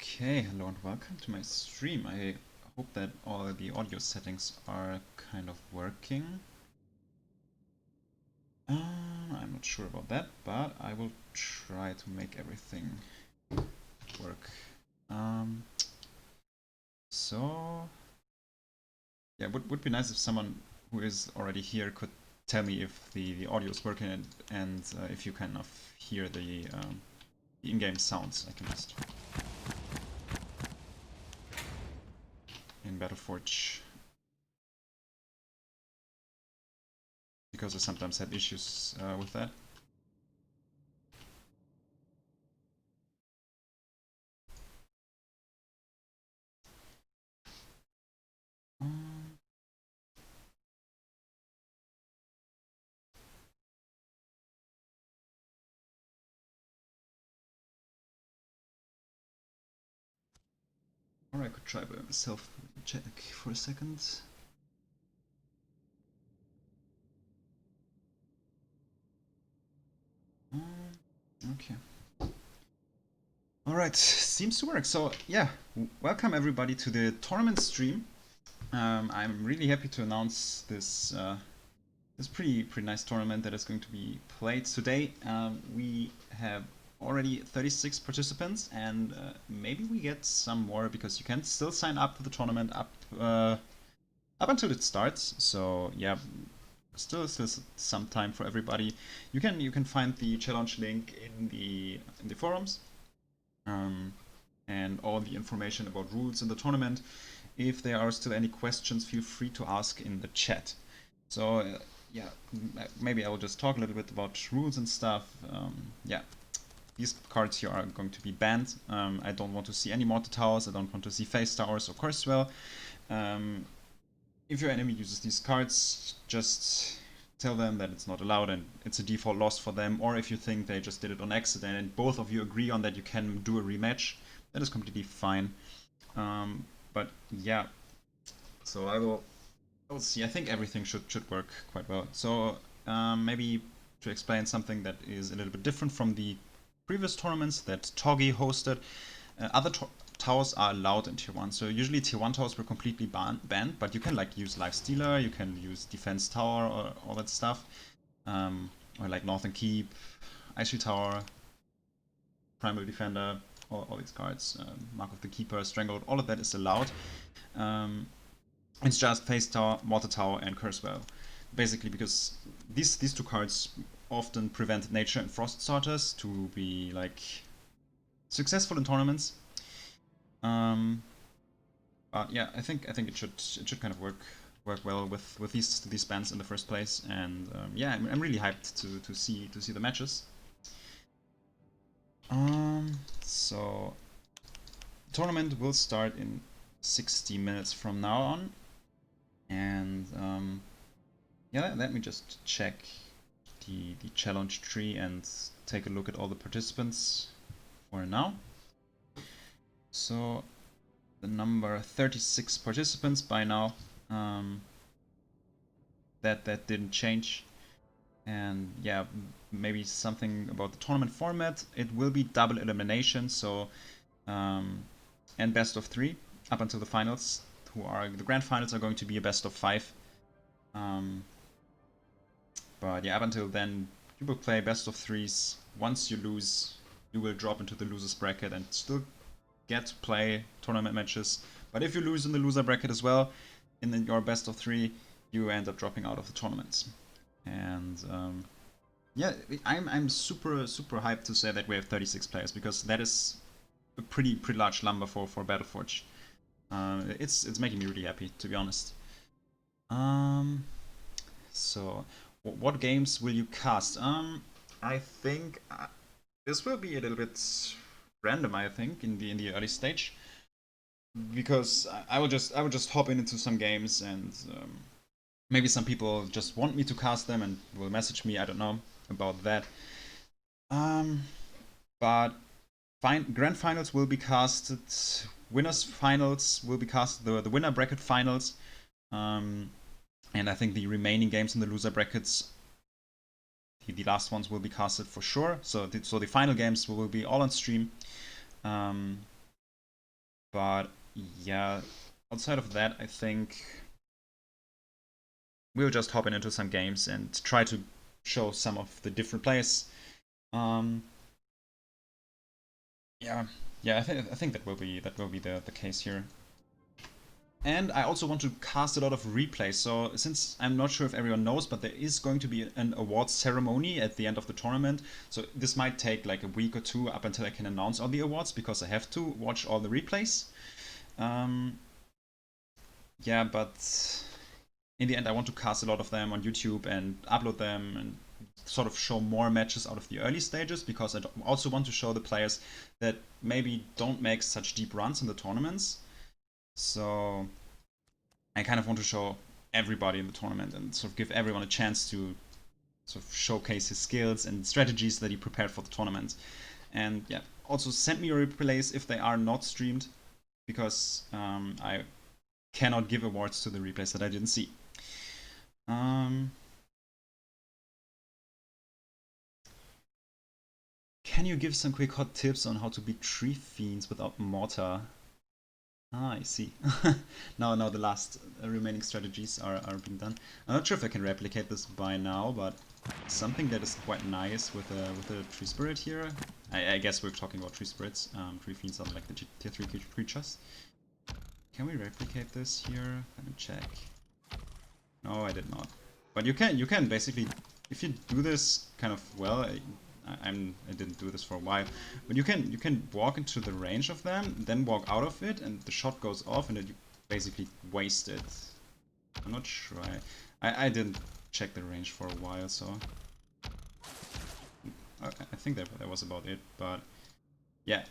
Okay, hello and welcome to my stream. I hope that all the audio settings are kind of working. I'm not sure about that, but I will try to make everything work. Um, so, yeah, would be nice if someone who is already here could tell me if the audio is working and if you kind of hear the in-game sounds. I can just in Battleforge because I sometimes had issues with that. Or I could try by myself check for a second. Okay. Alright, seems to work. So yeah, welcome everybody to the tournament stream. I'm really happy to announce this pretty nice tournament that is going to be played today. We have already 36 participants, and maybe we get some more because you can still sign up for the tournament up until it starts. So yeah, still some time for everybody. You can find the challenge link in the forums, and all the information about rules in the tournament. If there are still any questions, feel free to ask in the chat. So yeah, maybe I will just talk a little bit about rules and stuff. Yeah, these cards here are going to be banned. I don't want to see any mortar towers. I don't want to see face towers or Cursewell. If your enemy uses these cards, just tell them that it's not allowed and it's a default loss for them. Or if you think they just did it on accident and both of you agree on that you can do a rematch, that is completely fine. But yeah, so I will see. I think everything should work quite well. So maybe to explain something that is a little bit different from the previous tournaments that Toggy hosted, other towers are allowed in tier 1. So usually tier 1 towers were completely banned, but you can like use Lifestealer, you can use Defense Tower or all that stuff. Or like Northern Keep, Icy Tower, Primal Defender, all these cards, Mark of the Keeper, Stranglehold, all of that is allowed. It's just Face Tower, Mortar Tower, and Cursewell. Basically because these two cards often prevent Nature and Frost Sorters to be like successful in tournaments. But yeah, I think it should kind of work well with these bans in the first place, and yeah, I'm really hyped to see the matches. So the tournament will start in 60 minutes from now on, and yeah, let me just check the challenge tree and take a look at all the participants for now. So the number 36 participants by now. That didn't change. And yeah, maybe something about the tournament format. It will be double elimination, so and best of 3 up until the finals. The grand finals are going to be a best of 5. But yeah, up until then, you will play best of 3s. Once you lose, you will drop into the losers bracket and still get to play tournament matches. But if you lose in the loser bracket as well, in your best of 3, you end up dropping out of the tournaments. And yeah, I'm super hyped to say that we have 36 players because that is a pretty large number for Battleforge. It's making me really happy, to be honest. So what games will you cast? I think this will be a little bit random. I think in the early stage, because I will just hop into some games and maybe some people just want me to cast them and will message me. I don't know about that. But grand finals will be casted. Winners finals will be casted. The winner bracket finals. And I think the remaining games in the loser brackets, the last ones will be casted for sure. So the final games will be all on stream. But yeah, outside of that, I think we'll just hop into some games and try to show some of the different players. Um, yeah, yeah, I think that will be the case here. And I also want to cast a lot of replays. So since I'm not sure if everyone knows, but there is going to be an awards ceremony at the end of the tournament. So this might take like a week or two up until I can announce all the awards because I have to watch all the replays. Yeah, but in the end I want to cast a lot of them on YouTube and upload them and sort of show more matches out of the early stages because I also want to show the players that maybe don't make such deep runs in the tournaments. So I kind of want to show everybody in the tournament and sort of give everyone a chance to sort of showcase his skills and strategies that he prepared for the tournament. And yeah, also send me your replays if they are not streamed because I cannot give awards to the replays that I didn't see. Can you give some quick hot tips on how to beat tree fiends without mortar? Ah, I see. Now the last remaining strategies are being done. I'm not sure if I can replicate this by now, but something that is quite nice with a tree spirit here. I guess we're talking about tree spirits. Tree fiends are like the tier 3 creatures. Can we replicate this here? Let me check. No, I did not. But you can basically, if you do this kind of well, I didn't do this for a while, but you can walk into the range of them, then walk out of it, and the shot goes off, and then you basically waste it. I'm not sure. I didn't check the range for a while, so I think that was about it. But yeah.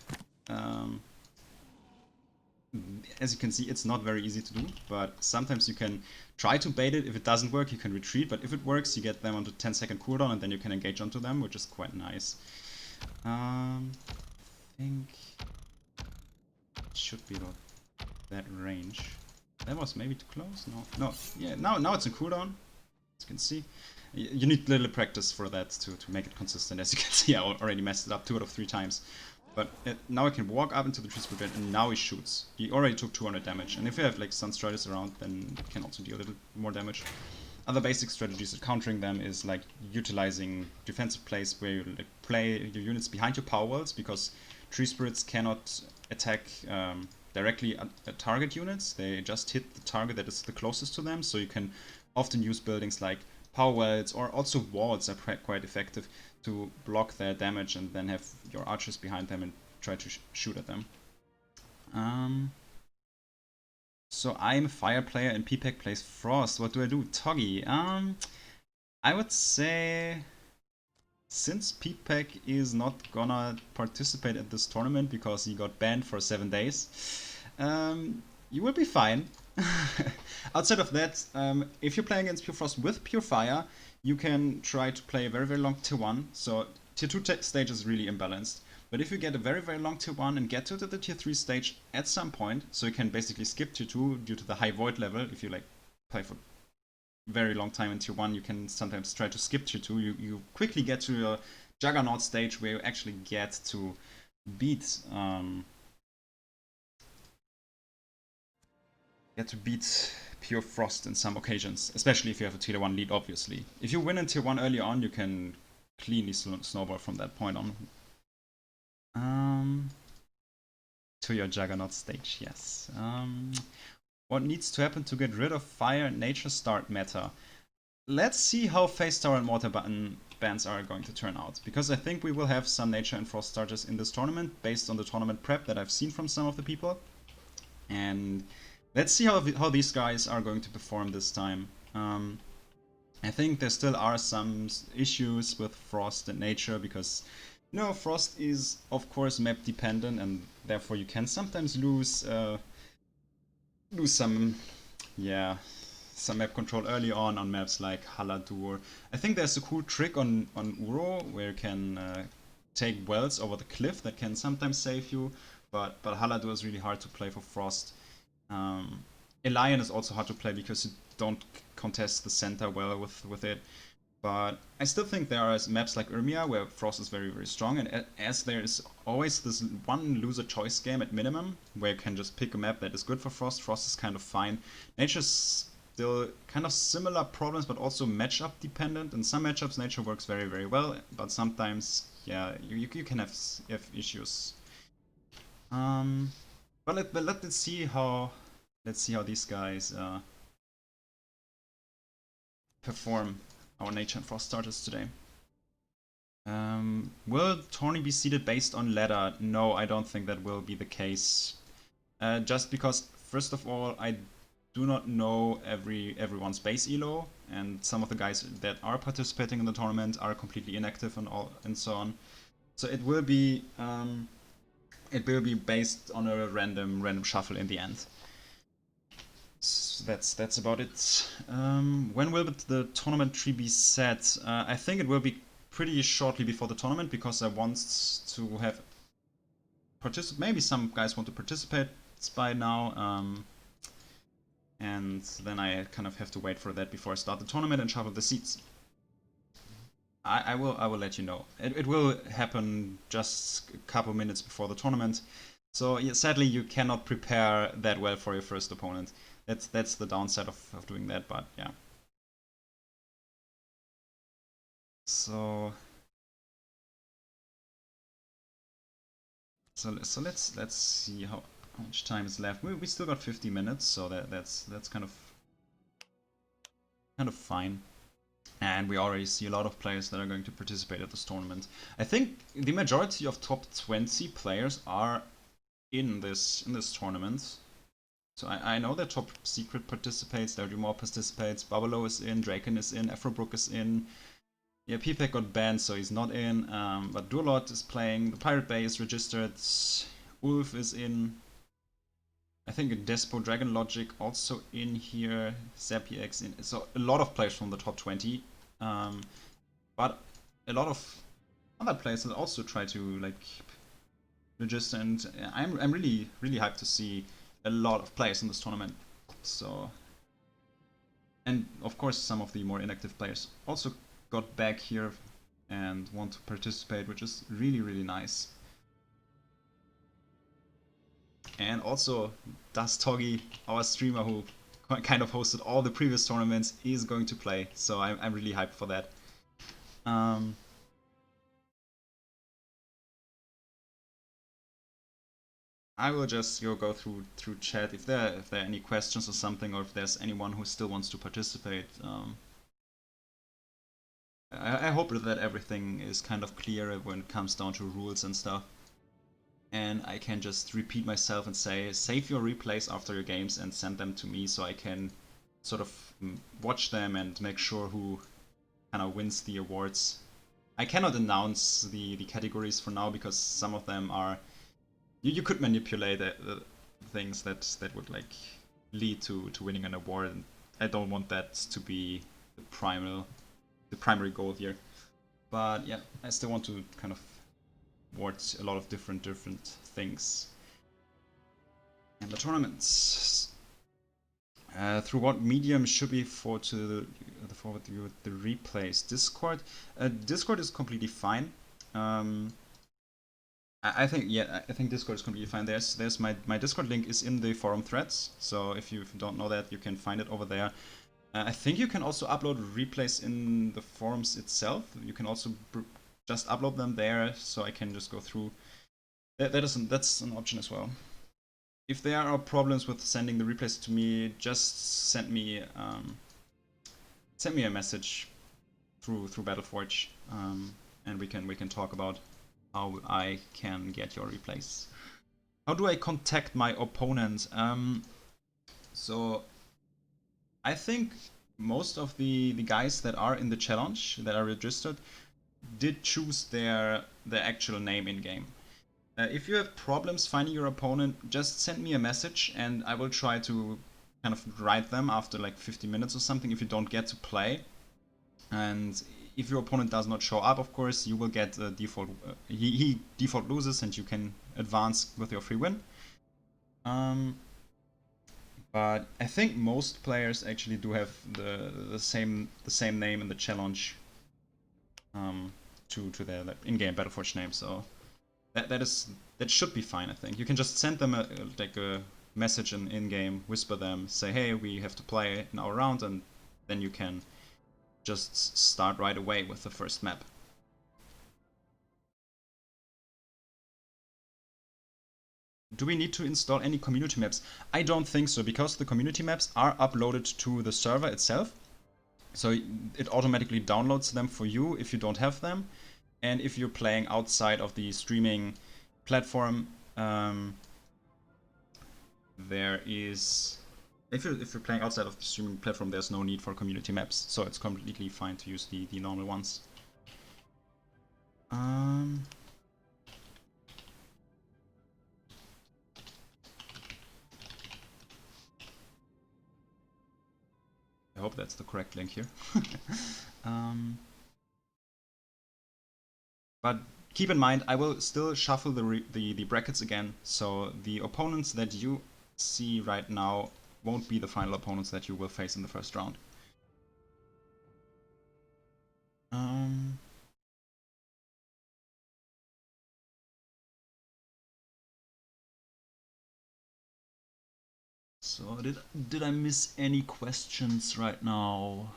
As you can see, it's not very easy to do, but sometimes you can try to bait it. If it doesn't work, you can retreat, but if it works, you get them onto 10-second cooldown, and then you can engage onto them, which is quite nice. I think it should be about that range. That was maybe too close? No. Yeah, now it's in cooldown, as you can see. You need little practice for that to make it consistent. As you can see, I already messed it up 2 out of 3 times. But now I can walk up into the tree spirit and now he shoots. He already took 200 damage, and if you have like Sunstriders around, then it can also deal a little more damage. Other basic strategies of countering them is like utilizing defensive plays where you like, play your units behind your power walls, because tree spirits cannot attack directly at target units. They just hit the target that is the closest to them, so you can often use buildings like power wells, or also walls are quite effective to block their damage and then have your archers behind them and try to shoot at them. So I'm a fire player and PPEC plays Frost. What do I do? Toggy. I would say, since PPEC is not gonna participate at this tournament because he got banned for 7 days, you will be fine. Outside of that, if you're playing against Pure Frost with Pure Fire, you can try to play a very, very long tier 1. So tier 2 stage is really imbalanced. But if you get a very, very long tier 1 and get to the tier 3 stage at some point, so you can basically skip tier 2 due to the high void level. If you like play for a very long time in tier 1, you can sometimes try to skip tier 2. You quickly get to your Juggernaut stage where you actually get to beat Pure Frost in some occasions, especially if you have a tier 1 lead, obviously. If you win in tier 1 early on, you can cleanly snowball from that point on. To your Juggernaut stage, yes. What needs to happen to get rid of Fire and Nature Start meta? Let's see how Phase Tower and Water Button bans are going to turn out, because I think we will have some Nature and Frost starters in this tournament, based on the tournament prep that I've seen from some of the people. And let's see how these guys are going to perform this time. I think there still are some issues with Frost and Nature, because Frost is of course map dependent, and therefore you can sometimes lose some map control early on maps like Haladur. I think there's a cool trick on Uro where you can take wells over the cliff that can sometimes save you, but Haladur is really hard to play for Frost. Elion is also hard to play because you don't contest the center well with it. But I still think there are maps like Urmia where Frost is very, very strong, and as there is always this one loser choice game at minimum, where you can just pick a map that is good for Frost, Frost is kind of fine. Nature's still kind of similar problems, but also matchup dependent. In some matchups, Nature works very, very well, but sometimes, yeah, you can have issues. But let's see how these guys perform, our Nature and Frost starters today. Will Tourney be seeded based on ladder? No, I don't think that will be the case. Just because, first of all, I do not know everyone's base elo, and some of the guys that are participating in the tournament are completely inactive and so on. So it will be based on a random shuffle in the end. So that's about it. When will the tournament tree be set? I think it will be pretty shortly before the tournament, because I want to have maybe some guys want to participate by now, and then I kind of have to wait for that before I start the tournament and shuffle the seats. I will let you know. It will happen just a couple minutes before the tournament. So yeah, sadly you cannot prepare that well for your first opponent. That's the downside of doing that, but yeah. So let's see how much time is left. We still got 50 minutes, so that's kind of fine. And we already see a lot of players that are going to participate at this tournament. I think the majority of top 20 players are in this tournament. So I know that Top Secret participates, Dirty More participates, Babalo is in, Draken is in, Afrobrook is in. Yeah, PPEC got banned, so he's not in. But Durlot is playing, the Pirate Bay is registered, Ulf is in. I think Despo Dragon Logic also in here, ZapX in. So a lot of players from the top 20. But a lot of other players will also try to like register, and I'm really hyped to see a lot of players in this tournament. So, and of course some of the more inactive players also got back here and want to participate, which is really nice. And also Dustoggy, our streamer who kind of hosted all the previous tournaments, is going to play, so I'm really hyped for that. I will just go through chat if there are any questions or something, or if there's anyone who still wants to participate. I hope that everything is kind of clear when it comes down to rules and stuff. And I can just repeat myself and say, save your replays after your games and send them to me, so I can sort of watch them and make sure who kind of wins the awards. I cannot announce the categories for now, because some of them are... You could manipulate things that would like lead to winning an award, and I don't want that to be the primary goal here. But yeah, I still want to kind of watch a lot of different things in the tournaments. Through what medium should we forward the replays? Discord. Discord is completely fine. I think Discord is completely fine. There's my Discord link is in the forum threads. So if you don't know that, you can find it over there. I think you can also upload replays in the forums itself. You can also just upload them there, so I can just go through. That's an option as well. If there are problems with sending the replays to me, just send me a message through Battleforge, and we can talk about how I can get your replays. How do I contact my opponent? So I think most of the guys that are in the challenge, that are registered, did choose their actual name in game. If you have problems finding your opponent, just send me a message and I will try to kind of write them after like 50 minutes or something if you don't get to play. And if your opponent does not show up, of course, you will get a default. He default loses, and you can advance with your free win. But I think most players actually do have the same name in the challenge. to their in-game Battleforge name. So that should be fine. I think you can just send them a message in-game, whisper them, say, hey, we have to play in our round, and then you can just start right away with the first map. Do we need to install any community maps? I don't think so, because the community maps are uploaded to the server itself. So it automatically downloads them for you if you don't have them. And if you're playing outside of the streaming platform, there is... If you're playing outside of the streaming platform, there's no need for community maps. So it's completely fine to use the normal ones. I hope that's the correct link here. But keep in mind, I will still shuffle the brackets again, so the opponents that you see right now won't be the final opponents that you will face in the first round. So did I miss any questions right now?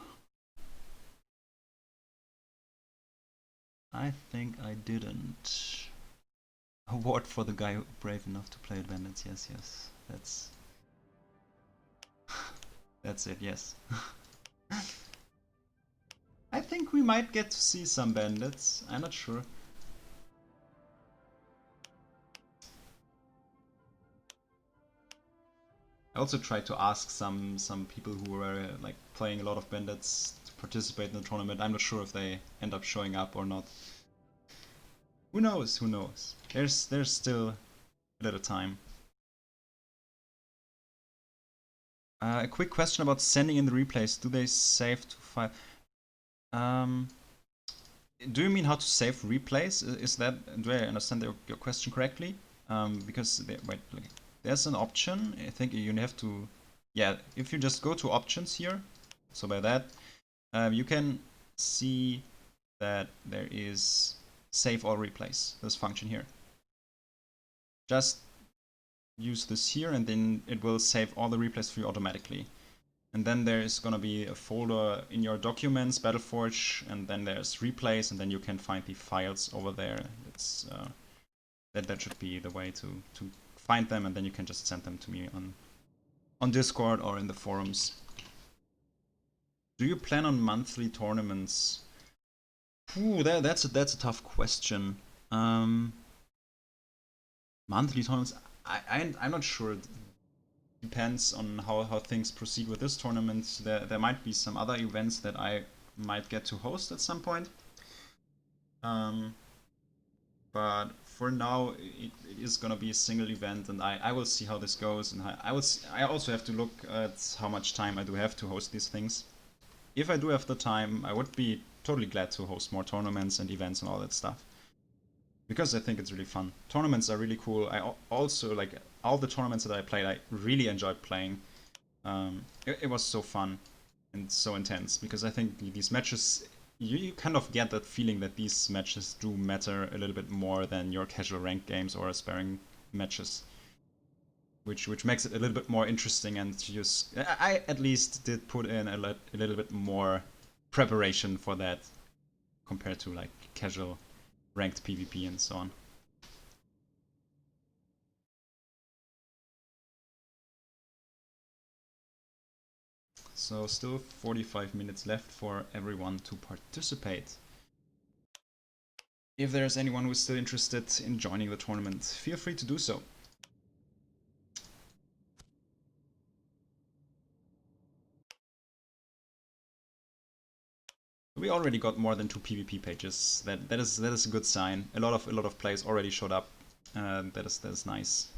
I think I didn't. Award for the guy brave enough to play Bandits. Yes, yes. That's it, yes. I think we might get to see some Bandits. I'm not sure. I also tried to ask some people who were like playing a lot of Bandits to participate in the tournament. I'm not sure if they end up showing up or not. Who knows? Who knows? There's still a little time. A quick question about sending in the replays. Do they save to file? Do you mean how to save replays? Is that, do I understand your question correctly? Because wait, there's an option. I think you have to, yeah. If you just go to options here, so by that, you can see that there is save all replays. This function here. Just use this here, and then it will save all the replays for you automatically. And then there's gonna be a folder in your documents, Battleforge, and then there's replays, and then you can find the files over there. It's that should be the way to find them, and then you can just send them to me on Discord or in the forums. Do you plan on monthly tournaments? Ooh, that's a tough question. Monthly tournaments, I'm not sure. It depends on how things proceed with this tournament. There might be some other events that I might get to host at some point. But for now, it is gonna be a single event, and I will see how this goes, and I also have to look at how much time I do have to host these things. If I do have the time, I would be totally glad to host more tournaments and events and all that stuff, because I think it's really fun. Tournaments are really cool. I also, like, all the tournaments that I played, I really enjoyed playing. It was so fun and so intense, because I think these matches, you kind of get that feeling that these matches do matter a little bit more than your casual ranked games or sparring matches, which makes it a little bit more interesting. And just, I at least did put in a little bit more preparation for that compared to like casual ranked PvP and so on. So still 45 minutes left for everyone to participate. If there's anyone who's still interested in joining the tournament, feel free to do so. We already got more than 2 PvP pages. That is a good sign. A lot of players already showed up. That is nice.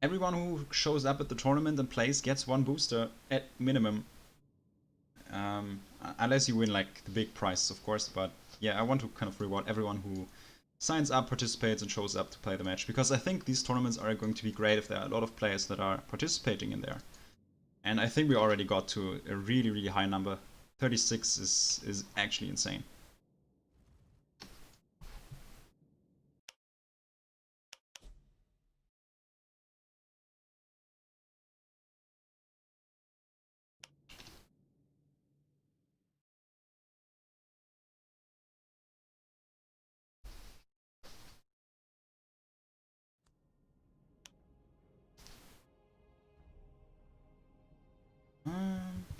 Everyone who shows up at the tournament and plays gets 1 booster at minimum. Unless you win like the big prizes, of course. But yeah, I want to kind of reward everyone who signs up, participates, and shows up to play the match, because I think these tournaments are going to be great if there are a lot of players that are participating in there. And I think we already got to a really high number 36 is actually insane.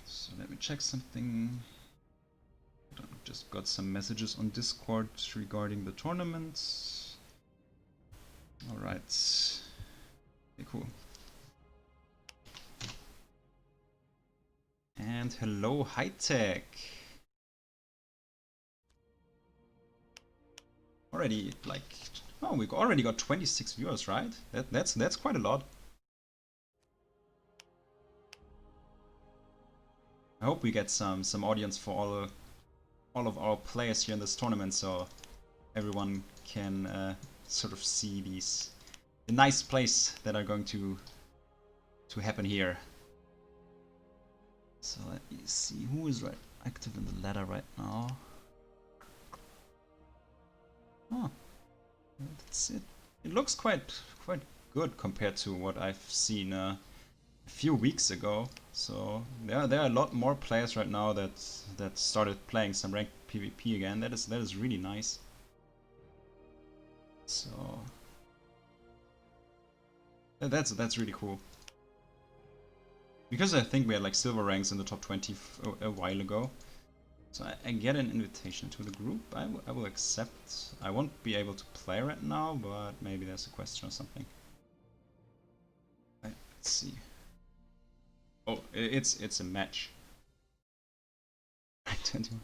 So let me check something. Just got some messages on Discord regarding the tournament. Alright. Okay, cool. And hello, High Tech. Already, like, oh, we already got 26 viewers, right? That's quite a lot. I hope we get some audience for all of our players here in this tournament, so everyone can sort of see the nice plays that are going to happen here. So let me see who is active in the ladder right now. Oh, that's it. It looks quite good compared to what I've seen a few weeks ago. So there are a lot more players right now that started playing some ranked PvP again. That is really nice. So that's really cool. Because I think we had like silver ranks in the top 20 a while ago. So I get an invitation to the group. I will accept. I won't be able to play right now, but maybe there's a question or something. Let's see. Oh, it's a match. 21.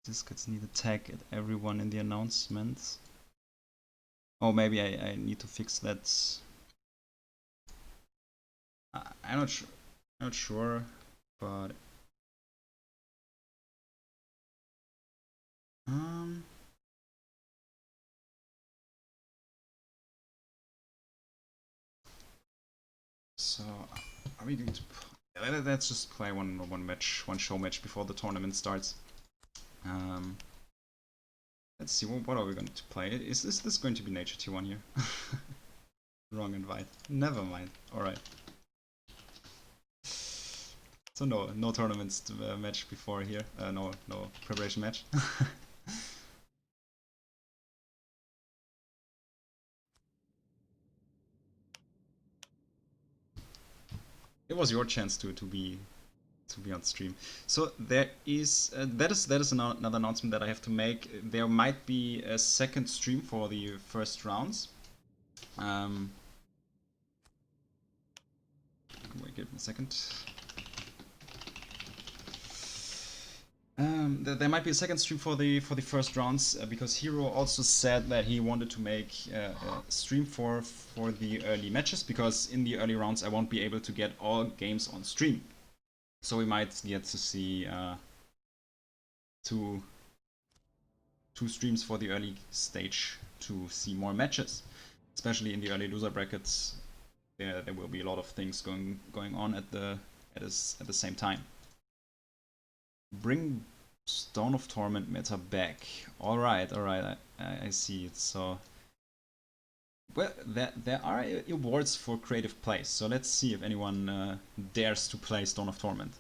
Discords need a tag at everyone in the announcements. Oh, maybe I need to fix that. I'm not sure, but so are we going to? Let's just play one match, one show match before the tournament starts. Let's see, what are we going to play? Is this going to be Nature T1 here? Wrong invite. Never mind. Alright. So no tournaments to match before here. No preparation match. It was your chance to be on stream. So there is that is another announcement that I have to make. There might be a second stream for the first rounds. Wait, give me a second. There might be a second stream for the first rounds because Hero also said that he wanted to make a stream for the early matches, because in the early rounds I won't be able to get all games on stream. So we might get to see two streams for the early stage to see more matches, especially in the early loser brackets. There will be a lot of things going on at the same time. Bring Stone of Torment meta back. Alright, I see it. So, well, there are awards for creative plays, so let's see if anyone dares to play Stone of Torment.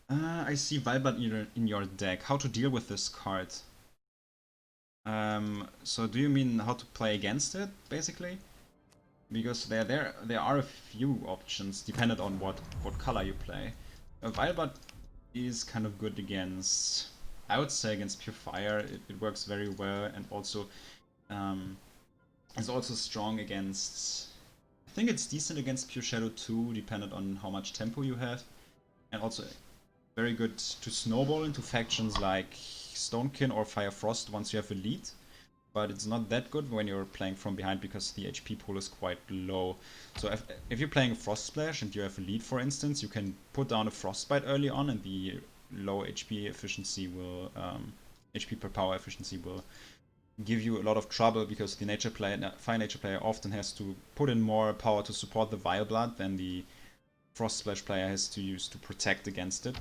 I see Vileblood in your deck. How to deal with this card? So do you mean how to play against it, basically? Because there are a few options depending on what color you play. Vileblood is kind of good against, I would say, against Pure Fire. It works very well, and also it's also strong against, I think it's decent against Pure Shadow too, depending on how much tempo you have, and also very good to snowball into factions like Stonekin or Fire Frost once you have a lead. But it's not that good when you're playing from behind because the HP pool is quite low. So if you're playing a Frost Splash and you have a lead, for instance, you can put down a Frostbite early on, and the low HP efficiency will, HP per power efficiency will give you a lot of trouble, because the Fire Nature player often has to put in more power to support the Vileblood than the Frost Splash player has to use to protect against it.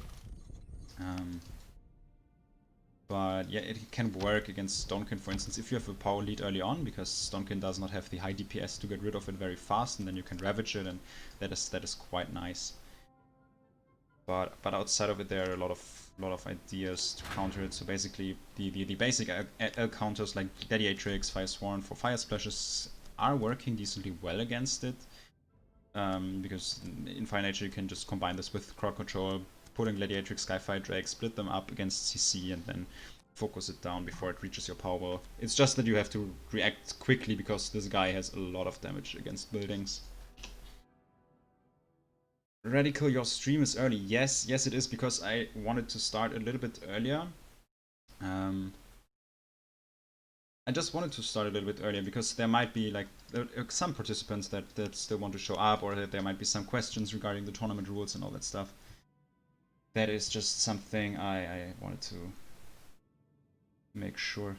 But yeah, it can work against Stonkin, for instance, if you have a power lead early on, because Stonkin does not have the high DPS to get rid of it very fast, and then you can ravage it, and that is quite nice. But outside of it, there are a lot of ideas to counter it. So basically, the basic L counters like Gladiatrix, Firesworn for Fire Splashes are working decently well against it. Because in Fire Nature you can just combine this with crowd control, put in Gladiatrix, Skyfire Drake, split them up against CC, and then focus it down before it reaches your power wall. It's just that you have to react quickly because this guy has a lot of damage against buildings. Radical, your stream is early. Yes, it is, because I wanted to start a little bit earlier. I just wanted to start a little bit earlier because there might be like some participants that still want to show up, or that there might be some questions regarding the tournament rules and all that stuff. That is just something I wanted to make sure.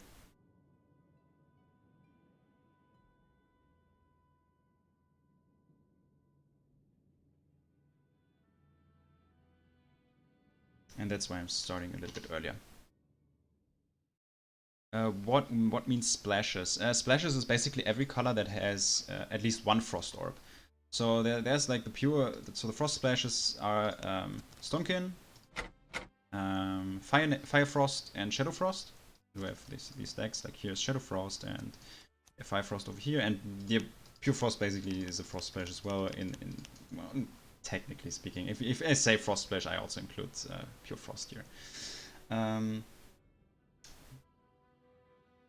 And that's why I'm starting a little bit earlier. What means splashes? Splashes is basically every color that has at least one frost orb. So there's like the pure. So the frost splashes are Stonkin, Fire Frost, and Shadow Frost. We have these decks. Like here's Shadow Frost and a Fire Frost over here, and the pure frost basically is a frost splash as well. Well, technically speaking, if I say frost splash, I also include pure frost here.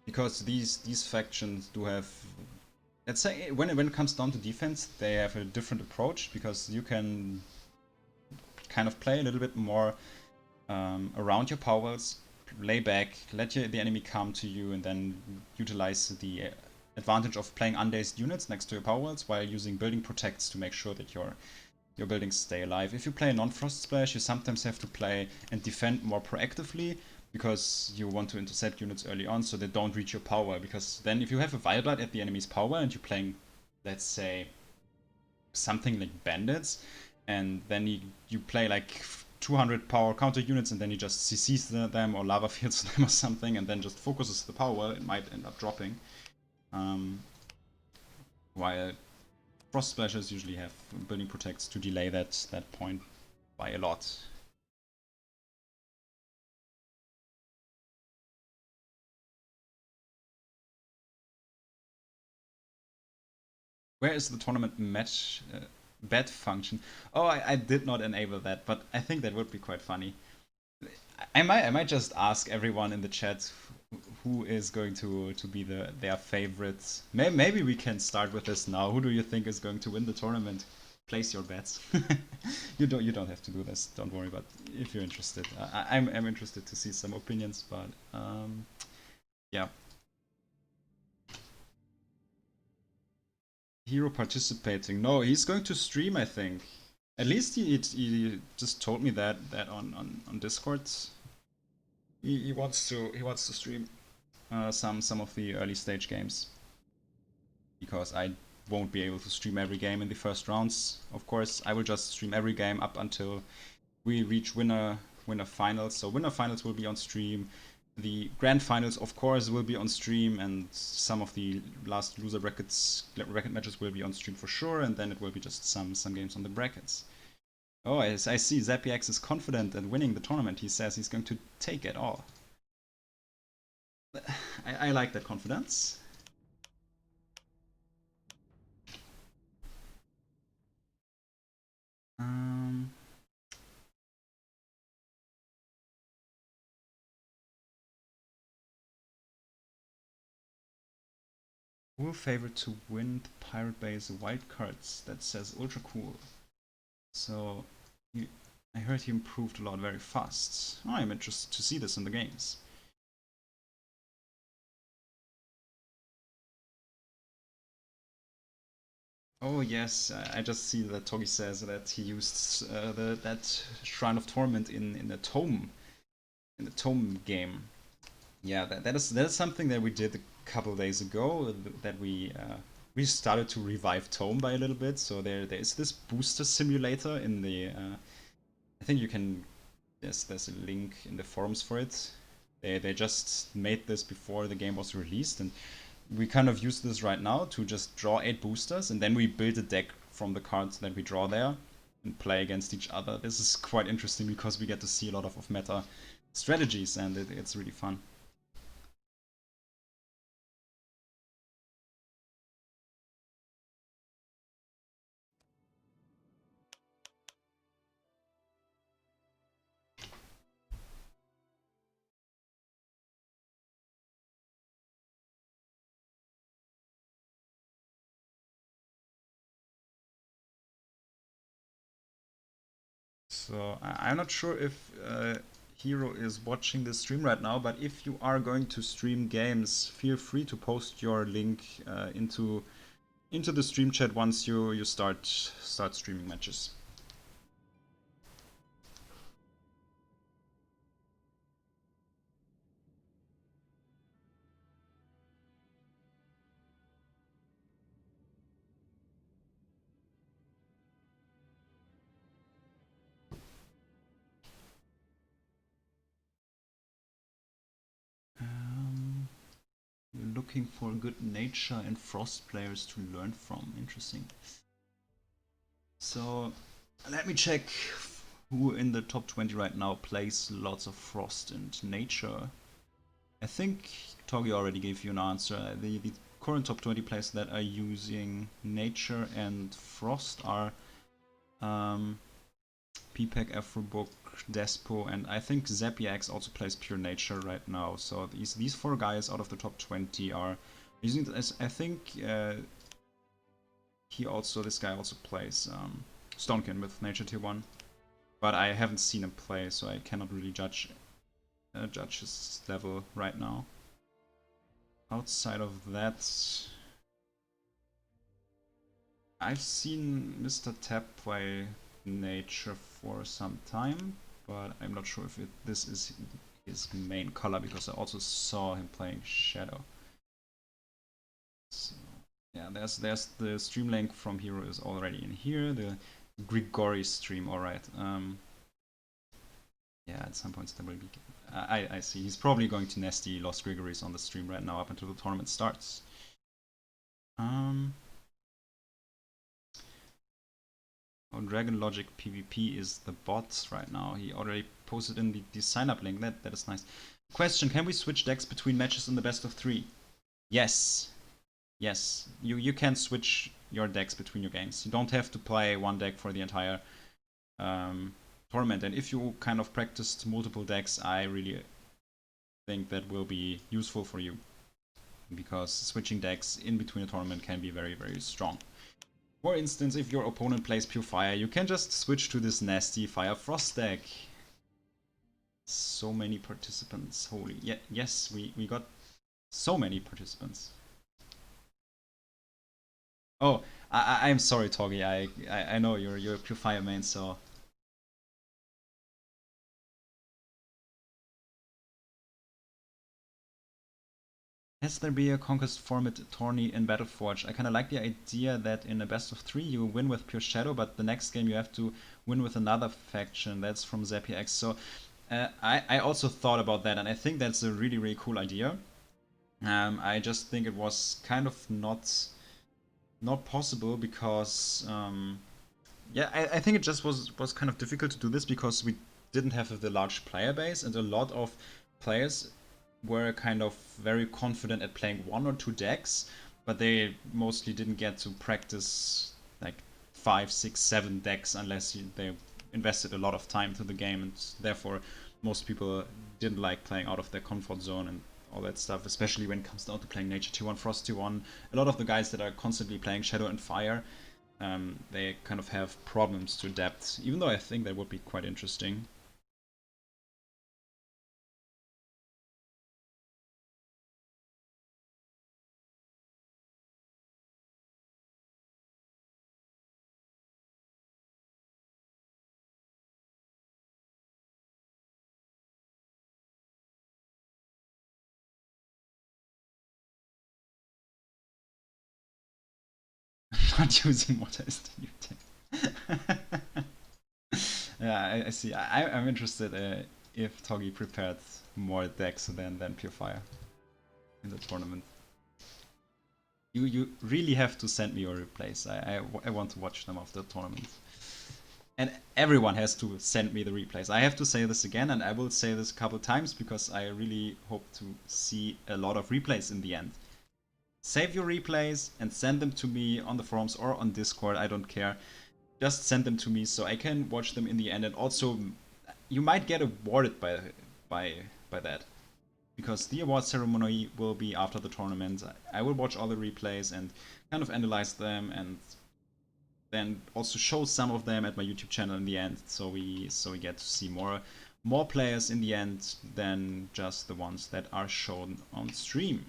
Because these factions do have, let's say, when it comes down to defense, they have a different approach, because you can kind of play a little bit more around your powers, lay back, let the enemy come to you, and then utilize the advantage of playing undazed units next to your power worlds while using building protects to make sure that your buildings stay alive. If you play a non-frost splash, you sometimes have to play and defend more proactively, because you want to intercept units early on so they don't reach your power. Because then if you have a Vileblood at the enemy's power and you're playing, let's say, something like bandits, and then you play like 200 power counter units, and then he just CCs them or lava fields them or something, and then just focuses the power, it might end up dropping. While frost splashes usually have building protects to delay that point by a lot. Where is the tournament match bet function? Oh, I did not enable that, but I think that would be quite funny. I might just ask everyone in the chat who is going to be their favorite. Maybe we can start with this now. Who do you think is going to win the tournament? Place your bets. You don't have to do this. Don't worry. But if you're interested, I'm interested to see some opinions. But yeah. Hero participating. No, he's going to stream, I think. At least he just told me that on Discord. He wants to stream some of the early stage games, because I won't be able to stream every game in the first rounds. Of course, I will just stream every game up until we reach winner finals. So winner finals will be on stream. The grand finals, of course, will be on stream, and some of the last loser bracket matches will be on stream for sure, and then it will be just some games on the brackets. Oh, I see. Zapiax is confident in winning the tournament. He says he's going to take it all. I like that confidence. Cool favorite to win the Pirate Base wild cards. That says ultra cool. So I heard he improved a lot very fast. Oh, I'm interested to see this in the games. Oh yes, I just see that Togi says that he used that Shrine of Torment in the Tome game. Yeah, that is something that we did a couple days ago. That we we started to revive Tome by a little bit. So there is this booster simulator in the. I think you can. There's a link in the forums for it. They just made this before the game was released, and we kind of use this right now to just draw 8 boosters, and then we build a deck from the cards that we draw there and play against each other. This is quite interesting because we get to see a lot of meta strategies, and it's really fun. So I'm not sure if Hero is watching this stream right now, but if you are going to stream games, feel free to post your link into the stream chat once you start streaming matches. Looking for good nature and frost players to learn from. Interesting. So let me check who in the top 20 right now plays lots of frost and nature. I think Togi already gave you an answer. The current top 20 players that are using nature and frost are PPEC, Afrobook, Despo, and I think Zapiax also plays pure nature right now. So these 4 guys out of the top 20 are using this. I think this guy also plays Stonekin with nature tier 1. But I haven't seen him play, so I cannot really judge his level right now. Outside of that, I've seen Mr. Tap play nature for some time, but I'm not sure if this is his main color because I also saw him playing Shadow. So, yeah, there's the stream link from Hero is already in here. The Grigori stream, alright. Yeah, at some points there will be. I see. He's probably going to nasty Lost Grigories on the stream right now up until the tournament starts. Oh, Dragon Logic PvP is the bot right now. He already posted in the sign up link. That is nice. Question: can we switch decks between matches in the best of 3? Yes. Yes. You can switch your decks between your games. You don't have to play one deck for the entire tournament. And if you kind of practiced multiple decks, I really think that will be useful for you. Because switching decks in between a tournament can be very, very strong. For instance, if your opponent plays pure fire, you can just switch to this nasty fire frost deck. So many participants. Holy, yeah, yes, we got so many participants. Oh, I'm sorry, Togi. I know you're a pure fire main, so. Has there be a Conquest format tourney in Battleforge? I kind of like the idea that in a best of 3 you win with Pure Shadow, but the next game you have to win with another faction. That's from ZapiX. So I also thought about that, and I think that's a really, really cool idea. I just think it was kind of not possible because yeah, I think it just was kind of difficult to do this because we didn't have the large player base, and a lot of players were kind of very confident at playing 1 or 2 decks, but they mostly didn't get to practice like 5, 6, 7 decks unless they invested a lot of time to the game, and therefore most people didn't like playing out of their comfort zone and all that stuff, especially when it comes down to playing Nature Tier 1, Frost Tier 1. A lot of the guys that are constantly playing Shadow and Fire, they kind of have problems to adapt, even though I think that would be quite interesting. not using water as the new deck. Yeah, I see. I'm interested if Toggy prepared more decks than Pure Fire in the tournament. You really have to send me your replays. I want to watch them after the tournament. And everyone has to send me the replays. I have to say this again, and I will say this a couple times because I really hope to see a lot of replays in the end. Save your replays and send them to me on the forums or on Discord, I don't care. Just send them to me so I can watch them in the end, and also you might get awarded by that. Because the award ceremony will be after the tournament. I will watch all the replays and kind of analyze them, and then also show some of them at my YouTube channel in the end, so we get to see more players in the end than just the ones that are shown on stream.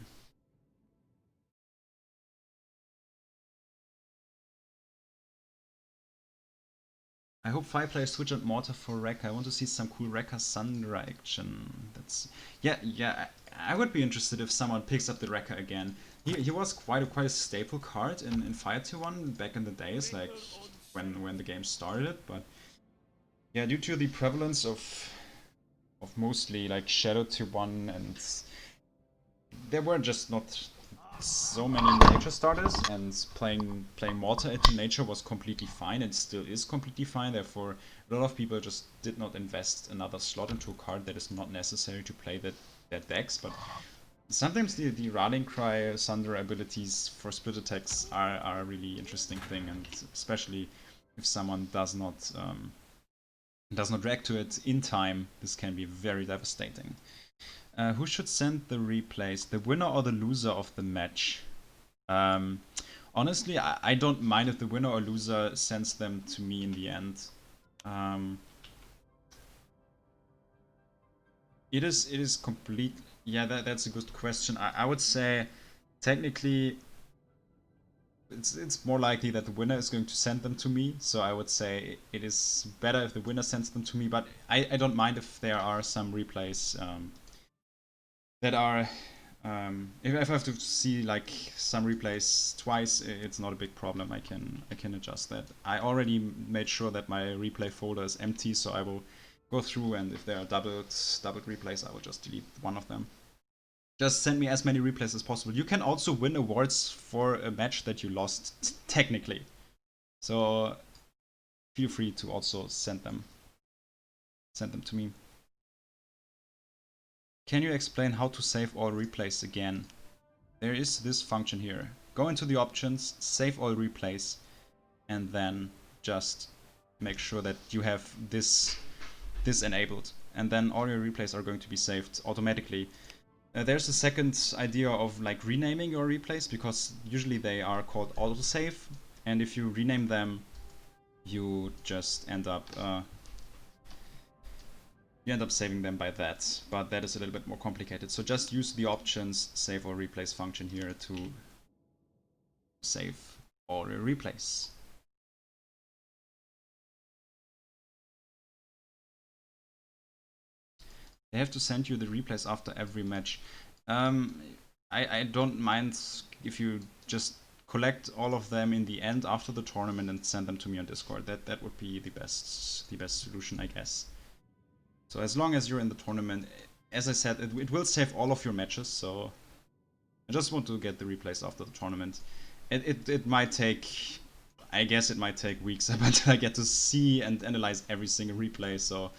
I hope 5 players switch on Mortar for Rekka. I want to see some cool Rekka Sundra action. That's yeah. I would be interested if someone picks up the Rekka again. He was quite a staple card in Fire Tier 1 back in the days, like when the game started. But yeah, due to the prevalence of mostly like Shadow Tier 1, and there were just not so many nature starters, and playing Mortar into nature was completely fine and still is completely fine. Therefore, a lot of people just did not invest another slot into a card that is not necessary to play that decks. But sometimes the Rallying Cry Sunder abilities for split attacks are a really interesting thing, and especially if someone does not react to it in time, this can be very devastating. Who should send the replays? The winner or the loser of the match? Honestly, I don't mind if the winner or loser sends them to me in the end. It is complete. Yeah, that's a good question. I would say technically it's more likely that the winner is going to send them to me. So I would say it is better if the winner sends them to me. But I don't mind if there are some replays that are if I have to see like some replays twice, it's not a big problem. I can adjust that. I already made sure that my replay folder is empty, so I will go through, and if there are doubled replays, I will just delete one of them. Just send me as many replays as possible. You can also win awards for a match that you lost, technically. So feel free to also send them to me. Can you explain how to save all replays again? There is this function here. Go into the options, save all replays, and then just make sure that you have this enabled. And then all your replays are going to be saved automatically. There's a second idea of like renaming your replays, because usually they are called autosave, and if you rename them, you just end up saving them by that, but that is a little bit more complicated. So just use the options save or replace function here to save all your replays. They have to send you the replays after every match. I don't mind if you just collect all of them in the end after the tournament and send them to me on Discord. That would be the best solution, I guess. So as long as you're in the tournament, as I said, it will save all of your matches. So I just want to get the replays after the tournament. It might take, I guess it might take weeks until I get to see and analyze every single replay. So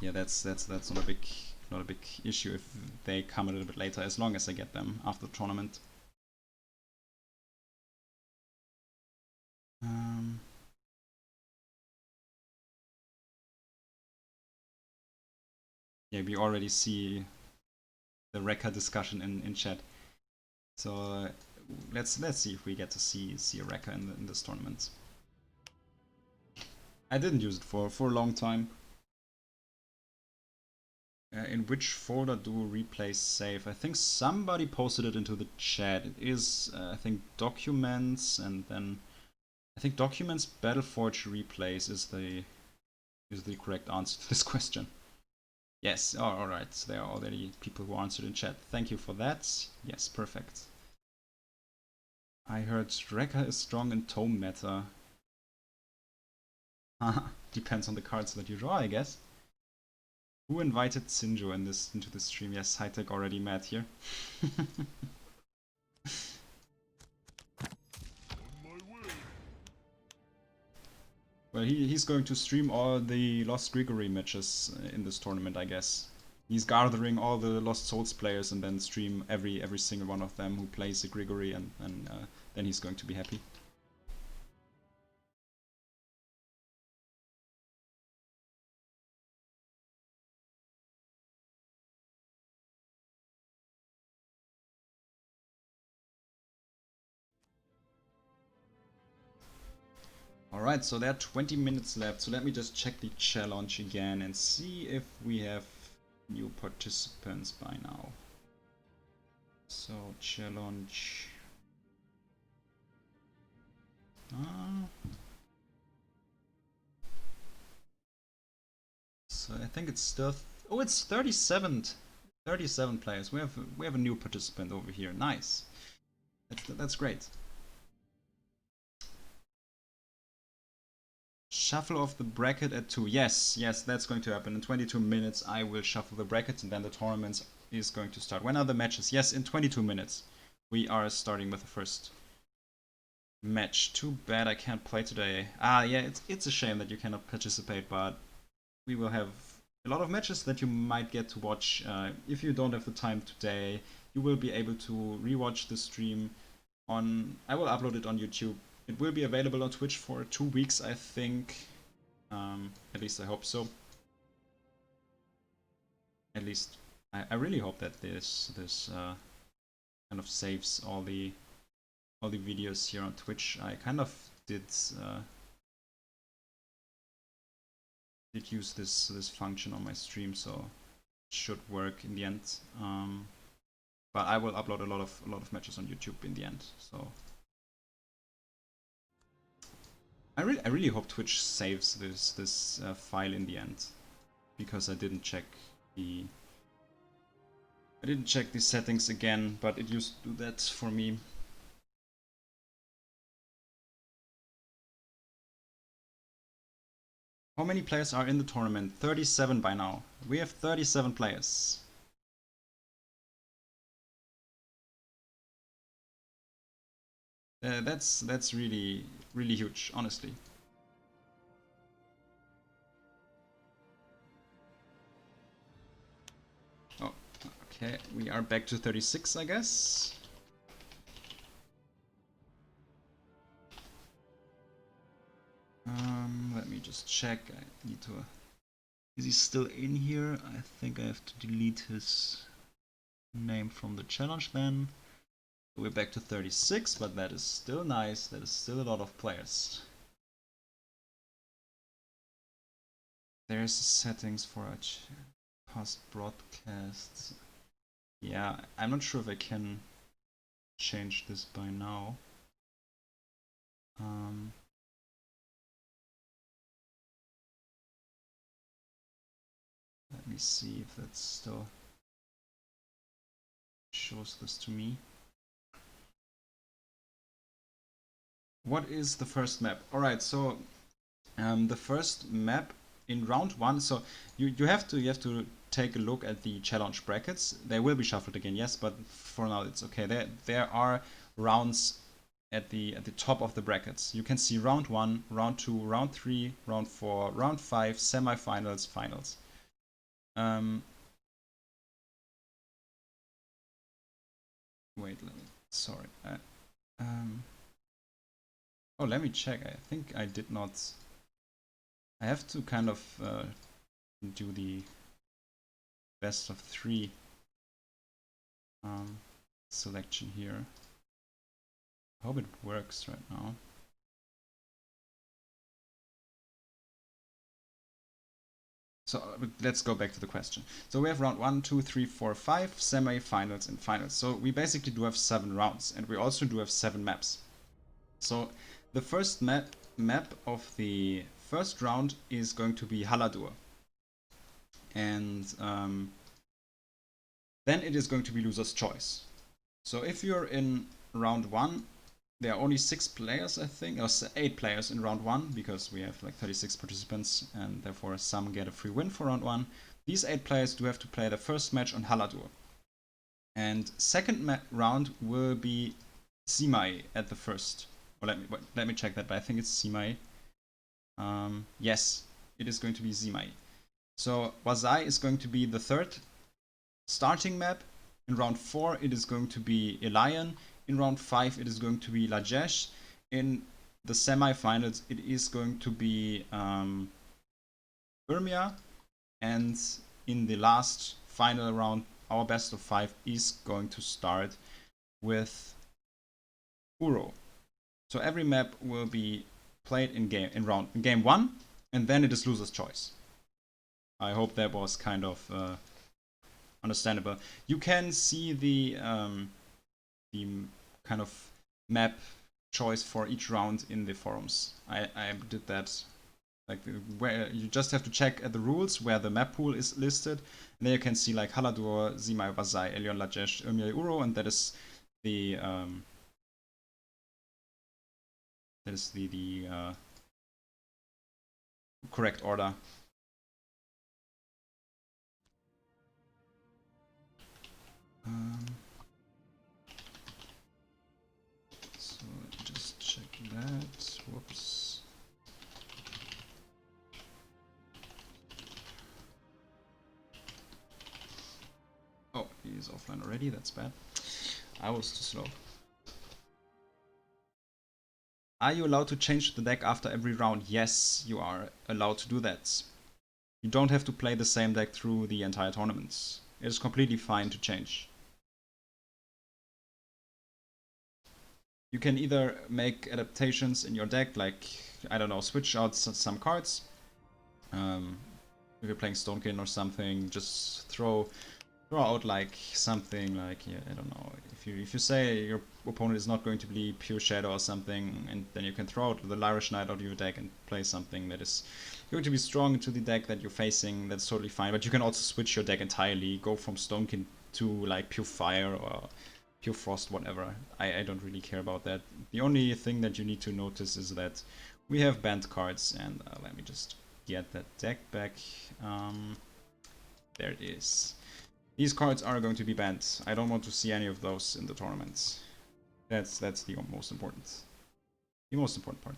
yeah, that's not a big issue if they come a little bit later, as long as I get them after the tournament. Yeah, we already see the Rekka discussion in chat. So let's see if we get to see a Rekka in this tournament. I didn't use it for a long time. In which folder do replays save? I think somebody posted it into the chat. It is, I think, documents, and then I think documents Battleforge replays is the correct answer to this question. Yes, oh, alright, there are already people who answered in chat. Thank you for that. Yes, perfect. I heard Rekka is strong in tome meta. Depends on the cards that you draw, I guess. Who invited Sinjo into the stream? Yes, Hightech already met here. Well, he's going to stream all the Lost Gregory matches in this tournament, I guess. He's gathering all the Lost Souls players and then stream every single one of them who plays the Gregory, and then he's going to be happy. Alright, so there are 20 minutes left, so let me just check the challenge again and see if we have new participants by now. So, challenge... So I think it's still... Oh, it's 37! 37 players. We have a new participant over here. Nice. That's great. Shuffle of the bracket at 2. Yes, that's going to happen. In 22 minutes I will shuffle the brackets and then the tournament is going to start. When are the matches? Yes, in 22 minutes. We are starting with the first match. Too bad I can't play today. Yeah, it's a shame that you cannot participate, but we will have a lot of matches that you might get to watch. If you don't have the time today, you will be able to rewatch the stream on... I will upload it on YouTube. It will be available on Twitch for 2 weeks, I think. At least I hope so. At least I really hope that this kind of saves all the videos here on Twitch. I kind of did use this function on my stream, so it should work in the end. But I will upload a lot of matches on YouTube in the end. So I really hope Twitch saves this file in the end, because I didn't check the settings again, but it used to do that for me. How many players are in the tournament? 37 by now. We have 37 players. That's really huge, honestly. Oh, okay, we are back to 36, I guess. Let me just check. I need to... Is he still in here? I think I have to delete his name from the challenge then. We're back to 36, but that is still nice. That is still a lot of players. There's settings for a past broadcasts. Yeah, I'm not sure if I can change this by now. Let me see if that still shows this to me. What is the first map? Alright, so the first map in round 1, so you have to take a look at the challenge brackets. They will be shuffled again, yes, but for now it's okay. There are rounds at the top of the brackets. You can see round 1, round 2, round 3, round 4, round 5, semifinals, finals. Wait, sorry. Oh, let me check. I think I did not... I have to kind of do the best of 3 selection here. I hope it works right now. So let's go back to the question. So we have round 1, 2, 3, 4, 5, semi-finals and finals. So we basically do have 7 rounds, and we also do have 7 maps. So the first map of the first round is going to be Haladur. And then it is going to be loser's choice. So if you're in round 1, there are only 6 players, I think, or 8 players in round 1, because we have like 36 participants, and therefore some get a free win for round 1. These 8 players do have to play the first match on Haladur. And second round will be Simai at the first. Or let me check that, but I think it's Simai. Yes, it is going to be Simai. So Wazai is going to be the third starting map. In round 4, it is going to be Elion. In round 5, it is going to be Lajesh. In the semi-finals, it is going to be Urmia. And in the last final round, our best of 5 is going to start with Uro. So every map will be played in game 1, and then it is loser's choice. I hope that was kind of understandable. You can see the kind of map choice for each round in the forums. I did that, like, where you just have to check at the rules where the map pool is listed, and there you can see like Haladur, Simai, Vazai, Elion, Lajesh, Urmia, Uro, and that is the correct order. So let me just check that. Whoops. Oh, he is offline already. That's bad. I was too slow. Are you allowed to change the deck after every round? Yes, you are allowed to do that. You don't have to play the same deck through the entire tournament. It is completely fine to change. You can either make adaptations in your deck, like, I don't know, switch out some cards. If you're playing Stonekin or something, just throw out like something like, yeah, I don't know, if you say your opponent is not going to be pure shadow or something, and then you can throw out the Lyrish Knight out of your deck and play something that is going to be strong into the deck that you're facing. That's totally fine. But you can also switch your deck entirely, go from Stonekin to like pure fire or pure frost, whatever. I don't really care about that. The only thing that you need to notice is that we have banned cards, and let me just get that deck back. There it is. These cards are going to be banned. I don't want to see any of those in the tournaments. That's the most important. The most important part.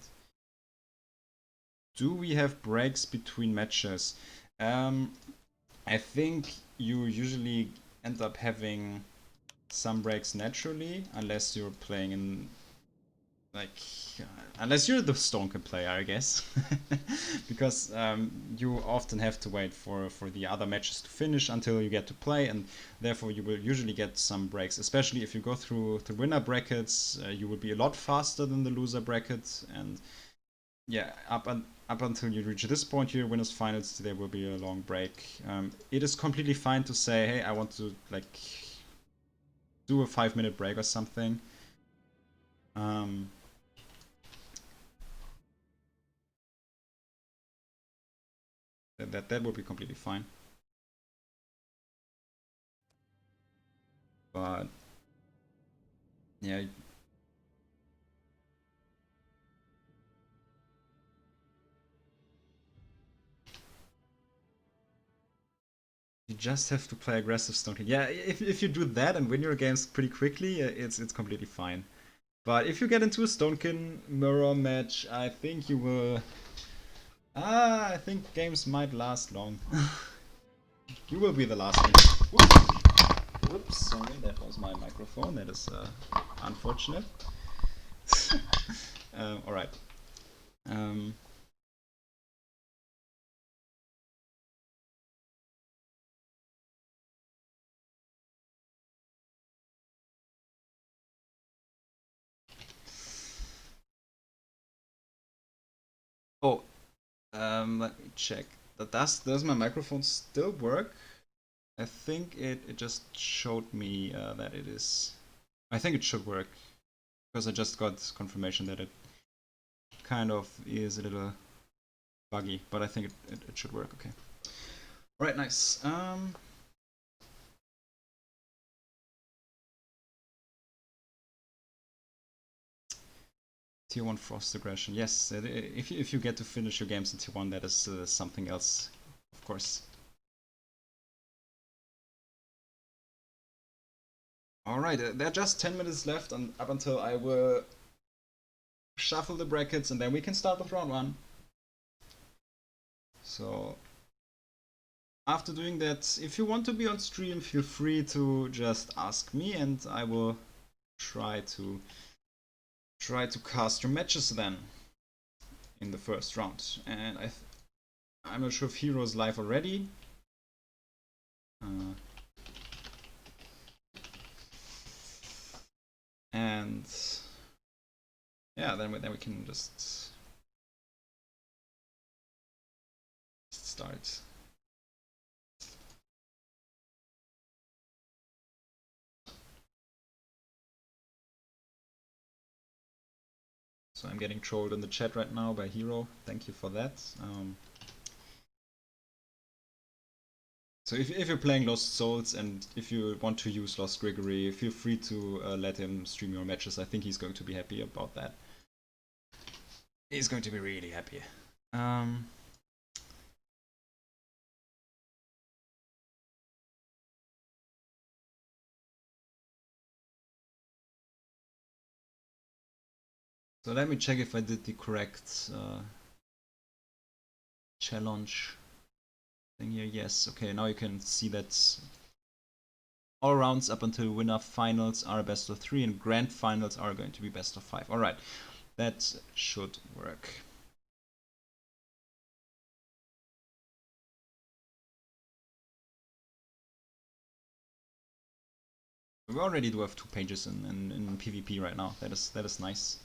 Do we have breaks between matches? I think you usually end up having some breaks naturally, unless you're playing in, like, unless you're the Stonekin player, I guess. Because you often have to wait for the other matches to finish until you get to play, and therefore you will usually get some breaks, especially if you go through the winner brackets. You will be a lot faster than the loser brackets, and yeah, up until you reach this point here, winners finals, there will be a long break. It is completely fine to say, hey, I want to like do a 5-minute break or something. That would be completely fine. But yeah, you just have to play aggressive Stonekin. Yeah, if you do that and win your games pretty quickly, it's completely fine. But if you get into a Stonekin mirror match, I think you will. I think games might last long. You will be the last one. Whoops, sorry, that was my microphone. That is unfortunate. Alright. Oh, let me check. Does my microphone still work? I think it just showed me that it is. I think it should work, because I just got confirmation that it kind of is a little buggy, but I think it should work. Okay. All right, nice. Tier 1 Frost Aggression. Yes, if you get to finish your games in Tier 1, that is something else, of course. Alright, there are just 10 minutes left and up until I will shuffle the brackets and then we can start with round 1. So, after doing that, if you want to be on stream, feel free to just ask me and I will try to cast your matches then in the first round. And I'm not sure if Hero is live already. And yeah, then we can just start. So I'm getting trolled in the chat right now by Hero. Thank you for that. So if you're playing Lost Souls and if you want to use Lost Gregory, feel free to let him stream your matches. I think he's going to be happy about that. He's going to be really happy. So let me check if I did the correct challenge thing here. Yes, okay, now you can see that all rounds up until winner finals are best of 3 and grand finals are going to be best of 5. Alright, that should work. We already do have 2 pages in PvP right now. That is nice.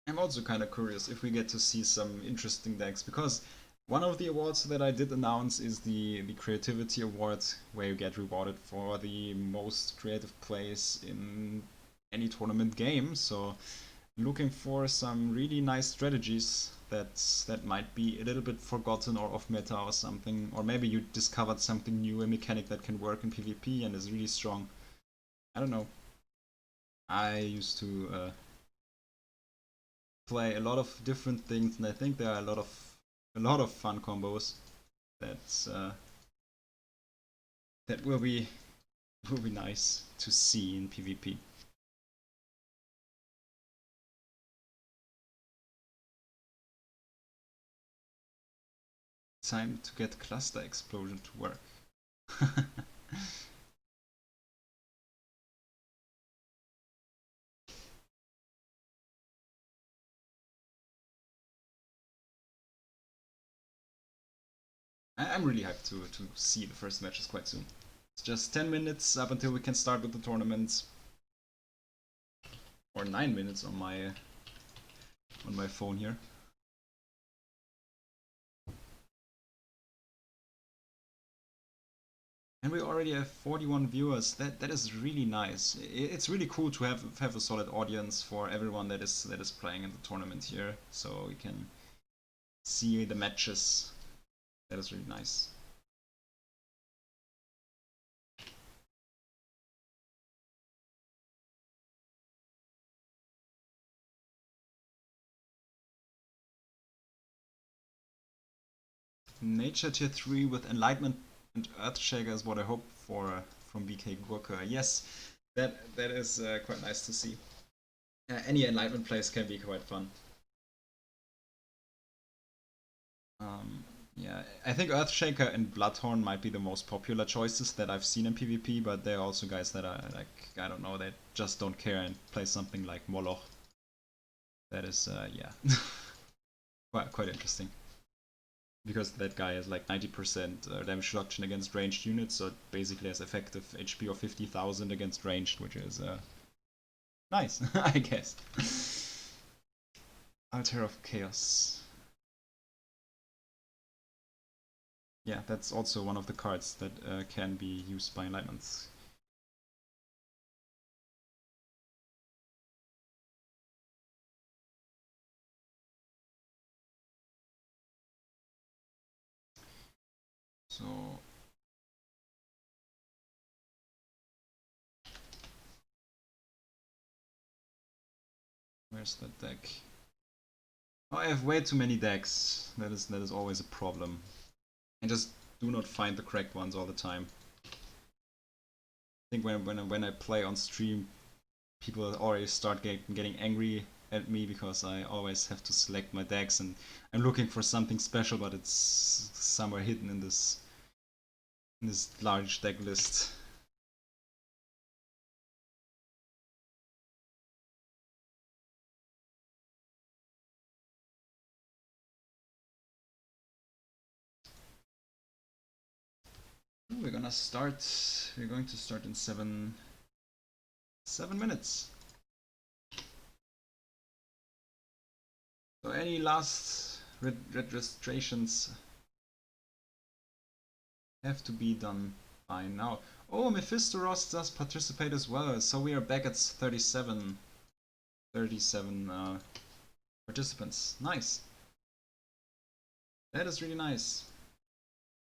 I'm also kind of curious if we get to see some interesting decks, because one of the awards that I did announce is the Creativity Award, where you get rewarded for the most creative plays in any tournament game. So looking for some really nice strategies that might be a little bit forgotten or off meta or something, or maybe you discovered something new, a mechanic that can work in PvP and is really strong. I don't know. I used to play a lot of different things, and I think there are a lot of fun combos that that will be nice to see in PvP. Time to get Cluster Explosion to work. I'm really hyped to see the first matches quite soon. It's just 10 minutes up until we can start with the tournament. Or 9 minutes on my phone here. And we already have 41 viewers. That is really nice. It's really cool to have a solid audience for everyone that is playing in the tournament here, so we can see the matches. That is really nice. Nature tier 3 with Enlightenment and Earthshaker is what I hope for from BK Gurka. Yes, that is quite nice to see. Any Enlightenment plays can be quite fun. Yeah, I think Earthshaker and Bloodhorn might be the most popular choices that I've seen in PvP, but there are also guys that are like, I don't know, they just don't care and play something like Moloch. That is, yeah, quite interesting. Because that guy has like 90% damage reduction against ranged units, so it basically has effective HP of 50,000 against ranged, which is nice, I guess. Altar of Chaos. Yeah, that's also one of the cards that can be used by enlightenments. So where's that deck? Oh, I have way too many decks. That is always a problem. I just do not find the correct ones all the time. I think when I play on stream, people already start getting angry at me because I always have to select my decks, and I'm looking for something special, but it's somewhere hidden in this large deck list. We're going to start in 7 minutes. So any last registrations have to be done by now. Oh, Mephistoros does participate as well, so we are back at 37 participants. Nice. That is really nice.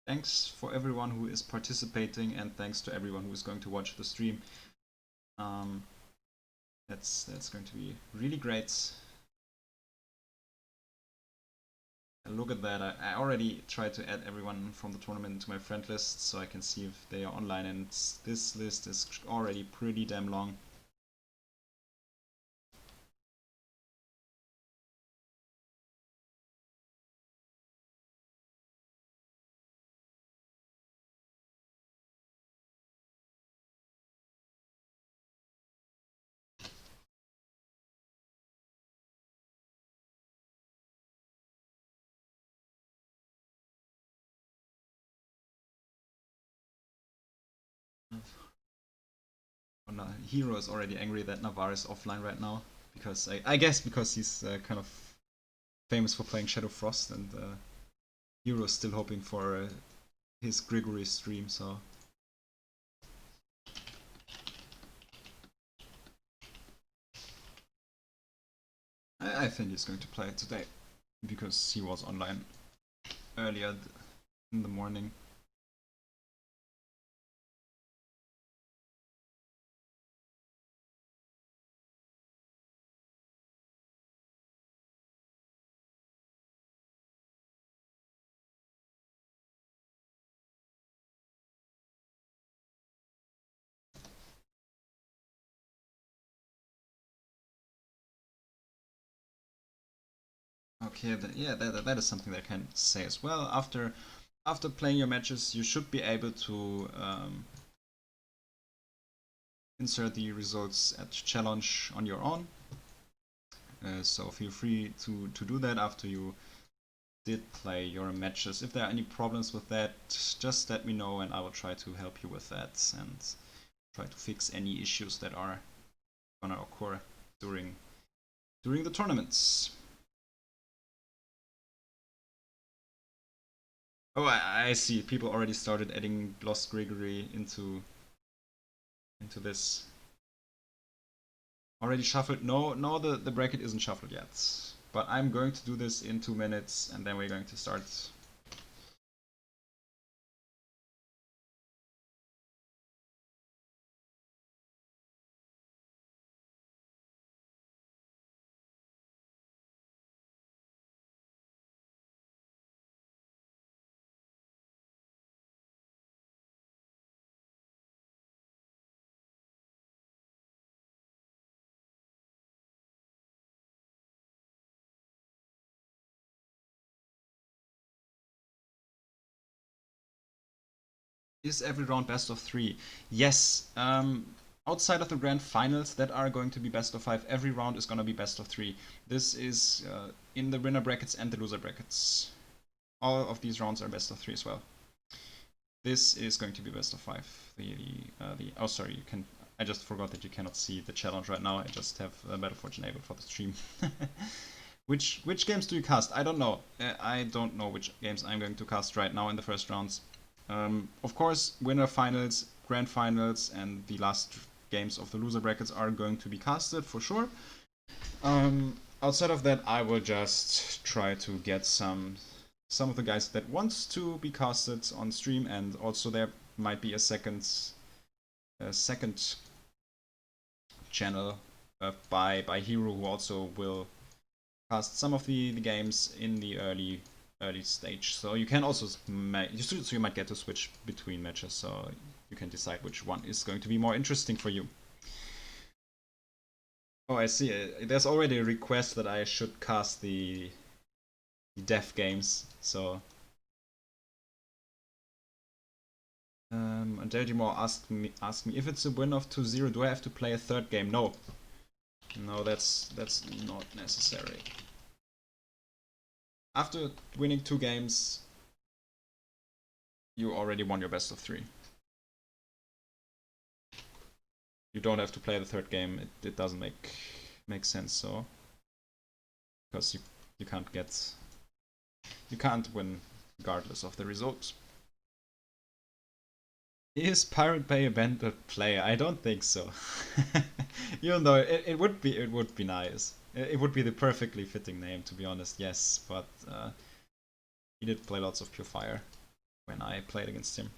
Thanks for everyone who is participating, and thanks to everyone who is going to watch the stream. That's going to be really great. And look at that, I already tried to add everyone from the tournament to my friend list so I can see if they are online, and this list is already pretty damn long. Hero is already angry that Navarre is offline right now, because I guess because he's kind of famous for playing Shadow Frost, and Hero is still hoping for his Grigory stream, so I think he's going to play it today, because he was online earlier in the morning. Okay, that is something that I can say as well. After playing your matches, you should be able to insert the results at challenge on your own. So feel free to do that after you did play your matches. If there are any problems with that, just let me know and I will try to help you with that and try to fix any issues that are gonna occur during the tournaments. Oh, I see. People already started adding Lost Gregory into this. Already shuffled? No, the bracket isn't shuffled yet. But I'm going to do this in 2 minutes, and then we're going to start. Is every round best of 3? Yes. Outside of the grand finals that are going to be best of 5, every round is going to be best of 3. This is in the winner brackets and the loser brackets. All of these rounds are best of 3 as well. This is going to be best of 5. Oh, sorry, you can. I just forgot that you cannot see the challenge right now. I just have Battleforge enabled for the stream. Which games do you cast? I don't know. I don't know which games I'm going to cast right now in the first rounds. Of course, winner finals, grand finals, and the last games of the loser brackets are going to be casted for sure. Outside of that, I will just try to get some some of the guys that wants to be casted on stream, and also there might be a second channel by Hero, who also will cast some of the games in the early stage. So you can also you might get to switch between matches, so you can decide which one is going to be more interesting for you. Oh, I see. There's already a request that I should cast the dev games. So and Deldimore asked me if it's a win of 2-0, do I have to play a third game? No. No, that's not necessary. After winning 2 games, you already won your best of 3. You don't have to play the third game. It doesn't make sense. So because you can't win regardless of the results. Is Pirate Bay a banned player? I don't think so. Even though it would be nice. It would be the perfectly fitting name, to be honest. Yes, but he did play lots of Pure Fire when I played against him.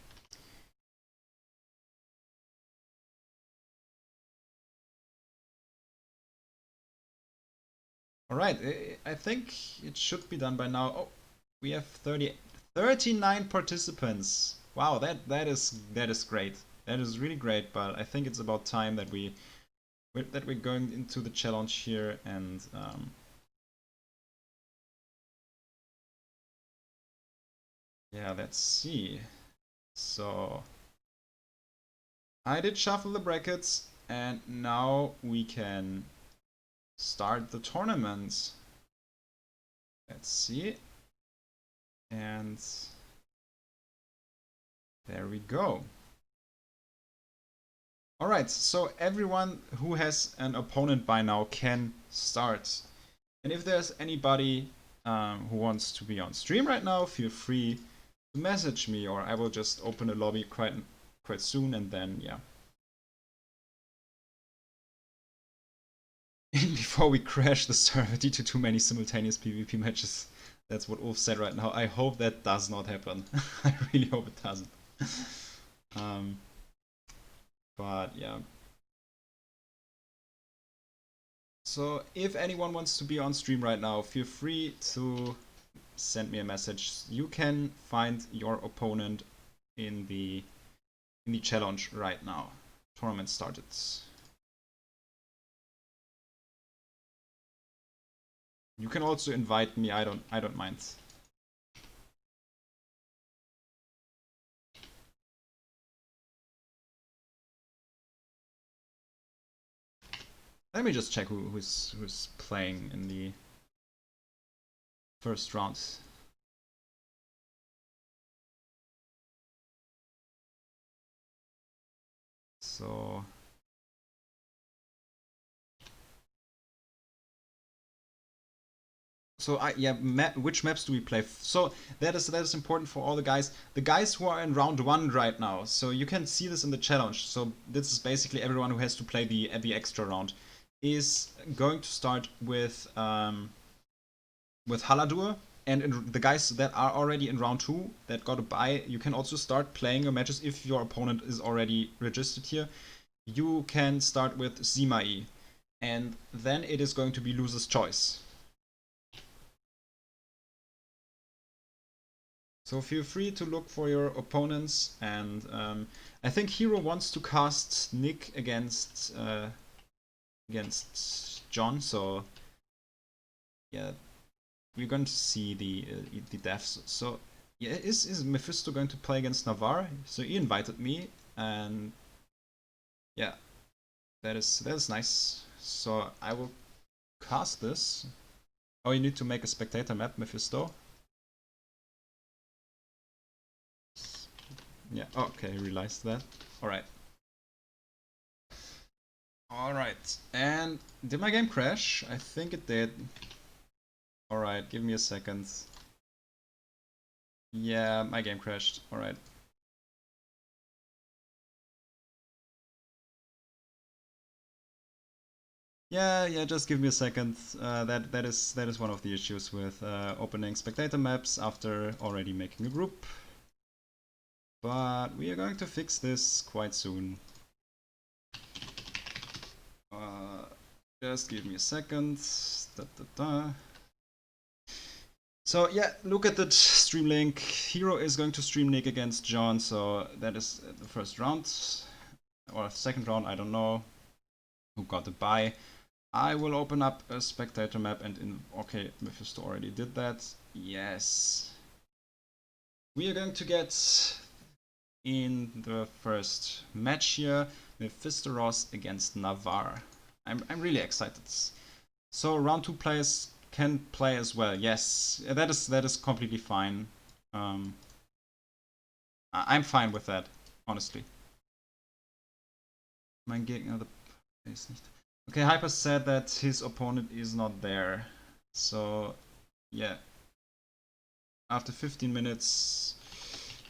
Alright, I think it should be done by now. Oh, we have 39 participants. Wow, that is great. That is really great, but I think it's about time that we're going into the challenge here, and yeah, let's see. So I did shuffle the brackets, and now we can start the tournament. Let's see. And there we go. Alright, so everyone who has an opponent by now can start. And if there's anybody who wants to be on stream right now, feel free to message me, or I will just open a lobby quite soon, and then yeah. Before we crash the server due to too many simultaneous PvP matches. That's what Ulf said right now. I hope that does not happen. I really hope it doesn't. But yeah. So if anyone wants to be on stream right now, feel free to send me a message. You can find your opponent in the challenge right now. Tournament started. You can also invite me. I don't mind. Let me just check who's playing in the first round. So yeah, which maps do we play? So that is important for all the guys. The guys who are in round 1 right now. So you can see this in the challenge. So this is basically everyone who has to play the extra round is going to start with Haladur, and the guys that are already in round 2 that got a buy, you can also start playing your matches if your opponent is already registered here. You can start with Zimai, and then it is going to be loser's choice. So feel free to look for your opponents, and I think Hero wants to cast Nick against John, so yeah, we're going to see the deaths. So yeah, is Mephisto going to play against Navarre? So he invited me, and yeah, that is nice. So I will cast this. Oh, you need to make a spectator map, Mephisto. Yeah, okay, realized that. Alright. Alright, and did my game crash? I think it did. Alright, give me a second. Yeah, my game crashed. Alright. Yeah, just give me a second. That is one of the issues with opening spectator maps after already making a group. But we are going to fix this quite soon. Just give me a second. So yeah, look at the stream link. Hero is going to stream Nick against John, so that is the first round. Or second round, I don't know who got the bye. I will open up a spectator map and okay, Mephisto already did that. Yes. We are going to get in the first match here, Mephisto Ross against Navarre. I'm really excited. So round 2 players can play as well. Yes, that is completely fine. I'm fine with that, honestly. Mein Gegner ist nicht. Okay, Hyper said that his opponent is not there. So, yeah. After 15 minutes,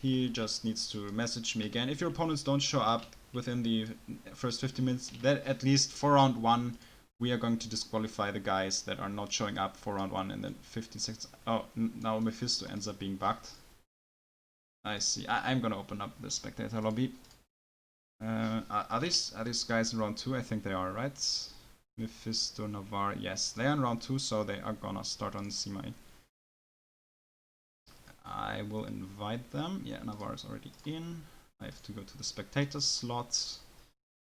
he just needs to message me again. If your opponents don't show up within the first 15 minutes, that at least for round 1, we are going to disqualify the guys that are not showing up for round 1 and then 15 seconds. Oh, now Mephisto ends up being bugged. I see. I'm gonna open up the spectator lobby. Are these guys in round 2? I think they are, right? Mephisto, Navarre, yes, they are in round 2, so they are gonna start on semi. I will invite them. Yeah, Navarre is already in. I have to go to the spectator slot.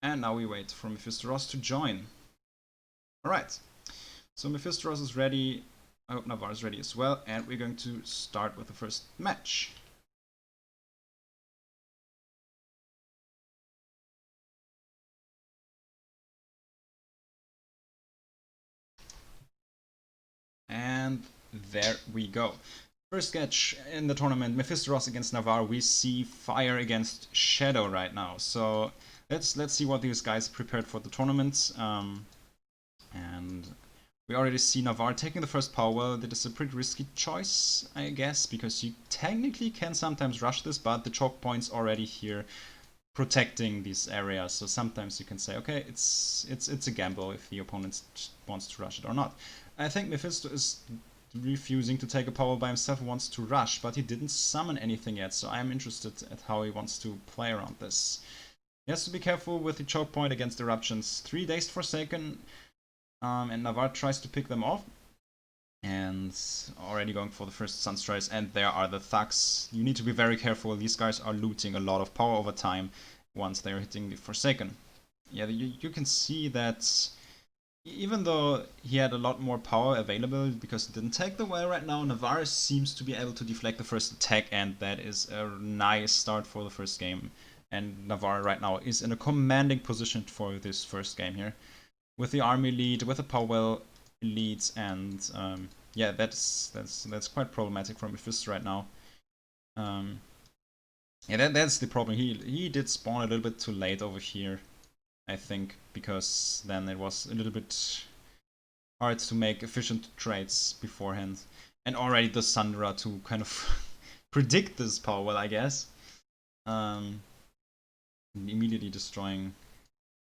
And now we wait for Mephisto Ross to join. Alright, so Mephisto Ross is ready. I hope Navarre is ready as well. And we're going to start with the first match. And there we go. First sketch in the tournament, Mephisto Ross against Navarre. We see Fire against Shadow right now. So let's see what these guys prepared for the tournament. And we already see Navarre taking the first power well. That is a pretty risky choice, I guess, because you technically can sometimes rush this, but the choke point's already here protecting these areas. So sometimes you can say, okay, it's a gamble if the opponent wants to rush it or not. I think Mephisto is refusing to take a power by himself, wants to rush, but he didn't summon anything yet, so I'm interested at how he wants to play around this. He has to be careful with the choke point against eruptions. 3 Dazed Forsaken, and Navarre tries to pick them off. And already going for the first Sunstrikes, and there are the thugs. You need to be very careful, these guys are looting a lot of power over time once they're hitting the Forsaken. Yeah, you can see that even though he had a lot more power available because he didn't take the well right now, Navarre seems to be able to deflect the first attack, and that is a nice start for the first game. And Navarre right now is in a commanding position for this first game here. With the army lead, with the power well leads, and yeah, that's quite problematic for Mephisto right now. Yeah, that's the problem. He did spawn a little bit too late over here, I think, because then it was a little bit hard to make efficient trades beforehand. And already the Sundra to kind of predict this power well, I guess. Immediately destroying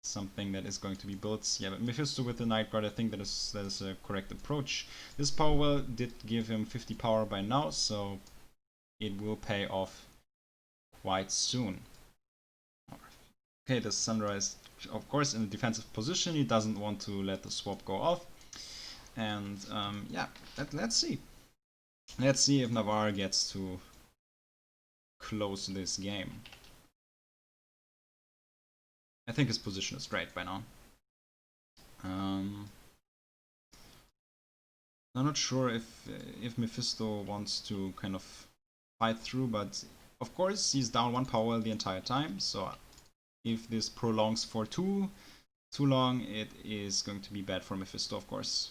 something that is going to be built. Yeah, but Mephisto with the Night Guard, I think that is a correct approach. This power well did give him 50 power by now, so it will pay off quite soon. Okay, the Sundra is of course in a defensive position. He doesn't want to let the swap go off. And yeah, let's see. Let's see if Navarre gets to close this game. I think his position is great by now. I'm not sure if Mephisto wants to kind of fight through, but of course he's down 1 power the entire time, so if this prolongs for too long, it is going to be bad for Mephisto, of course.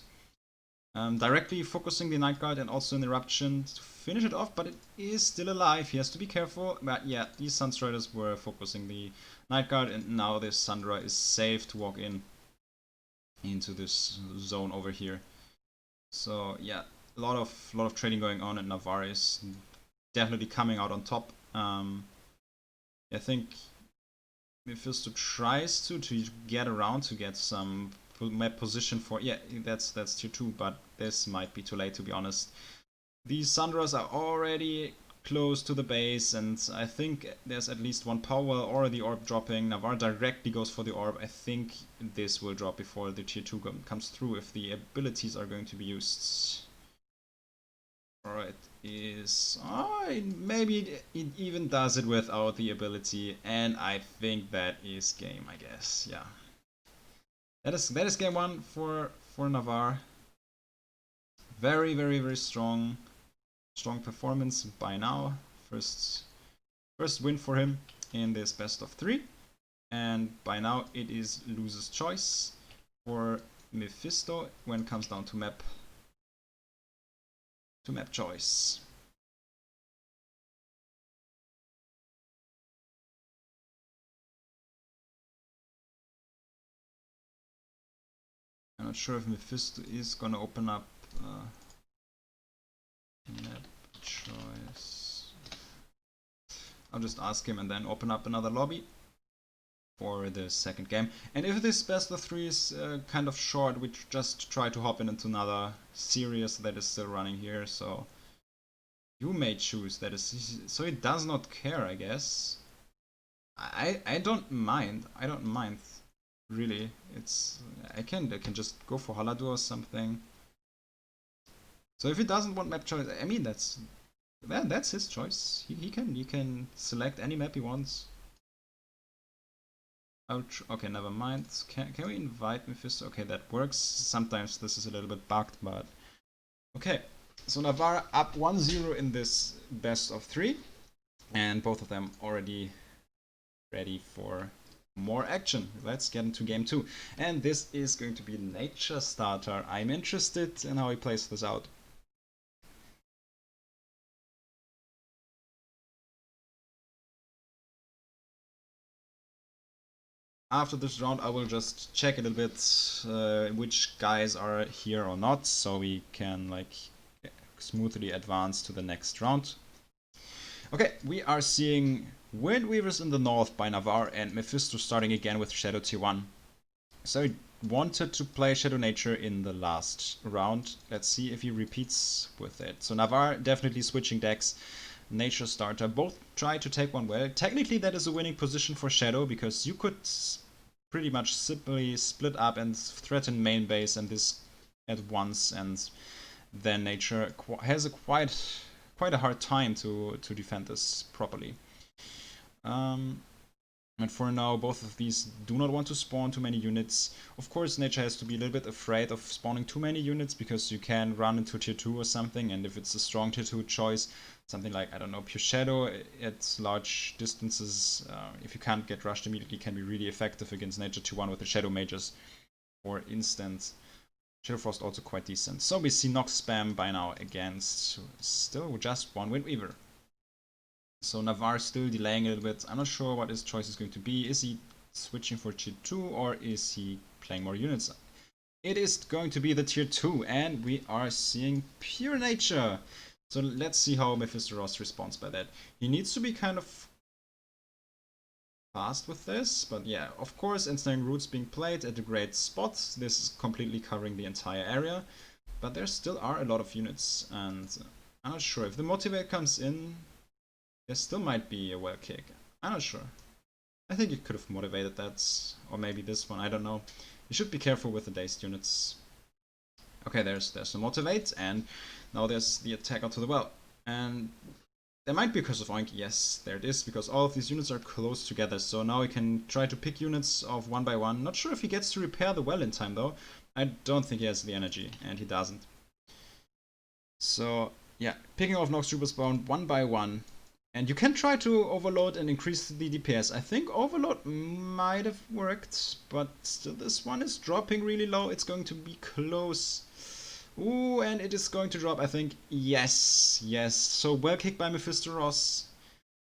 Directly focusing the Night Guard and also an Eruption to finish it off, but it is still alive. He has to be careful. But yeah, these Sunstriders were focusing the Night Guard, and now this Sundra is safe to walk into this zone over here. So yeah, a lot of trading going on, and Navarre is definitely coming out on top. I think Mephisto tries to get around to get some map position for... Yeah, that's tier 2, but this might be too late, to be honest. These Sundras are already close to the base, and I think there's at least one power well or the orb dropping. Navarre directly goes for the orb. I think this will drop before the tier 2 comes through if the abilities are going to be used. Alright, is... Oh, maybe it even does it without the ability, and I think that is game, I guess. Yeah. That is game 1 for Navarre. Very, very, very strong performance by now. First win for him in this best of 3, and by now it is loser's choice for Mephisto when it comes down to map choice. I'm not sure if Mephisto is gonna open up map choice. I'll just ask him and then open up another lobby for the second game. And if this best of 3 is kind of short, we just try to hop into another series that is still running here. So you may choose. That is, so he does not care, I guess. I don't mind. I don't mind. Really, it's I can just go for Haladu or something. So if he doesn't want map choice, I mean that's his choice. He can select any map he wants. Okay, never mind. Can we invite Mephisto? Okay, that works. Sometimes this is a little bit bugged, but okay. So Navarre up 1-0 in this best of 3, and both of them already ready for more action. Let's get into game 2. And this is going to be Nature Starter. I'm interested in how he plays this out. After this round I will just check a little bit which guys are here or not, so we can like smoothly advance to the next round. Okay, we are seeing Windweavers in the north by Navarre and Mephisto starting again with Shadow tier 1. So he wanted to play Shadow Nature in the last round. Let's see if he repeats with it. So Navarre definitely switching decks. Nature Starter both try to take one well. Technically that is a winning position for Shadow, because you could pretty much simply split up and threaten main base and this at once, and then Nature has a quite a hard time to defend this properly. And for now, both of these do not want to spawn too many units. Of course, Nature has to be a little bit afraid of spawning too many units, because you can run into tier 2 or something, and if it's a strong tier 2 choice, something like, I don't know, Pure Shadow at large distances, if you can't get rushed immediately, can be really effective against Nature tier 1 with the Shadow Mages, for instance. Shadow Frost also quite decent. So we see Nox spam by now against still just one Windweaver. So Navarre still delaying a little bit. I'm not sure what his choice is going to be. Is he switching for tier 2 or is he playing more units? It is going to be the tier 2, and we are seeing Pure Nature. So let's see how Mephisto responds by that. He needs to be kind of fast with this, but yeah, of course, Ensnaring Roots being played at a great spot. This is completely covering the entire area, but there still are a lot of units, and I'm not sure if the Motivate comes in. There still might be a well kick. I'm not sure. I think you could have motivated that, or maybe this one, I don't know. You should be careful with the dazed units. Okay, there's the motivate, and now there's the attack onto the well. And there might be a Curse of Oink. Yes, there it is, because all of these units are close together. So now he can try to pick units off one by one. Not sure if he gets to repair the well in time, though. I don't think he has the energy, and he doesn't. So yeah, picking off Nox Troopers spawn one by one. And you can try to overload and increase the DPS. I think overload might have worked, but still this one is dropping really low. It's going to be close. Ooh, and it is going to drop, I think. Yes, yes. So well kicked by Mephisto Ross.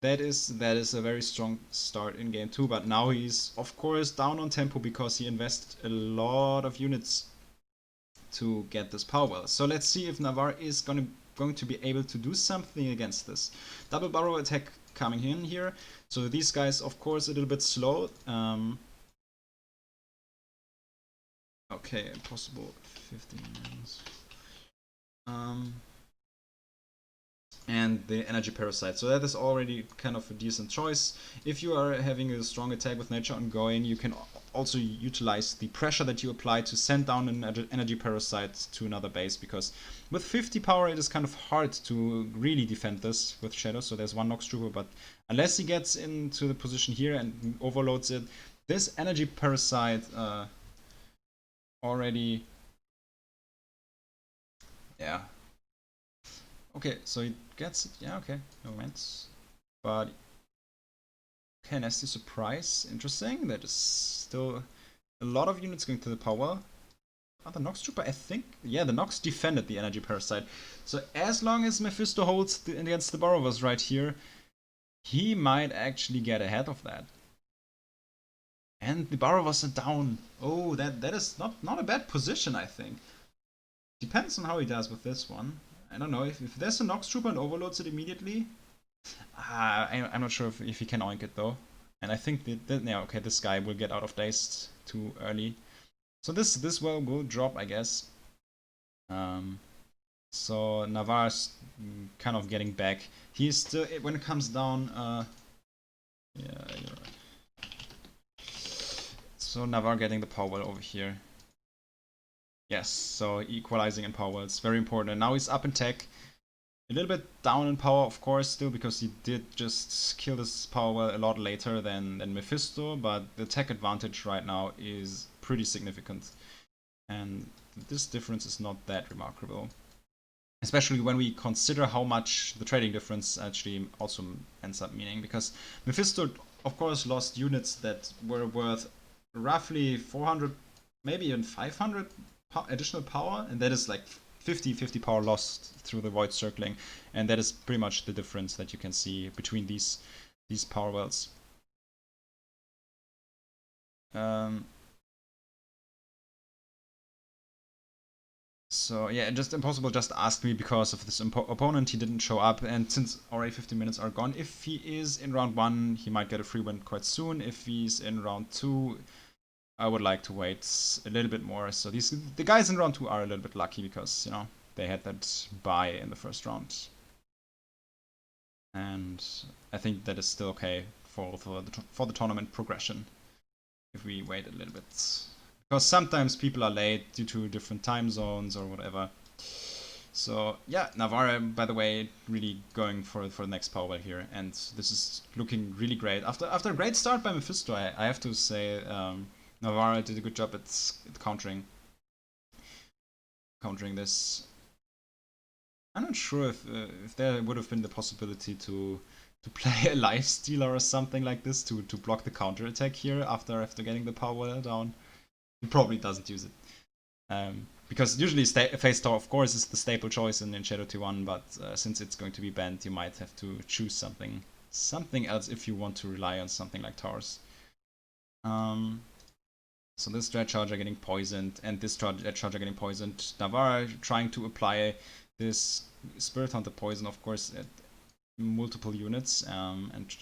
That is a very strong start in game 2, but now he's of course down on tempo because he invested a lot of units to get this power well. So let's see if Navarre is going to be able to do something against this. Double barrel attack coming in here. So these guys, of course, a little bit slow. Okay, Okay, impossible 15 minutes. And the energy parasite. So that is already kind of a decent choice. If you are having a strong attack with nature ongoing, you can also utilize the pressure that you apply to send down an energy parasite to another base, because with 50 power it is kind of hard to really defend this with Shadow. So there's one Nox Trooper, but unless he gets into the position here and overloads it, this energy parasite already... Yeah. Okay, so he gets it. Yeah, okay. No moments. But... Okay, nasty surprise. Interesting. That is still a lot of units going to the power. Oh, the Nox Trooper, I think... Yeah, the Nox defended the energy parasite. So as long as Mephisto holds against the Borrowers right here, he might actually get ahead of that. And the Borrowers are down. Oh, that is not a bad position, I think. Depends on how he does with this one. I don't know, if there's a Nox Trooper and overloads it immediately... I'm not sure if he can oink it though. And I think yeah, okay, this guy will get out of dazed too early. So this will drop, I guess. So Navarre's kind of getting back. He's still, when it comes down, yeah, you're right. So Navarre getting the power well over here. Yes, so equalizing in power, it's very important. And now he's up in tech. A little bit down in power, of course, still, because he did just kill this power well a lot later than Mephisto, but the tech advantage right now is pretty significant. And this difference is not that remarkable. Especially when we consider how much the trading difference actually also ends up meaning, because Mephisto, of course, lost units that were worth roughly 400, maybe even 500 additional power, and that is like 50 power lost through the void circling, and that is pretty much the difference that you can see between these power wells. So yeah, just Impossible just asked me because of this opponent, he didn't show up, and since already 15 minutes are gone, if he is in round 1, he might get a free win quite soon. If he's in round 2, I would like to wait a little bit more. So the guys in round 2 are a little bit lucky because, you know, they had that bye in the first round. And I think that is still okay for the tournament progression if we wait a little bit. Because sometimes people are late due to different time zones or whatever. So yeah, Navarre, by the way, really going for the next power well here, and this is looking really great. After a great start by Mephisto, I have to say Navarre did a good job at countering this. I'm not sure if there would have been the possibility to play a life stealer or something like this to block the counter attack here after getting the power well down. He probably doesn't use it. Because usually Phase Tower, of course, is the staple choice in Shadow T1, but since it's going to be banned, you might have to choose something else if you want to rely on something like Towers. So this Dread Charger getting poisoned, and this Dread Charger getting poisoned. Navarre trying to apply this Spirit Hunter poison, of course, at multiple units, and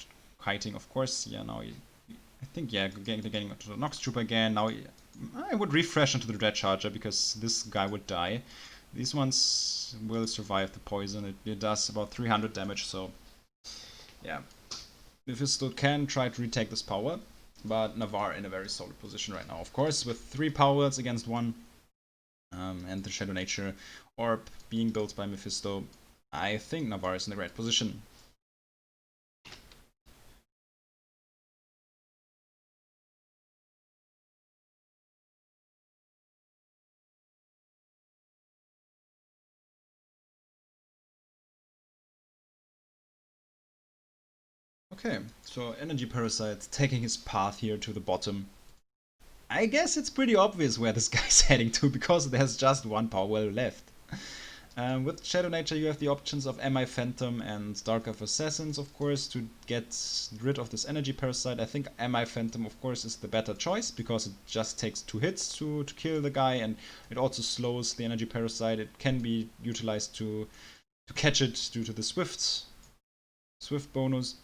kiting, of course. Yeah, now I think, yeah, getting to the Nox Trooper again. Now I would refresh into the Dread Charger because this guy would die. These ones will survive the poison. It does about 300 damage, so yeah. Mephisto can try to retake this power, but Navarre in a very solid position right now. Of course, with 3 powers against 1, and the Shadow Nature Orb being built by Mephisto, I think Navarre is in the right position. Okay, so Energy Parasite taking his path here to the bottom. I guess it's pretty obvious where this guy's heading to, because there's just 1 power well left. With Shadow Nature you have the options of MI Phantom and Dark Elf Assassins, of course, to get rid of this Energy Parasite. I think MI Phantom, of course, is the better choice, because it just takes 2 hits to kill the guy, and it also slows the Energy Parasite. It can be utilized to catch it due to the Swift bonus.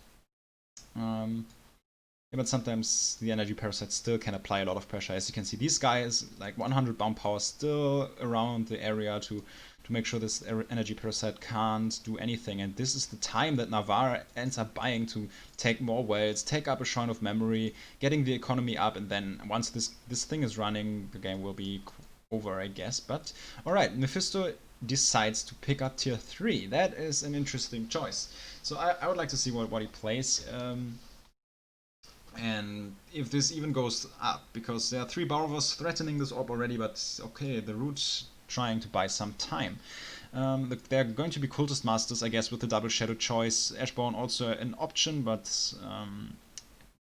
Yeah, but sometimes the energy parasite still can apply a lot of pressure. As you can see, these guys, like 100 bound power, still around the area to make sure this energy parasite can't do anything. And this is the time that Navarre ends up buying to take more wells, take up a shrine of memory, getting the economy up, and then once this thing is running, the game will be over, I guess. But alright, Mephisto decides to pick up tier 3. That is an interesting choice. So I would like to see what he plays. And if this even goes up, because there are 3 Barvos threatening this orb already, but okay, the Root's trying to buy some time. They're going to be Cultist Masters, I guess, with the double Shadow choice. Ashbourne also an option, but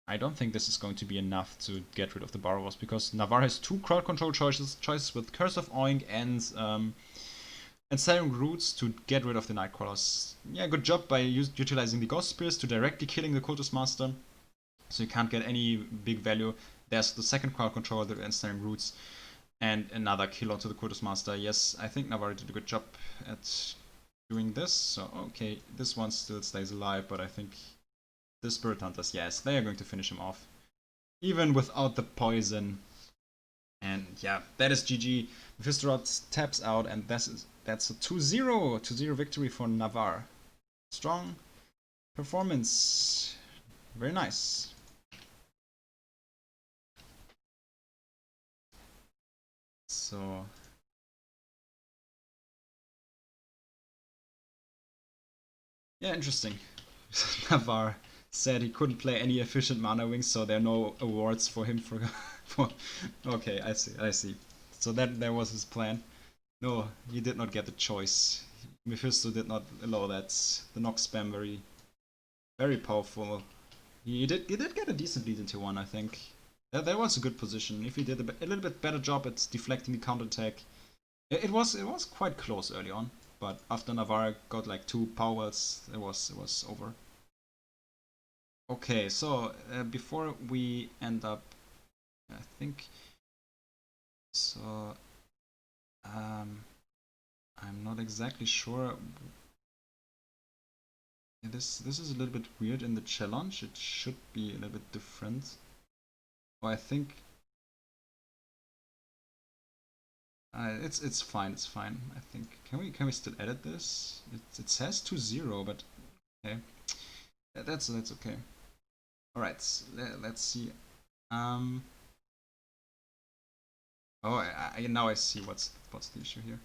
I don't think this is going to be enough to get rid of the Barvos, because Navarre has 2 crowd control choices with Curse of Oink and selling roots to get rid of the Nightcrawlers. Yeah, good job by utilizing the Ghost Spears to directly killing the Cultist Master. So you can't get any big value. There's the second crowd control, the ensnaring roots, and another kill onto the Cultist Master. Yes, I think Navarre did a good job at doing this. So okay, this one still stays alive, but I think the Spirit Hunters, yes, they are going to finish him off. Even without the poison. And yeah, that is GG. Mephistorod taps out, and that's a 2-0 victory for Navarre. Strong performance. Very nice. So yeah, interesting. Navarre said he couldn't play any efficient mana wings, so there are no awards for him for okay, I see. So that was his plan. No, he did not get the choice. Mephisto did not allow that. The Nox spam very powerful. He did get a decent lead into one, I think. That was a good position. If he did a little bit better job at deflecting the counterattack, it was quite close early on. But after Navarre got like 2 powers, it was over. Okay, so before we end up, I think so. I'm not exactly sure. This is a little bit weird in the challenge. It should be a little bit different. Oh, I think it's fine. It's fine. I think can we still edit this? It says 2-0, but okay, that's okay. All right, let's see. Oh, now I see what's the issue here.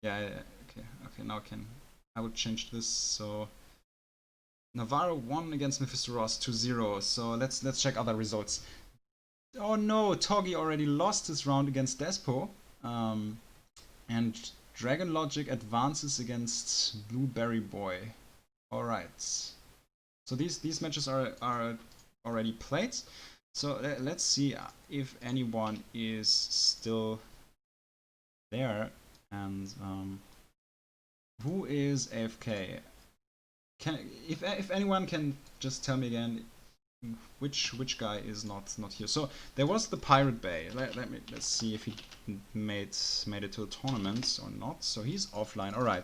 Yeah, okay. Now I will change this. So Navarro won against Mephisto Ross 2-0. So let's check other results. Oh no, Togi already lost his round against Despo. And Dragon Logic advances against Blueberry Boy. Alright. So these matches are already played. So let's see if anyone is still there. And who is AFK? If anyone can just tell me again which guy is not here. So there was the Pirate Bay. Let's see if he made it to a tournament or not. So he's offline. All right.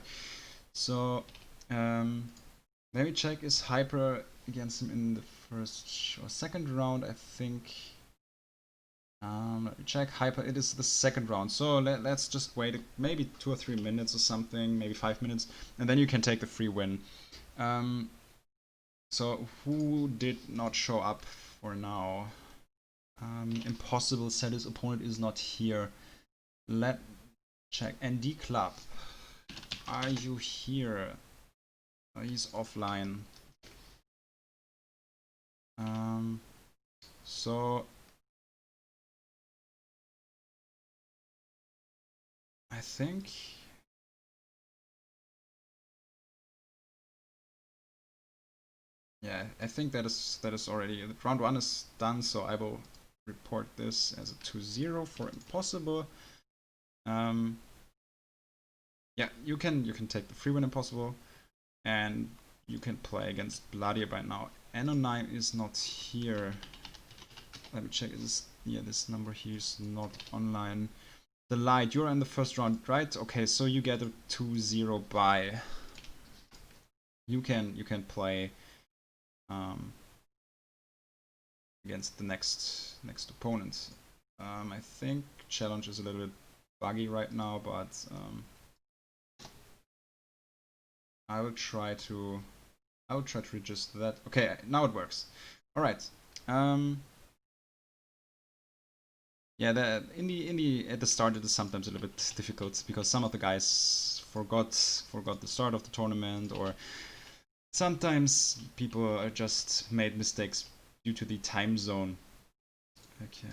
So let me check. Is Hyper against him in the first or second round? I think. Let me check. Hyper. It is the second round. So let's just wait maybe 2 or 3 minutes or something, maybe 5 minutes, and then you can take the free win. So who did not show up for now? Impossible said his opponent is not here. Let check. ND Club, are you here? He's offline. So I think yeah, I think that is already round 1 is done. So I will report this as a 2-0 for Impossible. Yeah, you can take the free win Impossible, and you can play against Bloody by now. Anonine is not here. Let me check. This number here is not online. The Light, you're in the first round, right? Okay, so you get a 2-0 bye. You can play against the next opponent. I think challenge is a little bit buggy right now, but I will try to readjust that. Okay, now it works. All right. Yeah, at the start it is sometimes a little bit difficult because some of the guys forgot the start of the tournament, or sometimes people just made mistakes due to the time zone. Okay.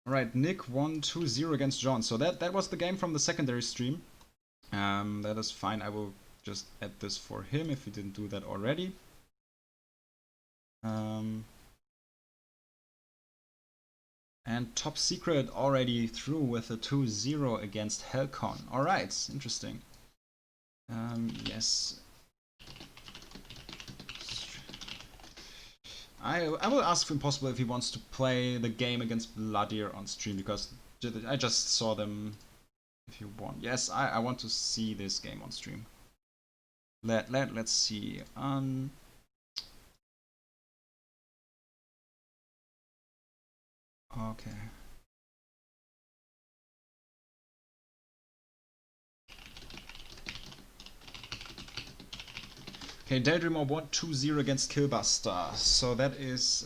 Alright, Nick 1-2-0 against John. So that was the game from the secondary stream. That is fine. I will just add this for him if he didn't do that already. And Top Secret already through with a 2-0 against Helcon. Alright, interesting. Yes. I will ask Impossible if he wants to play the game against Bloodier on stream, because I just saw them. If you want. Yes, I want to see this game on stream. Let's see. Okay. Okay, Daydreamer 1-2-0 against Killbuster. So that is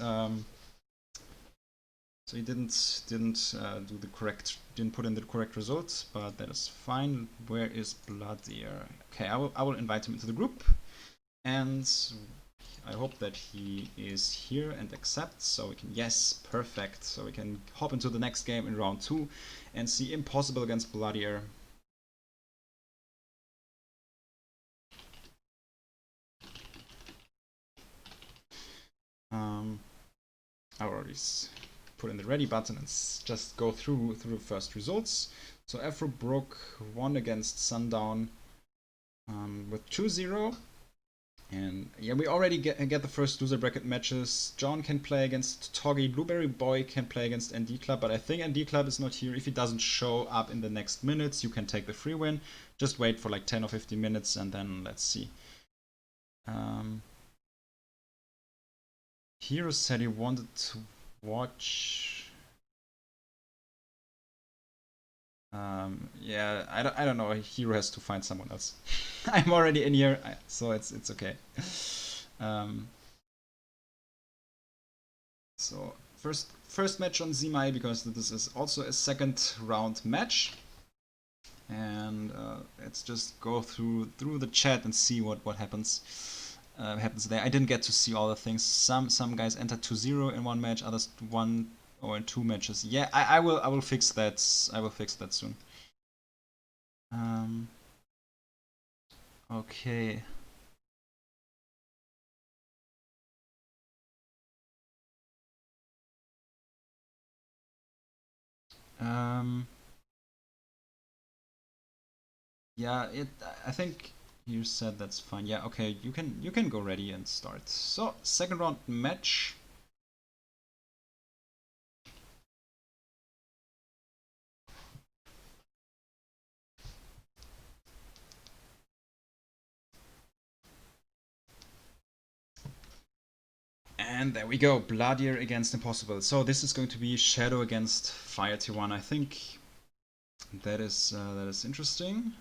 so he didn't put in the correct results, but that is fine. Where is Bloodier? Okay, I will invite him into the group, and I hope that he is here and accepts, so we can, yes, perfect. So we can hop into the next game in round 2 and see Impossible against Bloodier. I already put in the ready button and just go through the first results. So Afro Brook won against Sundown with 2-0. And yeah, we already get the first loser bracket matches. John can play against Toggy. Blueberry Boy can play against ND Club, but I think ND Club is not here. If he doesn't show up in the next minutes, you can take the free win. Just wait for like 10 or 15 minutes and then let's see. Hero said he wanted to watch. Yeah, I don't know. Hero has to find someone else. I'm already in here, so it's okay. So first match on Zimai, because this is also a second round match, and let's just go through the chat and see what happens there. I didn't get to see all the things. Some guys entered 2-0 in one match, others 1 or in 2 matches. Yeah, I will fix that. I will fix that soon. Okay. Yeah, I think you said that's fine. Yeah, okay, you can go ready and start. So, second round match. And there we go, Bloodier against Impossible. So this is going to be Shadow against Fire T1. I think that is interesting.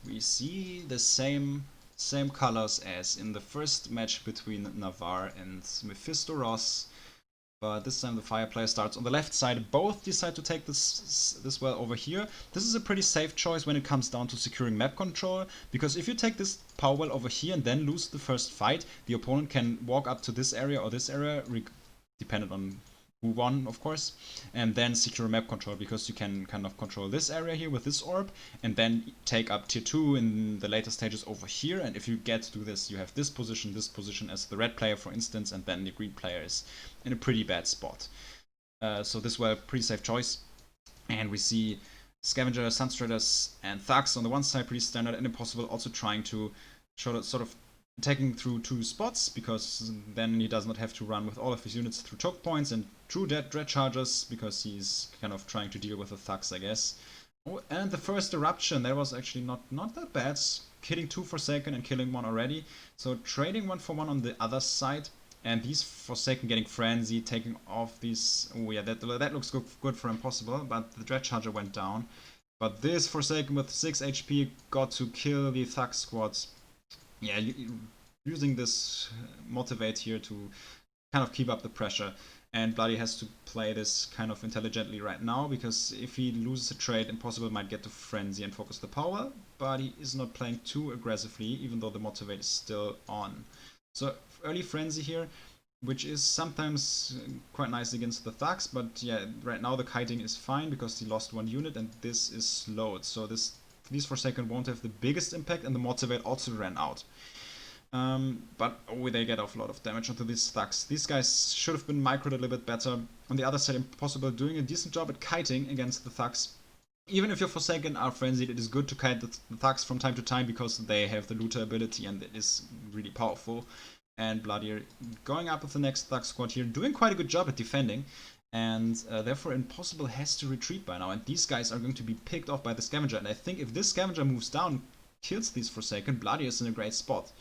We see the same colors as in the first match between Navarre and Mephisto Ross, but this time the Fire player starts on the left side. Both decide to take this well over here. This is a pretty safe choice when it comes down to securing map control, because if you take this power well over here and then lose the first fight, the opponent can walk up to this area or this area, depending on who won, of course, and then secure map control, because you can kind of control this area here with this orb and then take up tier 2 in the later stages over here. And if you get to this, you have this position as the red player, for instance, and then the green player is in a pretty bad spot. So this was a pretty safe choice. And we see Scavenger, Sunstriders, and Thugs on the one side, pretty standard, and Impossible also trying to sort of taking through 2 spots, because then he does not have to run with all of his units through choke points and through dread charges, because he's kind of trying to deal with the Thugs, I guess. Oh, and the first eruption, that was actually not that bad. Killing 2 Forsaken and killing 1 already. So trading 1 for 1 on the other side. And these Forsaken getting Frenzy, taking off these... Oh yeah, that looks good for Impossible, but the Dread Charger went down. But this Forsaken with 6 HP got to kill the Thug squads. Yeah, using this Motivate here to kind of keep up the pressure. And Bloody has to play this kind of intelligently right now, because if he loses a trade, Impossible might get to Frenzy and focus the power, but he is not playing too aggressively, even though the Motivate is still on. So early Frenzy here, which is sometimes quite nice against the Thugs, but yeah, right now the kiting is fine because he lost 1 unit and this is slowed. So these Forsaken won't have the biggest impact, and the Motivate also ran out. But they get off a lot of damage onto these Thugs. These guys should have been microed a little bit better. On the other side, Impossible doing a decent job at kiting against the Thugs. Even if your Forsaken are frenzied, it is good to kite the Thugs from time to time because they have the looter ability and it is really powerful. And Bloody going up with the next Thug squad here, doing quite a good job at defending. And therefore Impossible has to retreat by now. And these guys are going to be picked off by the Scavenger. And I think if this Scavenger moves down, kills these Forsaken, Bloody is in a great spot.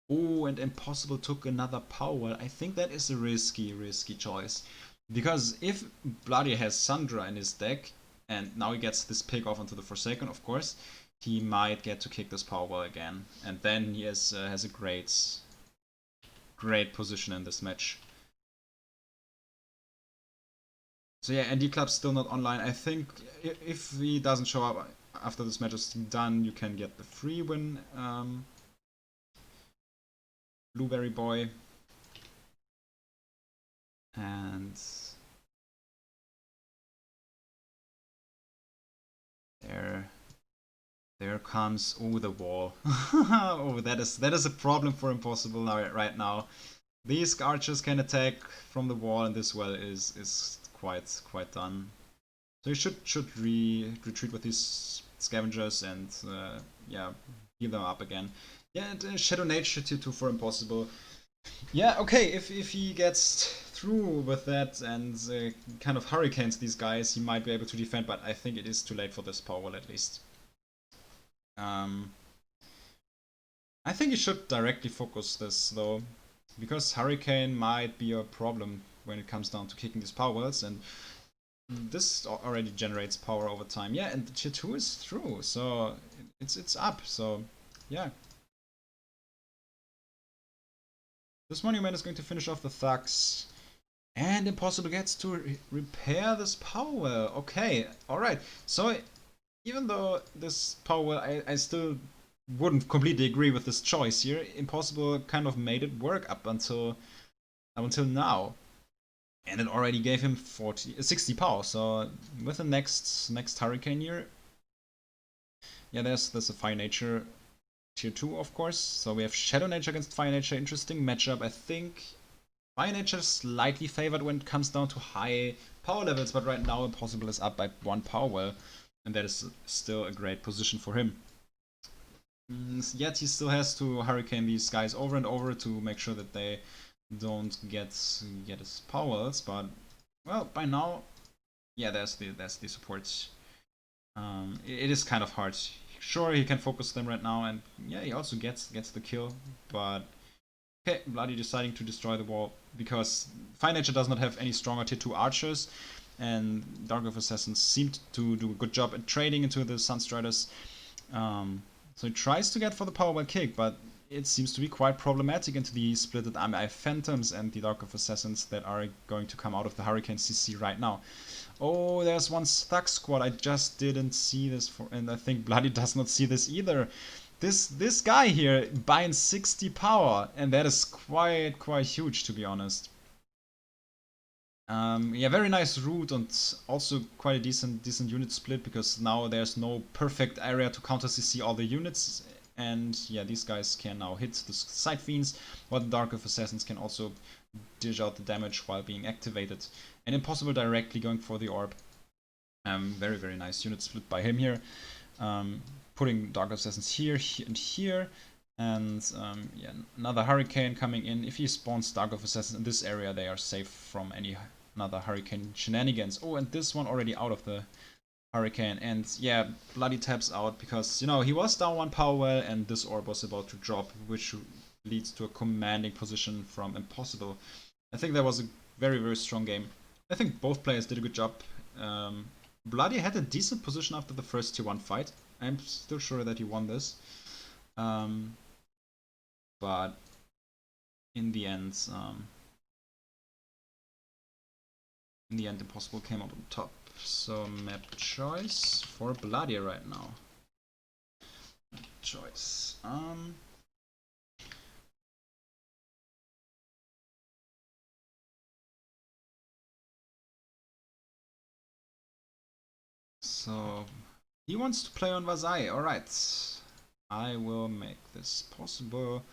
Oh, and Impossible took another power. I think that is a risky choice. Because if Bloody has Sandra in his deck, and now he gets this pick off onto the Forsaken, of course, he might get to kick this power again. And then he has a great position in this match. So yeah, ND Club's still not online. I think if he doesn't show up after this match is done, you can get the free win. Blueberry Boy. And there comes the wall. Oh, that is a problem for Impossible right now. These archers can attack from the wall, and this well is quite done. So you should retreat with these scavengers and yeah, heal them up again. Yeah, and Shadow Nature tier 2 for Impossible. Yeah, okay, if he gets through with that and kind of hurricanes these guys, he might be able to defend, but I think it is too late for this power wall at least. I think he should directly focus this though, because Hurricane might be a problem when it comes down to kicking these power wells, and this already generates power over time. Yeah, and the tier 2 is through, so it's up, so yeah. This monument is going to finish off the Thugs. And Impossible gets to repair this power well. Okay, alright. So, even though this power well, I still wouldn't completely agree with this choice here. Impossible kind of made it work up until now. And it already gave him 60 power. So, with the next Hurricane here, yeah, there's a Fire Nature tier 2, of course. So we have Shadow Nature against Fire Nature. Interesting matchup. I think Fire Nature is slightly favored when it comes down to high power levels, but right now Impossible is up by 1 power well, and that is still a great position for him. Yet he still has to hurricane these guys over and over to make sure that they don't get his powers, but well, by now, yeah, there's the support. It is kind of hard. Sure, he can focus them right now, and yeah, he also gets the kill, but okay, Bloody deciding to destroy the wall because Fire Nature does not have any stronger tier 2 archers, and Dark Elf Assassins seemed to do a good job at trading into the Sunstriders. So he tries to get for the power well kick, but it seems to be quite problematic into the splitted Army Phantoms and the Dark Elf Assassins that are going to come out of the Hurricane CC right now. Oh, there's one Thug squad. I just didn't see this, and I think Bloody does not see this either. This guy here buying 60 power, and that is quite huge, to be honest. Yeah, very nice route and also quite a decent unit split, because now there's no perfect area to counter CC all the units, and yeah, these guys can now hit the Side Fiends, while the Dark Elf Assassins can also dish out the damage while being activated. And Impossible directly going for the orb. Very nice unit split by him here. Putting Dark Assassins here and here. And yeah, another Hurricane coming in. If he spawns Dark Assassins in this area, they are safe from another Hurricane shenanigans. Oh, and this one already out of the Hurricane. And yeah, Bloody taps out because, you know, he was down one power well and this orb was about to drop, which leads to a commanding position from Impossible. I think that was a very, very strong game. I think both players did a good job. Bloody had a decent position after the first tier 1 fight. I'm still sure that he won this. But in the end, Impossible came out on top. So map choice for Bloody right now. Map choice. So he wants to play on Vasai. Alright. I will make this possible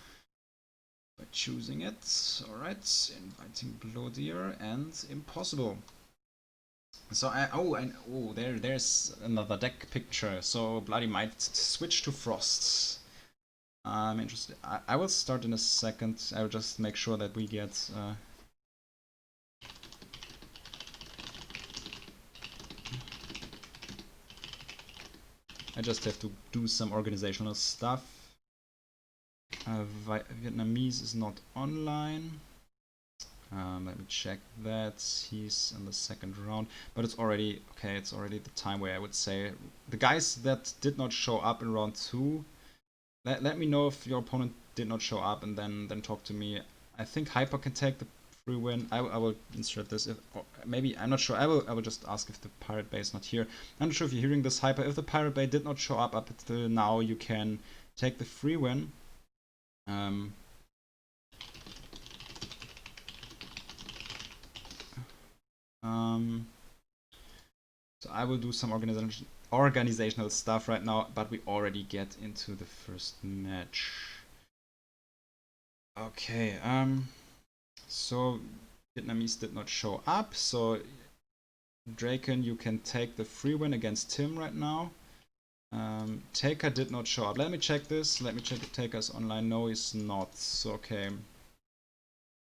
by choosing it. Alright. Inviting Bloodier and Impossible. So there's another deck picture. So Bloody might switch to Frost. I'm interested. I will start in a second. I will just make sure that we get I just have to do some organizational stuff. Vietnamese is not online. Let me check that. He's in the second round, but it's already okay. It's already the time where I would say the guys that did not show up in round 2. Let me know if your opponent did not show up, and then talk to me. I think Hyper can take the free win. I will insert this. If maybe I'm not sure. I will just ask if the Pirate Bay is not here. I'm not sure if you're hearing this, Hyper. If the Pirate Bay did not show up until now, you can take the free win. So I will do some organizational stuff right now, but we already get into the first match. Okay, so Vietnamese did not show up, so Draken, you can take the free win against Tim right now. Taker did not show up. Let me check this. Let me check if Taker's online. No, he's not. So, okay.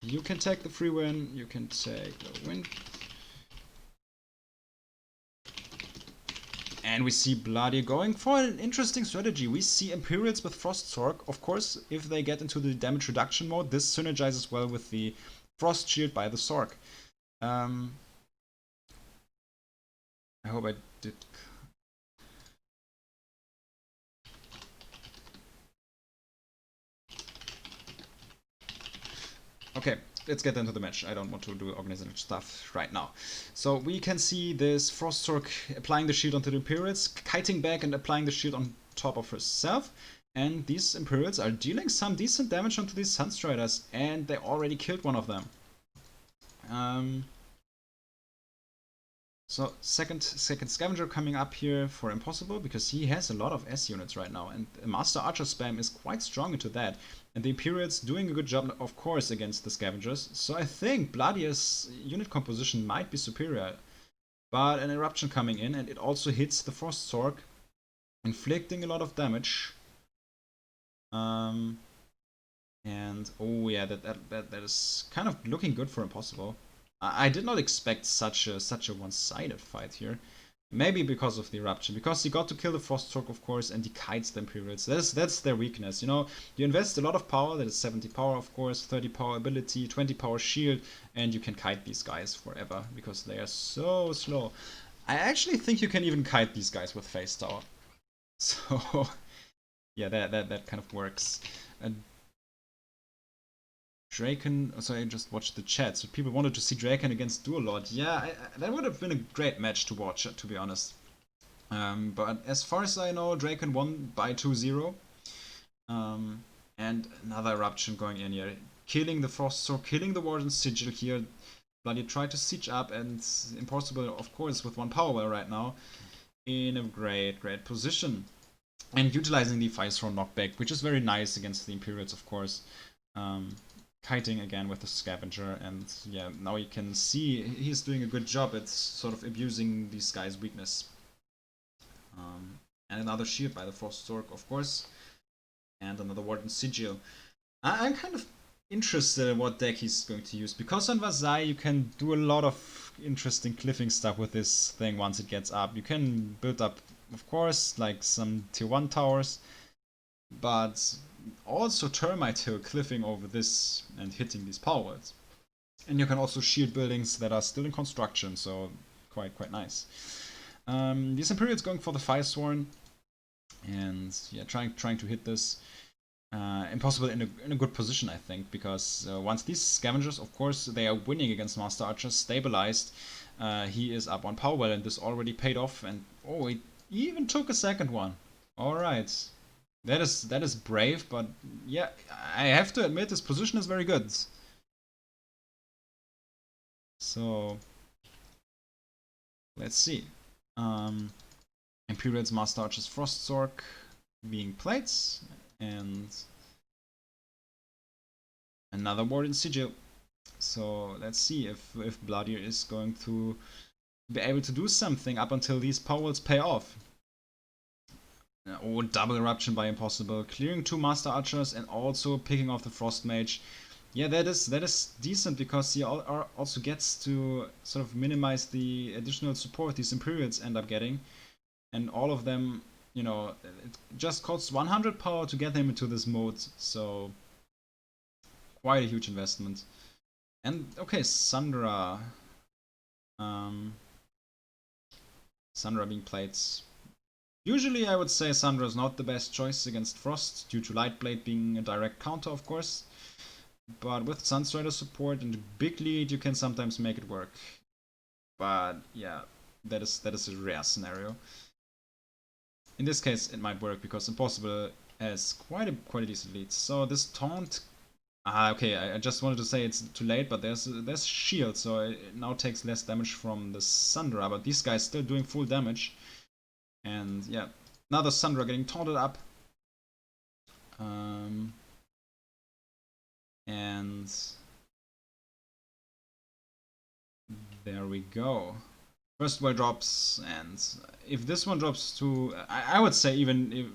You can take the free win. You can take the win. And we see Bloody going for an interesting strategy. We see Imperials with Frost Sword. Of course, if they get into the damage reduction mode, this synergizes well with the Frost Shield by the Sork. I hope I did. Okay, let's get into the match. I don't want to do organizational stuff right now. So we can see this Frost Sork applying the shield onto the Imperials, kiting back and applying the shield on top of herself. And these Imperials are dealing some decent damage onto these Sunstriders, and they already killed one of them. So second Scavenger coming up here for Impossible, because he has a lot of S units right now, and Master Archer spam is quite strong into that. And the Imperials doing a good job, of course, against the Scavengers. So I think Bloodier's unit composition might be superior. But an Eruption coming in, and it also hits the Frost Sork, inflicting a lot of damage. And oh yeah, that is kind of looking good for Impossible. I did not expect such a one-sided fight here. Maybe because of the Eruption, because he got to kill the Frost Sork, of course, and he kites the Imperials. That's their weakness, you know. You invest a lot of power, that is 70 power, of course, 30 power ability, 20 power shield, and you can kite these guys forever, because they are so slow. I actually think you can even kite these guys with Phase Tower. So, yeah, that kind of works. Draken, so I just watched the chat, so people wanted to see Draken against Dualord. Yeah, that would have been a great match to watch, to be honest. But as far as I know, Draken won by 2-0. And another Eruption going in here. Killing the Frost Sword, killing the Warden's Sigil here. Bloody tried to siege up, and Impossible, of course, with one power well right now. In a great position. And utilizing the Fire Throw knockback, which is very nice against the Imperials, of course. Kiting again with the Scavenger, and yeah, now you can see he's doing a good job at sort of abusing these guys' weakness. And another shield by the Frost Sork, of course, and another Warden Sigil. I'm kind of interested in what deck he's going to use, because on Vasai you can do a lot of interesting cliffing stuff with this thing once it gets up. You can build up, of course, like some tier 1 towers, but also Termite Hill cliffing over this and hitting these power worlds. And you can also shield buildings that are still in construction, so quite nice. This Imperial's going for the Firesworn, and yeah, trying to hit this. Impossible in a good position, I think, because once these scavengers, of course, they are winning against Master Archers, stabilized, he is up on power well, and this already paid off, and oh, he even took a second one. Alright. That is brave, but yeah, I have to admit, his position is very good. So, let's see. Imperial's Master Archer's Frostzork being played, and another Warden Sigil. So let's see if Bloodier is going to be able to do something up until these powers pay off. Oh, double eruption by Impossible, clearing 2 Master Archers and also picking off the Frost Mage. Yeah, that is decent, because he also gets to sort of minimize the additional support these Imperials end up getting. And all of them, you know, it just costs 100 power to get them into this mode, so quite a huge investment. And okay, Sandra. Sandra being played. Usually I would say Sandra is not the best choice against Frost, due to Lightblade being a direct counter, of course. But with Sunstrider support and a big lead, you can sometimes make it work. But yeah, that is a rare scenario. In this case, it might work because Impossible has quite a decent lead. So this taunt. Okay, I just wanted to say it's too late, but there's shield, so it now takes less damage from the Sandra. But these guys still doing full damage. And yeah, another Sandra getting taunted up. And there we go. First one drops, and if this one drops to, I would say even if,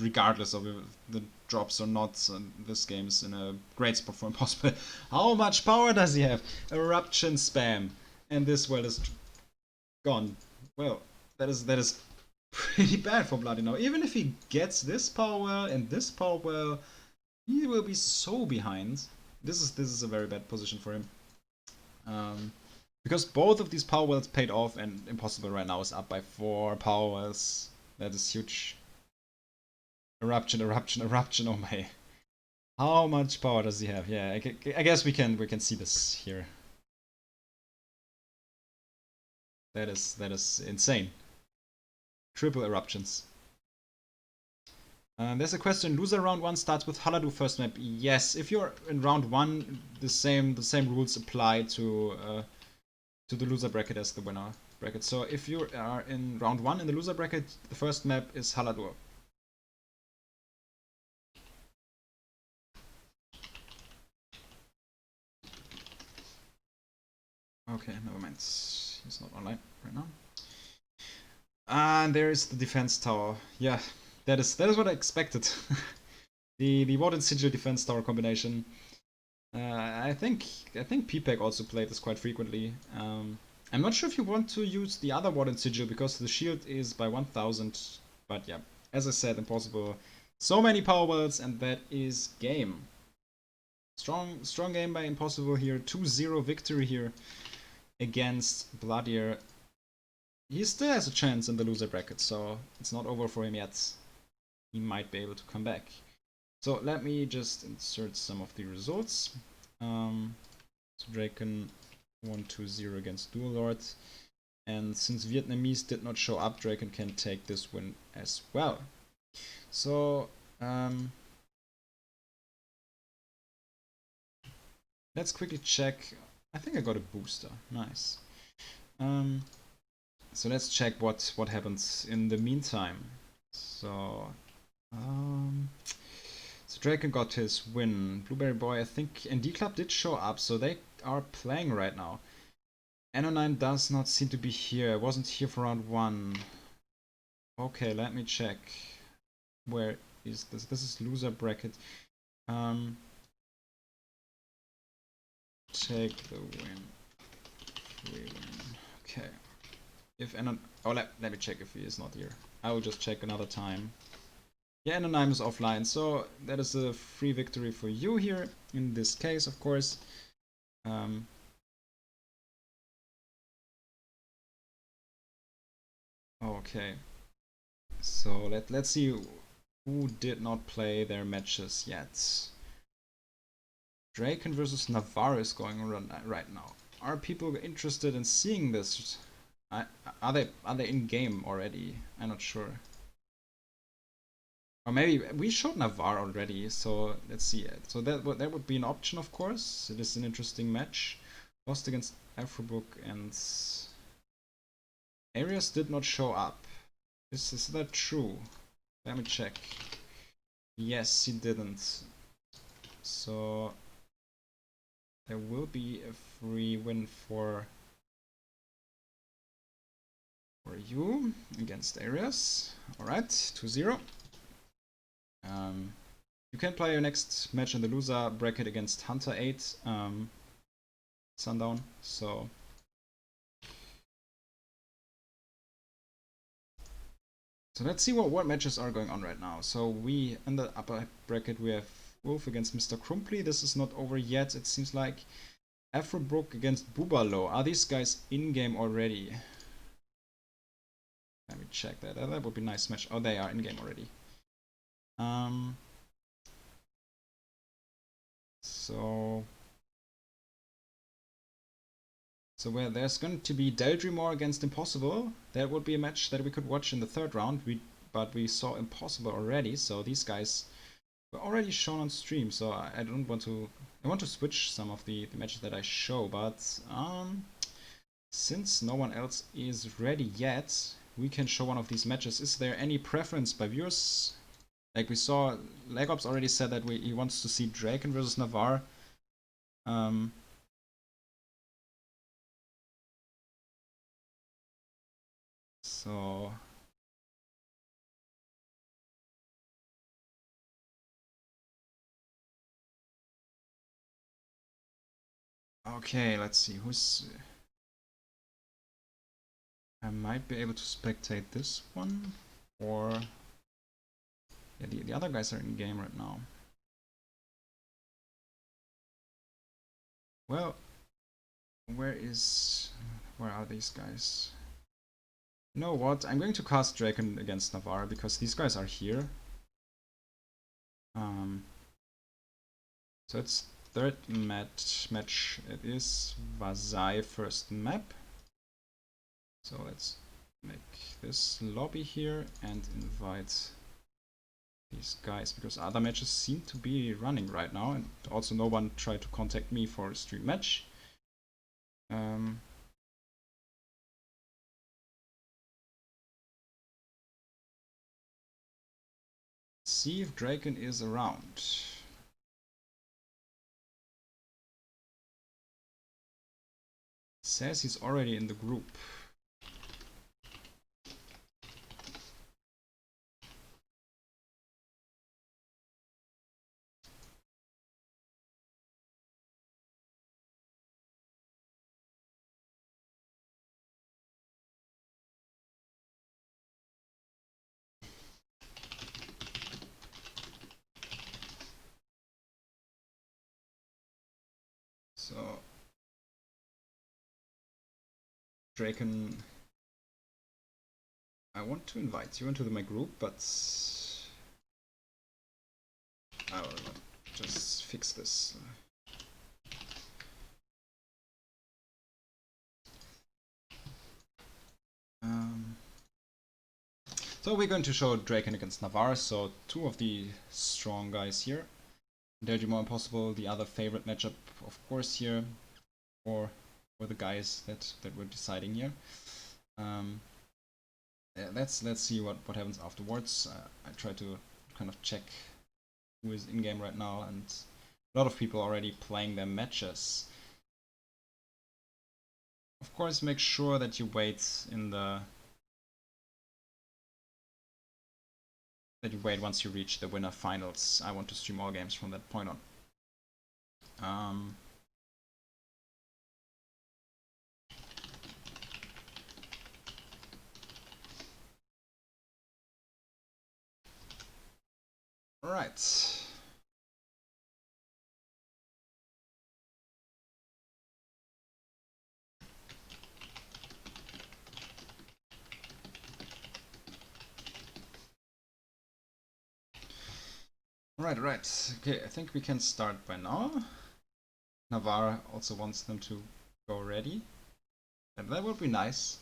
regardless of if the drops or not, this game is in a great spot for Impossible. How much power does he have? Eruption spam, and this well is gone. Well, that is pretty bad for Bloody now. Even if he gets this power well and this power well, he will be so behind. This is a very bad position for him. Because both of these power wells paid off, and Impossible right now is up by 4 power wells. That is huge. Eruption, eruption, eruption. Oh my! How much power does he have? Yeah, I guess we can see this here. That is insane. Triple eruptions. There's a question. Loser round 1 starts with Haladu first map. Yes, if you're in round 1, the same rules apply to the loser bracket as the winner bracket. So if you are in round 1 in the loser bracket, the first map is Haladur. Okay, never mind. He's not online right now. And there is the defense tower. Yeah, that is what I expected. the Warden Sigil defense tower combination. I think PPEG also played this quite frequently. I'm not sure if you want to use the other Warden Sigil because the shield is by 1000, but yeah, as I said, Impossible. So many power wells, and that is game. Strong game by Impossible here. 2-0 victory here against Bloodier. He still has a chance in the loser bracket, so it's not over for him yet. He might be able to come back. So let me just insert some of the results. So Draken 1-2-0 against Dual Lord. And since Vietnamese did not show up, Draken can take this win as well. So let's quickly check. I think I got a booster. Nice. So let's check what happens in the meantime. So so Draken got his win. Blueberry Boy, I think ND Club did show up, so they are playing right now. NO9 does not seem to be here. Wasn't here for round 1. Okay, let me check. Where is this? This is loser bracket. take the win. We win. Okay. If Anon... Oh, let me check if he is not here. I will just check another time. Yeah, Anonym is offline, so that is a free victory for you here, in this case, of course. Okay. So let's see who did not play their matches yet. Draken versus Navarre is going on right now. Are people interested in seeing this? Are they in game already? I'm not sure. Or maybe we showed Navarre already, so let's see it. So that would be an option, of course. It is an interesting match. Lost against Afrobrook, and Arias did not show up. Is that true? Let me check. Yes, he didn't. So there will be a free win for you against Arias. Alright, 2-0. You can play your next match in the loser bracket against Hunter 8 Sundown. So let's see what matches are going on right now. So we in the upper bracket we have Wolf against Mr. Crumply. This is not over yet. It seems like Afrobrook against Bubalo. Are these guys in game already? Let me check that. That would be a nice match. Oh, they are in game already. So where there's going to be Deldrimor against Impossible. That would be a match that we could watch in the third round. But we saw Impossible already, so these guys were already shown on stream. So I don't want to. I want to switch some of the matches that I show, but since no one else is ready yet, we can show one of these matches. Is there any preference by viewers? Like we saw, Legops already said that he wants to see Draken versus Navarre. So okay, let's see who's. I might be able to spectate this one, or yeah, the other guys are in game right now. Well, where are these guys? You know what? I'm going to cast Draken against Navarre because these guys are here. So it's third match. It is Vasai first map. So let's make this lobby here and invite these guys, because other matches seem to be running right now, and also no one tried to contact me for a stream match. See if Draken is around. Says he's already in the group. So Draken, I want to invite you into my group, but I will just fix this. So we're going to show Draken against Navarre, so two of the strong guys here. Deldrimor Impossible, the other favorite matchup, of course, here, for the guys that we're deciding here. Yeah, let's see what happens afterwards. I try to kind of check who is in game right now, and a lot of people already playing their matches. Of course, make sure that you wait once you reach the winner finals. I want to stream all games from that point on. Alright. Right. Okay, I think we can start by now. Navarre also wants them to go ready. And that would be nice.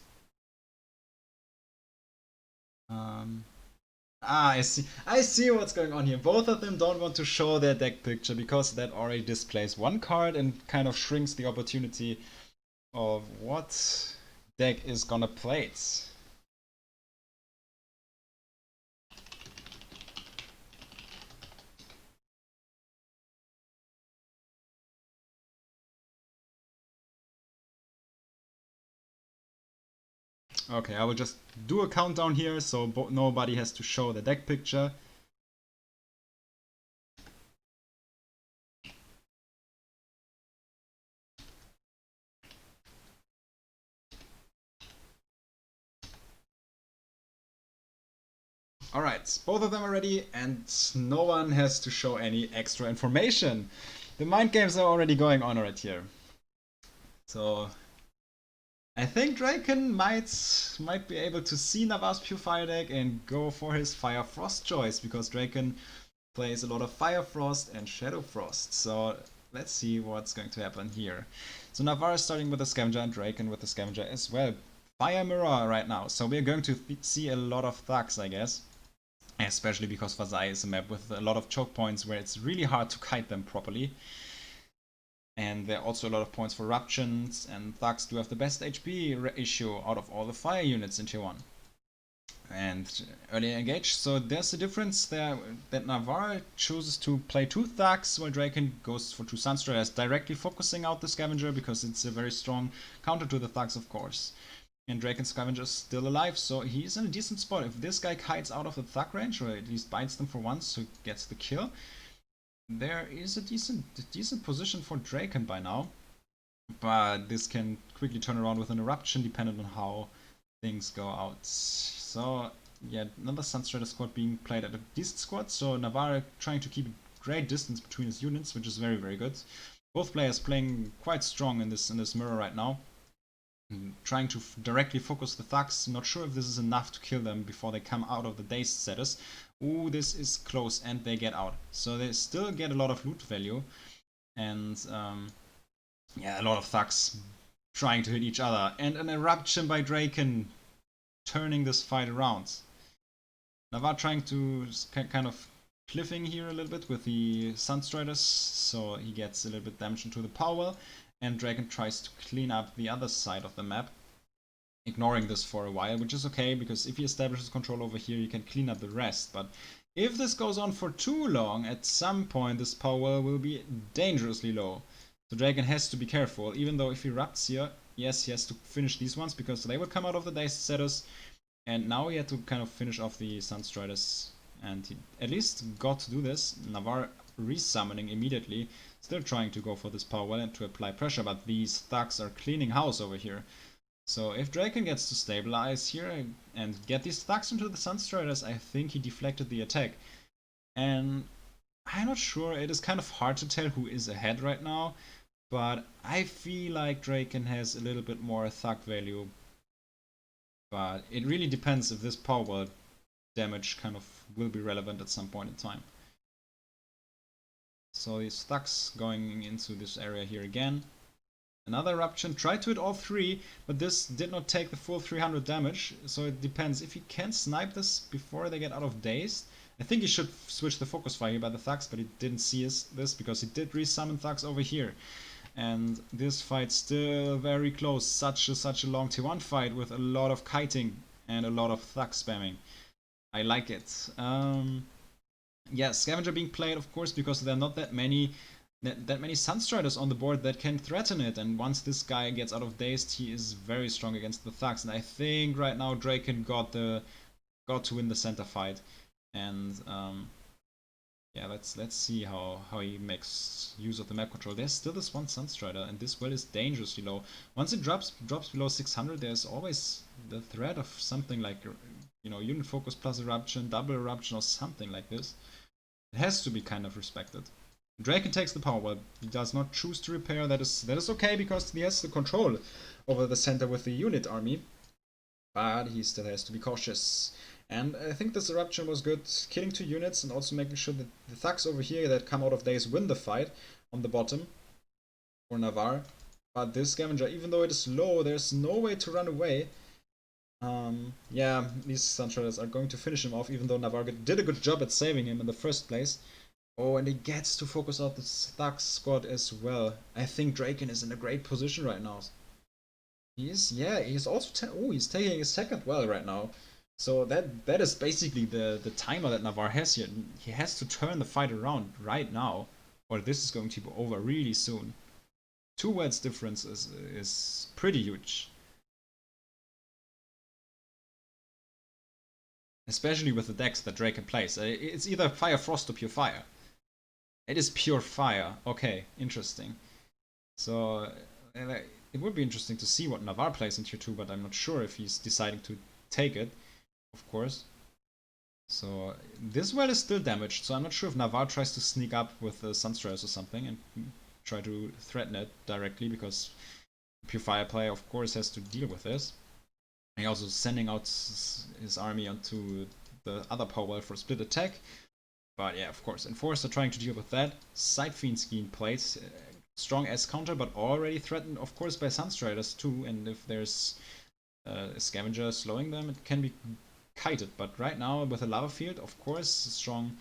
I see. I see what's going on here. Both of them don't want to show their deck picture because that already displays one card and kind of shrinks the opportunity of what deck is gonna play it. Okay, I will just do a countdown here so nobody has to show the deck picture. Alright, both of them are ready and no one has to show any extra information. The mind games are already going on right here. So I think Draken might be able to see Navarre's Pure Fire deck and go for his Fire Frost choice, because Draken plays a lot of Fire Frost and Shadow Frost. So let's see what's going to happen here. So Navarre is starting with the Scavenger and Draken with the Scavenger as well. Fire Mirror right now, so we're going to see a lot of thugs, I guess. Especially because Vasai is a map with a lot of choke points where it's really hard to kite them properly. And there are also a lot of points for Ruptions, and Thugs do have the best HP ratio out of all the fire units in Tier 1. And early engage, so there's a difference there that Navarre chooses to play 2 Thugs while Draken goes for 2 Sunstriders, directly focusing out the Scavenger because it's a very strong counter to the Thugs, of course. And Draken's Scavenger is still alive, so he's in a decent spot. If this guy kites out of the Thug range, or at least bites them for once, so gets the kill, there is a decent position for Draken by now. But this can quickly turn around with an Eruption, depending on how things go out. So, yeah, another Sunstrider squad being played at a decent squad, so Navarre trying to keep a great distance between his units, which is very, very good. Both players playing quite strong in this mirror right now. Trying to directly focus the Thugs. Not sure if this is enough to kill them before they come out of the dazed status. Ooh, this is close, and they get out. So they still get a lot of loot value. And yeah, a lot of Thugs trying to hit each other. And an Eruption by Draken turning this fight around. Navarre trying to kind of cliffing here a little bit with the Sunstriders, so he gets a little bit damage into the power well. And Draken tries to clean up the other side of the map, ignoring this for a while, which is okay, because if he establishes control over here, he can clean up the rest. But if this goes on for too long, at some point this power will be dangerously low. So Draken has to be careful, even though if he erupts here, yes, he has to finish these ones, because they will come out of the dazed status. And now he had to kind of finish off the Sunstriders, and he at least got to do this. Navarre resummoning immediately, still trying to go for this power well and to apply pressure, but these Thugs are cleaning house over here. So if Draken gets to stabilize here and get these Thugs into the Sunstriders, I think he deflected the attack. And I'm not sure, it is kind of hard to tell who is ahead right now, but I feel like Draken has a little bit more Thug value. But it really depends if this power damage kind of will be relevant at some point in time. So these Thugs going into this area here again. Another Eruption, tried to hit all 3, but this did not take the full 300 damage, so it depends. If he can snipe this before they get out of dazed, I think he should switch the focus fire here by the Thugs, but he didn't see this because he did resummon Thugs over here. And this fight's still very close, such a long T1 fight with a lot of kiting and a lot of Thug spamming. I like it. Yeah, Scavenger being played, of course, because there are not that many Sunstriders on the board that can threaten it, and once this guy gets out of dazed, he is very strong against the Thugs. And I think right now Draken got to win the center fight, and yeah, let's see how he makes use of the map control. There's still this one Sunstrider, and this well is dangerously low. Once it drops below 600, there's always the threat of something like, you know, unit focus plus eruption, double eruption, or something like this. It has to be kind of respected. Draken takes the power, but he does not choose to repair. That is okay because he has the control over the center with the unit army. But he still has to be cautious. And I think this eruption was good, killing 2 units and also making sure that the thugs over here that come out of days win the fight on the bottom for Navarre. But this scavenger, even though it is low, there's no way to run away. Yeah, these Sunshriders are going to finish him off, even though Navarre did a good job at saving him in the first place. Oh, and he gets to focus out the Thug squad as well. I think Draken is in a great position right now. He is, yeah, he's also, he's taking his second well right now. So that is basically the timer that Navarre has here. He has to turn the fight around right now, or this is going to be over really soon. 2 wells difference is pretty huge. Especially with the decks that Draken plays. It's either Fire Frost or Pure Fire. It is Pure Fire. Okay, interesting. So it would be interesting to see what Navarre plays in tier 2, but I'm not sure if he's deciding to take it, of course. So this well is still damaged, so I'm not sure if Navarre tries to sneak up with the Sunstriders or something and try to threaten it directly, because Pure Fire player, of course, has to deal with this. And he also sending out his army onto the other power well for a split attack. But yeah, of course, Enforcer trying to deal with that. Side Fiend scheme plays. Strong S counter, but already threatened, of course, by Sunstriders too. And if there's a Scavenger slowing them, it can be kited. But right now, with a Lava Field, of course, strong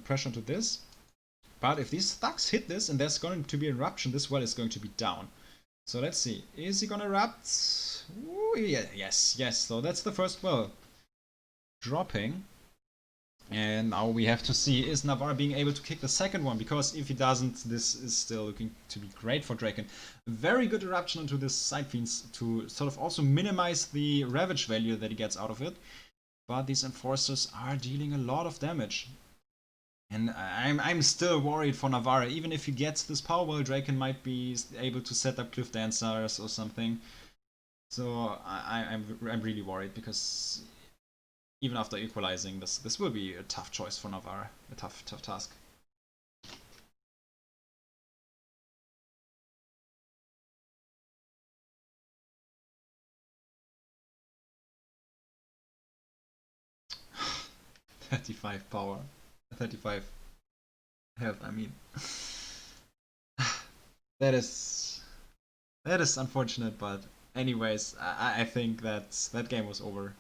pressure to this. But if these thugs hit this and there's going to be an eruption, this well is going to be down. So let's see. Is he gonna erupt? Ooh, yeah, yes. So that's the first well dropping. And now we have to see, is Navarre being able to kick the second one? Because if he doesn't, this is still looking to be great for Draken. Very good eruption onto this Side Fiends to sort of also minimize the Ravage value that he gets out of it. But these Enforcers are dealing a lot of damage. And I'm still worried for Navarre. Even if he gets this power well, Draken might be able to set up Cliff Dancers or something. So I'm really worried, because even after equalizing, this will be a tough choice for Navarre. A tough task. "35 power. 35 health, I mean." That is unfortunate, but anyways, I think that game was over,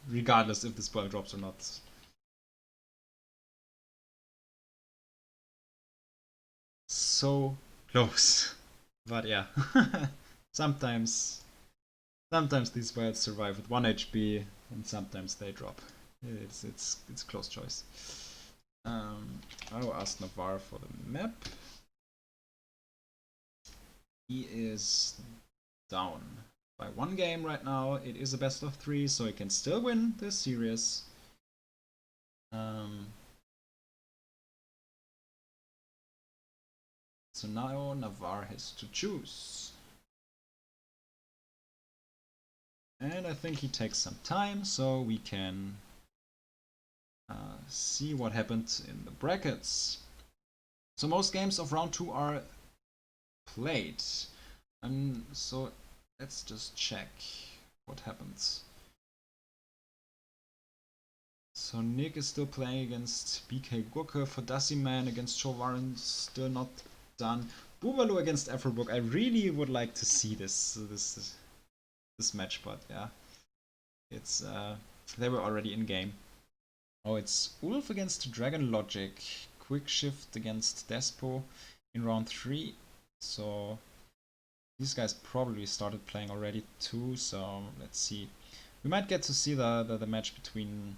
regardless if the spoil drops or not. So close. But yeah. sometimes these worlds survive with 1 HP, and sometimes they drop. It's close choice. I will ask Navarre for the map. He is down by 1 game right now. It is a best of 3, so he can still win this series. So now Navarre has to choose. And I think he takes some time, so we can see what happened in the brackets. So most games of round 2 are played. So let's just check what happens. So Nick is still playing against BK Gurke. For Dassiman against Shovaran, still not done. Boobaloo against Afrobook. I really would like to see this match, but yeah, it's they were already in game. Oh, it's Ulf against Dragon Logic. Quick Shift against Despo in round 3. So these guys probably started playing already too. So let's see. We might get to see the match between.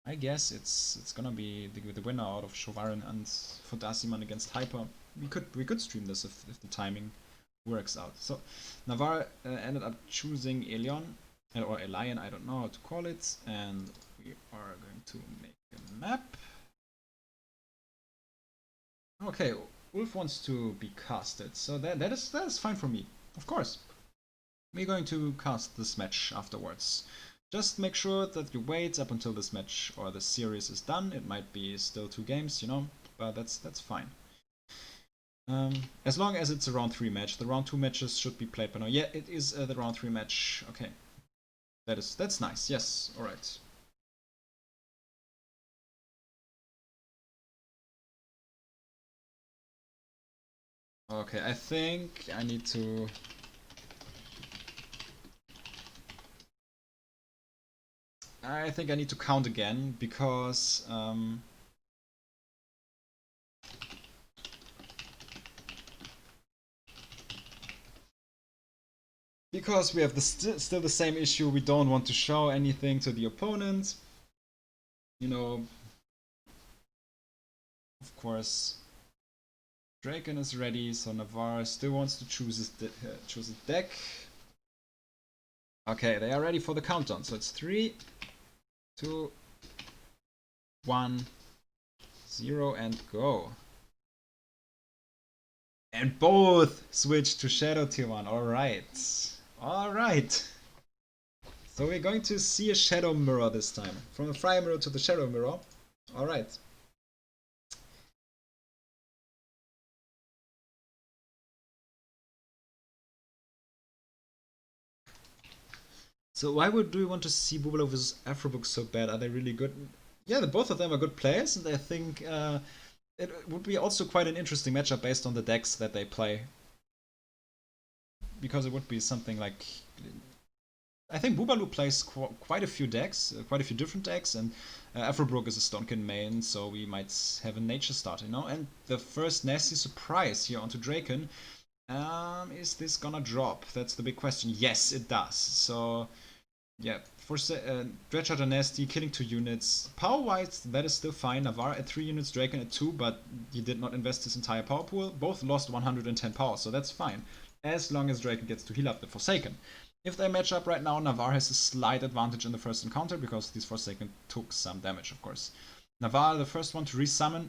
I guess it's gonna be the winner out of Shovaran and Fodasiman against Hyper. We could stream this if the timing works out. So Navarre ended up choosing Elion or Elion, I don't know how to call it, and we are going to make a map. Okay, Ulf wants to be casted, so that is fine for me, of course. We're going to cast this match afterwards. Just make sure that you wait up until this match or the series is done. It might be still 2 games, you know, but that's fine. As long as it's a round 3 match. The round 2 matches should be played by now. Yeah, it is the round 3 match. Okay. That's nice. Yes. All right. Okay, I think I need to count again because we have still the same issue. We don't want to show anything to the opponent. You know, of course, Draken is ready, so Navarre still wants to choose his deck. Okay, they are ready for the countdown. So it's 3, 2, 1, 0, and go. And both switch to Shadow Tier 1. Alright. Alright. So we're going to see a Shadow Mirror this time. From the Fire Mirror to the Shadow Mirror. Alright. So why do we want to see Bubalo vs Afrobook so bad? Are they really good? Yeah, both of them are good players, and I think it would be also quite an interesting matchup based on the decks that they play. Because it would be something like... I think Boobaloo plays quite a few decks, quite a few different decks, and Afrobrook is a Stonekin main, so we might have a Nature start, you know? And the first nasty surprise here onto Draken, is this gonna drop? That's the big question. Yes, it does. So... yeah, for Dreadcharger Nasty, killing 2 units. Power-wise, that is still fine. Navarre at 3 units, Draken at 2, but he did not invest his entire power pool. Both lost 110 power, so that's fine. As long as Draken gets to heal up the Forsaken. If they match up right now, Navarre has a slight advantage in the first encounter, because these Forsaken took some damage, of course. Navarre, the first one to resummon,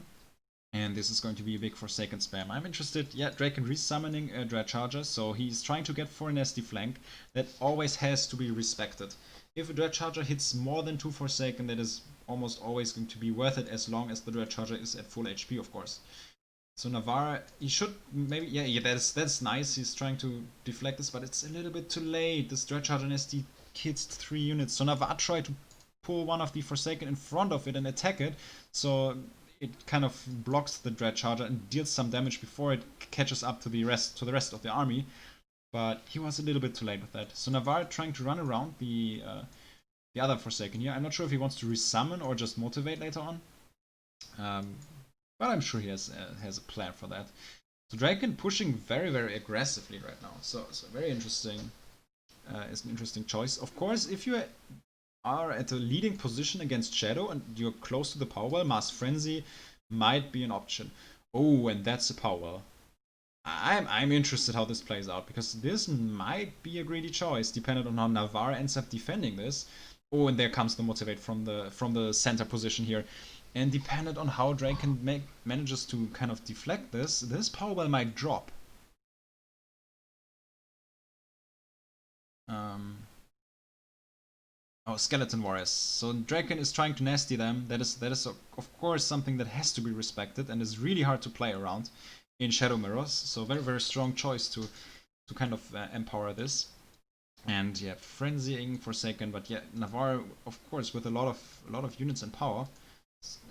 and this is going to be a big Forsaken spam. I'm interested, yeah, Draken resummoning a Dreadcharger, so he's trying to get for a nasty flank. That always has to be respected. If a Dreadcharger hits more than 2 Forsaken, that is almost always going to be worth it, as long as the Dreadcharger is at full HP, of course. So Navarre, he should maybe, yeah, that's nice. He's trying to deflect this, but it's a little bit too late. This Dreadcharger nasty hits 3 units. So Navarre tried to pull one of the Forsaken in front of it and attack it. So it kind of blocks the Dreadcharger and deals some damage before it catches up to the rest of the army. But he was a little bit too late with that. So Navarre trying to run around the other Forsaken here. I'm not sure if he wants to resummon or just motivate later on. But I'm sure he has a plan for that. So Draken pushing very, very aggressively right now. So very interesting. Is an interesting choice. Of course, if you are at a leading position against Shadow and you're close to the power well, Mass Frenzy might be an option. Oh, and that's a power well. I'm interested how this plays out, because this might be a greedy choice, depending on how Navarre ends up defending this. Oh, and there comes the motivate from the center position here. And dependent on how Draken manages to kind of deflect this power well might drop. Oh, Skeleton Warriors. So Draken is trying to nasty them. That is of course something that has to be respected and is really hard to play around in Shadow Mirrors. So very, very strong choice to kind of empower this. And yeah, frenzying Forsaken, but yeah, Navarre of course with a lot of units and power.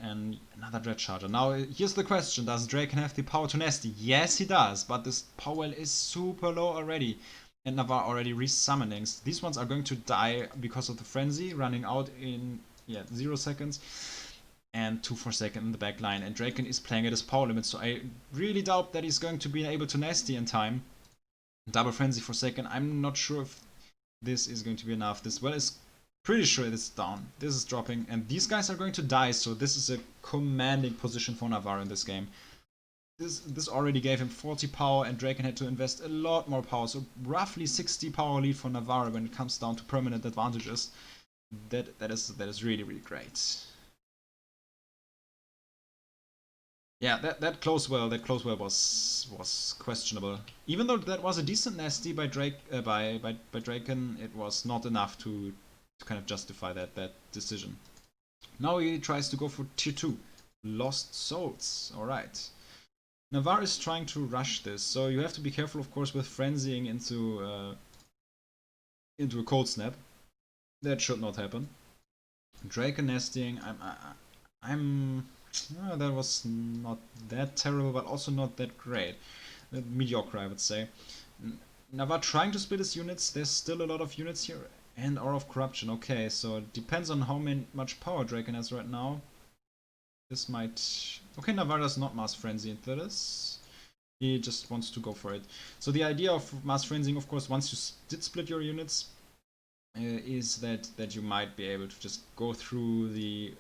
And another Dreadcharger. Now here's the question: does Draken have the power to nasty? Yes, he does, but this power is super low already. And Navarre already resummonings. These ones are going to die because of the frenzy running out in 0 seconds. And 2 Forsaken in the back line. And Draken is playing at his power limit, so I really doubt that he's going to be able to nasty in time. Double frenzy Forsaken. I'm not sure if this is going to be enough. This well is pretty sure it is down. This is dropping, and these guys are going to die, so this is a commanding position for Navarre in this game. This already gave him 40 power, and Draken had to invest a lot more power, so roughly 60 power lead for Navarre when it comes down to permanent advantages. That is really, really great. Yeah, that close well was questionable. Even though that was a decent nasty by Draken, it was not enough to to kind of justify that decision. Now he tries to go for tier 2. Lost Souls. Alright. Navarre is trying to rush this, so you have to be careful, of course, with frenzying into a cold snap. That should not happen. Draken nesting. That was not that terrible, but also not that great. Mediocre, I would say. Navarre trying to split his units. There's still a lot of units here. And Aura of Corruption. Okay, so it depends on how much power Draken has right now. This might... Okay, Navarre does not Mass Frenzy into this. He just wants to go for it. So the idea of Mass Frenzying, of course, once you did split your units, is that you might be able to just go through the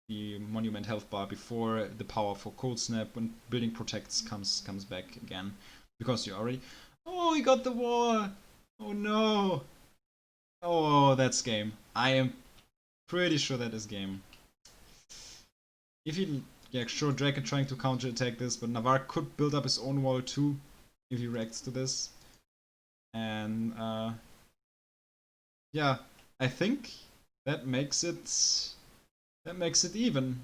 Monument health bar before the power for Cold Snap when Building Protects comes back again. Because you already... Oh, he got the wall! Oh no! Oh, that's game. I am pretty sure that is game. If he... Yeah, sure, Draken trying to counter-attack this, but Navarre could build up his own wall too, if he reacts to this. And, yeah, I think that makes it even.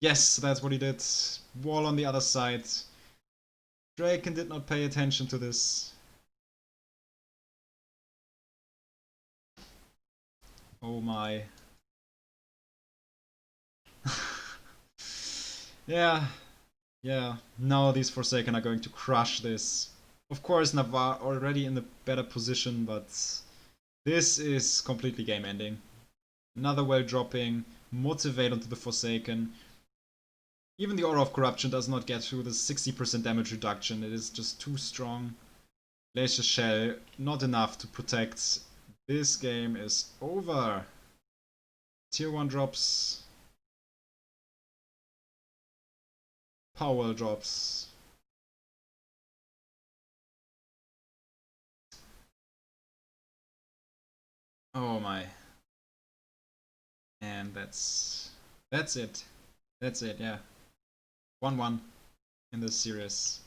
Yes, that's what he did. Wall on the other side. Draken did not pay attention to this. Oh my. Yeah. Now these Forsaken are going to crush this. Of course, Navarre already in the better position, but this is completely game ending. Another well dropping, motivate onto the Forsaken. Even the Aura of Corruption does not get through the 60% damage reduction. It is just too strong. Glacier Shell, not enough to protect. This game is over. Tier 1 drops. Power drops. Oh my. And that's it. That's it, yeah. 1-1 in this series.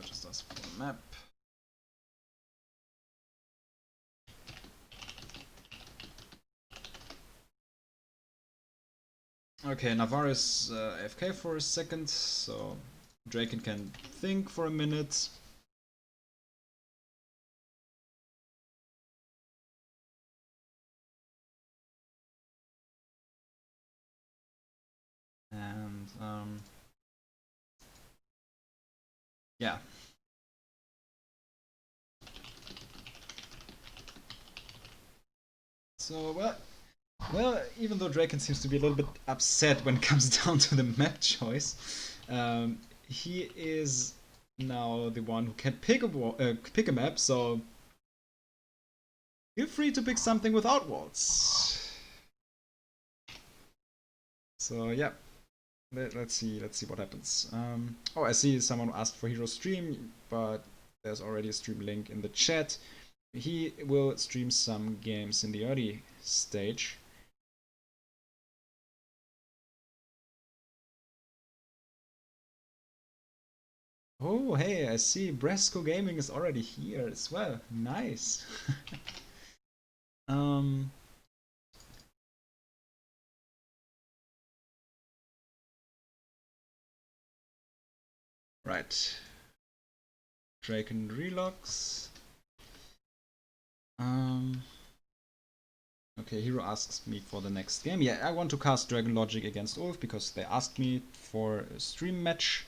Just ask for the map. Okay, Navarre is AFK for a second, so Draken can think for a minute. And yeah. So well, even though Draken seems to be a little bit upset when it comes down to the map choice, he is now the one who can pick a map. So feel free to pick something without walls. So yeah. Let's see what happens. Oh, I see someone asked for Hero Stream, but there's already a stream link in the chat. He will stream some games in the early stage. Oh, hey, I see Bresco Gaming is already here as well. Nice. Right. Draken relocks. Okay, Hero asks me for the next game. Yeah, I want to cast Dragon Logic against Ulf because they asked me for a stream match.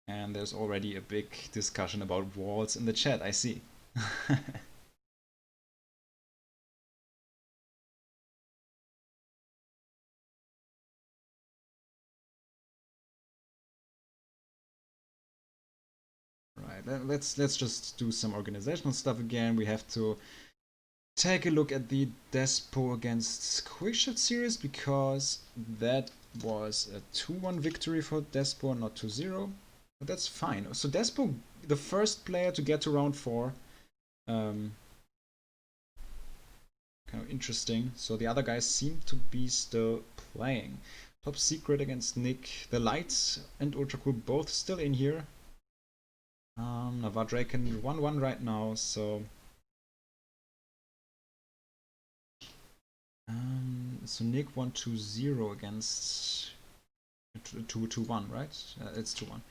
And there's already a big discussion about walls in the chat, I see. Right, let's just do some organizational stuff again. We have to take a look at the Despo against Quickshot series because that was a 2-1 victory for Despo, not 2-0. But that's fine. So Despo, the first player to get to round 4. Kind of interesting. So the other guys seem to be still playing. Top Secret against Nick. The Lights and Ultra Cool both still in here. Navarre Draken 1-1 right now, so... so Nick 1-2-0 against 2-1, right? It's 2-1.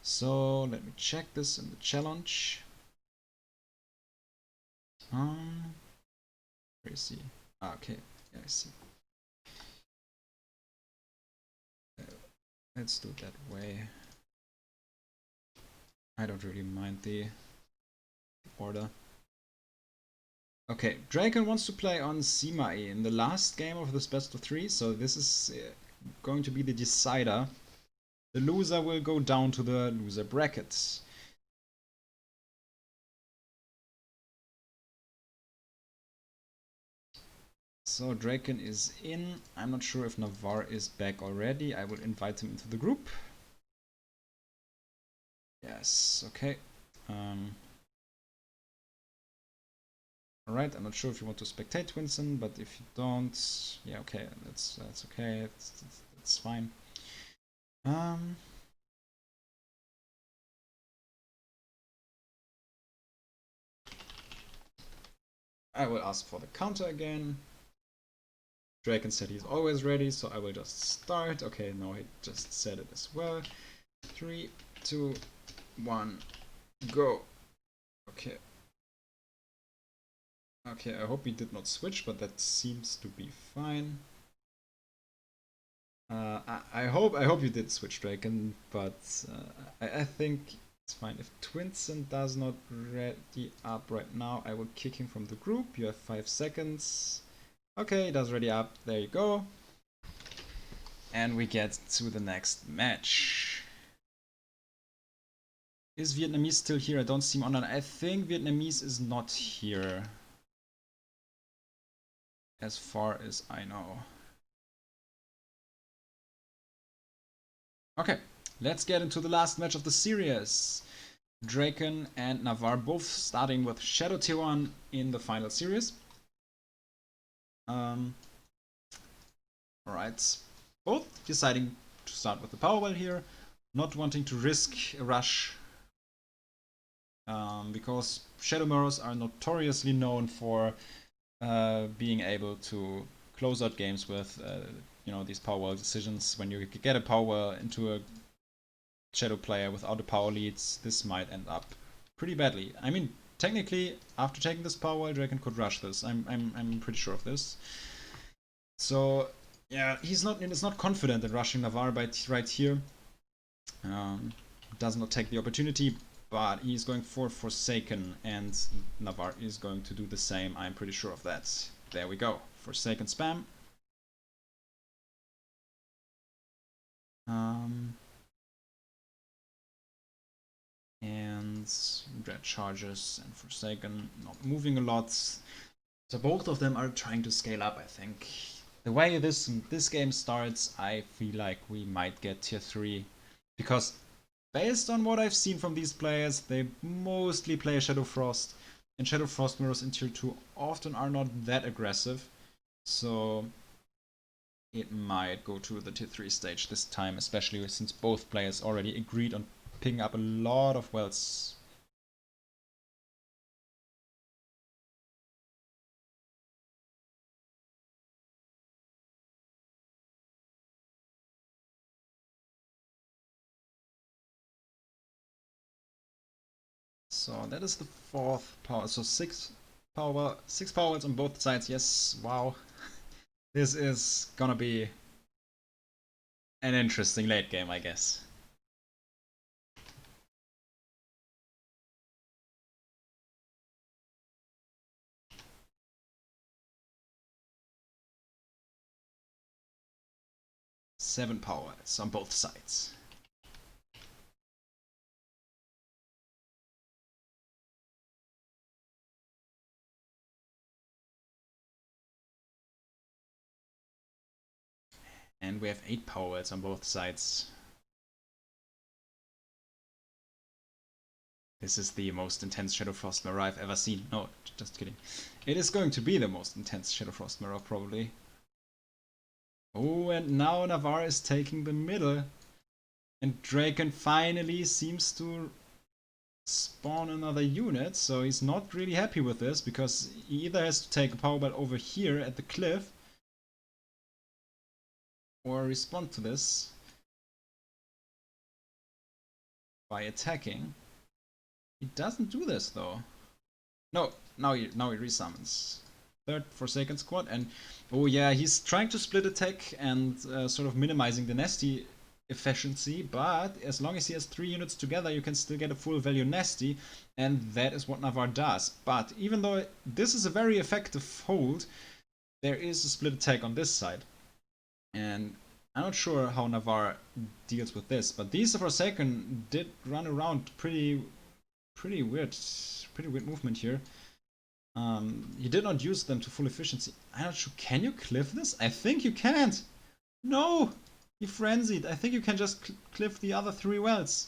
So let me check this in the challenge. Where is he? Okay, yeah, I see. Let's do it that way. I don't really mind the order. Okay, Draken wants to play on Simai in the last game of this best of 3, so this is going to be the decider. The loser will go down to the loser brackets. So Draken is in. I'm not sure if Navarre is back already. I will invite him into the group. Yes, okay. Alright, I'm not sure if you want to spectate Twinson, but if you don't, yeah, okay, that's okay, that's fine. I will ask for the counter again. Draken said he's always ready, so I will just start. Okay, no, he just said it as well. 3, 2, 1, go. Okay. Okay, I hope he did not switch, but that seems to be fine. I hope you did switch Draken, but I think it's fine. If Twinson does not ready up right now, I will kick him from the group. You have 5 seconds. Okay, that's ready up. There you go. And we get to the next match. Is Vietnamese still here? I don't see him online. I think Vietnamese is not here, as far as I know. Okay, let's get into the last match of the series. Draken and Navarre both starting with Shadow Tier 1 in the final series. Alright, both deciding to start with the Powerball here, not wanting to risk a rush, because Shadow Mirrors are notoriously known for being able to close out games with you know, these Powerball decisions. When you get a Powerball into a Shadow player without a power leads, this might end up pretty badly. I mean, technically, after taking this Powerball, Draken could rush this. I'm pretty sure of this. So yeah, he's not confident in rushing Navarre right here. Does not take the opportunity, but he's going for Forsaken, and Navarre is going to do the same. I'm pretty sure of that. There we go. Forsaken spam. And Dread charges and Forsaken not moving a lot. So both of them are trying to scale up, I think. The way this game starts, I feel like we might get tier 3. Because based on what I've seen from these players, they mostly play Shadow Frost. And Shadow Frost mirrors in tier 2 often are not that aggressive. So it might go to the tier 3 stage this time, especially since both players already agreed on picking up a lot of wells. So that is the 4th power. So 6 power wells on both sides. Yes, wow. This is gonna be an interesting late game, I guess. Seven power wells on both sides. And we have 8 power wells on both sides. This is the most intense Shadow Frost mirror I've ever seen. No, just kidding. It is going to be the most intense Shadow Frost mirror, probably. Oh, and now Navarre is taking the middle. And Draken finally seems to spawn another unit, so he's not really happy with this, because he either has to take a power battle over here at the cliff, or respond to this by attacking. He doesn't do this though. No, now he resummons. Third Forsaken squad, and oh yeah, he's trying to split attack and sort of minimizing the nasty efficiency, but as long as he has 3 units together, you can still get a full value nasty, and that is what Navarre does. But even though this is a very effective hold, there is a split attack on this side, and I'm not sure how Navarre deals with this, but these Forsaken did run around pretty weird movement here. He did not use them to full efficiency. I'm not sure. Can you cliff this? I think you can't. No! He frenzied. I think you can just cliff the other 3 wells.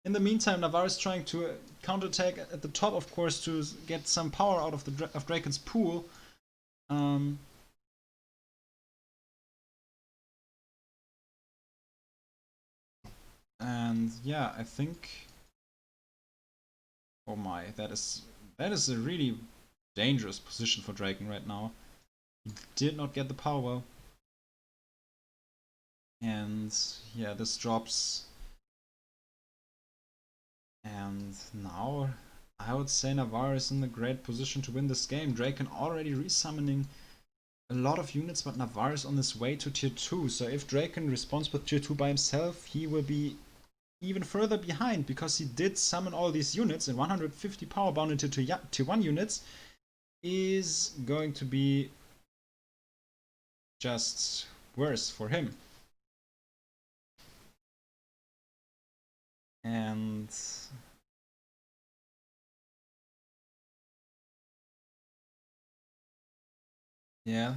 In the meantime, Navarre is trying to counterattack at the top, of course, to get some power out of the Draken's pool. And yeah, I think. Oh my, that is a really dangerous position for Draken right now. He did not get the power. And yeah, this drops. And now I would say Navarre is in a great position to win this game. Draken already resummoning a lot of units, but Navarre is on his way to tier 2. So if Draken responds with tier 2 by himself, he will be even further behind, because he did summon all these units, and 150 power bound into tier 1 units is going to be just worse for him. And yeah,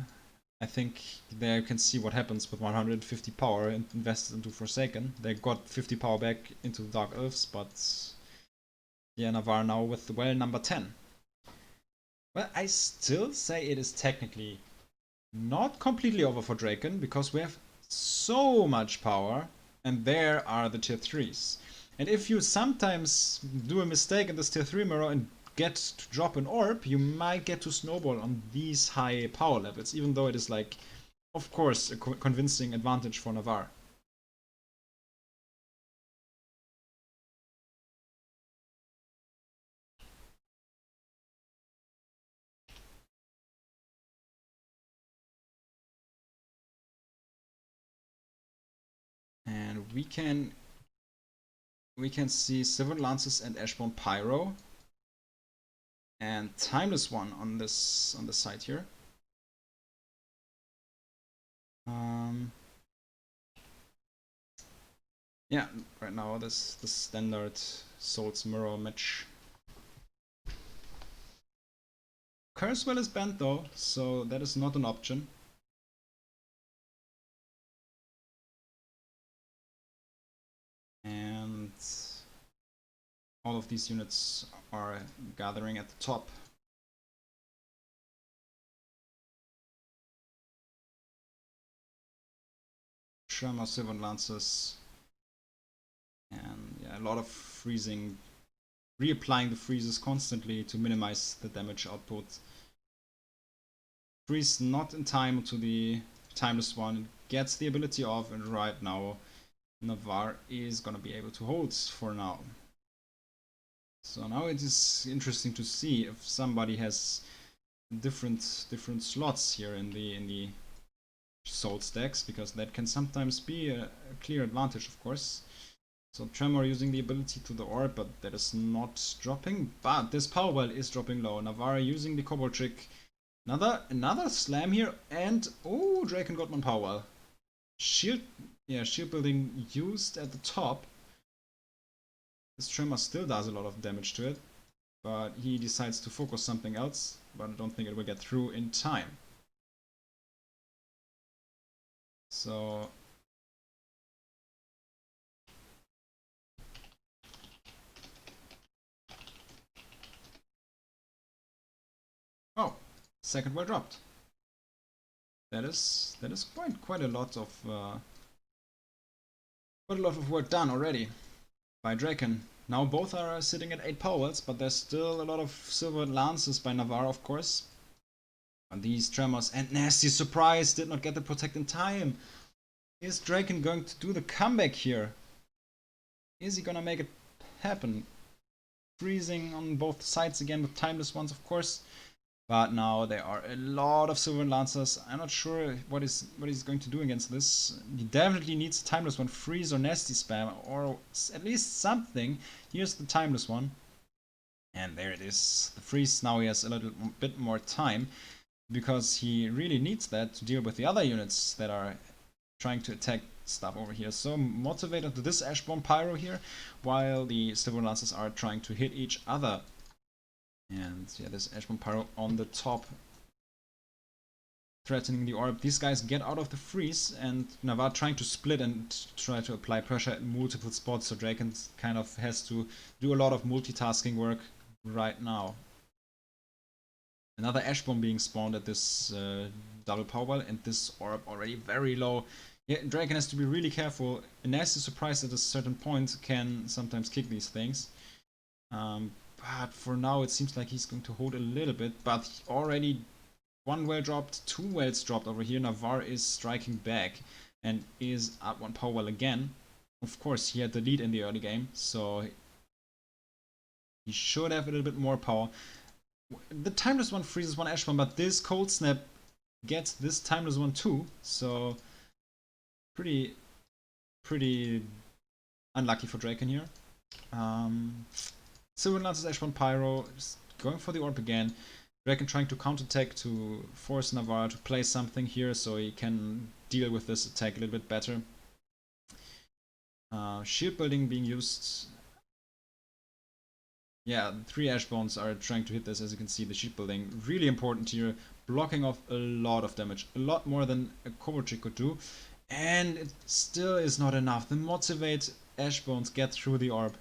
I think there you can see what happens with 150 power invested into Forsaken. They got 50 power back into the Dark Elves, but yeah, Navarre now with the well number 10. Well, I still say it is technically not completely over for Draken, because we have so much power, and there are the tier 3s. And if you sometimes do a mistake in this tier 3 mirror and get to drop an orb, you might get to snowball on these high power levels, even though it is like, of course, a convincing advantage for Navarre. And we can see Severed Lances and Ashbourne Pyro, and Timeless One on this side here. Yeah, right now this the standard Souls Mirror match. Cursewell is banned though, so that is not an option. And all of these units are gathering at the top. Tremor, Sylvan Lances, and yeah, a lot of freezing, reapplying the freezes constantly to minimize the damage output. Freeze not in time to the Timeless One, gets the ability off, and right now Navarre is gonna be able to hold for now. So now it is interesting to see if somebody has different slots here in the soul stacks, because that can sometimes be a clear advantage, of course. So Tremor using the ability to the orb, but that is not dropping. But this power well is dropping low. Navarre using the Kobold trick. Another slam here, and oh, Draken got one power well. Shield building used at the top. This Tremor still does a lot of damage to it, but he decides to focus something else, but I don't think it will get through in time. So oh, second well dropped. that is quite a lot of work done already by Draken. Now both are sitting at 8 power wells, but there's still a lot of silver lances by Navarre, of course. And these tremors and nasty surprise did not get the protect in time. Is Draken going to do the comeback here? Is he gonna make it happen? Freezing on both sides again with timeless ones, of course. But now there are a lot of silver lancers. I'm not sure what he's going to do against this. He definitely needs a timeless one, freeze or nasty spam, or at least something. Here's the timeless one. And there it is. The freeze. Now he has a little bit more time, because he really needs that to deal with the other units that are trying to attack stuff over here. So motivate onto this Ashborn Pyro here, while the Silver Lancers are trying to hit each other. And yeah, this Ashborn Pyro on the top, threatening the orb. These guys get out of the freeze, and Navarre trying to split and try to apply pressure at multiple spots, so Draken kind of has to do a lot of multitasking work right now. Another Ashborn being spawned at this double power well, and this orb already very low. Yeah, Draken has to be really careful. A nasty surprise at a certain point can sometimes kick these things. But for now it seems like he's going to hold a little bit, but already one well dropped, 2 wells dropped over here. Navarre is striking back and is at 1 power well again. Of course, he had the lead in the early game, so he should have a little bit more power. The timeless one freezes one Ashborn, but this cold snap gets this timeless one too, so pretty unlucky for Draken here. Silver Lance's Ashborn Pyro is going for the orb again. Draken trying to counterattack to force Navarre to play something here so he can deal with this attack a little bit better. Shield building being used. Yeah, 3 Ashborns are trying to hit this, as you can see, the shield building. Really important here, blocking off a lot of damage, a lot more than a Kobold could do. And it still is not enough. The motivate Ashborns get through the orb.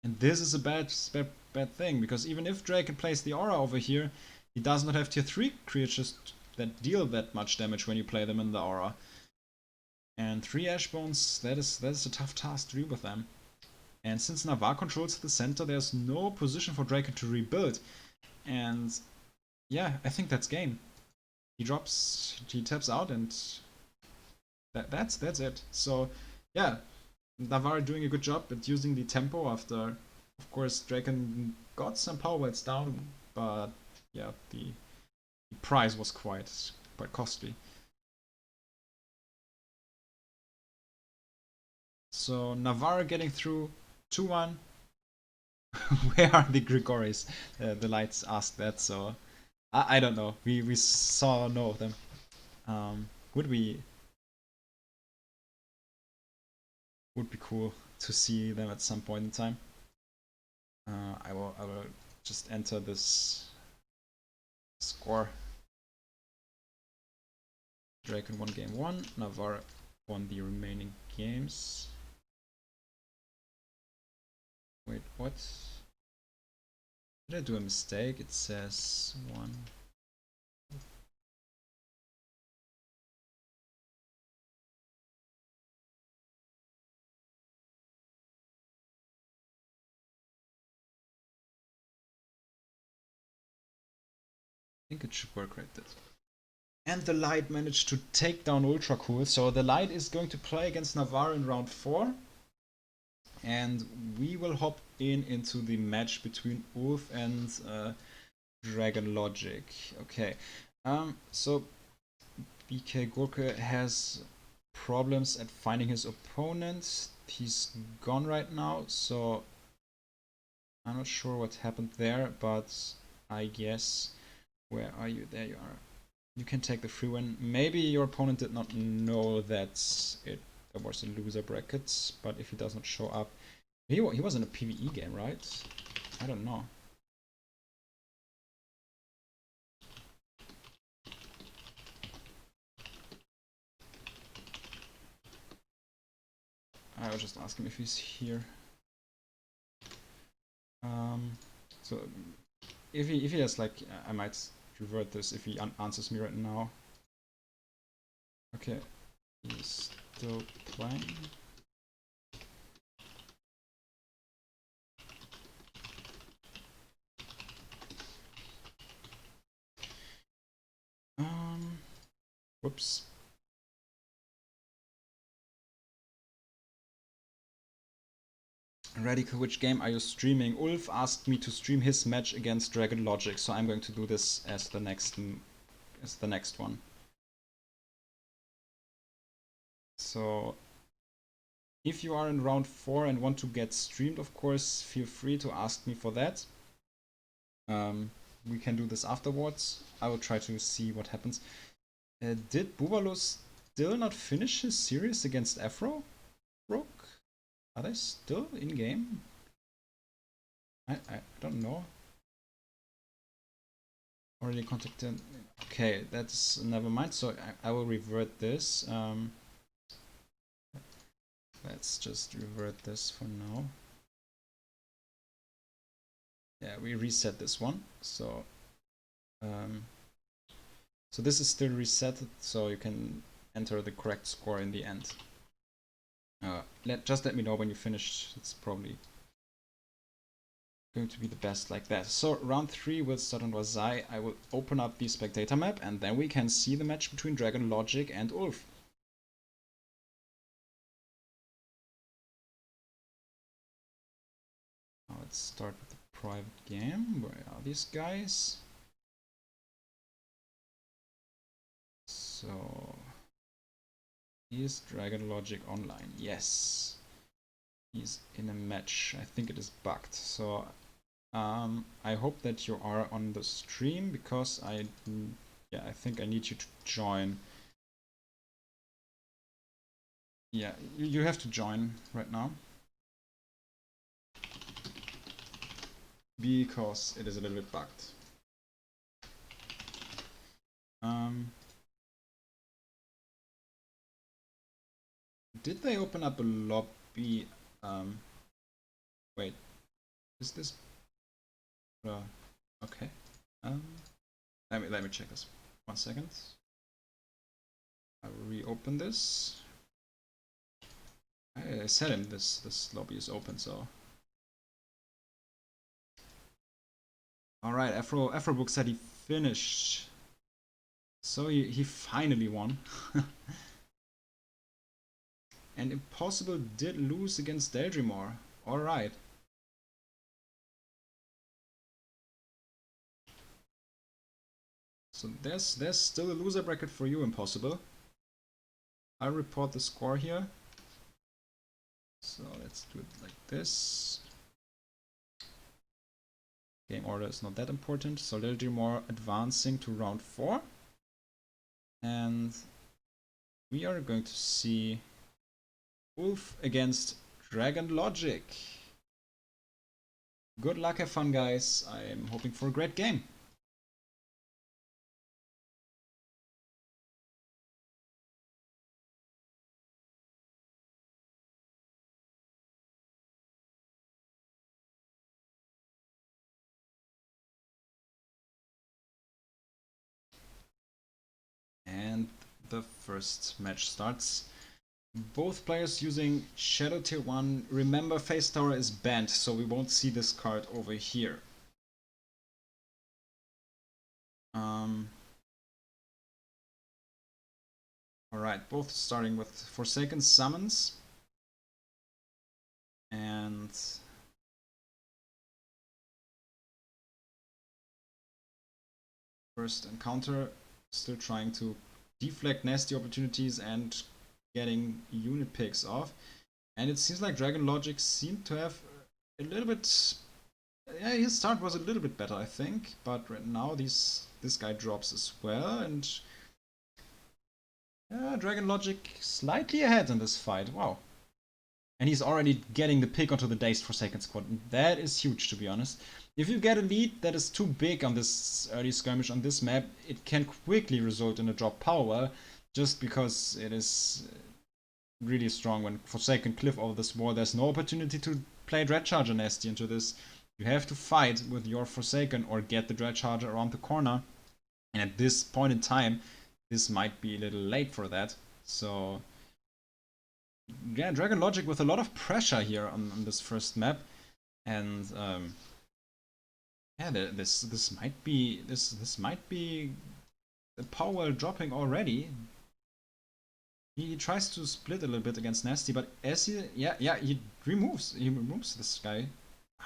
And this is a bad thing, because even if Draken plays the aura over here, he does not have tier 3 creatures that deal that much damage when you play them in the aura. And 3 Ashborns, that is a tough task to deal with them. And since Navarre controls the center, there's no position for Draken to rebuild. And yeah, I think that's game. He taps out, and that's it. So yeah, Navarre doing a good job at using the tempo after, of course, Draken got some power wells down, but yeah, the price was quite costly. So Navarre getting through 2-1. Where are the Grigoris? The lights asked that, so I don't know. We saw no of them. Would be cool to see them at some point in time. I will just enter this score. Draken won game 1. Navarre won the remaining games. Wait, what? Did I do a mistake? It says 1. I think it should work right there. And the Light managed to take down Ultra Cool, so the Light is going to play against Navarre in round 4. And we will hop into the match between Ulf and Dragon Logic. Okay, so BK Gurke has problems at finding his opponent. He's gone right now, so I'm not sure what happened there, but I guess, where are you? There you are. You can take the free win. Maybe your opponent did not know that there was a loser bracket, but if he does not show up, he was in a PvE game, right? I don't know. I will just ask him if he's here. So if he has, like, I might revert this if he answers me right now. Okay, he's still playing. Whoops. Radical, which game are you streaming? Ulf asked me to stream his match against Dragon Logic, so I'm going to do this as the next one. So if you are in round 4 and want to get streamed, of course, feel free to ask me for that. We can do this afterwards. I will try to see what happens. Did Bubalo still not finish his series against Afro? Rook? Are they still in game? I don't know. Already contacted. Okay, that's never mind. So I will revert this. Let's just revert this for now. Yeah, we reset this one. So so this is still reset, so you can enter the correct score in the end. Just let me know when you finished. It's probably going to be the best like that. So round 3 will start on Wazai. I will open up the spectator map and then we can see the match between Dragon Logic and Ulf. Now let's start with the private game. Where are these guys? So is Dragon Logic online? Yes. He's in a match. I think it is bugged. So I hope that you are on the stream because I think I need you to join. Yeah, you have to join right now. Because it is a little bit bugged. Did they open up a lobby? Wait, is this? Okay. Let me check this. 1 second. I will reopen this. I said him this lobby is open, so. All right, Afrobook said he finished. So he finally won. And Impossible did lose against Daedrimor. Alright. So there's still a loser bracket for you, Impossible. I'll report the score here. So let's do it like this. Game order is not that important. So Daedrimor advancing to round 4. And we are going to see Ulf against Dragon Logic. Good luck, have fun, guys. I'm hoping for a great game. And the first match starts. Both players using Shadow Tier 1. Remember, Face Tower is banned, so we won't see this card over here. Alright, both starting with Forsaken Summons. And first encounter, still trying to deflect nasty opportunities and getting unit picks off. And it seems like Dragon Logic seemed to have a little bit... Yeah, his start was a little bit better, I think. But right now this guy drops as well. And Dragon Logic slightly ahead in this fight. Wow. And he's already getting the pick onto the Dazed Forsaken squad. And that is huge, to be honest. If you get a lead that is too big on this early skirmish on this map, it can quickly result in a drop power, just because it is really strong. When Forsaken cliff over this wall, there's no opportunity to play Dread Charger nasty into this. You have to fight with your Forsaken or get the Dread Charger around the corner. And at this point in time, this might be a little late for that. So yeah, Dragon Logic with a lot of pressure here on this first map, and yeah, this might be the power dropping already. He tries to split a little bit against Nasty, but as he he removes this guy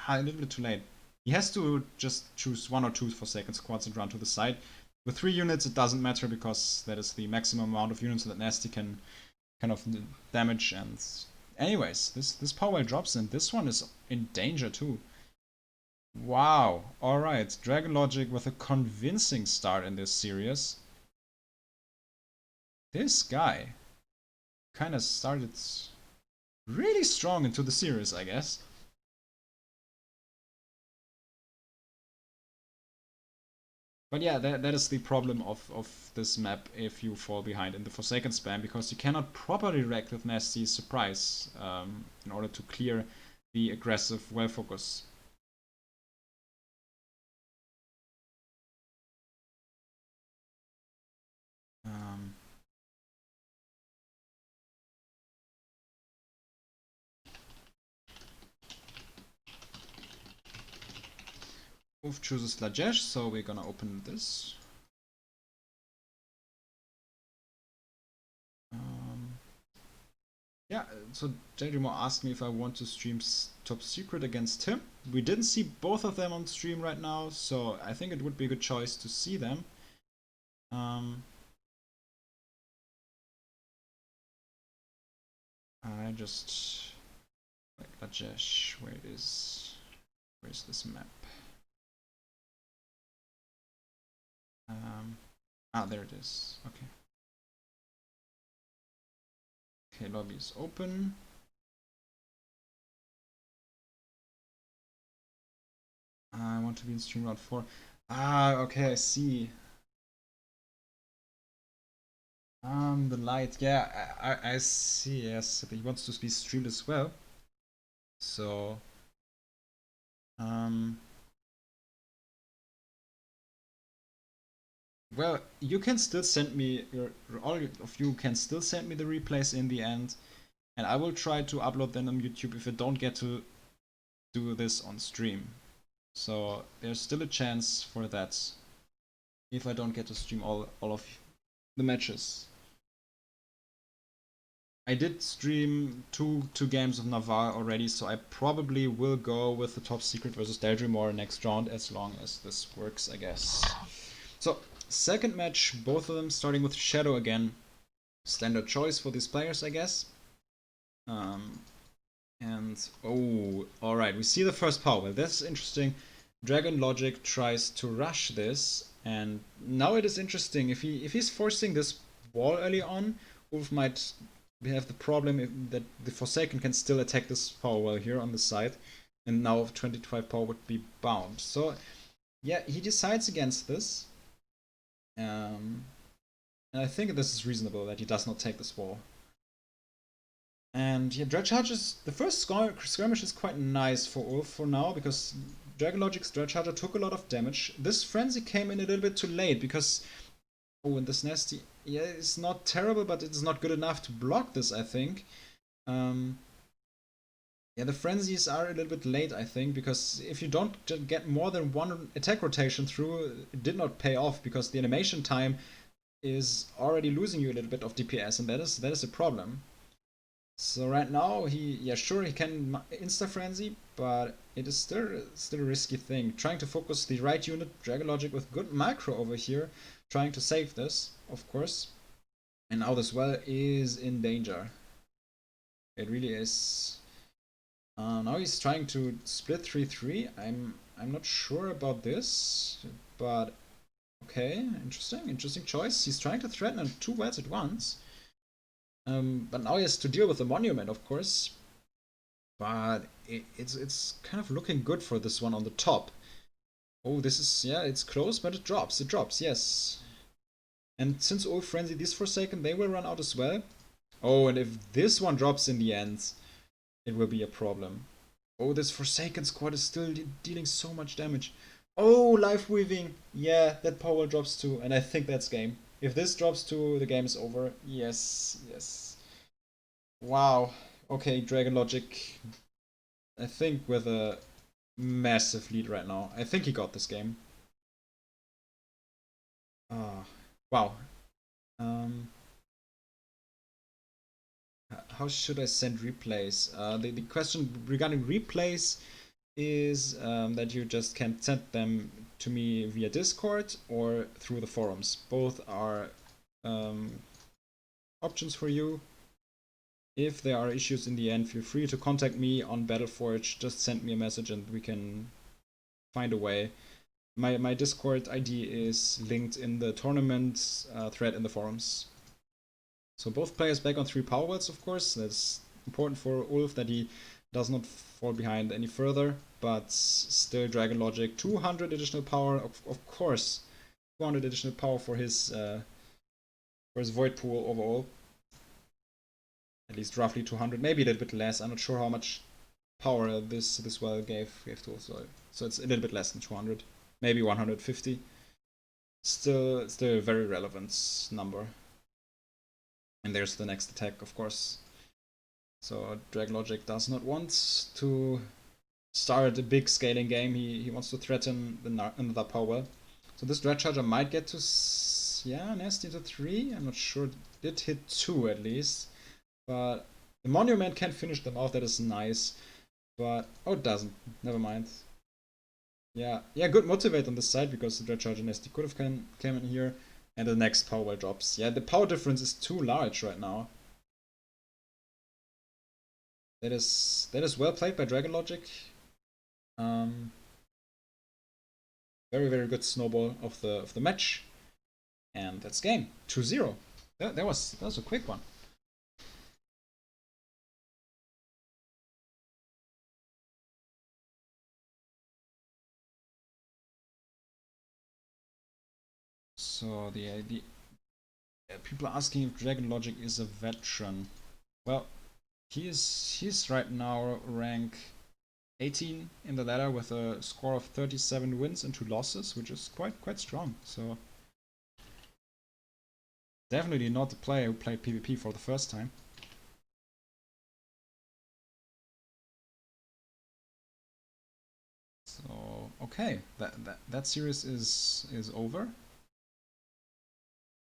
a little bit too late. He has to just choose 1 or 2 Forsaken squads and run to the side. With 3 units, it doesn't matter because that is the maximum amount of units that Nasty can kind of damage. And anyways, this power drops, and this one is in danger too. Wow! All right, Dragon Logic with a convincing start in this series. This guy kind of started really strong into the series, I guess. But yeah, that is the problem of this map if you fall behind in the Forsaken spam, because you cannot properly react with Nasty's surprise in order to clear the aggressive well focus. Wolf chooses Lajesh, so we're gonna open this. Yeah, so Jadrimore asked me if I want to stream Top Secret against him. We didn't see both of them on stream right now, so I think it would be a good choice to see them. I just like Rajesh, where it is. Where's this map? There it is. Okay. Okay, lobby is open. I want to be in stream round 4. Okay, I see. The light. Yeah, I see. Yes, but he wants to be streamed as well. So, well, you can still send me. All of you can still send me the replays in the end, and I will try to upload them on YouTube if I don't get to do this on stream. So there's still a chance for that if I don't get to stream all of the matches. I did stream two games of Navarre already, so I probably will go with the Top Secret versus Daedrimor next round as long as this works, I guess. So, second match, both of them starting with Shadow again. Standard choice for these players, I guess. And, oh, alright, we see the first power. Well, that's interesting. Dragon Logic tries to rush this, and now it is interesting. If he's forcing this wall early on, Wolf might have the problem that the Forsaken can still attack this power well here on the side, and now 25 power would be bound. So, yeah, he decides against this. And I think this is reasonable that he does not take this wall. And yeah, Dredge Charges, the first skirmish is quite nice for Ulf for now, because Dragon Logic's Dredge Charger took a lot of damage. This Frenzy came in a little bit too late, because, oh, and this Nasty, yeah, it's not terrible, but it's not good enough to block this, I think. Yeah, the Frenzies are a little bit late, I think, because if you don't get more than one attack rotation through, it did not pay off, because the animation time is already losing you a little bit of DPS, and that is a problem. So right now, he can insta frenzy, but it is still a risky thing. Trying to focus the right unit, Dragon Logic with good micro over here, trying to save this, of course. And now this well is in danger. It really is. Now he's trying to split 3-3. I'm not sure about this, but okay, interesting choice. He's trying to threaten 2 wells at once. But now he has to deal with the monument, of course. But it's kind of looking good for this one on the top. Oh, this is, yeah, it's close, but it drops. It drops, yes. And since all Frenzy this Forsaken, they will run out as well. Oh, and if this one drops in the end, it will be a problem. Oh, this Forsaken squad is still dealing so much damage. Oh, Life Weaving. Yeah, that power drops too, and I think that's game. If this drops 2, the game is over. Yes, yes. Wow. Okay, Dragon Logic, I think with a massive lead right now. I think he got this game. Wow. Um, how should I send replays? The question regarding replays is that you just can send them to me via Discord or through the forums. Both are options for you. If there are issues in the end, feel free to contact me on Battleforge. Just send me a message and we can find a way. My Discord ID is linked in the tournament thread in the forums. So both players back on 3 power worlds, of course. That's important for Ulf that he does not fall behind any further. But still, Dragon Logic, 200 additional power, of course. 200 additional power for his Void Pool overall. At least roughly 200, maybe a little bit less. I'm not sure how much power this well gave to also. So it's a little bit less than 200, maybe 150. Still a very relevant number. And there's the next attack, of course. So Dragon Logic does not want to start a big scaling game. He wants to threaten another power well. So this Dread Charger might get to nasty to 3. I'm not sure. It did hit 2 at least. But the Monument can finish them off. That is nice. But oh, it doesn't. Never mind. Yeah, good motivate on this side because the Dread Charger Nasty could have came in here. And the next power well drops. Yeah, the power difference is too large right now. That is well played by Dragon Logic. Very, very good snowball of the match. And that's game. 2-0. That was a quick one. So the people are asking if Dragon Logic is a veteran. Well, he's right now rank 18 in the ladder with a score of 37 wins and 2 losses, which is quite strong. So definitely not the player who played PvP for the first time. So okay, that series is over.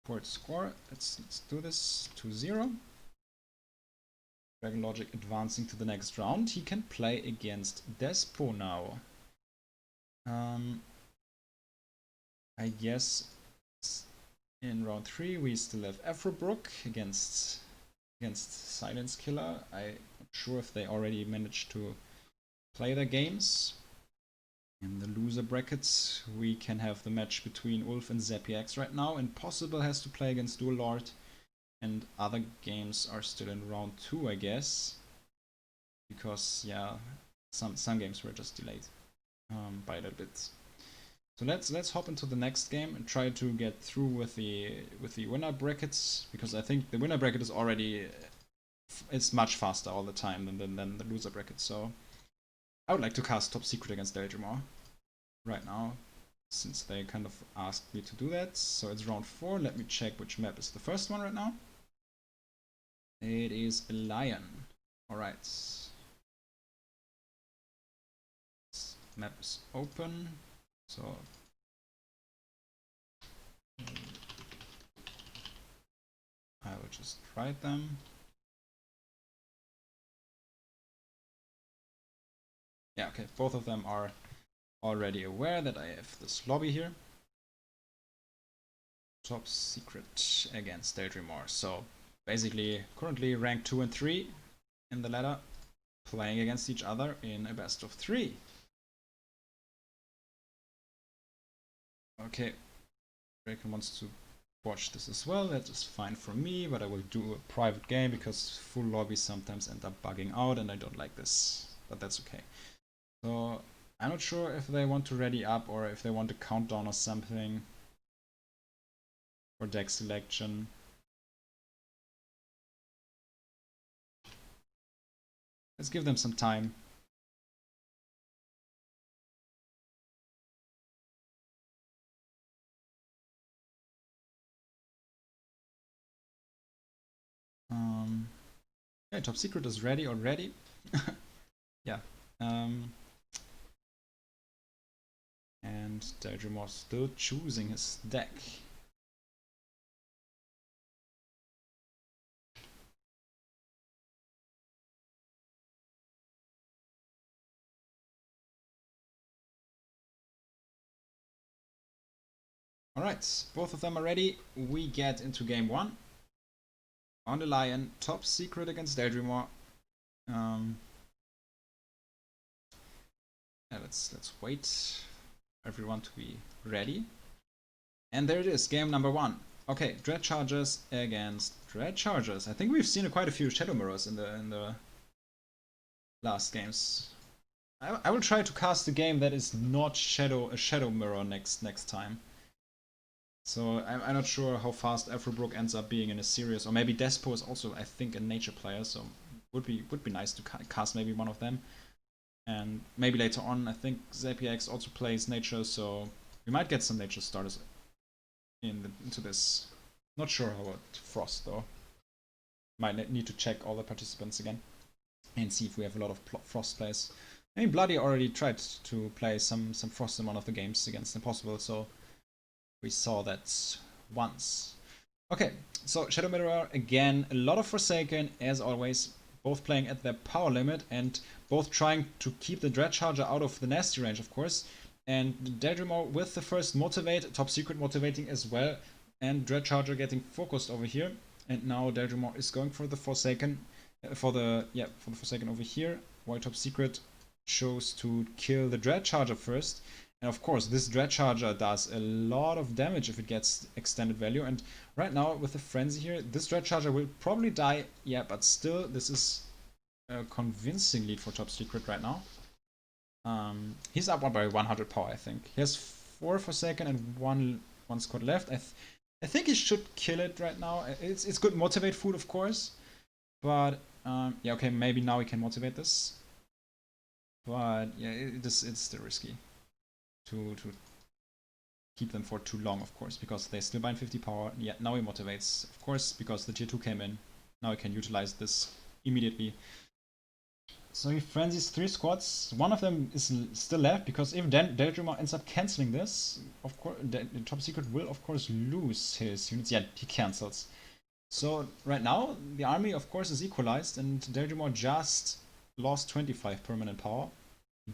Port score. Let's do this 2-0. Dragon Logic advancing to the next round. He can play against Despo now. I guess in round 3 we still have Afrobrook against Silence Killer. I'm not sure if they already managed to play their games. In the loser brackets, we can have the match between Ulf and ZPX right now. Impossible has to play against Dual Lord. And other games are still in round 2, I guess. Because, yeah, some games were just delayed by a little bit. So let's hop into the next game and try to get through with the winner brackets, because I think the winner bracket is already it's much faster all the time than the loser bracket. So I would like to cast Top Secret against Daedrimor right now, since they kind of asked me to do that. So it's round 4. Let me check which map is the first one right now. It is a lion. Alright. Map is open. So I will just write them. Yeah, okay, both of them are already aware that I have this lobby here. Top Secret against Daedrimor. So basically currently rank 2 and 3 in the ladder, playing against each other in a best of 3. Okay, Draken wants to watch this as well. That is fine for me, but I will do a private game because full lobbies sometimes end up bugging out and I don't like this, but that's okay. So I'm not sure if they want to ready up or if they want a countdown or something for deck selection. Let's give them some time. Okay, Top Secret is ready already. Yeah. And Daedrimor still choosing his deck. Alright, both of them are ready. We get into game one. On the Lion, Top Secret against Daedrimor. Let's wait for everyone to be ready. And there it is, game number one. Okay, Dread Chargers against Dread Chargers. I think we've seen quite a few Shadow Mirrors in the last games. I will try to cast a game that is not a Shadow Mirror next time. So I'm not sure how fast Afrobrook ends up being in a series, or maybe Despo is also, I think, a nature player, so would be nice to cast maybe one of them. And maybe later on, I think ZapX also plays nature, so we might get some nature starters into this. Not sure how about Frost though. Might need to check all the participants again and see if we have a lot of Frost players. I mean, Bloody already tried to play some Frost in one of the games against Impossible, so we saw that once. Okay, so Shadow Mirror again, a lot of Forsaken as always, both playing at their power limit and both trying to keep the Dread Charger out of the nasty range, of course. And Daedrimor with the first motivate, Top Secret motivating as well, and Dread Charger getting focused over here. And now Daedrimor is going for the Forsaken, for the Forsaken over here, while Top Secret chose to kill the Dread Charger first. And of course, this Dread Charger does a lot of damage if it gets extended value. And right now, with the Frenzy here, this Dread Charger will probably die. Yeah, but still, this is a convincing lead for Top Secret right now. He's up by 100 power, I think. He has 4 Forsaken and one squad left. I think he should kill it right now. It's good motivate food, of course. But, yeah, okay, maybe now we can motivate this. But, yeah, it's still risky to keep them for too long, of course, because they still bind 50 power. Yeah, now he motivates, of course, because the tier 2 came in. Now he can utilize this immediately. So he frenzies 3 squads. One of them is still left, because if Daedrimor ends up cancelling this, of course, the Top Secret will, of course, lose his units. Yeah, he cancels. So right now, the army, of course, is equalized, and Daedrimor just lost 25 permanent power.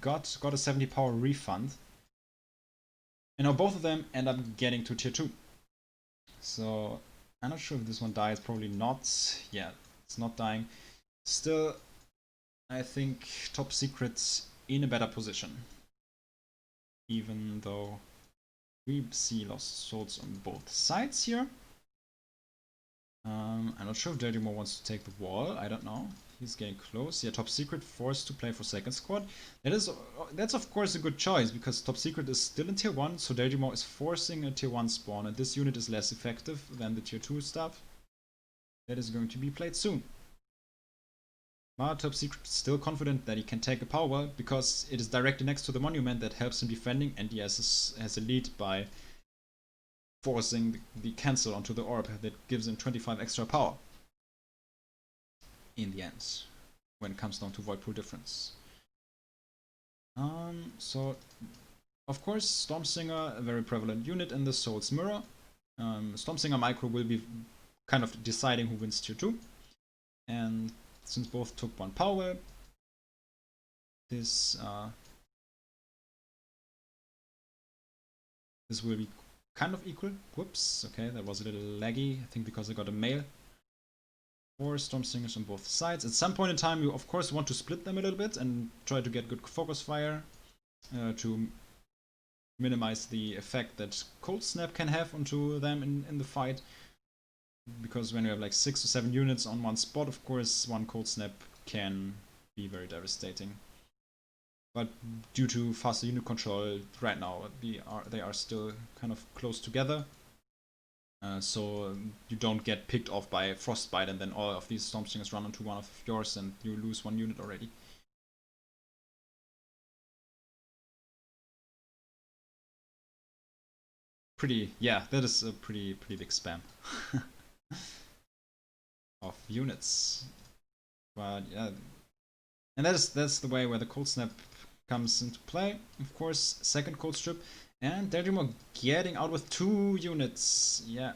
Got a 70 power refund. And now both of them end up getting to tier 2. So I'm not sure if this one dies, probably not. Yeah, it's not dying. Still, I think Top Secret's in a better position. Even though we see lost souls on both sides here. I'm not sure if Daedrimor wants to take the wall, I don't know. He's getting close. Yeah, Top Secret forced to play for second squad. That's of course a good choice, because Top Secret is still in tier 1, so Daedrimor is forcing a tier 1 spawn, and this unit is less effective than the tier 2 stuff. That is going to be played soon. But Top Secret is still confident that he can take a power wall, because it is directly next to the monument that helps him defending, and he has a lead by forcing the cancel onto the orb that gives him 25 extra power in the end, when it comes down to Void Pool difference. So, of course, Stormsinger, a very prevalent unit in the Soul's Mirror. Stormsinger Micro will be kind of deciding who wins tier 2. And since both took 1 power, this will be kind of equal. Whoops, okay, that was a little laggy, I think because I got a mail. 4 Stormsingers on both sides. At some point in time, you of course want to split them a little bit and try to get good focus fire to minimize the effect that Cold Snap can have onto them in the fight. Because when you have like 6 or 7 units on one spot, of course, one Cold Snap can be very devastating. But due to faster unit control, right now they are still kind of close together. So you don't get picked off by Frostbite and then all of these Stormsingers run onto one of yours and you lose 1 unit already. Yeah, that is a pretty big spam of units. But yeah, and that's the way where the cold snap comes into play. Of course, second cold strip, and Daedrimor getting out with 2 units. Yeah,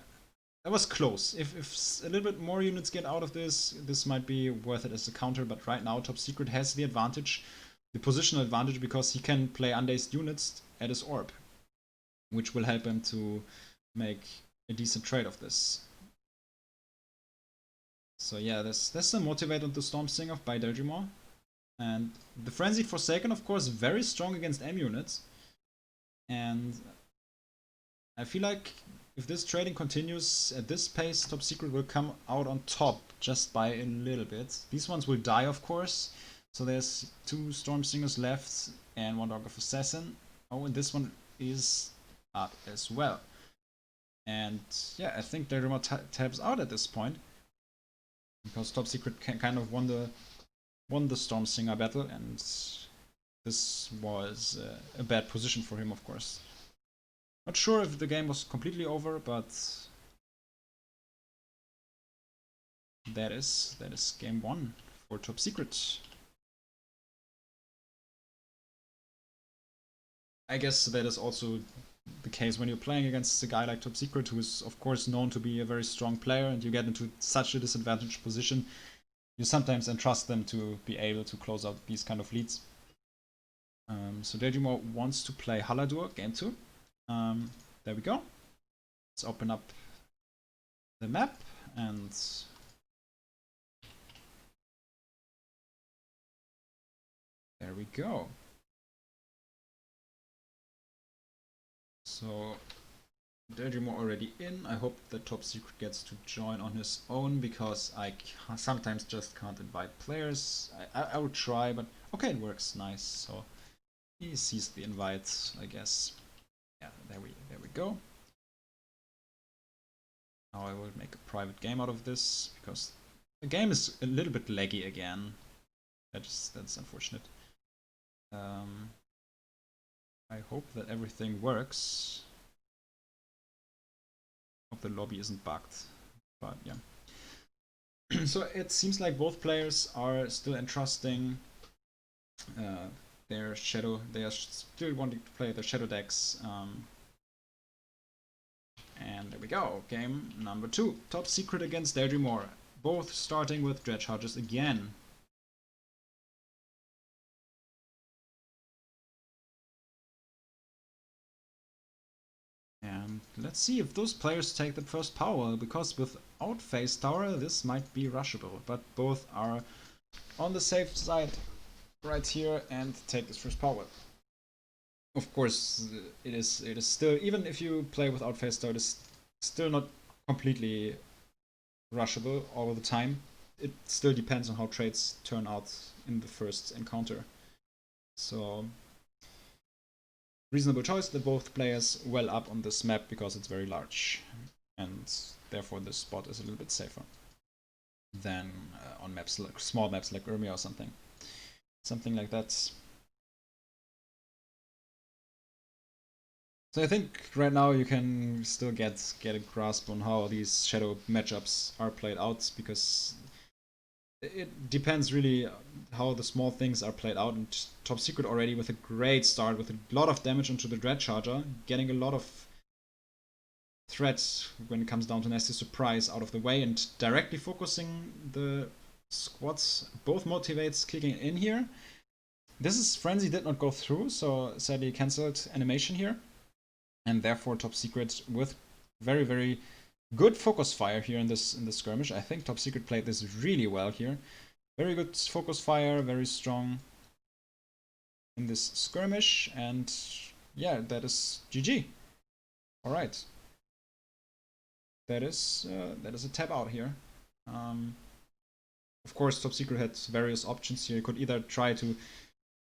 that was close. If a little bit more units get out of this, this might be worth it as a counter. But right now, Top Secret has the advantage, the positional advantage, because he can play undazed units at his orb, which will help him to make a decent trade of this. So yeah, there's some motivate on the Storm Singer by Daedrimor. And the Frenzied Forsaken, of course, very strong against M units. And I feel like if this trading continues at this pace, Top Secret will come out on top just by a little bit. These ones will die, of course. So there's 2 Storm Singers left and 1 Dog of Assassin. Oh, and this one is up as well. And yeah, I think Daedrimor taps out at this point, because Top Secret kind of won the Storm Singer battle, and this was a bad position for him, of course. Not sure if the game was completely over, but that is game 1 for Top Secret. I guess that is also the case when you're playing against a guy like Top Secret, who is of course known to be a very strong player, and you get into such a disadvantaged position. You sometimes entrust them to be able to close out these kind of leads. So Daedrimor wants to play Haladur, game 2. There we go. Let's open up the map, and there we go. So Daedrimor already in. I hope the Top Secret gets to join on his own, because I sometimes just can't invite players. I would try, but okay, it works. Nice. So he sees the invite, I guess. Yeah, there we go. Now I will make a private game out of this, because the game is a little bit laggy again. That's unfortunate. I hope that everything works. Hope the lobby isn't bugged, but yeah. So it seems like both players are still entrusting their shadow. They are still wanting to play their shadow decks. And there we go. Game number 2. Top Secret against Daedrimor. Both starting with Dread Charges again. And let's see if those players take the first power, because without Phase Tower this might be rushable. But both are on the safe side right here and take this first power. Of course, it is still, even if you play without Phase Tower, it is still not completely rushable all the time. It still depends on how trades turn out in the first encounter. So reasonable choice that both players well up on this map, because it's very large, and therefore this spot is a little bit safer than on maps like small maps like Urmia or something like that. So I think right now you can still get a grasp on how these shadow matchups are played out, because it depends really how the small things are played out. And Top Secret already with a great start, with a lot of damage onto the Dread Charger, getting a lot of threat when it comes down to Nasty Surprise out of the way, and directly focusing the squads. Both motivates kicking in here. This is Frenzy did not go through, so sadly cancelled animation here. And therefore Top Secret with very, very good focus fire here in this skirmish. I think Top Secret played this really well here. Very good focus fire, very strong in this skirmish, and yeah, that is GG. All right, that is a tap out here. Of course, Top Secret had various options here. You could either try to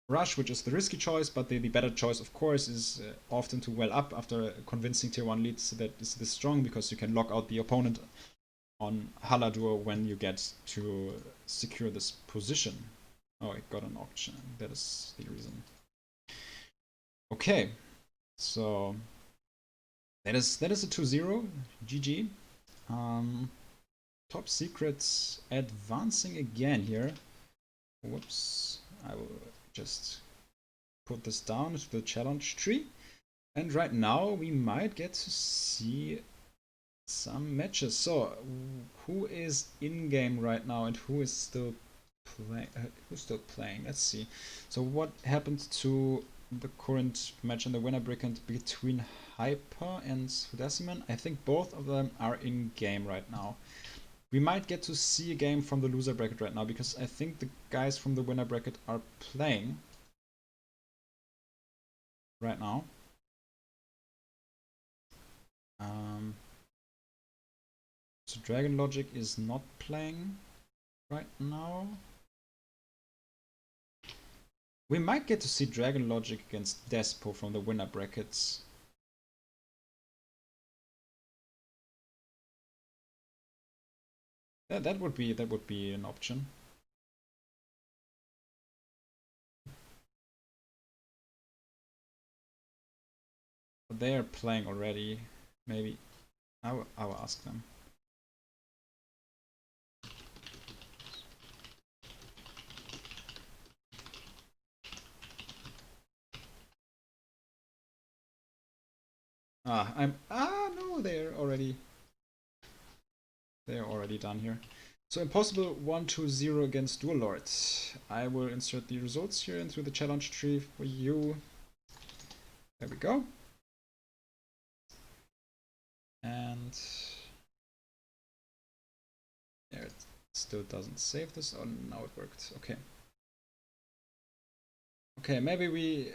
rush, which is the risky choice, but the better choice, of course, is often to well up after a convincing tier 1 lead that is this strong, because you can lock out the opponent on Haladur when you get to secure this position. Oh, it got an auction. That is the reason. Okay, so that is a 2-0 GG. Top secrets advancing again here. Whoops. I will just put this down to the challenge tree. And right now we might get to see some matches. So who is in game right now and who is still playing? Let's see. So what happened to the current match in the winner bracket between Hyper and Sudesiman? I think both of them are in game right now. We might get to see a game from the loser bracket right now because I think the guys from the winner bracket are playing right now. So Dragon Logic is not playing right now. We might get to see Dragon Logic against Despo from the winner brackets. That would be an option. But they are playing already. Maybe I will ask them. No, they're already done here. So impossible 1-2-0 against Dual Lords. I will insert the results here into the challenge tree for you. There we go. And there, it still doesn't save this. Oh, now it worked. Okay. Okay, maybe we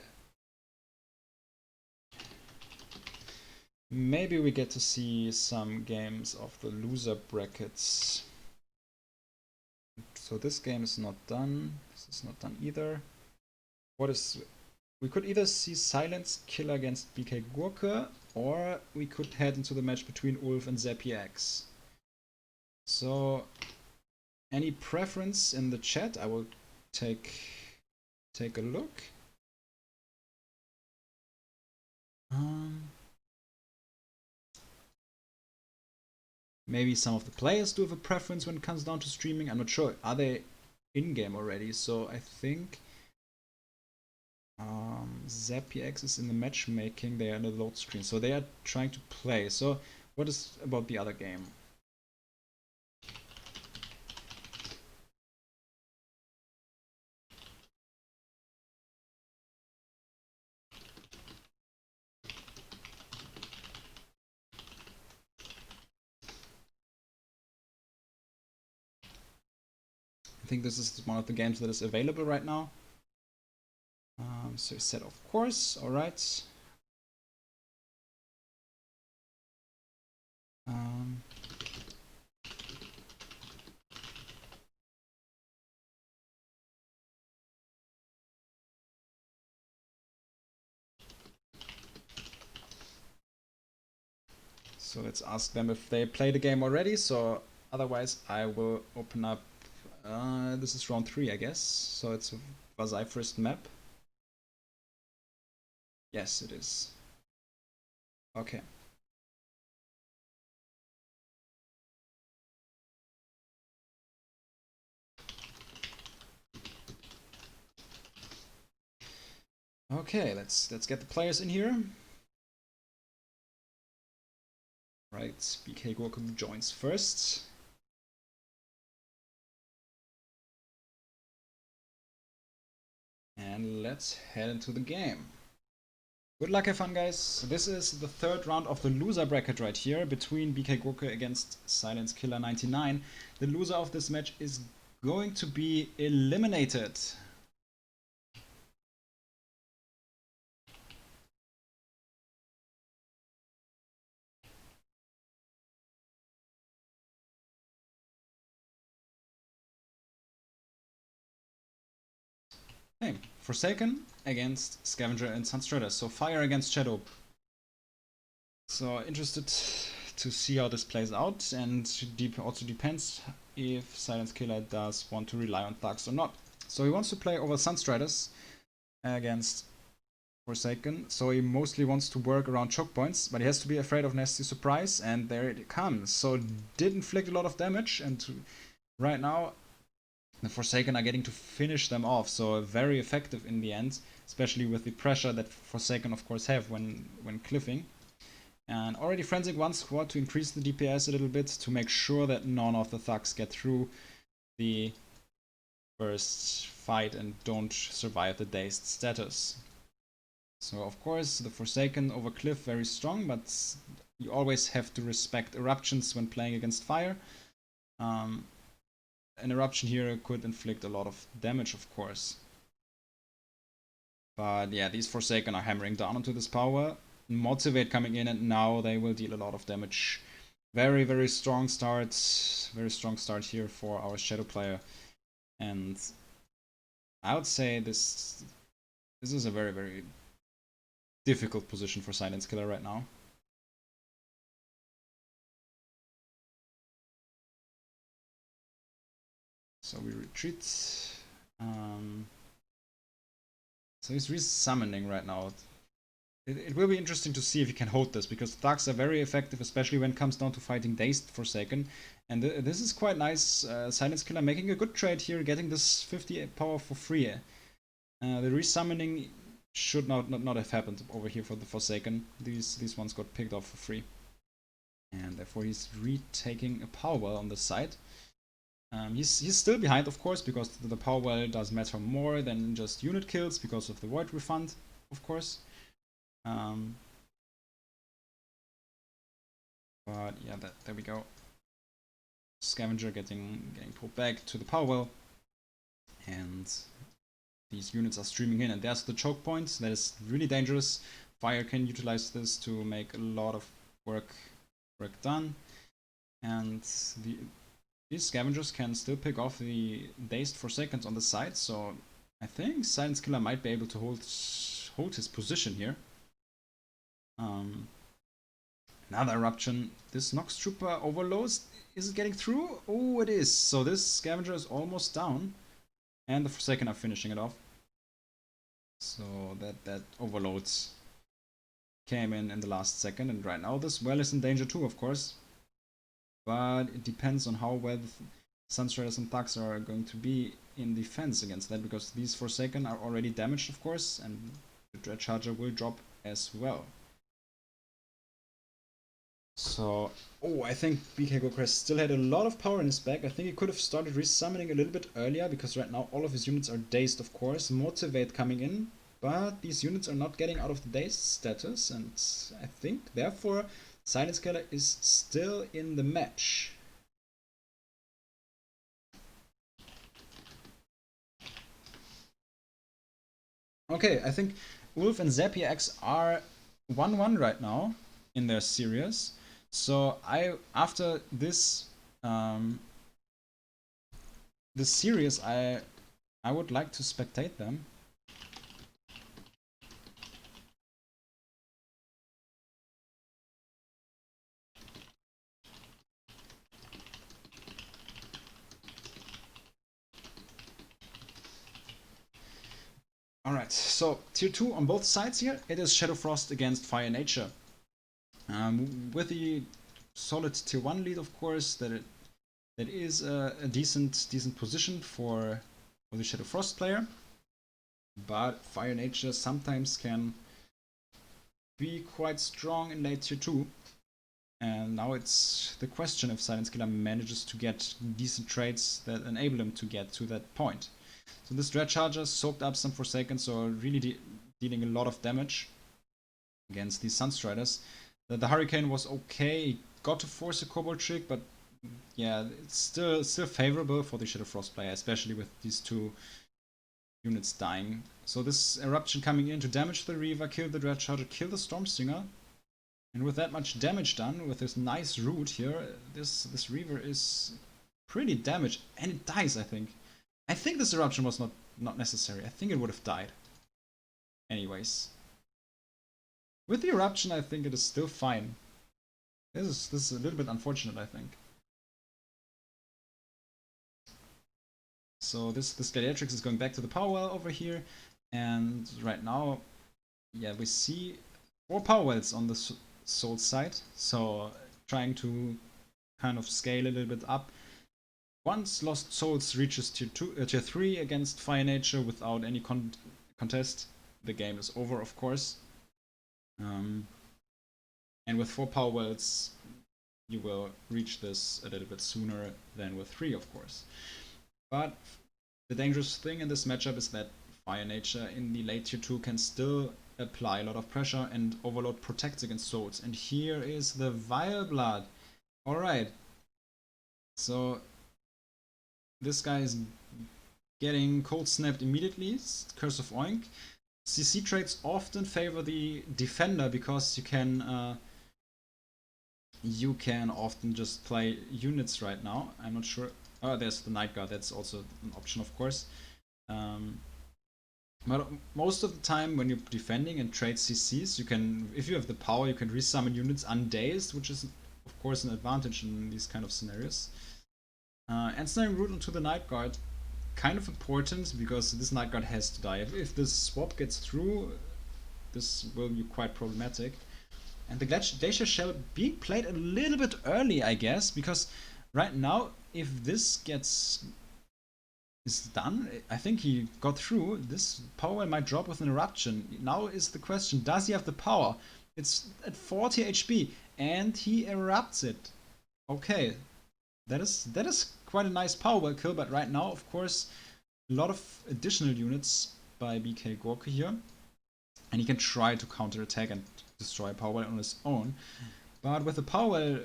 get to see some games of the loser brackets. So this game is not done. This is not done either. We could either see Silence Killer against BK Gurke, or we could head into the match between Ulf and ZappyX. So any preference in the chat? I will take a look. Maybe some of the players do have a preference when it comes down to streaming. I'm not sure. Are they in-game already? So I think ZappyX is in the matchmaking. They are in the load screen. So they are trying to play. So what is about the other game? I think this is one of the games that is available right now. So set of course, all right. So let's ask them if they play the game already. So otherwise, I will open up. This is round 3, I guess. So it's a Vasai first map. Yes, it is. Okay. Okay, let's get the players in here. Right, BK Goku joins first. And let's head into the game. Good luck, have fun, guys. This is the third round of the loser bracket right here between BK Goku against Silence Killer 99. The loser of this match is going to be eliminated. Hey, Forsaken against Scavenger and Sunstrider. So Fire against Shadow. So interested to see how this plays out, and also depends if Silence Killer does want to rely on Thugs or not. So he wants to play over Sunstriders against Forsaken, so he mostly wants to work around choke points, but he has to be afraid of Nasty Surprise, and there it comes. So did inflict a lot of damage, and right now the Forsaken are getting to finish them off, so very effective in the end, especially with the pressure that Forsaken of course have when cliffing. And already Frenzic one squad to increase the DPS a little bit to make sure that none of the thugs get through the first fight and don't survive the dazed status. So of course the Forsaken over Cliff very strong, but you always have to respect eruptions when playing against fire. An eruption here could inflict a lot of damage, of course. But yeah, these Forsaken are hammering down onto this power. Motivate coming in, and now they will deal a lot of damage. Very, very strong start. Very strong start here for our Shadow player. And I would say this is a very, very difficult position for Silence Killer right now. So we retreat. So he's resummoning right now. It will be interesting to see if he can hold this, because thugs are very effective, especially when it comes down to fighting Dazed Forsaken. And this is quite nice. Silence Killer making a good trade here, getting this 50 power for free. The resummoning should not have happened over here for the Forsaken. These ones got picked off for free. And therefore he's retaking a power well on the side. He's still behind, of course, because the power well does matter more than just unit kills because of the void refund, of course. But yeah, there we go. Scavenger getting pulled back to the power well, and these units are streaming in. And there's the choke point. That is really dangerous. Fire can utilize this to make a lot of work done, and these scavengers can still pick off the Dazed Forsaken on the side. So I think Silence Killer might be able to hold his position here. Another eruption. This Nox Trooper overloads. Is it getting through? Oh, it is. So this scavenger is almost down, and the Forsaken are finishing it off. So that overloads came in the last second, and right now this well is in danger too, of course. But it depends on how well the Sunstriders and Thugs are going to be in defense against that, because these Forsaken are already damaged, of course, and the Dread Charger will drop as well. So, I think BK Gokras still had a lot of power in his back. I think he could have started resummoning a little bit earlier, because right now all of his units are dazed, of course. Motivate coming in, but these units are not getting out of the dazed status, and I think, therefore, Silence Killer is still in the match. Okay, I think Wolf and Zapier X are 1-1 right now in their series. So after this this series, I would like to spectate them. Alright, so tier 2 on both sides here, it is Shadow Frost against Fire Nature. With the solid tier 1 lead, of course, that is a decent position for the Shadow Frost player. But Fire Nature sometimes can be quite strong in late tier 2. And now it's the question if Silence Killer manages to get decent trades that enable him to get to that point. So this Dread Charger soaked up some Forsaken, so really dealing a lot of damage against these Sunstriders. The Hurricane was okay, he got to force a Cobalt trick, but yeah, it's still favorable for the Shadow Frost player, especially with these two units dying. So this Eruption coming in to damage the Reaver, kill the Dread Charger, kill the Stormstinger. And with that much damage done, with this nice root here, this Reaver is pretty damaged, and it dies, I think. I think this Eruption was not necessary. I think it would have died. Anyways. With the Eruption, I think it is still fine. This is a little bit unfortunate, I think. So this Gladiatrix is going back to the power well over here, and right now yeah, we see 4 power wells on the soul side, so trying to kind of scale a little bit up. Once Lost Souls reaches tier 3 against Fire Nature without any contest, the game is over, of course. And with 4 power wells, you will reach this a little bit sooner than with 3, of course. But the dangerous thing in this matchup is that Fire Nature in the late tier 2 can still apply a lot of pressure, and Overload protects against souls. And here is the Vile Blood. Alright. So this guy is getting cold snapped immediately. Curse of Oink. CC trades often favor the defender because you can often just play units right now. I'm not sure. Oh, there's the Night Guard. That's also an option, of course. But most of the time, when you're defending and trade CCs, you can, if you have the power, you can resummon units undazed, which is, of course, an advantage in these kind of scenarios. And snaring root onto the Night Guard, kind of important because this Night Guard has to die. If this swap gets through, this will be quite problematic. And the Glacier Shell being played a little bit early, I guess, because right now, if this is done, I think he got through, this power might drop with an eruption. Now is the question, does he have the power? It's at 40 HP, and he erupts it. Okay, that is quite a nice power kill, but right now, of course, a lot of additional units by BK Gorka here. And he can try to counterattack and destroy a power on his own. But with the power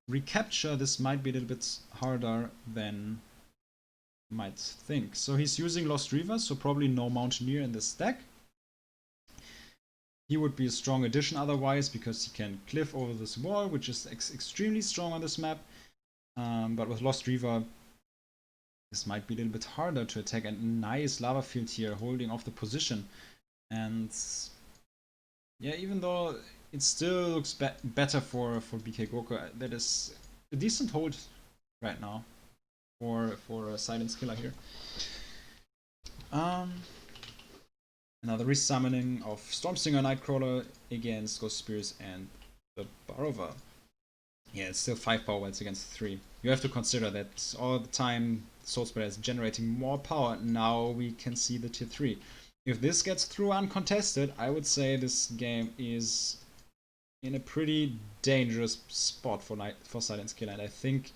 recapture, this might be a little bit harder than you might think. So he's using Lost Reaver, so probably no Mountaineer in this deck. He would be a strong addition otherwise, because he can cliff over this wall, which is extremely strong on this map. But with Lost Reaver, this might be a little bit harder to attack. And nice lava field here, holding off the position. And yeah, even though it still looks better for BK Gorka, that is a decent hold right now for a Silence Killer here. Another resummoning of Stormstinger Nightcrawler against Ghost Spears and the Barova. Yeah, it's still 5 power wells against 3. You have to consider that all the time Soul Spreader is generating more power. Now we can see the tier 3. If this gets through uncontested, I would say this game is in a pretty dangerous spot for Silence Killer, and I think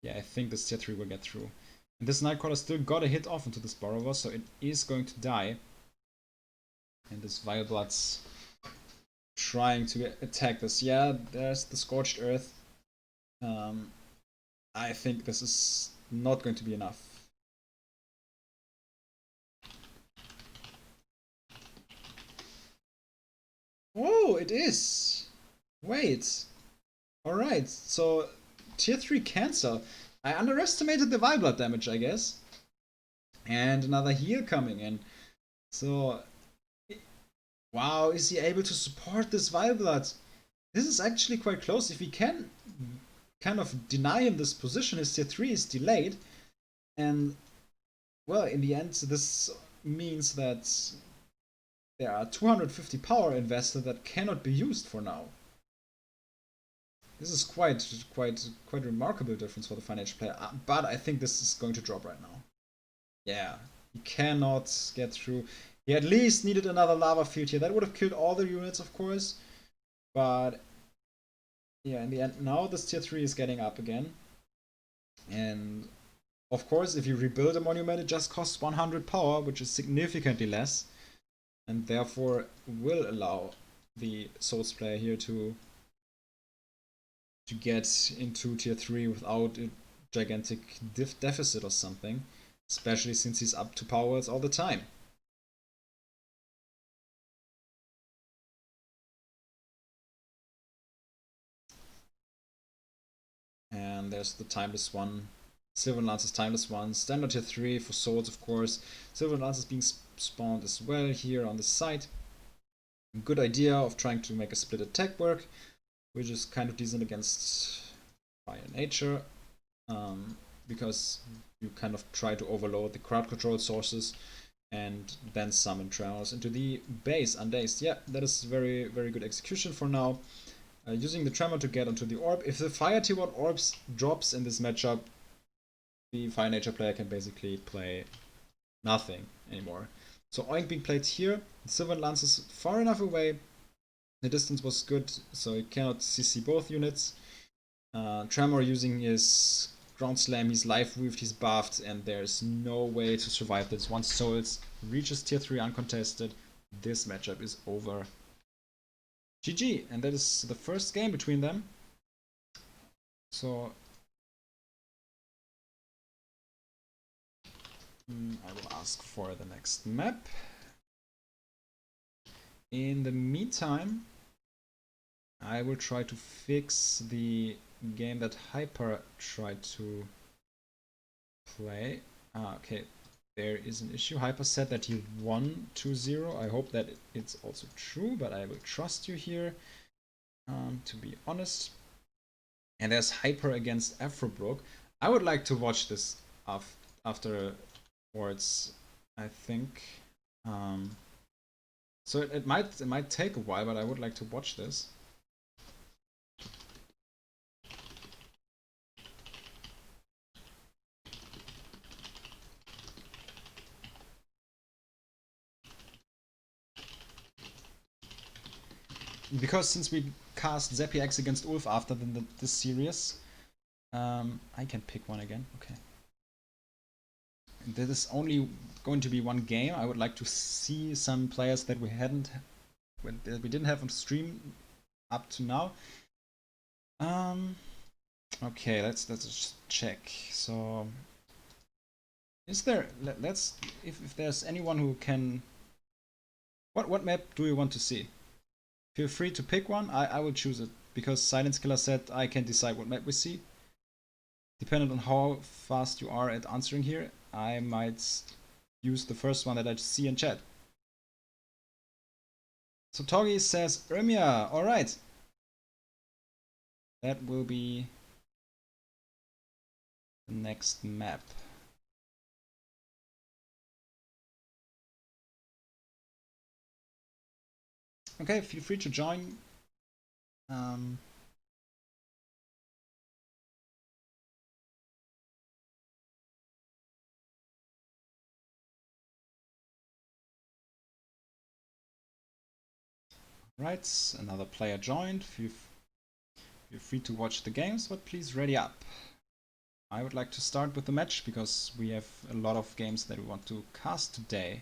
this tier 3 will get through. And this Nightcrawler still got a hit off into this Borrower, so it is going to die. And this Vile Blood's trying to attack this. Yeah, there's the Scorched Earth. I think this is not going to be enough. Oh, it is! Wait. Alright, so tier 3 cancel. I underestimated the Vile Blood damage, I guess. And another heal coming in. So, wow, is he able to support this Vile Blood? This is actually quite close. If he can kind of deny him this position, his tier 3 is delayed. And, well, in the end, this means that there are 250 power invested that cannot be used for now. This is quite remarkable difference for the financial player, but I think this is going to drop right now. Yeah, he cannot get through. He at least needed another lava field here. That would have killed all the units, of course. But yeah, in the end, now this tier 3 is getting up again. And of course, if you rebuild a monument, it just costs 100 power, which is significantly less. And therefore will allow the Souls player here to get into tier 3 without a gigantic deficit or something, especially since he's up to powers all the time. And there's the Timeless one. Silver Lance is Timeless one. Standard tier 3 for swords, of course. Silver Lance is being spawned as well here on the side. Good idea of trying to make a split attack work, which is kind of decent against Fire Nature, because you kind of try to overload the crowd control sources and then summon Tremors into the base undazed. Yeah, that is very, very good execution for now. Using the Tremor to get onto the orb. If the Fire Tier 1 orbs drops in this matchup, the Fire Nature player can basically play nothing anymore. So Oink being played here, the Silver Lance is far enough away. The distance was good, so you cannot CC both units. Tremor using his Ground Slam, he's life weaved, he's buffed, and there's no way to survive this. Once Souls reaches tier 3 uncontested, this matchup is over. GG, and that is the first game between them. So I will ask for the next map. In the meantime, I will try to fix the game that Hyper tried to play. Okay, there is an issue. Hyper said that he won 2-0. I hope that it's also true, but I will trust you here, to be honest. And there's Hyper against Afrobrook. I would like to watch this afterwards, I think. So it might take a while, but I would like to watch this. Because since we cast Zeppy X against Ulf after this series, I can pick one again. Okay. This is only going to be one game. I would like to see some players that we didn't have on stream up to now. Okay, let's just check. So, is there? If there's anyone who can. What map do you want to see? Feel free to pick one. I will choose it because Silence Killer said I can decide what map we see. Depending on how fast you are at answering here, I might use the first one that I see in chat. So Togi says Ermia. All right. That will be the next map. Okay, feel free to join. Right, another player joined. Feel free to watch the games, but please ready up. I would like to start with the match because we have a lot of games that we want to cast today.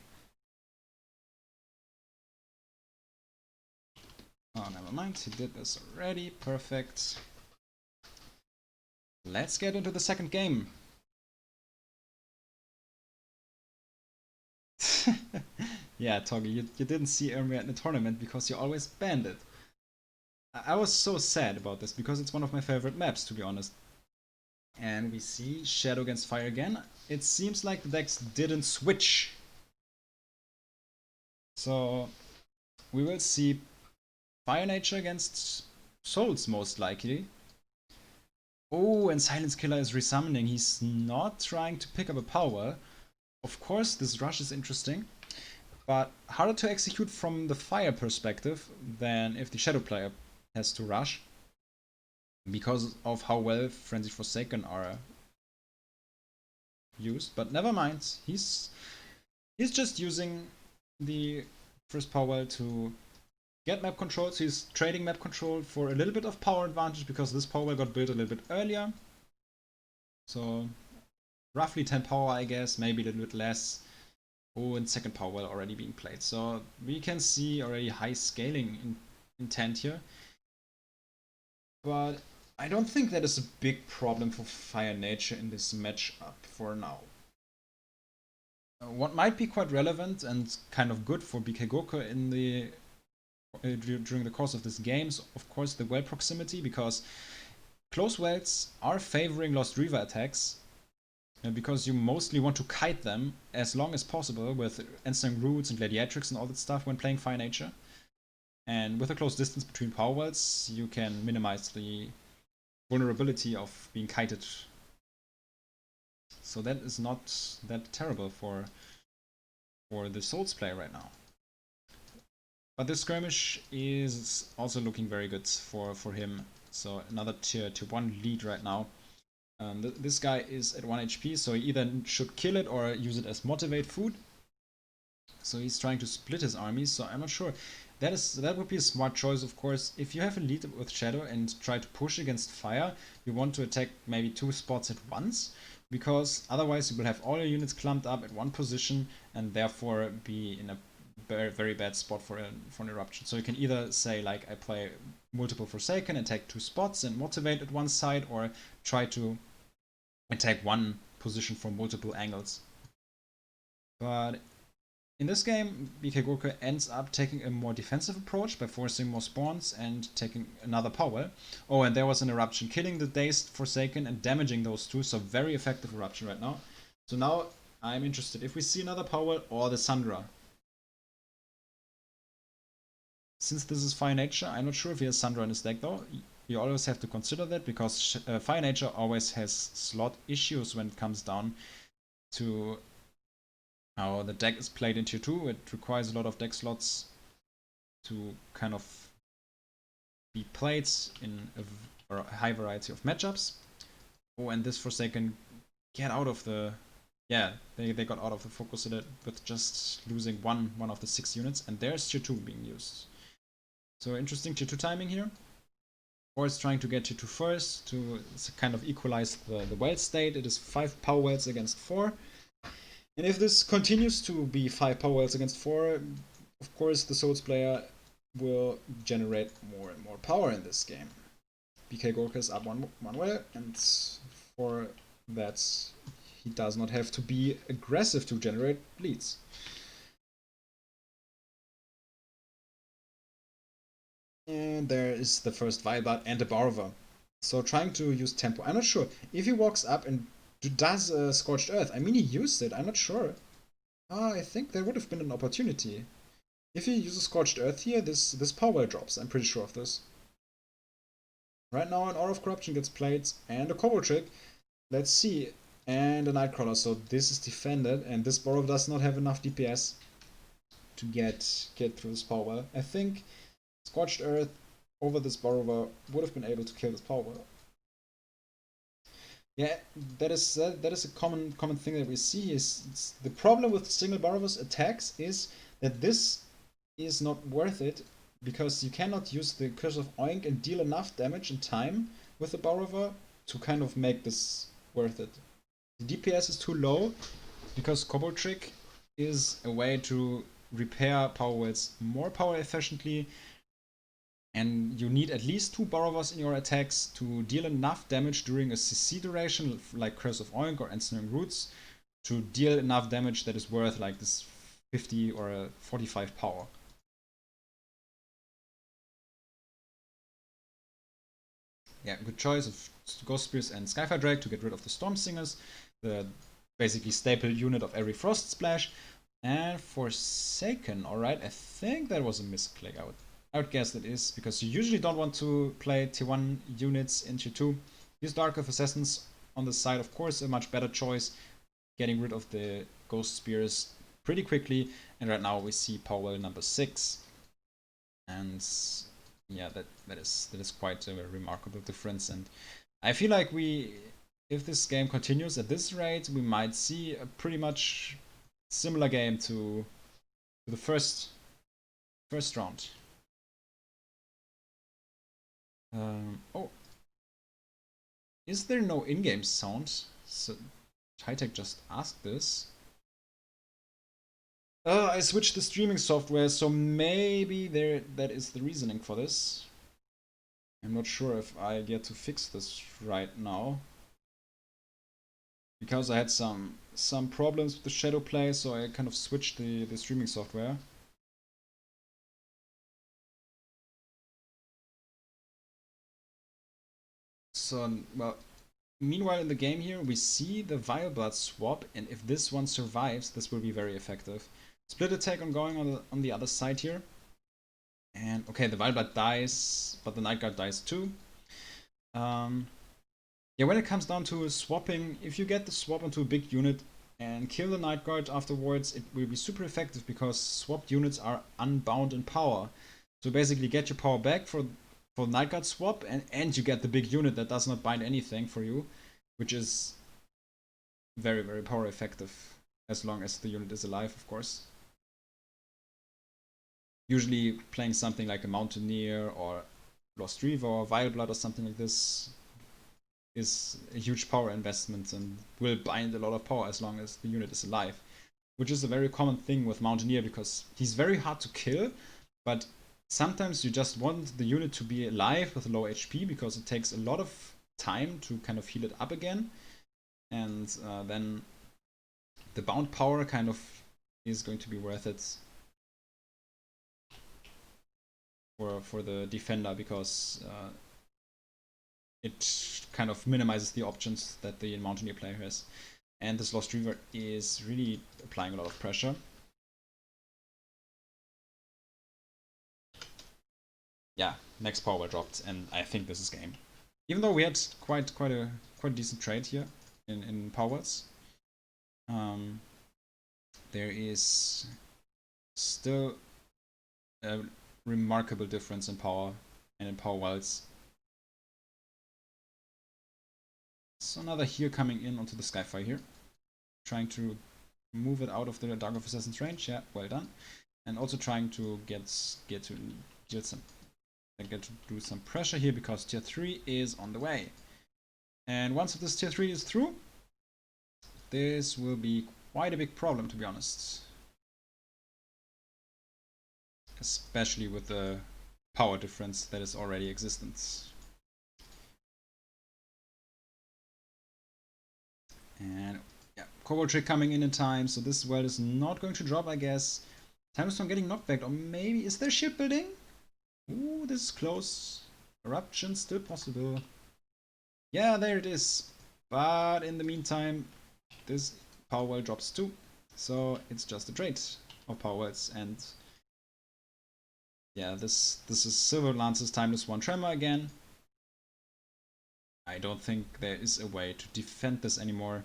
Oh, never mind, he did this already. Perfect. Let's get into the second game. Yeah, Toggy, you didn't see Ermia in the tournament because you always banned it. I was so sad about this because it's one of my favorite maps, to be honest. And we see Shadow against Fire again. It seems like the decks didn't switch. So we will see Fire Nature against Souls, most likely. Oh, and Silence Killer is resummoning. He's not trying to pick up a power. Of course, this rush is interesting, but harder to execute from the Fire perspective than if the Shadow player has to rush, because of how well Frenzied Forsaken are used. But never mind, he's just using the first power to get map control. So he's trading map control for a little bit of power advantage because this power got built a little bit earlier. So roughly 10 power, I guess, maybe a little bit less. Oh, and second power already being played. So we can see already high scaling intent here. But I don't think that is a big problem for Fire Nature in this matchup for now. What might be quite relevant and kind of good for BK Goku in the during the course of this game is, of course, the well proximity, because close wells are favoring Lost River attacks because you mostly want to kite them as long as possible with Ensign Roots and Gladiatrix and all that stuff when playing Fire Nature. And with a close distance between power wells, you can minimize the vulnerability of being kited. So that is not that terrible for for the Souls player right now. But this skirmish is also looking very good for him. So another tier 1 lead right now. This guy is at 1 HP, so he either should kill it or use it as motivate food. So he's trying to split his army, so I'm not sure. That would be a smart choice, of course. If you have a lead with Shadow and try to push against fire, you want to attack maybe 2 spots at once, because otherwise you will have all your units clumped up at one position and therefore be in a very, very bad spot for an eruption. So you can either say, like, I play multiple Forsaken, attack 2 spots and motivate at one side, or try to attack one position from multiple angles. But in this game, BK Gurkha ends up taking a more defensive approach by forcing more spawns and taking another power. Oh, and there was an eruption, killing the dazed Forsaken and damaging those two, so very effective eruption right now. So now I'm interested if we see another power or the Sandra. Since this is Fire Nature, I'm not sure if he has Sandra in his deck though. You always have to consider that, because Fire Nature always has slot issues when it comes down to how the deck is played in tier 2. It requires a lot of deck slots to kind of be played in a high variety of matchups. Oh, and this Forsaken get out of the... Yeah, they got out of the focus with just losing one of the 6 units, and there's tier 2 being used. So interesting tier 2 timing here. Or it's trying to get tier 2 first to kind of equalize the weld state. It is 5 power welds against 4. And if this continues to be 5 power welds against 4, of course the Souls player will generate more and more power in this game. BK Gurkha is up one well, and for that he does not have to be aggressive to generate leads. And there is the first Vileblood and a Barova. So trying to use tempo. I'm not sure. If he walks up and does Scorched Earth, I mean, he used it, I'm not sure. I think there would have been an opportunity. If he uses Scorched Earth here, this power drops, I'm pretty sure of this. Right now an Aura of Corruption gets played, and a Combo Trick. Let's see. And a Nightcrawler, so this is defended, and this Barova does not have enough DPS to get through this power. I think Scorched Earth over this Barova would have been able to kill this power. Yeah, that is a common thing that we see. Is the problem with single Barova's attacks is that this is not worth it, because you cannot use the Curse of Oink and deal enough damage in time with the Barova to kind of make this worth it. The DPS is too low, because Combo Trick is a way to repair power welds more power efficiently, and you need at least 2 Barovas in your attacks to deal enough damage during a CC duration, like Curse of Oink or Ensnaring Roots, to deal enough damage that is worth like this 50 or 45 power. Yeah, good choice of Ghost Spears and Skyfire Drake to get rid of the Storm Singers, the basically staple unit of every Frost Splash. And Forsaken, alright, I think that was a misclick. I would guess that is, because you usually don't want to play tier 1 units in tier 2. Use Dark Earth Assassins on the side, of course, a much better choice, getting rid of the Ghost Spears pretty quickly. And right now we see power well number 6. And yeah, that is quite a remarkable difference. And I feel like if this game continues at this rate, we might see a pretty much similar game to the first round. Oh, is there no in-game sound? So Tytech just asked this. I switched the streaming software, so maybe that is the reasoning for this. I'm not sure if I get to fix this right now, because I had some problems with the shadow play, so I kind of switched the streaming software. So, well, meanwhile in the game here, we see the Vileblood swap, and if this one survives, this will be very effective. Split attack ongoing on the other side here. And okay, the Vileblood dies, but the Night Guard dies too. Yeah, when it comes down to swapping, if you get the swap onto a big unit and kill the Night Guard afterwards, it will be super effective because swapped units are unbound in power. So basically get your power back for Night Guard swap, and you get the big unit that does not bind anything for you, which is very, very power effective, as long as the unit is alive, of course. Usually playing something like a Mountaineer or Lost Reaver or Vileblood or something like this is a huge power investment and will bind a lot of power as long as the unit is alive, which is a very common thing with Mountaineer because he's very hard to kill, but sometimes you just want the unit to be alive with low HP because it takes a lot of time to kind of heal it up again, and then the bound power kind of is going to be worth it for the defender because it kind of minimizes the options that the Mountaineer player has. And this Lost Reaver is really applying a lot of pressure. Yeah, next power dropped, and I think this is game. Even though we had quite a decent trade here in powers, there is still a remarkable difference in power and in power wells. So another here coming in onto the Skyfire here, trying to move it out of the Dark of Assassin's range. Yeah, well done. And also trying to get to do some pressure here because tier 3 is on the way. And once this tier 3 is through, this will be quite a big problem, to be honest. Especially with the power difference that is already existent. And yeah, Cobalt Trick coming in time, so this well is not going to drop, I guess. Timestone getting knocked back, or maybe is there shipbuilding? Ooh, this is close. Eruption still possible. Yeah, there it is. But in the meantime, this power well drops too. So it's just a trade of power wells, and yeah, this is Silver Lance's Timeless One Tremor again. I don't think there is a way to defend this anymore.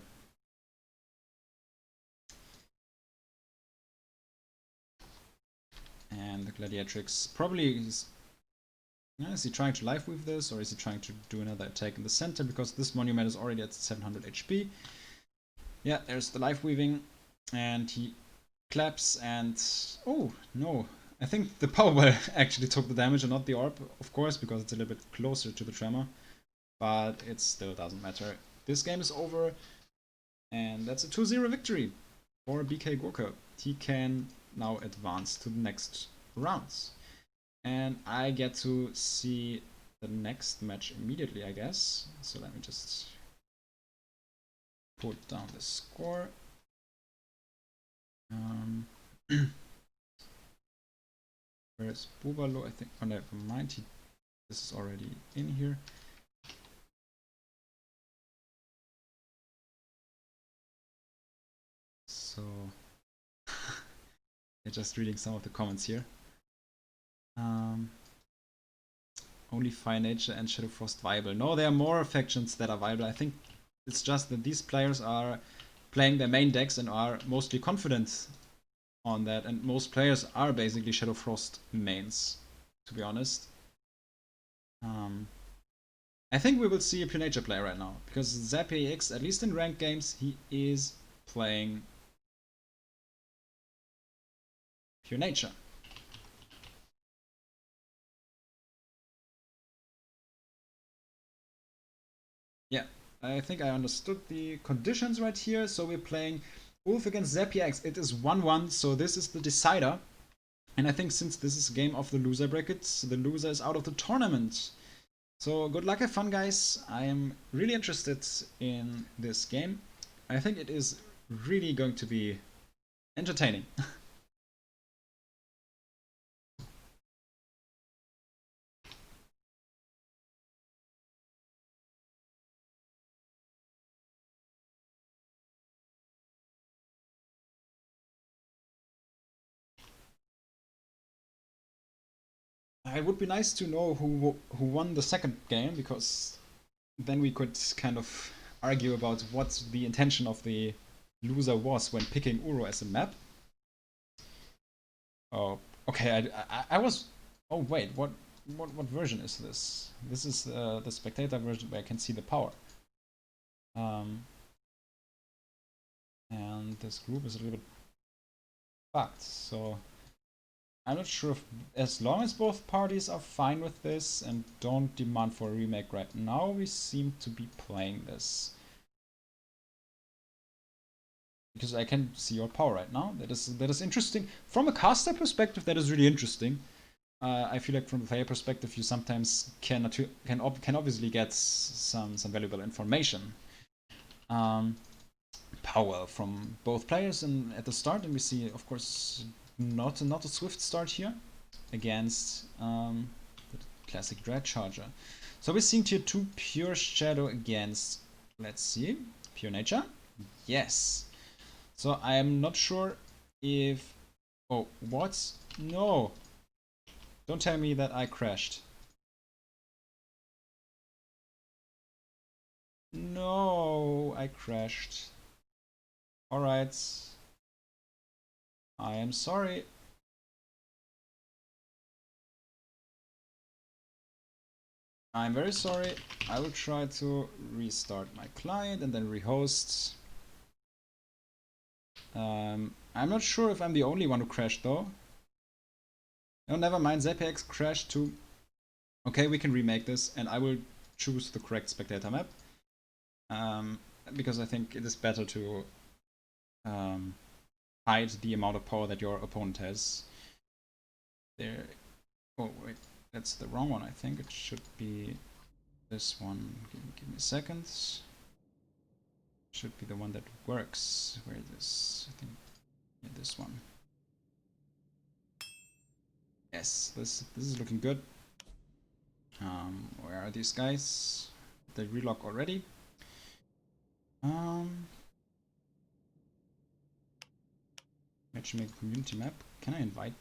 And the Gladiatrix probably is he trying to life weave this, or is he trying to do another attack in the center because this monument is already at 700 HP. Yeah, there's the life weaving, and he claps, and oh no, I think the power well actually took the damage and not the orb, of course, because it's a little bit closer to the tremor, but it still doesn't matter. This game is over, and that's a 2-0 victory for BK Gorka. He can now advance to the next rounds. And I get to see the next match immediately, I guess. So let me just put down the score. Where's Bubalo? I think. Oh, never mind. This is already in here. So, yeah, just reading some of the comments here. Only Fire Nature and Shadow Frost viable. No, there are more factions that are viable. I think it's just that these players are playing their main decks and are mostly confident on that, and most players are basically Shadow Frost mains, to be honest. I think we will see a Pure Nature player right now, because ZapAX, at least in ranked games, he is playing Pure Nature. Yeah, I think I understood the conditions right here. So we're playing Wolf against ZapAX. It is 1-1, so this is the decider. And I think since this is a game of the loser brackets, the loser is out of the tournament. So good luck, have fun, guys. I am really interested in this game. I think it is really going to be entertaining. It would be nice to know who won the second game, because then we could kind of argue about what's the intention of the loser was when picking Uro as a map. Oh, okay. I was. Oh wait, what version is this? This is the spectator version where I can see the power. And this group is a little bit fucked. So I'm not sure if, as long as both parties are fine with this and don't demand for a remake right now, we seem to be playing this. Because I can see your power right now. That is interesting. From a caster perspective, that is really interesting. I feel like from a player perspective, you sometimes can obviously get some valuable information. Power from both players and at the start, and we see, of course, not a swift start here against the classic Dread Charger. So we're seeing tier 2 Pure Shadow against, let's see, Pure Nature. Yes. So I am not sure if... Oh, what? No. Don't tell me that I crashed. No, I crashed. Alright. I am sorry. I'm very sorry. I will try to restart my client and then rehost. I'm not sure if I'm the only one who crashed though. No, never mind. ZPX crashed too. Okay, we can remake this and I will choose the correct spectator map. Because I think it is better to hide the amount of power that your opponent has. There. Oh wait, that's the wrong one. I think it should be this one. Give me a second. Should be the one that works. Where is this? I think yeah, this one. Yes, this is looking good. Where are these guys? They relog already. Matchmaker community map. Can I invite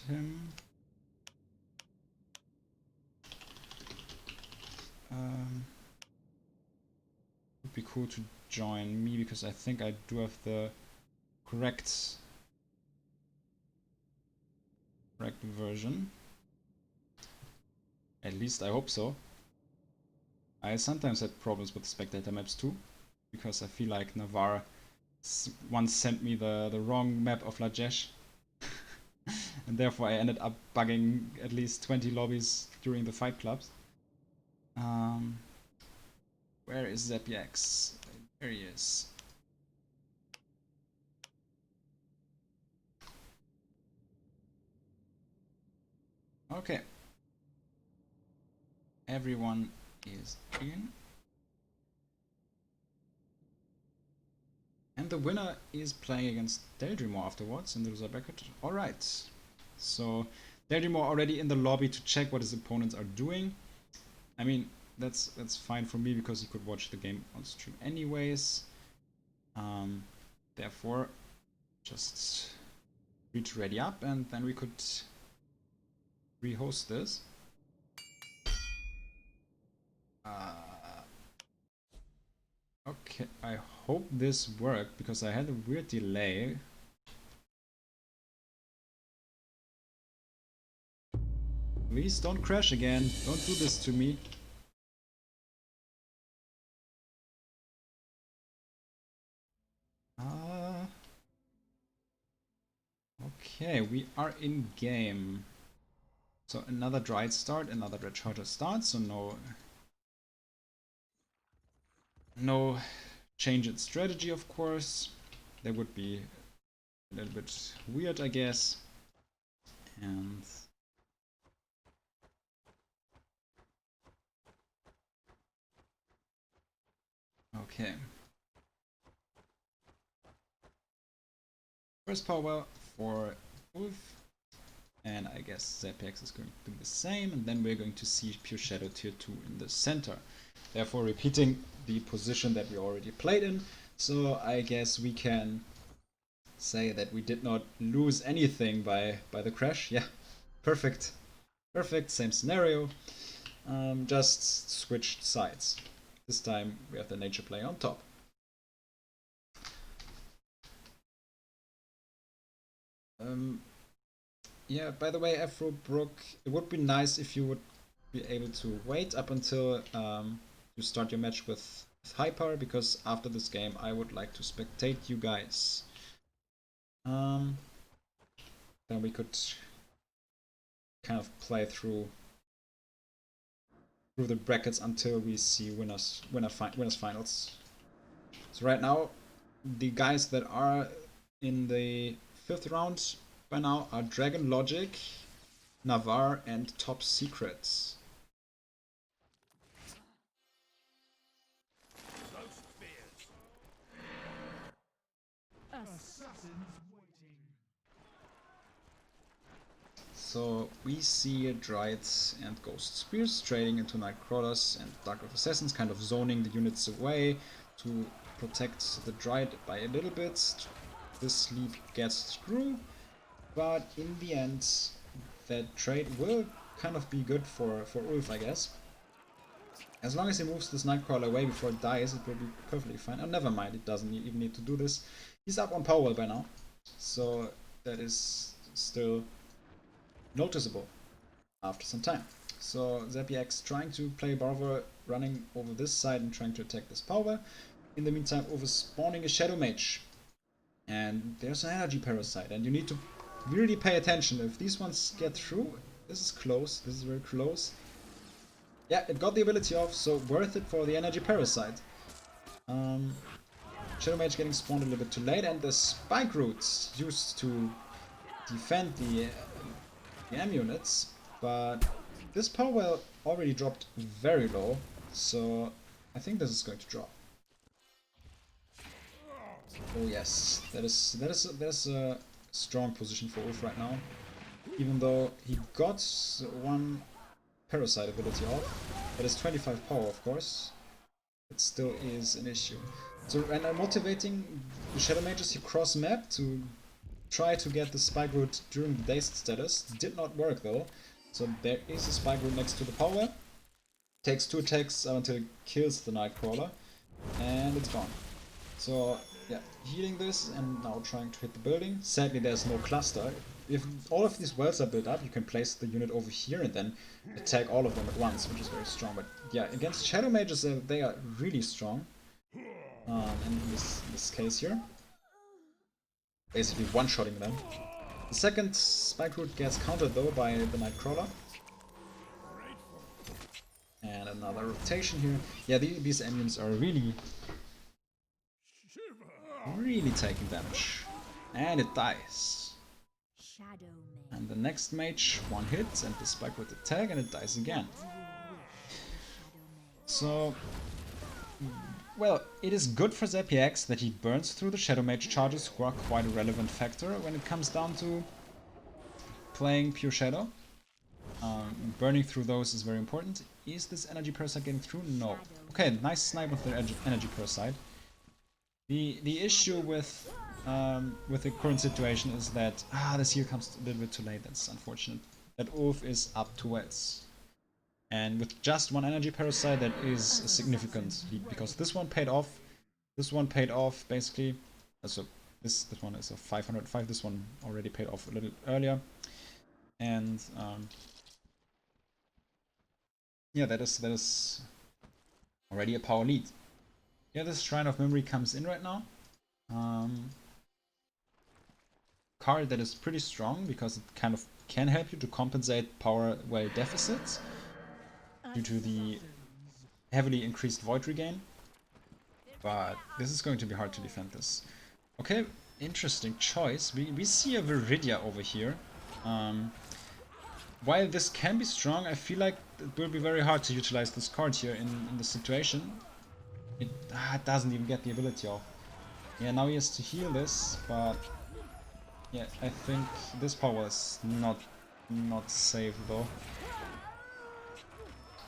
him? Would be cool to join me because I think I do have the correct version. At least I hope so. I sometimes had problems with spectator maps too, because I feel like Navarre once sent me the wrong map of Lajesh. And therefore I ended up bugging at least 20 lobbies during the fight clubs. Where is ZPX? There he is. Okay. Everyone is in. And the winner is playing against Deldrimor afterwards in the loser bracket. Alright. So Deldrimor already in the lobby to check what his opponents are doing. I mean, that's fine for me because he could watch the game on stream anyways. Therefore, just reach ready up and then we could rehost this. Okay, I hope this worked because I had a weird delay. Please don't crash again. Don't do this to me. Okay, we are in game. So another Dried start, another Red Charger start, so no change in strategy, of course. That would be a little bit weird, I guess. And okay. First power for Wolf. And I guess ZPX is going to do the same. And then we're going to see Pure Shadow tier 2 in the center. Therefore repeating the position that we already played in. So I guess we can say that we did not lose anything by the crash. Yeah, perfect. Perfect, same scenario. Just switched sides. This time we have the nature player on top. Yeah, by the way, Afrobrook, it would be nice if you would be able to wait up until you start your match with Hyper, because after this game I would like to spectate you guys. Then we could kind of play through the brackets until we see winners finals. So right now, the guys that are in the 5th round by now are Dragon Logic, Navarre, and Top Secrets. So we see Dryades and Ghost Spears trading into Nightcrawlers and Dark Earth Assassins, kind of zoning the units away to protect the Dryad by a little bit. This sleep gets through, but in the end that trade will kind of be good for Ulf, I guess. As long as he moves this Nightcrawler away before it dies, it will be perfectly fine. Oh, never mind, it doesn't even need to do this. He's up on power by now, so that is still noticeable after some time. So ZPX trying to play Barber, running over this side and trying to attack this power. In the meantime, over spawning a Shadow Mage. And there's an energy parasite, and you need to really pay attention. If these ones get through, this is close, this is very close. Yeah, it got the ability off, so worth it for the energy parasite. Shadow Mage getting spawned a little bit too late, and the spike roots used to defend the AM units, but this power well already dropped very low, so I think this is going to drop. Oh yes, that is a strong position for Ulf right now. Even though he got one parasite ability off, that is 25 power, of course. It still is an issue. So, and I'm motivating the Shadow Mages to cross map to try to get the spike root during the dazed status. Did not work though. So there is a spike root next to the power. Takes 2 attacks until it kills the Nightcrawler, and it's gone. So yeah, healing this and now trying to hit the building. Sadly, there's no cluster. If all of these wells are built up, you can place the unit over here and then attack all of them at once, which is very strong. But yeah, against Shadow Mages, they are really strong. In this case here, basically one-shotting them. The second spike root gets countered though by the Nightcrawler. And another rotation here. Yeah, these enemies are really taking damage. And it dies. And the next mage, one hit, and the spike with attack, and it dies again. So, well, it is good for ZPX that he burns through the Shadow Mage charges, who are quite a relevant factor when it comes down to playing pure Shadow. Burning through those is very important. Is this energy parasite getting through? No. Okay, nice snipe of the energy parasite. The issue with the current situation is that this heal comes a little bit too late. That's unfortunate. That Ulf is up 2 wells. And with just one energy parasite, that is a significant lead, because this one paid off. This one paid off basically. So this one is a 505. This one already paid off a little earlier. And yeah, that is already a power lead. Yeah, this Shrine of Memory comes in right now. Card that is pretty strong because it kind of can help you to compensate power well deficits due to the heavily increased void regain. But this is going to be hard to defend this. Okay, interesting choice. We see a Viridia over here. While this can be strong, I feel like it will be very hard to utilize this card here in this situation. It doesn't even get the ability off. Yeah, now he has to heal this, but yeah, I think this power is not safe though.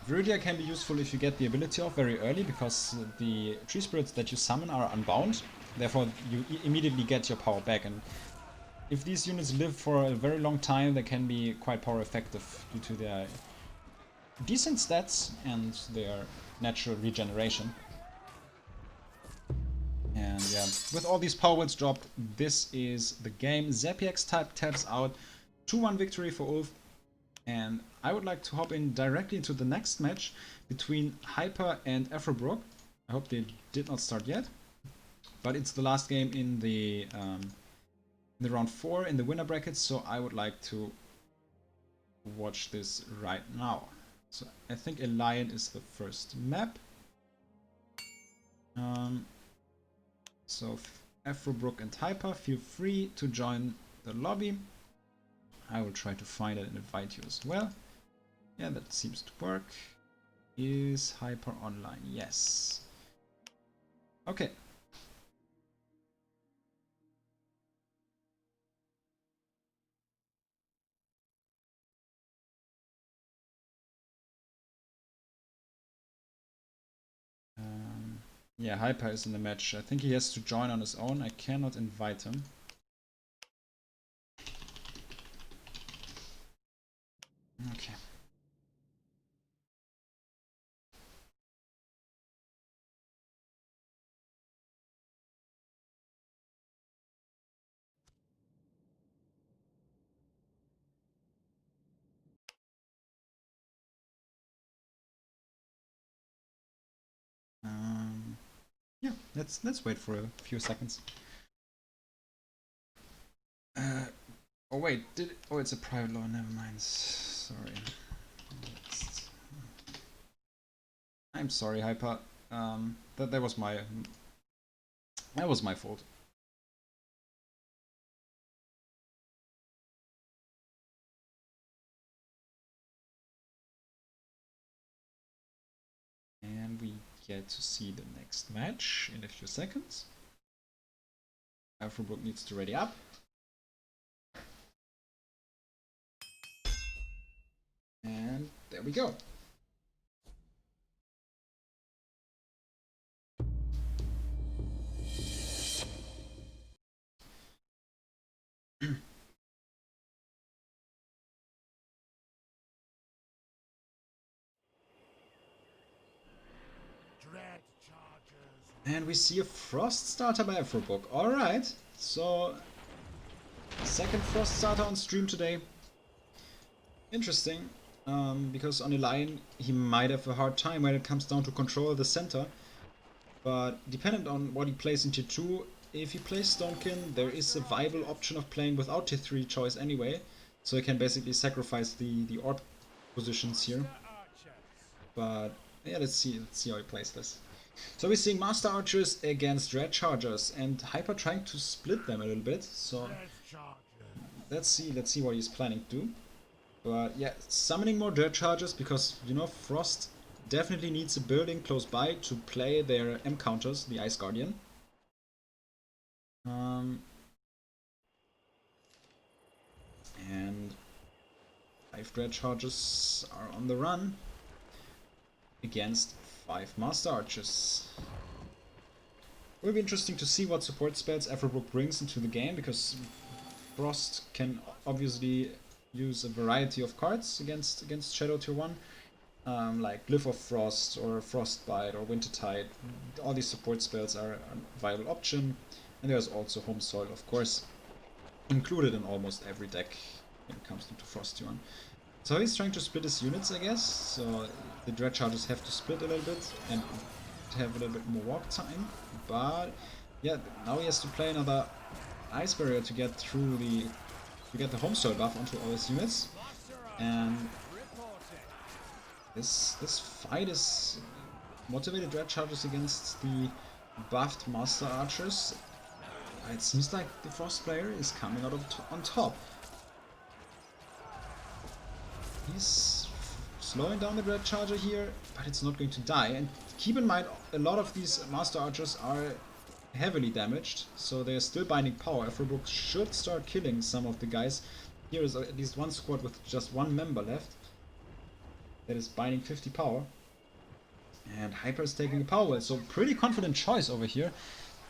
Viridia can be useful if you get the ability off very early, because the tree spirits that you summon are unbound. Therefore, you immediately get your power back, and if these units live for a very long time, they can be quite power effective due to their decent stats and their natural regeneration. And yeah, with all these power wheels dropped, this is the game. Zapiax type taps out. 2-1 victory for Ulf. And I would like to hop in directly into the next match between Hyper and Afrobrook. I hope they did not start yet. But it's the last game in the round 4 in the winner brackets, so I would like to watch this right now. So I think a lion is the first map. So Afrobrook and Hyper, feel free to join the lobby. I will try to find it and invite you as well. Yeah, that seems to work. Is Hyper online? Yes. Okay. Yeah, Hyper is in the match. I think he has to join on his own. I cannot invite him. Okay. Yeah, let's wait for a few seconds. Oh wait, it's a private law. Never mind. Sorry. I'm sorry, Hyper. That was my fault. And we get to see the next match in a few seconds. Afrobrook needs to ready up. And there we go. And we see a Frost starter by Afrobrook. Alright, so second Frost starter on stream today. Interesting, because on the line he might have a hard time when it comes down to control the center. But dependent on what he plays in tier 2, if he plays Stonekin, there is a viable option of playing without tier 3 choice anyway. So he can basically sacrifice the orb positions here. But yeah, let's see how he plays this. So we're seeing Master Archers against Dread Chargers, and Hyper trying to split them a little bit. So let's see what he's planning to do. But yeah, summoning more Dread Chargers because, you know, Frost definitely needs a building close by to play their M counters, the Ice Guardian. And 5 Dread Chargers are on the run against 5 Master Archers. Will be interesting to see what support spells Afrobrook brings into the game, because Frost can obviously use a variety of cards against Shadow Tier 1, like Glyph of Frost or Frostbite or Wintertide. All these support spells are a viable option, and there's also Home Soil, of course, included in almost every deck when it comes to Frost Tier 1. So he's trying to split his units, I guess, so the Dread Chargers have to split a little bit and have a little bit more walk time, but yeah, now he has to play another Ice Barrier to get through to get the Home Soil buff onto all his units. And this fight is motivated Dread Chargers against the buffed Master Archers. It seems like the Frost player is coming out on top. He's slowing down the Dread Charger here, but it's not going to die. And keep in mind, a lot of these Master Archers are heavily damaged, so they're still binding power. Afrobrook should start killing some of the guys. Here is at least one squad with just one member left that is binding 50 power. And Hyper is taking a power well, so pretty confident choice over here.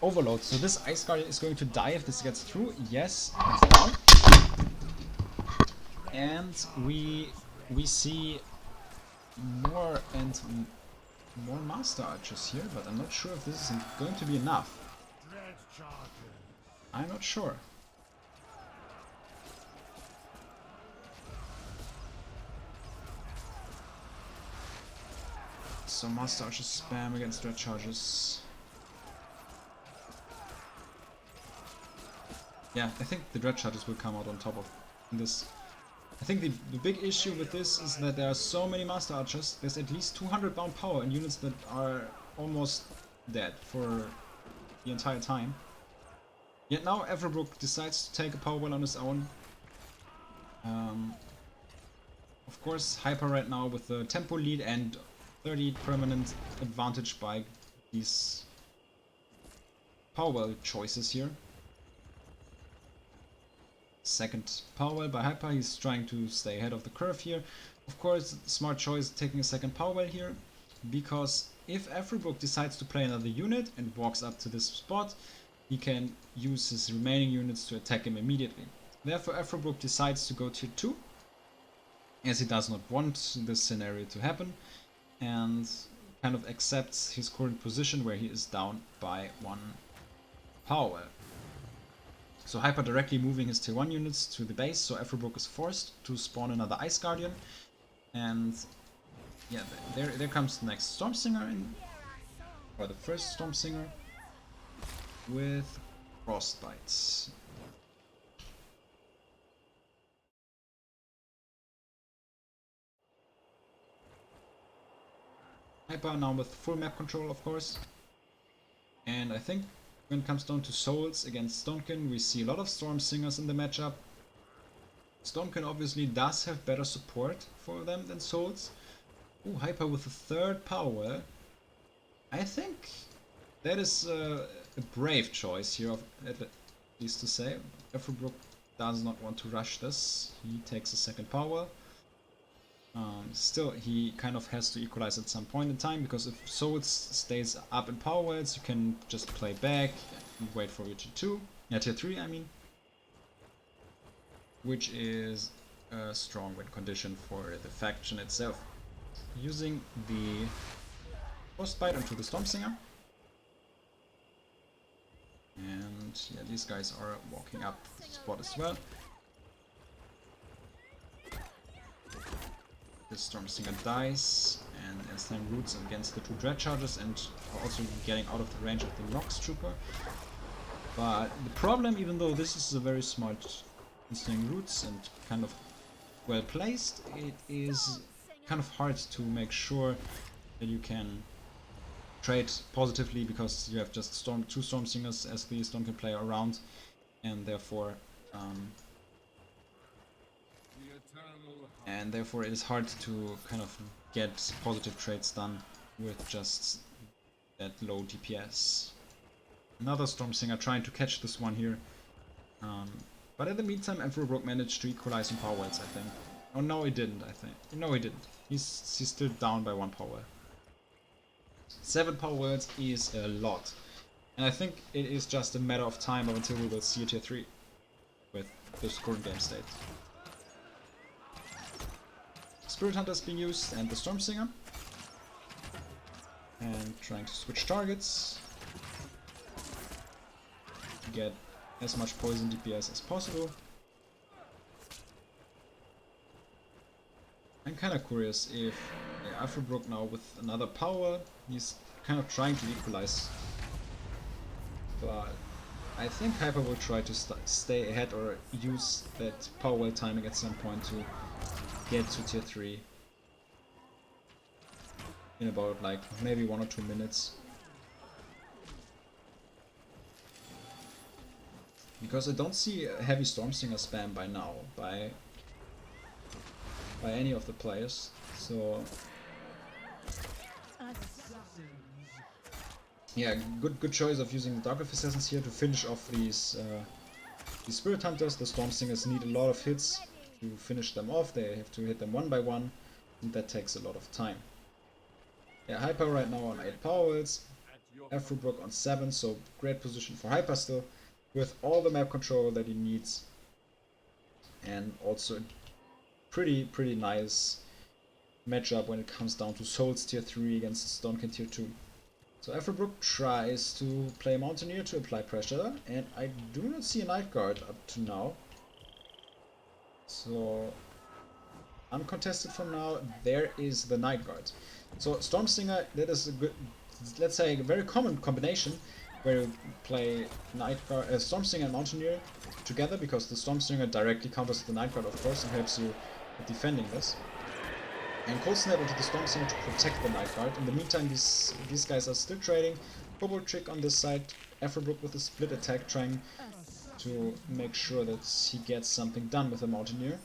Overload. So this Ice Guardian is going to die if this gets through. Yes, it's down. And we see more Master Archers here, but I'm not sure if this is going to be enough. I'm not sure. So Master Archer spam against Dread Charges. Yeah, I think the Dread Charges will come out on top of this. I think the big issue with this is that there are so many Master Archers. There's at least 200 bound power in units that are almost dead for the entire time. Yet now Everbrook decides to take a power well on his own. Of course, Hyper right now with the tempo lead and 30 permanent advantage by these power well choices here. Second power well by Hyper, he's trying to stay ahead of the curve here. Of course, smart choice taking a second power well here, because if Everbrook decides to play another unit and walks up to this spot, he can use his remaining units to attack him immediately. Therefore, Everbrook decides to go tier 2, as he does not want this scenario to happen, and kind of accepts his current position where he is down by 1 power well. So Hyper directly moving his tier 1 units to the base, so Everbrook is forced to spawn another Ice Guardian. And yeah, there comes the next Storm Singer in, or the first Storm Singer with Frostbites. Hyper now with full map control, of course. And I think when it comes down to Souls against Stonkin, we see a lot of Storm Singers in the matchup. Stonkin obviously does have better support for them than Souls. Ooh, Hyper with the third power. I think that is a brave choice here, at least to say. Everbrook does not want to rush this. He takes a second power. Still, he kind of has to equalize at some point in time, because if Souls stays up in power wells, you can just play back and wait for your tier 2. Yeah, tier 3, I mean. Which is a strong win condition for the faction itself. Using the Frostbite onto the Stormsinger. And yeah, these guys are walking up the spot as well. The Stormsinger dies and instant roots against the 2 Dread Charges, and also getting out of the range of the Nox Trooper. But the problem, even though this is a very smart instant roots and kind of well placed, it is kind of hard to make sure that you can trade positively, because you have just 2 Stormsingers as the Stormkin player around, and therefore it is hard to kind of get positive trades done with just that low DPS. Another Stormsinger trying to catch this one here. But in the meantime, Everbrook managed to equalize in power wells, I think. Oh no, he didn't, I think. No, he didn't. He's still down by 1 power. 7 power wells is a lot. And I think it is just a matter of time until we will see a tier 3 with this current game state. Spirit Hunter is being used, and the Stormsinger. And trying to switch targets to get as much poison DPS as possible. I'm kind of curious if Everbrook now with another power, he's kind of trying to equalize. But I think Hyper will try to stay ahead or use that power well timing at some point to get to tier 3 in about like maybe 1 or 2 minutes. Because I don't see a heavy Stormsinger spam by now by any of the players. So yeah, good choice of using the Dark Elf Assassins here to finish off these Spirit Hunters. The Stormsingers need a lot of hits to finish them off. They have to hit them 1 by 1, and that takes a lot of time. Yeah, Hyper right now on 8 power wells, Everbrook on 7, so great position for Hyper still, with all the map control that he needs, and also a pretty nice matchup when it comes down to Souls tier 3 against Stonkin tier 2. So Everbrook tries to play Mountaineer to apply pressure, and I do not see a Night Guard up to now. So uncontested for now, there is the Night Guard. So Stormsinger, that is a good, let's say a very common combination where you play Stormsinger and Mountaineer together, because the Stormsinger directly counters the Night Guard, of course, and helps you with defending this. And Cold Snap into the Stormsinger to protect the Night Guard. In the meantime, these guys are still trading. Kobold Trick on this side, Everbrook with a split attack, trying to make sure that he gets something done with the Mountaineer.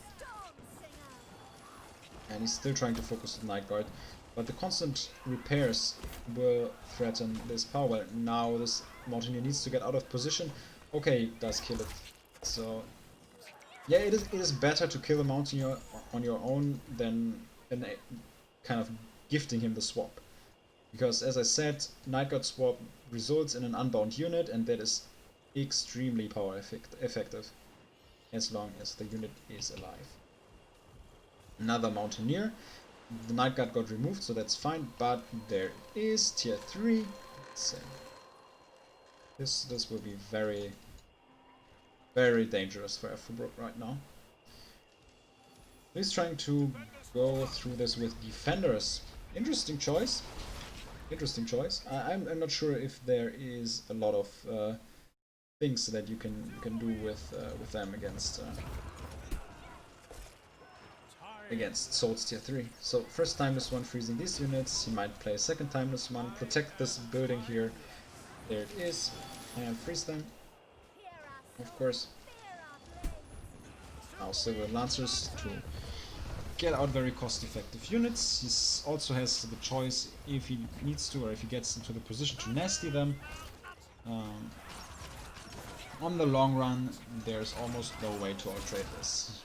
And he's still trying to focus the Night Guard. But the constant repairs will threaten this power well. Now this Mountaineer needs to get out of position. Okay, he does kill it. So yeah, it is better to kill a Mountaineer on your own than kind of gifting him the swap. Because as I said, Night Guard swap results in an unbound unit, and that is extremely power effective as long as the unit is alive. Another Mountaineer. The Night Guard got removed, so that's fine, but there is tier 3. So this will be very, very dangerous for Everbrook right now. He's trying to go through this with defenders. Interesting choice. Interesting choice. I'm not sure if there is a lot of things that you can do with them against Souls tier 3. So first timeless one freezing these units. He might play a second timeless one. Protect this building here. There it is. And freeze them. Of course. Now Silver Lancers to get out very cost-effective units. He also has the choice, if he needs to, or if he gets into the position, to nasty them. On the long run, there's almost no way to outtrade this.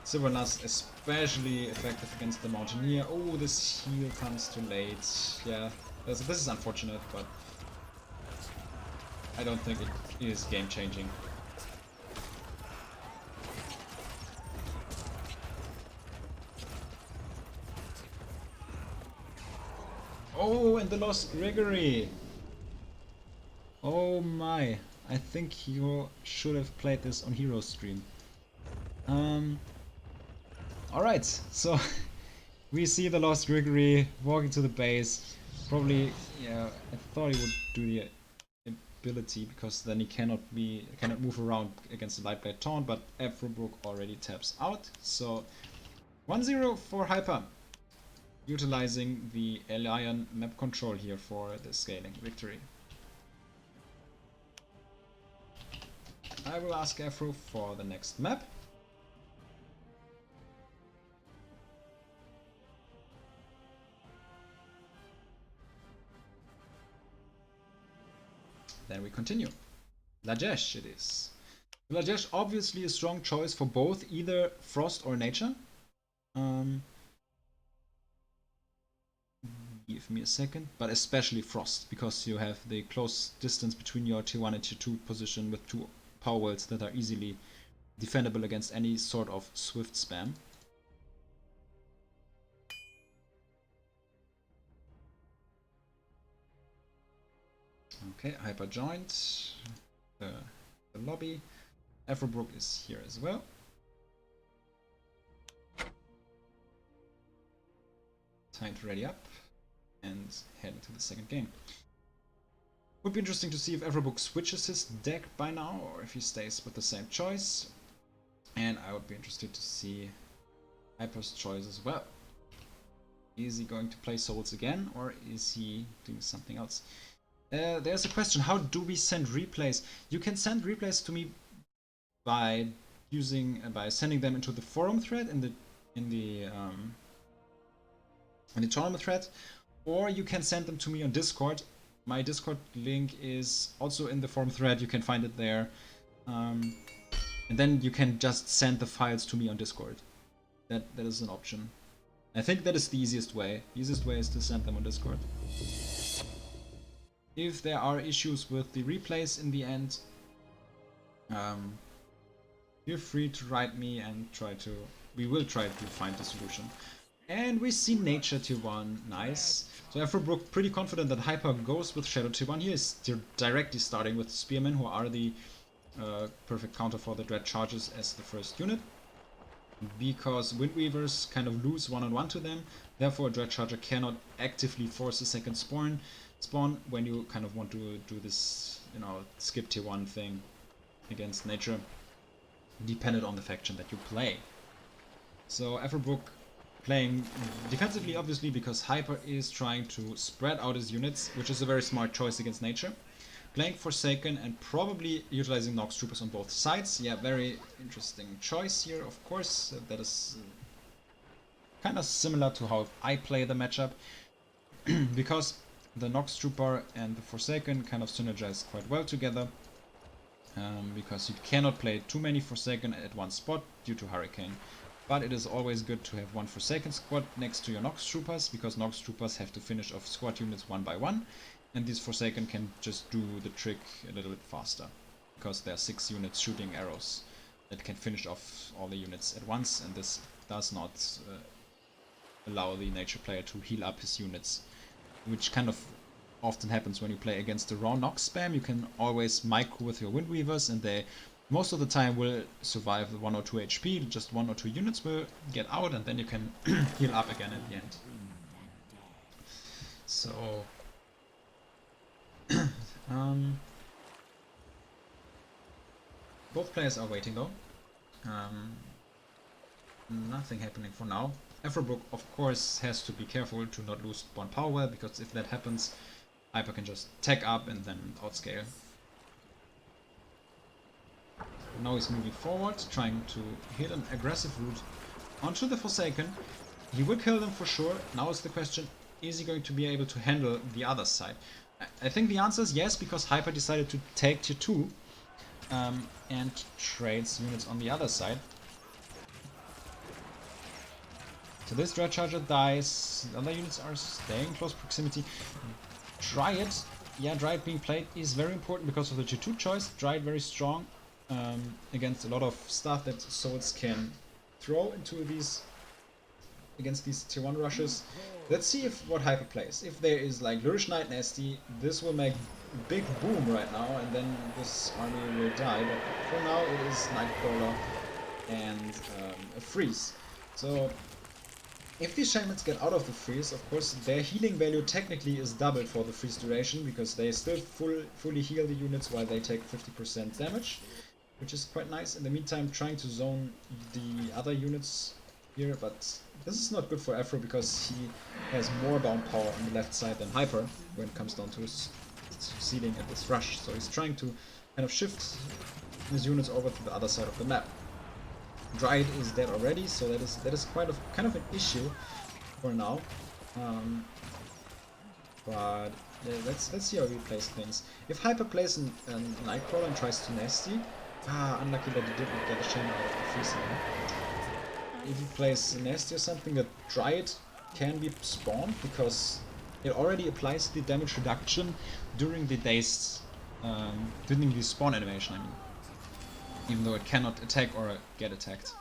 Silver Lance especially effective against the Mountaineer. Oh, this heal comes too late. Yeah, this is unfortunate, but I don't think it is game-changing. Oh, and the Lost Gregory! Oh my, I think you should have played this on Hero Stream. Alright, so we see the Lost Gregory walking to the base. Probably, yeah, I thought he would do the ability, because then he cannot move around against the Lightblade Taunt, but Everbrook already taps out. So 1-0 for Hyper, utilizing the Elion map control here for the scaling victory. I will ask Afro for the next map. Then we continue. Lajesh it is. Lajesh obviously a strong choice for both, either Frost or Nature. Give me a second, but especially Frost, because you have the close distance between your tier 1 and tier 2 position with two power worlds that are easily defendable against any sort of swift spam. Okay, Hyper joined the lobby. Everbrook is here as well. Time to ready up and head into the second game. Would be interesting to see if Everbrook switches his deck by now, or if he stays with the same choice. And I would be interested to see Hyper's choice as well. Is he going to play Souls again, or is he doing something else? There's a question: how do we send replays? You can send replays to me by sending them into the forum thread in the tournament thread, or you can send them to me on Discord. My Discord link is also in the forum thread. You can find it there, and then you can just send the files to me on Discord. That is an option. I think that is the easiest way. The easiest way is to send them on Discord. If there are issues with the replays in the end, feel free to write me and we will try to find a solution. And we see Nature tier 1, nice. So Afrobrook pretty confident that Hyper goes with Shadow tier 1 here. Is directly starting with Spearmen, who are the perfect counter for the Dread Charges as the first unit. Because Windweavers kind of lose one-on-one to them, therefore a Dread Charger cannot actively force a second spawn when you kind of want to do this, you know, skip tier 1 thing against Nature, dependent on the faction that you play. So Afrobrook playing defensively, obviously, because Hyper is trying to spread out his units, which is a very smart choice against Nature. Playing Forsaken and probably utilizing Nox Troopers on both sides. Yeah, very interesting choice here, of course. That is kind of similar to how I play the matchup, because the Nox Trooper and the Forsaken kind of synergize quite well together. Because you cannot play too many Forsaken at one spot due to Hurricane. But it is always good to have one Forsaken squad next to your Nox Troopers, because Nox Troopers have to finish off squad units one by one, and these Forsaken can just do the trick a little bit faster, because there are 6 units shooting arrows that can finish off all the units at once, and this does not allow the Nature player to heal up his units, which kind of often happens when you play against the raw Nox spam. You can always micro with your Windweavers, and they most of the time will survive the 1 or 2 HP, just 1 or 2 units will get out, and then you can heal up again at the end. So both players are waiting though. Nothing happening for now. Afrobrook of course has to be careful to not lose spawn power, because if that happens, Hyper can just tech up and then outscale. Now he's moving forward, trying to hit an aggressive route onto the Forsaken. He will kill them for sure. Now is the question, is he going to be able to handle the other side? I think the answer is yes, because Hyper decided to take tier 2 and trades units on the other side. So this Dread Charger dies, the other units are staying close proximity. Dryad, yeah, Dryad being played is very important because of the tier 2 choice. Dryad very strong against a lot of stuff that Souls can throw into these, against these tier 1 rushes. Let's see if what Hyper plays. If there is like Lurish Knight Nasty, this will make a big boom right now, and then this army will die. But for now it is Nightcrawler and a freeze. So if these Shamans get out of the freeze, of course their healing value technically is doubled for the freeze duration, because they still fully heal the units while they take 50% damage, which is quite nice. In the meantime, trying to zone the other units here, but this is not good for Afro, because he has more bound power on the left side than Hyper when it comes down to his succeeding at this rush. So he's trying to kind of shift his units over to the other side of the map. Dryad is dead already, so that is kind of an issue for now. But let's see how he plays things. If Hyper plays a Nightcrawler and tries to Nasty, unlucky that he didn't get a Shaman out of the freezing. If he plays Nasty or something, that Dryad can be spawned, because it already applies the damage reduction during the day's during the spawn animation, I mean. Even though it cannot attack or get attacked.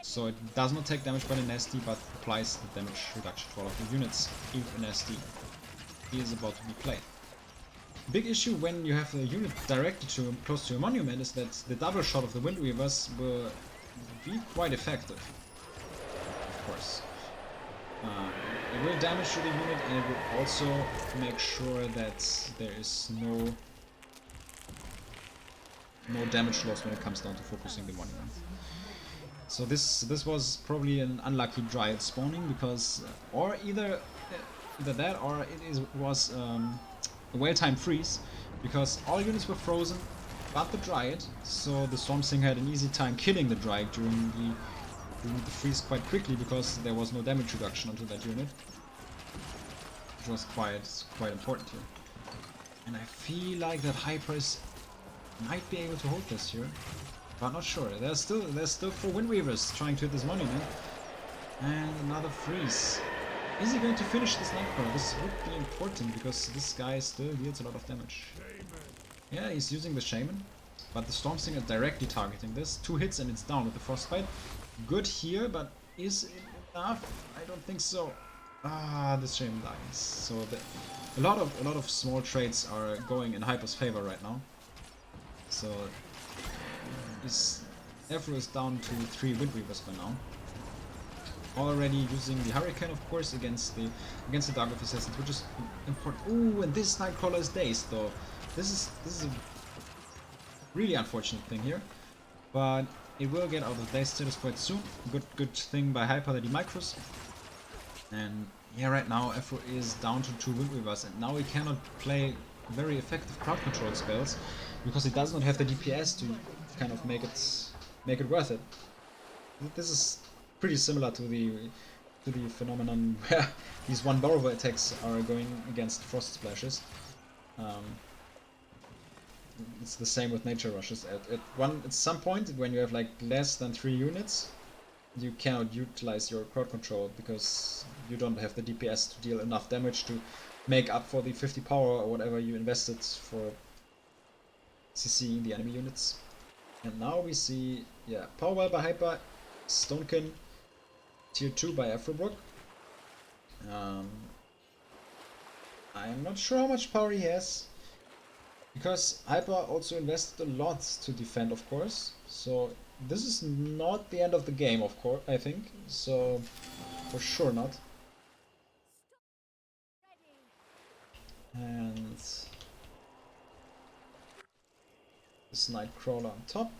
So it does not take damage by the Nasty, but applies the damage reduction to all of the units if a Nasty is about to be played. Big issue when you have a unit directed to close to a monument is that the double shot of the Windweavers will be quite effective, of course. It will damage to the unit, and it will also make sure that there is no damage loss when it comes down to focusing the monument. So this was probably an unlucky Dryad spawning, because or either that, or it was a well-timed freeze, because all units were frozen but the Dryad, so the Stormsinger had an easy time killing the Dryad during the freeze quite quickly, because there was no damage reduction onto that unit, which was quite important here. And I feel like that Hyper might be able to hold this here, but not sure. There's still 4 Windweavers trying to hit this monument, and another freeze. Is he going to finish this Nightcrawler? This would be important, because this guy still deals a lot of damage. Yeah, he's using the Shaman, but the Stormsinger directly targeting this. 2 hits and it's down with the Frostbite. Good here, but is enough? I don't think so. Ah, this shame dies. So a lot of small trades are going in Hyper's favor right now. So Afro is down to 3 Windweavers by now. Already using the Hurricane, of course, against the Dark Wolf Assassins, which is important. Ooh, and this Nightcrawler is dazed though. This is a really unfortunate thing here, but it will get out of dazed status quite soon. Good thing by Hyper that he micros. And yeah, right now Afro is down to 2 Windweavers, and now he cannot play very effective crowd control spells because he does not have the DPS to kind of make it worth it. This is pretty similar to the phenomenon where these one borrower attacks are going against frost splashes. It's the same with nature rushes. At some point when you have like less than 3 units, you cannot utilize your crowd control because you don't have the DPS to deal enough damage to make up for the 50 power or whatever you invested for CCing the enemy units. And now we see, yeah, Powerwell by Hyper, Stonekin, Tier 2 by Afrobrook. I'm not sure how much power he has, because Hyper also invested a lot to defend, of course. So this is not the end of the game, of course, I think. So for sure not. And this Nightcrawler on top.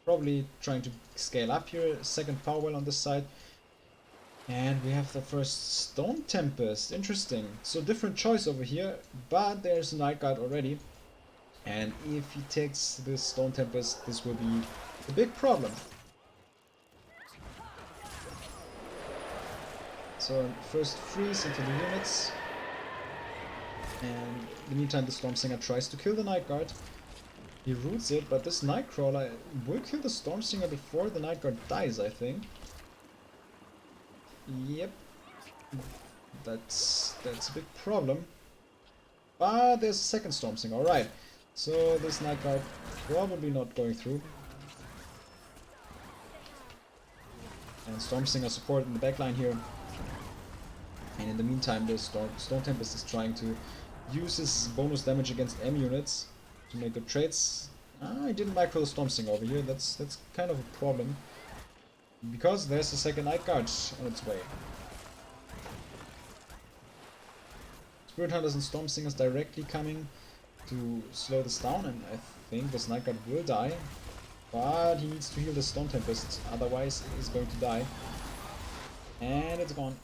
Probably trying to scale up here. Second Powerwell on this side. And we have the first Stone Tempest. Interesting. So different choice over here, but there's a Night Guard already. And if he takes this Stone Tempest, this will be a big problem. So first freeze into the units. And in the meantime the Stormsinger tries to kill the Night Guard. He roots it, but this Nightcrawler will kill the Stormsinger before the Night Guard dies, I think. Yep. That's a big problem. But there's a second Stormsinger, alright. So this Night Guard probably not going through. And Stormsinger support in the backline here. And in the meantime the Stone Tempest is trying to use his bonus damage against M units to make good trades. I didn't micro the Stormsinger over here, that's kind of a problem. Because there's a second Night Guard on its way. Spirit Hunters and Stormsingers directly coming to slow this down, and I think this Night Guard will die. But he needs to heal the Stone Tempest, otherwise he's going to die. And it's gone.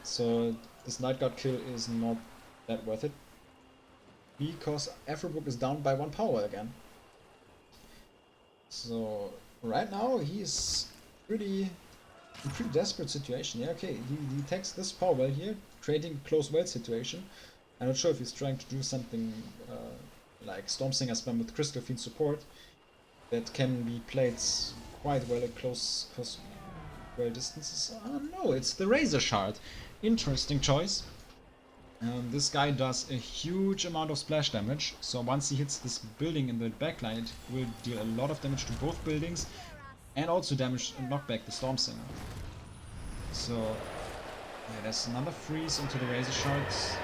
So this Night Guard kill is not that worth it, because Afrobrook is down by 1 power again. So right now he's in pretty desperate situation. Yeah, okay, he takes this Powerwell here, creating a close weld situation. I'm not sure if he's trying to do something like Stormsinger spam with Crystal Fiend support that can be played quite well at close weld distances. Oh no, it's the Razor Shard. Interesting choice. This guy does a huge amount of splash damage, so once he hits this building in the backline, it will deal a lot of damage to both buildings, and also damage and knock back the Stormsinger. So yeah, there's another freeze into the Razor Shards.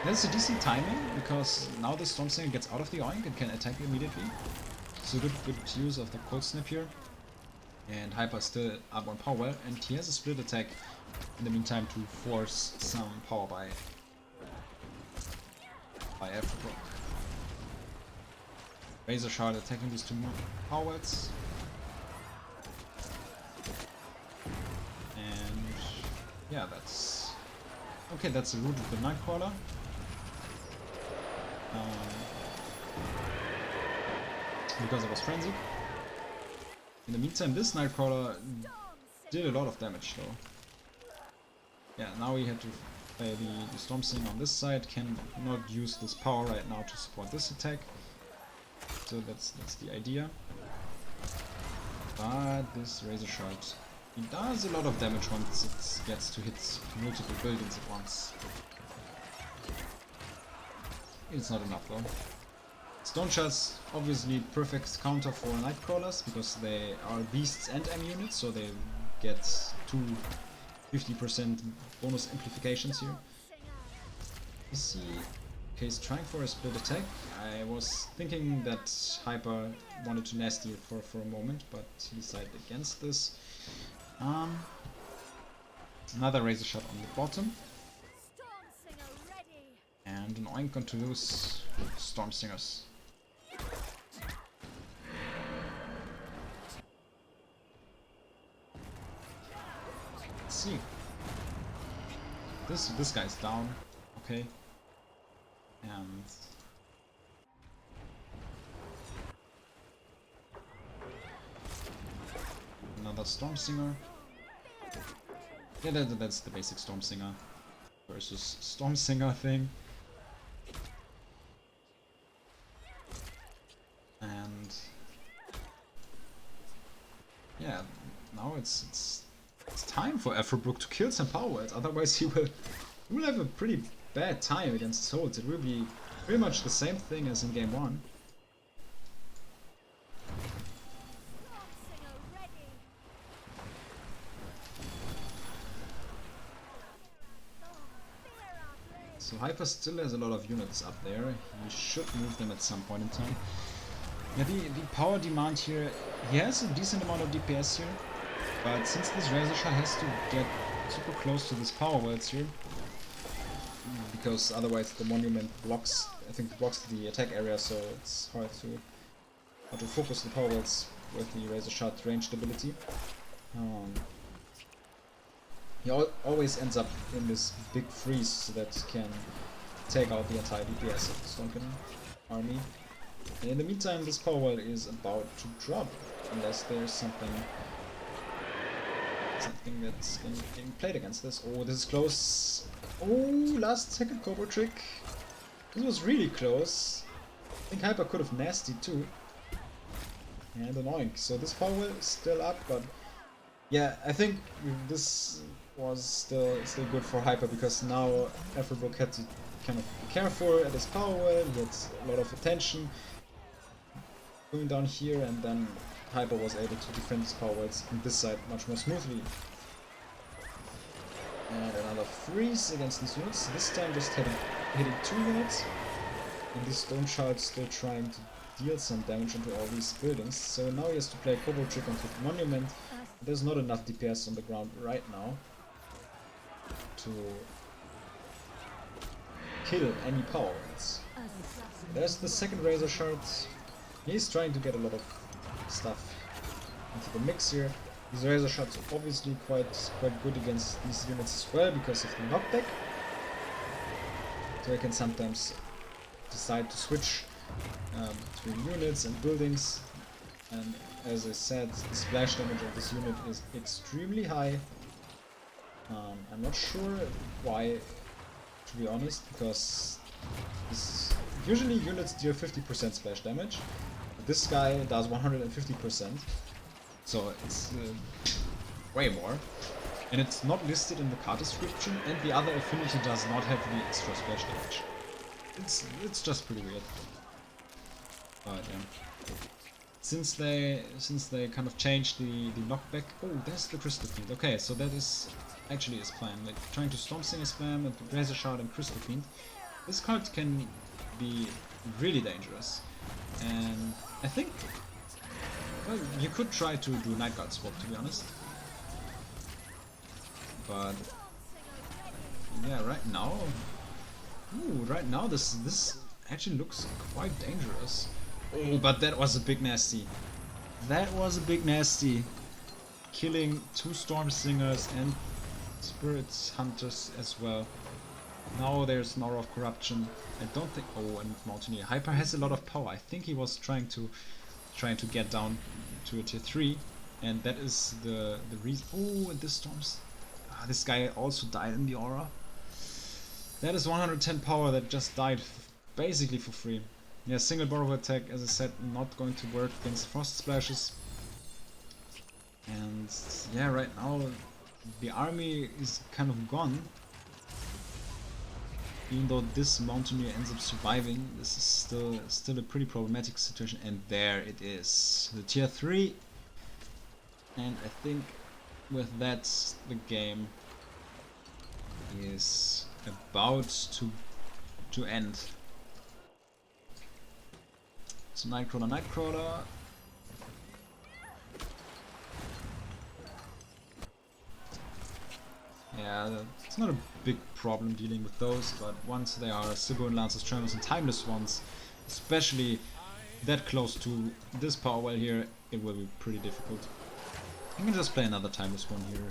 That's a decent timing, because now the Stormsinger gets out of the oink and can attack immediately. So good use of the Cold Snap here. And Hyper still up on Powerwell, and he has a split attack in the meantime to force some power by Afrobrook. Razor Shard attacking these two Powerwells. And yeah, that's okay, that's the root of the Nightcrawler. Because it was frenzied. In the meantime, this Nightcrawler did a lot of damage though. Yeah, now we had to play the Stormsinger on this side, cannot use this power right now to support this attack. So that's the idea. But this Razor Shard, it does a lot of damage once it gets to hit multiple buildings at once. It's not enough though. Stone Shards, obviously perfect counter for Nightcrawlers, because they are beasts and M units, so they get two 50% bonus amplifications here. You see, okay, he's trying for a split attack. I was thinking that Hyper wanted to nasty for a moment, but he decided against this. Another Razor Shot on the bottom. And an Oink going to lose Storm Singers. Let's see. This guy's down, okay. And another Storm Singer. Yeah, that's the basic Storm Singer versus Storm Singer thing. And yeah, now it's time for Afrobrook to kill some power words, otherwise he will have a pretty bad time against Souls. It will be pretty much the same thing as in game 1. So Hyper still has a lot of units up there. He should move them at some point in time. Yeah, the power demand here, he has a decent amount of DPS here, but since this Razor Shot has to get super close to this power words here, because otherwise the monument blocks, I think blocks the attack area, so it's hard to focus the power words with the Razor Shot ranged ability. He always ends up in this big freeze that can take out the entire DPS of the Stonken army. And in the meantime, this power wall is about to drop, unless there's something that's getting played against this. Oh, this is close. Oh, last second combo trick. This was really close. I think Hyper could have nasty too. And an Oink. So this power wall is still up, but yeah, I think this was still good for Hyper, because now Afrobrook had to kind of be careful at his power wall. He had a lot of attention going down here, and then Hyper was able to defend his power wells on this side much more smoothly. And another freeze against these units, this time just hitting 2 units. And this Stone Shard still trying to deal some damage into all these buildings. So now he has to play Combo Trick onto the Monument. There's not enough DPS on the ground right now to kill any power wells. There's the second Razor Shard. He's trying to get a lot of stuff into the mix here. These Razor Shots are obviously quite good against these units as well, because of the knockback. So I can sometimes decide to switch between units and buildings. And as I said, the splash damage of this unit is extremely high. I'm not sure why, to be honest, because usually units deal 50% splash damage. This guy does 150%, so it's way more. And it's not listed in the card description, and the other affinity does not have the extra splash damage. It's just pretty weird. But yeah. Since they kind of changed the knockback. Oh, there's the Crystal Fiend. Okay, so that is actually his plan. Like trying to Storm Singer spam and Razor Shard and Crystal Fiend. This card can be really dangerous. And I think, well, you could try to do Night Guard swap, to be honest. But yeah, right now, this actually looks quite dangerous. Oh, but that was a big nasty. That was a big nasty. Killing 2 Storm Singers and Spirit Hunters as well. Now there's an Aura of Corruption. I don't think. Oh, and Mountaineer. Hyper has a lot of power. I think he was trying to get down to a tier 3, and that is the reason. Oh, and this Storms. This guy also died in the Aura. That is 110 power that just died basically for free. Yeah, single borrow attack, as I said, not going to work against Frost Splashes. And yeah, right now the army is kind of gone. Even though this Mountaineer ends up surviving, this is still a pretty problematic situation. And there it is, the tier 3. And I think with that the game is about to end. So Nightcrawler, Nightcrawler. Yeah, it's not a big problem dealing with those, but once they are Sibyl, Lancers, Tremors, and Timeless ones, especially that close to this power well here, it will be pretty difficult. I can just play another Timeless one here,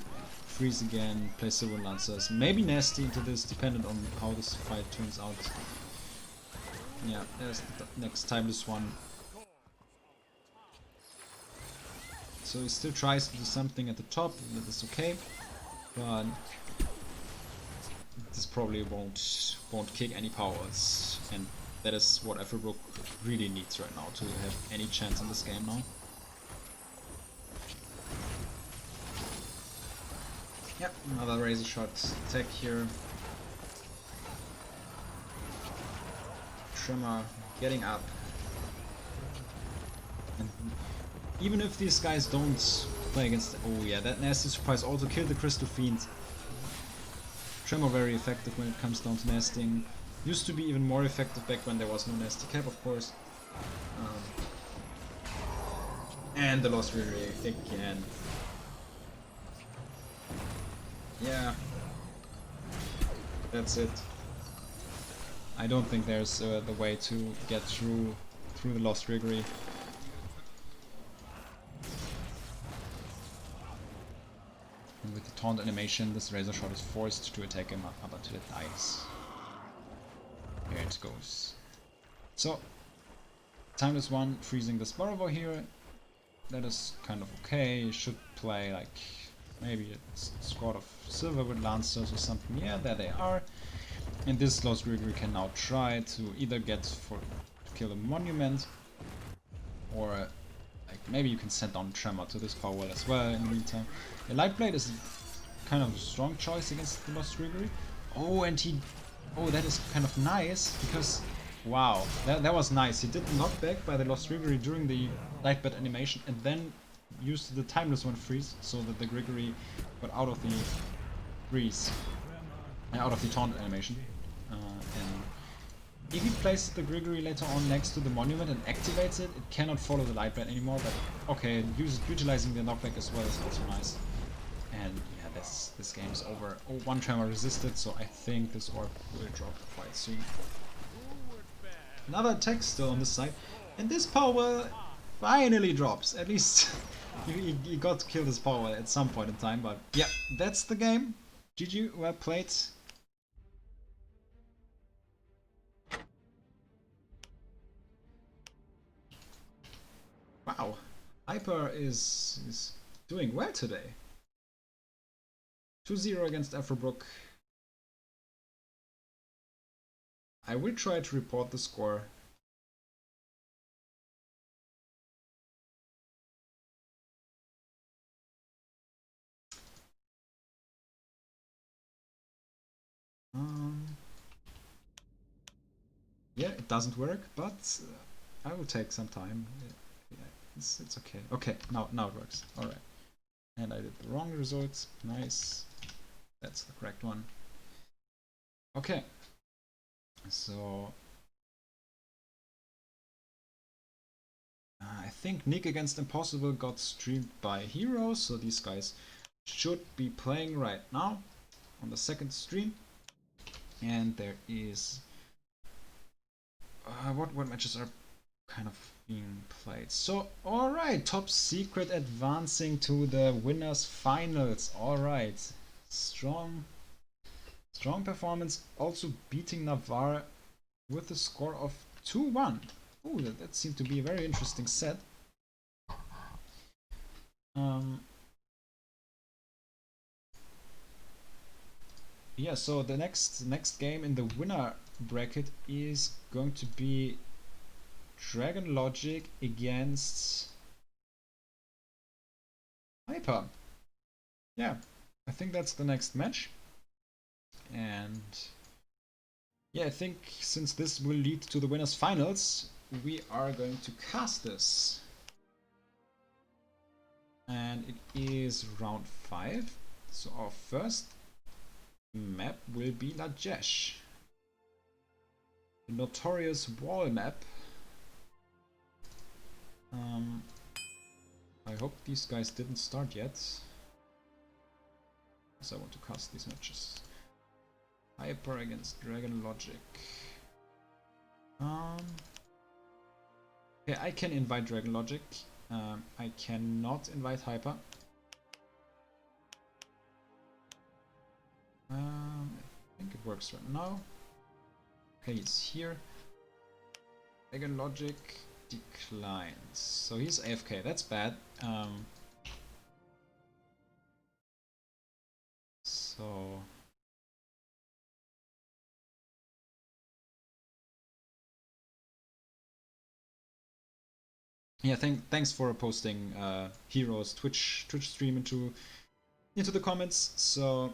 freeze again, play Sibyl Lancers, maybe Nasty into this, dependent on how this fight turns out. Yeah, there's the next Timeless one. So he still tries to do something at the top, that is okay, but this probably won't kick any powers, and that is what Everbrook really needs right now to have any chance in this game now. Yep, another Razor Shot attack here. Tremor getting up. And even if these guys don't play against... Oh yeah, that Nasty Surprise also killed the Crystal Fiend. Tremor very effective when it comes down to nesting. Used to be even more effective back when there was no Nasty Cap, of course. And the Lost Reverie again. Yeah. That's it. I don't think there's the way to get through the Lost Reverie. And with the taunt animation, this Razor Shot is forced to attack him up until it dies. Here it goes. So, Timeless one freezing the Sporvo here. That is kind of okay. You should play like maybe a squad of Silverwood Lancers or something. Yeah, there they are. And this Lost Reverie can now try to either get to kill a Monument, or like maybe you can send down Tremor to this power well as well in the meantime. The Lightblade is kind of a strong choice against the Lost Reverie. Oh, and he... Oh, that is kind of nice, because... Wow, that was nice. He did the knockback by the Lost Reverie during the Lightblade animation, and then used the Timeless one freeze, so that the Gregory got out of the freeze. Out of the taunt animation. And if he places the Gregory later on next to the Monument and activates it, it cannot follow the Lightblade anymore, but okay, utilizing the knockback as well is also nice. And yeah, this game is over. Oh, one Tremor resisted, so I think this orb will drop quite soon. Another attack still on this side, and this power finally drops. At least he got to kill this power at some point in time, but yeah, that's the game. GG, well played. Wow, Hyper is doing well today. 2-0 against Everbrook. I will try to report the score. Yeah, it doesn't work, but I will take some time. Yeah, it's okay. Okay, now it works. All right. And I did the wrong results. Nice. That's the correct one. Okay. So I think Nick against Impossible got streamed by Heroes, so these guys should be playing right now on the second stream. And there is what matches are kind of being played. So alright, Top Secret advancing to the winners finals. Alright, strong performance, also beating Navarre with a score of 2-1. Oh, that seemed to be a very interesting set. Yeah, so the next game in the winner bracket is going to be Dragon Logic against Hyper. Yeah, I think that's the next match. And yeah, I think since this will lead to the winners finals, we are going to cast this. And it is round 5. So our first map will be Lajesh. The notorious wall map. I hope these guys didn't start yet. Because I want to cast these matches. Hyper against Dragon Logic. Okay, I can invite Dragon Logic. I cannot invite Hyper. I think it works right now. Okay, he's here. Dragon Logic declines. So he's AFK. That's bad. So yeah, thanks for posting Hero's Twitch stream into the comments. So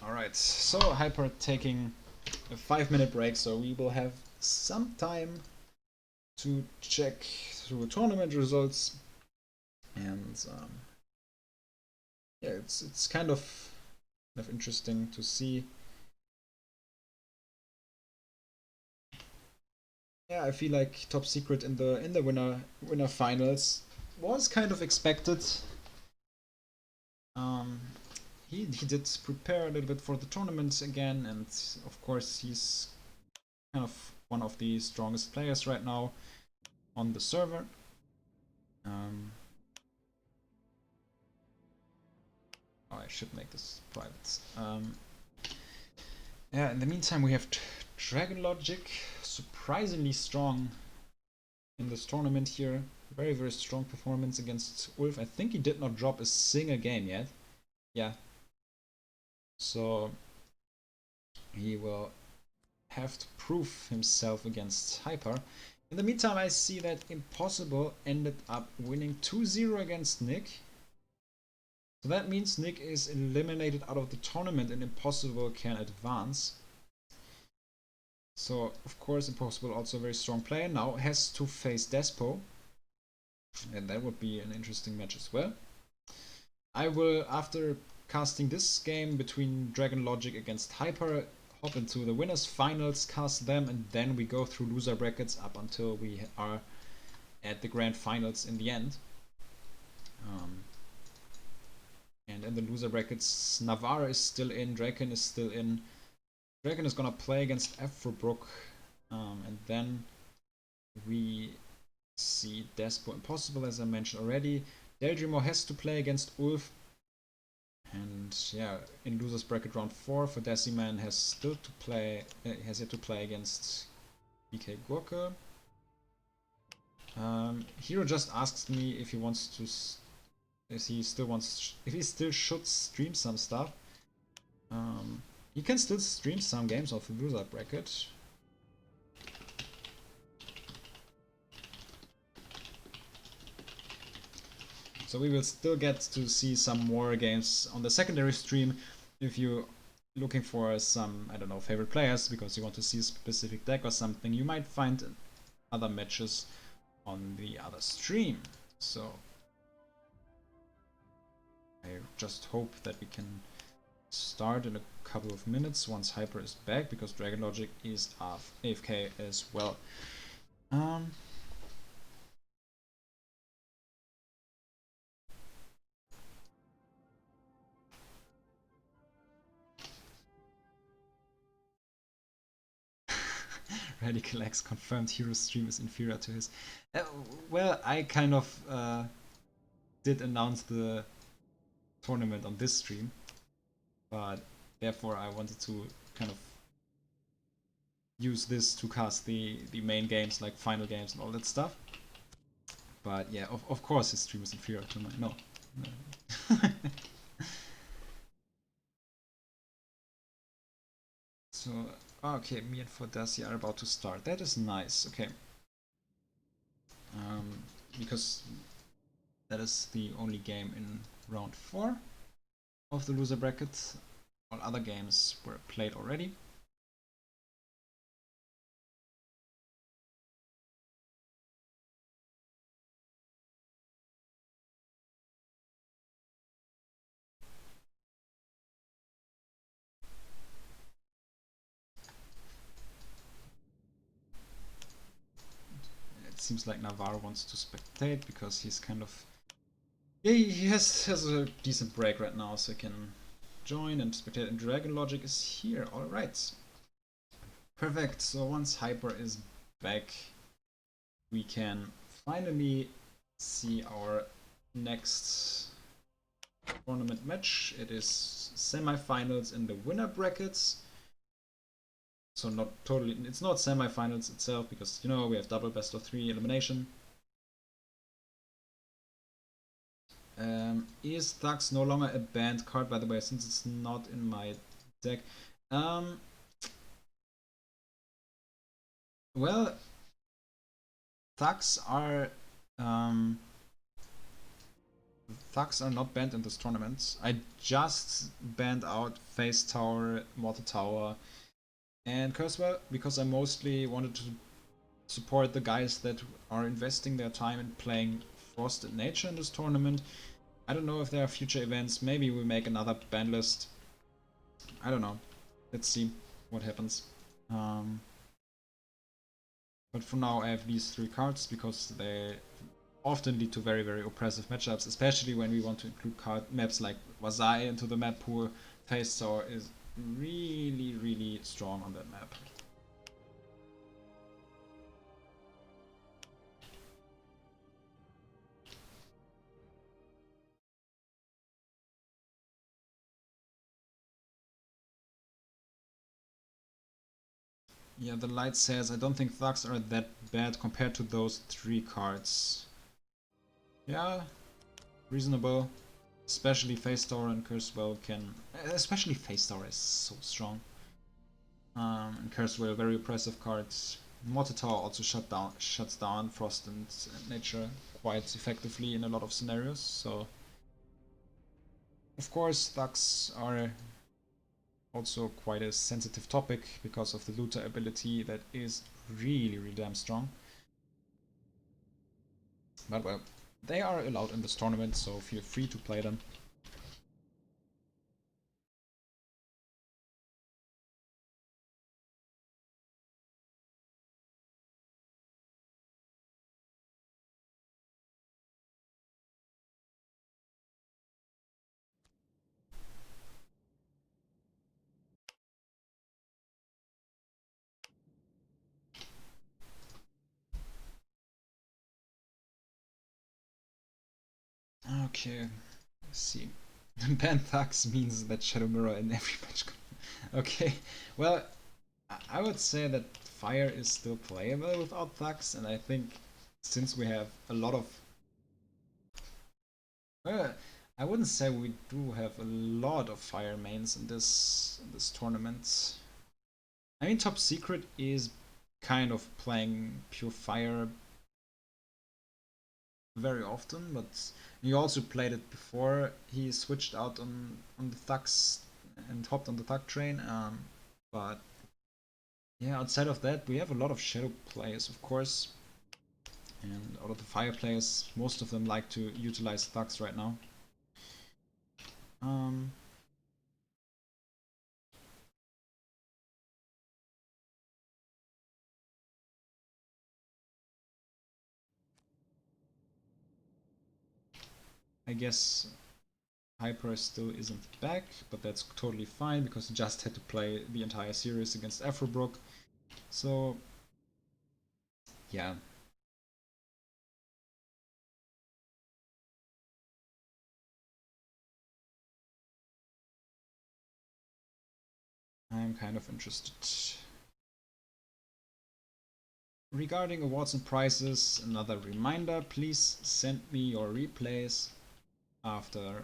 all right, so Hyper taking a 5-minute break, so we will have some time to check through tournament results, and yeah, it's kind of interesting to see. Yeah, I feel like Top Secret in the winner finals was kind of expected. He did prepare a little bit for the tournament again, and of course he's kind of one of the strongest players right now on the server. Oh, I should make this private. Yeah, in the meantime we have Dragon Logic, surprisingly strong in this tournament here. Very, very strong performance against Ulf. I think he did not drop a single game yet. Yeah. So he will have to prove himself against Hyper. In the meantime, I see that Impossible ended up winning 2-0 against Nick. So that means Nick is eliminated out of the tournament and Impossible can advance. So, of course, Impossible, also a very strong player, now has to face Despo. And that would be an interesting match as well. I will, after casting this game between Dragon Logic against Hyper, hop into the winners finals, cast them, and then we go through loser brackets up until we are at the grand finals in the end. And in the loser brackets, Navarre is still in, Draken is still in. Draken is gonna play against Afrobrook, and then we see Despo Impossible, as I mentioned already. Daydreamer has to play against Ulf. And yeah, in losers bracket round 4 for Deciman has still to play, has yet to play against BK Gurke. Hero just asks me if he wants to, if he still should stream some stuff. He can still stream some games of the loser bracket. So we will still get to see some more games on the secondary stream if you're looking for some, I don't know, favorite players because you want to see a specific deck or something. You might find other matches on the other stream. So I just hope that we can start in a couple of minutes once Hyper is back, because Dragon Logic is AFK as well. Radical X confirmed Hero's stream is inferior to his. Well, I kind of did announce the tournament on this stream, but therefore I wanted to kind of use this to cast the main games, like final games and all that stuff. But yeah, of course his stream is inferior to mine. No. So, okay, me and Fodasi are about to start. That is nice. Okay. Because that is the only game in round 4 of the loser bracket. All other games were played already. It seems like Navarro wants to spectate because he's kind of... Yeah, he has a decent break right now, so he can join and spectate. And Dragon Logic is here, alright. Perfect, so once Hyper is back, we can finally see our next tournament match. It is semi-finals in the winner brackets. So not totally, it's not semi-finals itself because, you know, we have double best of 3 elimination. Is Thugs no longer a banned card, by the way, since it's not in my deck? Well, Thugs are not banned in this tournament. I just banned out Face Tower, Mortar Tower, and Cursewell because I mostly wanted to support the guys that are investing their time in playing Frosted Nature in this tournament. I don't know if there are future events. Maybe we make another ban list. I don't know. Let's see what happens. But for now I have these 3 cards because they often lead to very, very oppressive matchups, especially when we want to include card maps like Wazai into the map pool. Face Tower is really, really strong on that map. Yeah, the light says, I don't think Thugs are that bad compared to those 3 cards. Yeah, reasonable. Especially Face Tower and Cursewell can... Especially Face Tower is so strong. And Cursewell, very oppressive cards. Mortar Tower also shuts down Frost and Nature quite effectively in a lot of scenarios, so... Of course, Thugs are also quite a sensitive topic because of the looter ability that is really, really damn strong. But well, they are allowed in this tournament, so feel free to play them. Okay, let's see. Ban Thugs means that Shadow Mirror in every match. Okay, well, I would say that Fire is still playable without Thugs, and I think since we have a lot of... Well, I wouldn't say we do have a lot of Fire mains in this tournament. I mean, Top Secret is kind of playing pure Fire very often, but he also played it before he switched out on the Thugs and hopped on the Thug train. But yeah, outside of that, we have a lot of Shadow players, of course, and out of the Fire players, most of them like to utilize Thugs right now. I guess Hyper still isn't back, but that's totally fine because he just had to play the entire series against Afrobrook. So, yeah. I'm kind of interested. Regarding awards and prizes, another reminder, please send me your replays after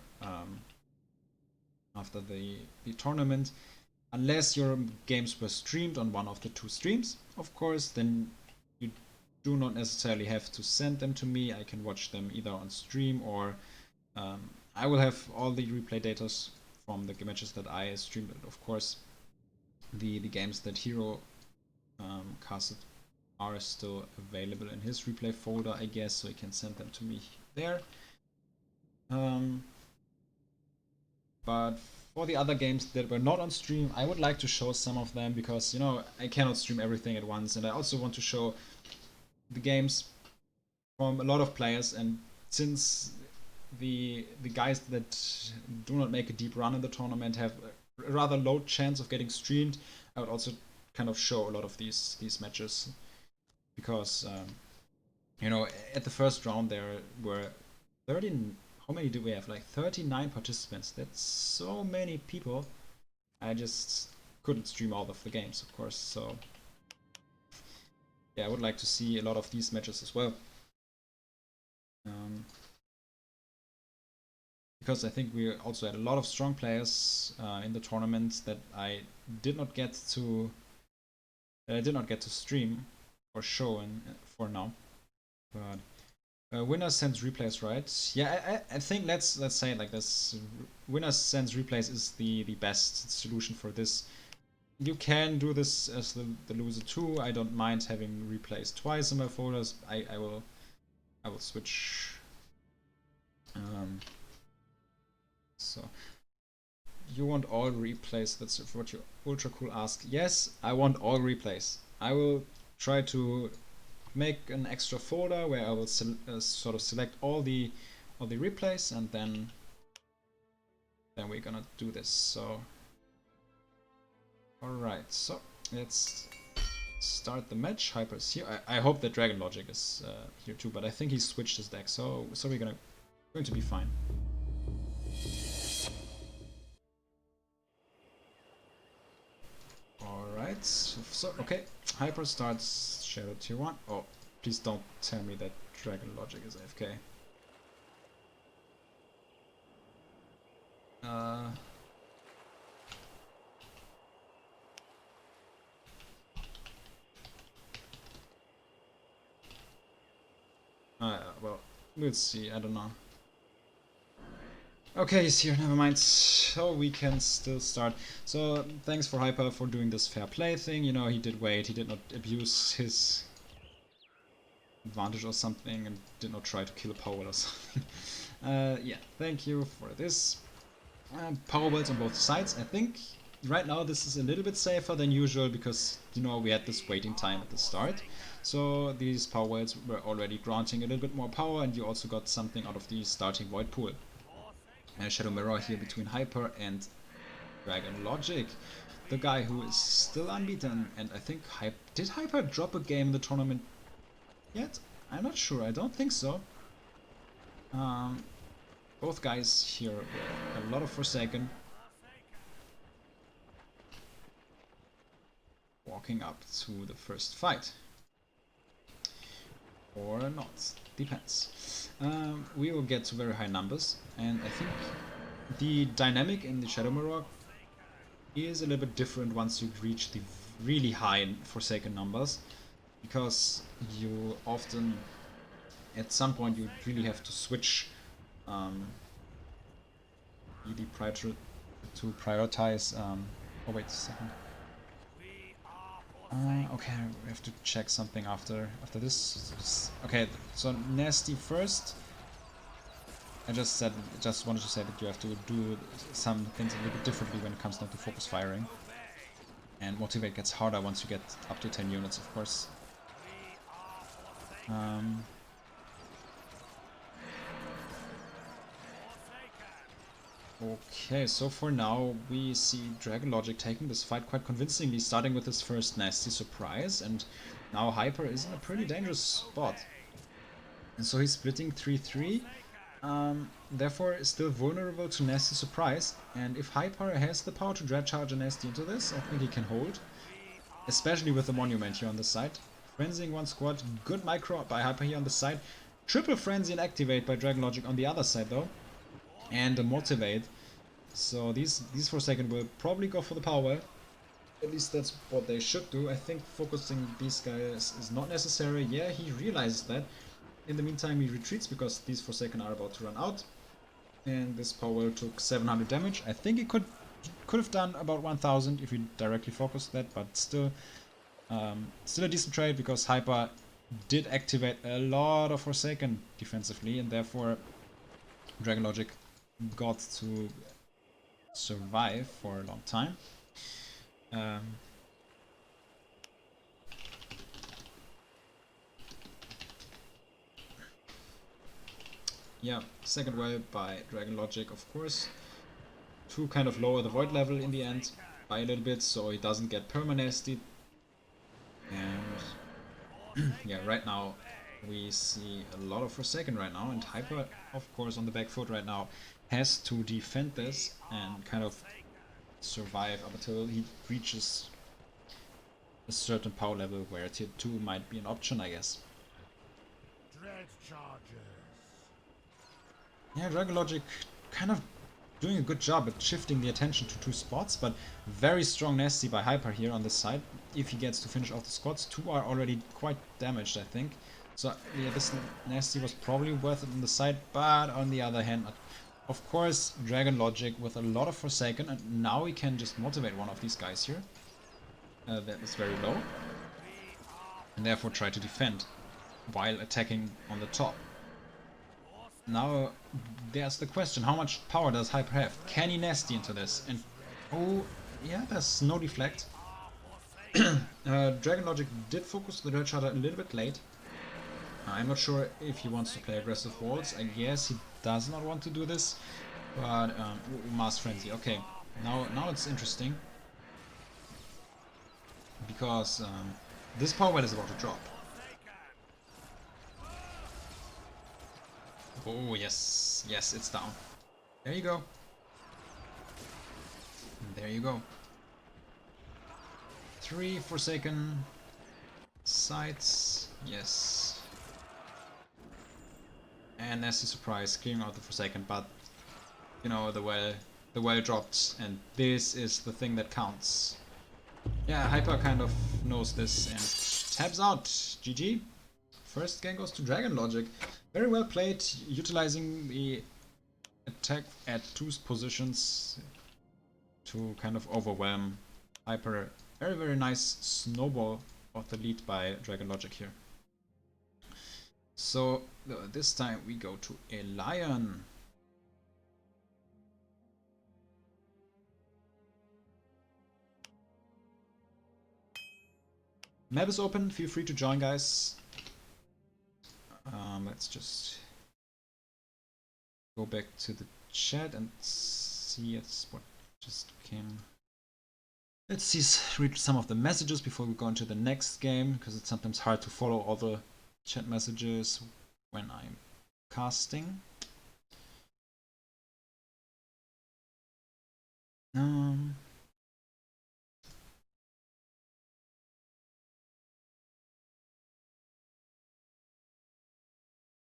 the tournament. Unless your games were streamed on one of the 2 streams, of course, then you do not necessarily have to send them to me. I can watch them either on stream or I will have all the replay data from the matches that I streamed. Of course, the games that Hero casted are still available in his replay folder, I guess, so he can send them to me there. But for the other games that were not on stream, I would like to show some of them because, you know, I cannot stream everything at once, and I also want to show the games from a lot of players, and since the guys that do not make a deep run in the tournament have a rather low chance of getting streamed, I would also kind of show a lot of these matches, because you know, at the first round there were 13. How many do we have? Like 39 participants. That's so many people. I just couldn't stream all of the games, of course. So yeah, I would like to see a lot of these matches as well. Because I think we also had a lot of strong players in the tournament that I did not get to stream or show for now. But winner sends replays, right? Yeah, I think let's say it like this. Winner sends replays is the best solution for this. You can do this as the loser too. I don't mind having replays twice in my folders. I will switch. So you want all replays? That's what you ultra cool ask. Yes, I want all replays. I will try to make an extra folder where I will sort of select all the replays, and then we're gonna do this. So alright, so let's start the match. Hyper's here. I hope that Dragon Logic is here too, but I think he switched his deck, so we're going to be fine. Alright, so okay, Hyper starts Shadow Tier 1. Oh, please don't tell me that Dragon Logic is AFK. Well, we'll see, I don't know. Okay, he's here, never mind. So we can still start. So thanks for Hyper for doing this fair play thing. You know, he did wait, he did not abuse his advantage or something, and did not try to kill a power or something. Yeah, thank you for this. Power wells on both sides. I think right now this is a little bit safer than usual, because, you know, we had this waiting time at the start. So these power wells were already granting a little bit more power, and you also got something out of the starting void pool. Shadow Mirror here between Hyper and Dragon Logic, the guy who is still unbeaten. And I think did Hyper drop a game in the tournament yet? I'm not sure, I don't think so. Both guys here with a lot of Forsaken. Walking up to the first fight. Or not, depends. We will get to very high numbers, and I think the dynamic in the Shadow Mirror is a little bit different once you reach the really high Forsaken numbers, because you often, at some point, you really have to switch to prioritize. Oh wait a second. Okay, we have to check something after this. Okay, so Nasty first. I just wanted to say that you have to do some things a little bit differently when it comes down to focus firing. And Motivate gets harder once you get up to 10 units, of course. Okay, so for now we see Dragon Logic taking this fight quite convincingly, starting with his first Nasty surprise, and now Hyper is in a pretty dangerous spot. And so he's splitting 3-3, therefore is still vulnerable to Nasty surprise, and if Hyper has the power to Dread Charge a Nasty into this, I think he can hold. Especially with the Monument here on the side. Frenzying one squad, good micro by Hyper here on the side. Triple Frenzy and Activate by Dragon Logic on the other side though. And a Motivate. So these Forsaken will probably go for the power. At least that's what they should do. I think focusing these guys is not necessary. Yeah, he realizes that. In the meantime, he retreats because these Forsaken are about to run out. And this power took 700 damage. I think he could have done about 1000 if he directly focused that, but still a decent trade, because Hyper did activate a lot of Forsaken defensively, and therefore Dragon Logic got to survive for a long time. yeah, second wave by Dragon Logic, of course, to kind of lower the void level in the end by a little bit, so he doesn't get permanasty. And yeah, right now we see a lot of Forsaken right now, and Hyper, of course, on the back foot right now, has to defend this and kind of survive up until he reaches a certain power level where tier 2 might be an option, I guess. Yeah, Dragon Logic kind of doing a good job at shifting the attention to 2 spots, but very strong Nasty by Hyper here on this side. If he gets to finish off the squads, 2 are already quite damaged, I think. So yeah, this Nasty was probably worth it on the side, but on the other hand, of course, Dragon Logic with a lot of Forsaken, and now he can just motivate one of these guys here. That is very low. And therefore try to defend while attacking on the top. Now there's the question, how much power does Hyper have? Can he nasty into this? And oh yeah, there's no deflect. Dragon Logic did focus the Dirt Charter a little bit late. I'm not sure if he wants to play aggressive walls. I guess he does not want to do this. But Mass Frenzy, okay. Now it's interesting. Because this power wheel is about to drop. Oh yes, yes, it's down. There you go. There you go. 3 Forsaken sides, yes. And nasty surprise, clearing out the Forsaken, but you know the well dropped, and this is the thing that counts. Yeah, Hyper kind of knows this and tabs out. GG. First game goes to Dragon Logic. Very well played, utilizing the attack at 2 positions to kind of overwhelm Hyper. Very, very nice snowball of the lead by Dragon Logic here. So this time we go to a Lion. Map is open, feel free to join, guys. Let's just go back to the chat and see what just came. Let's read some of the messages before we go into the next game, because it's sometimes hard to follow all the chat messages when I'm casting.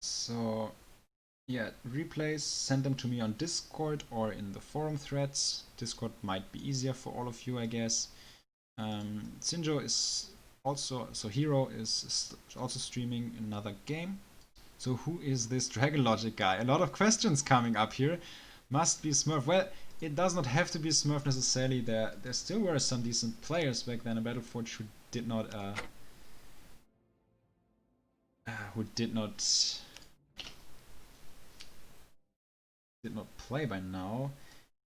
So yeah, replays, send them to me on Discord or in the forum threads. Discord might be easier for all of you, I guess. Sinjo is also, so Hero is also streaming another game. So who is this Dragon Logic guy? A lot of questions coming up here. Must be Smurf. Well, it does not have to be Smurf necessarily. There still were some decent players back then in Battleforge who did not play by now.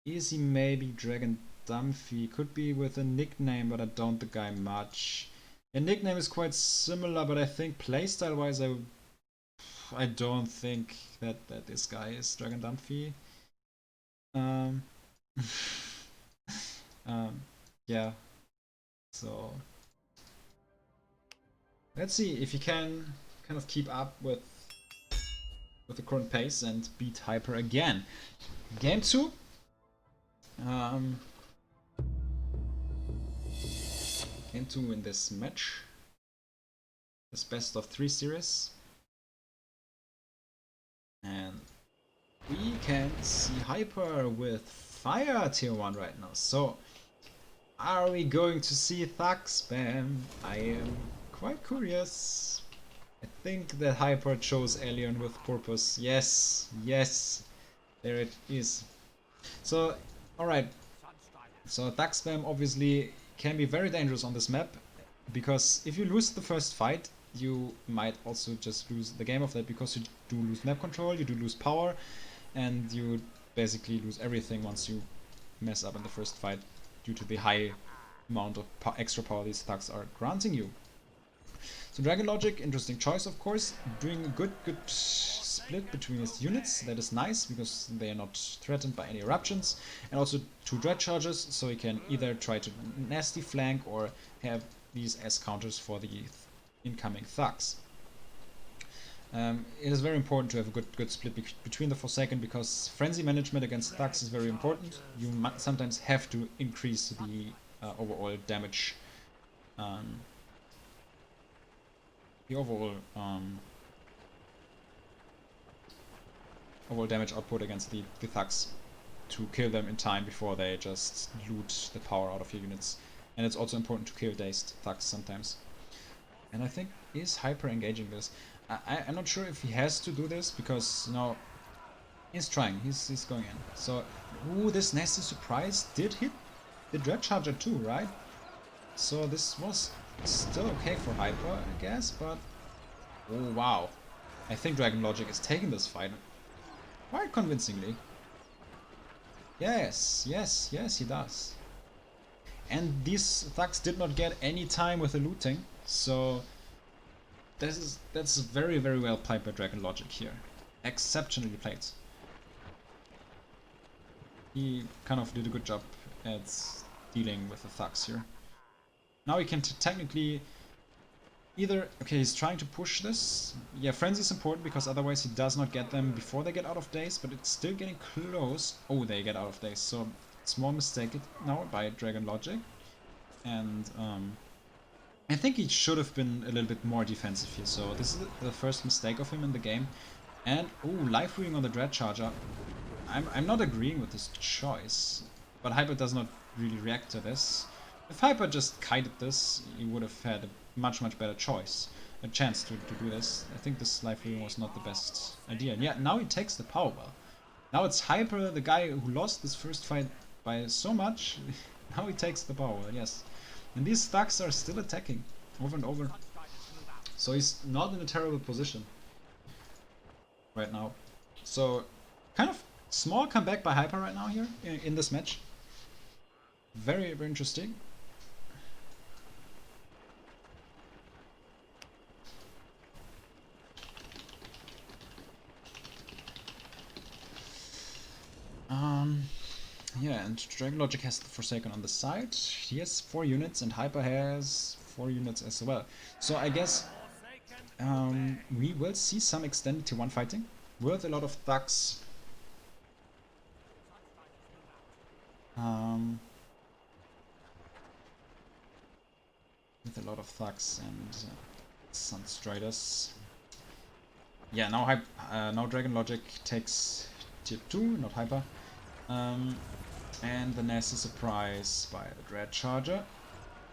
Is he maybe Dragon Dumphy? Could be with a nickname, but I don't the guy much. A nickname is quite similar, but I think playstyle wise I don't think that this guy is Dragon Dumphy. Yeah. So let's see if he can kind of keep up with the current pace and beat Hyper again. Game 2. Game 2 in this match. This best of 3 series. And we can see Hyper with Fire tier 1 right now. So, are we going to see Thug spam? I am quite curious. I think that Hyper chose Alien with purpose. Yes, yes, there it is. So, alright. So Thug spam obviously can be very dangerous on this map, because if you lose the first fight, you might also just lose the game of that, because you do lose map control, you do lose power, and you basically lose everything once you mess up in the first fight due to the high amount of extra power these thugs are granting you. So So Dragon Logic, interesting choice of course, doing a good split between his units. That is nice because they are not threatened by any eruptions, and also 2 Dread Charges, so he can either try to nasty flank or have these as counters for the incoming thugs. It is very important to have a good split between the Forsaken, because frenzy management against thugs is very important. You sometimes have to increase the overall damage, overall damage output against the thugs to kill them in time before they just loot the power out of your units. And it's also important to kill dazed thugs sometimes. And I think is Hyper engaging this. I'm not sure if he has to do this, because no, he's trying. He's going in. So, ooh, this nasty surprise did hit the Dread Charger too, right? So this was still okay for Hyper, I guess, but oh wow, I think Dragon Logic is taking this fight quite convincingly. Yes, he does. And these thugs did not get any time with the looting, so that's very, very well played by Dragon Logic here. Exceptionally played. He kind of did a good job at dealing with the thugs here. Now he can technically either... Okay, he's trying to push this. Yeah, Frenzy is important because otherwise he does not get them before they get out of daze, but it's still getting close. Oh, they get out of daze, so small mistake now by Dragon Logic. And I think he should have been a little bit more defensive here, so this is the first mistake of him in the game. And, oh, life reading on the Dread Charger. I'm not agreeing with this choice, but Hyper does not really react to this. If Hyper just kited this, he would have had a much better a chance to do this. I think this life reading was not the best idea. And yeah, now he takes the power well. Now it's Hyper, the guy who lost this first fight by so much. Now he takes the power well, yes. And these thugs are still attacking over and over. So he's not in a terrible position right now. So kind of small comeback by Hyper right now here in this match. Very, very interesting. Yeah, and Dragon Logic has the Forsaken on the side. He has 4 units, and Hyper has 4 units as well. So I guess we will see some extended tier 1 fighting with a lot of thugs. With a lot of thugs and Sunstriders. Yeah, now Dragon Logic takes tier 2, not Hyper. And the nasty surprise by the Dread Charger.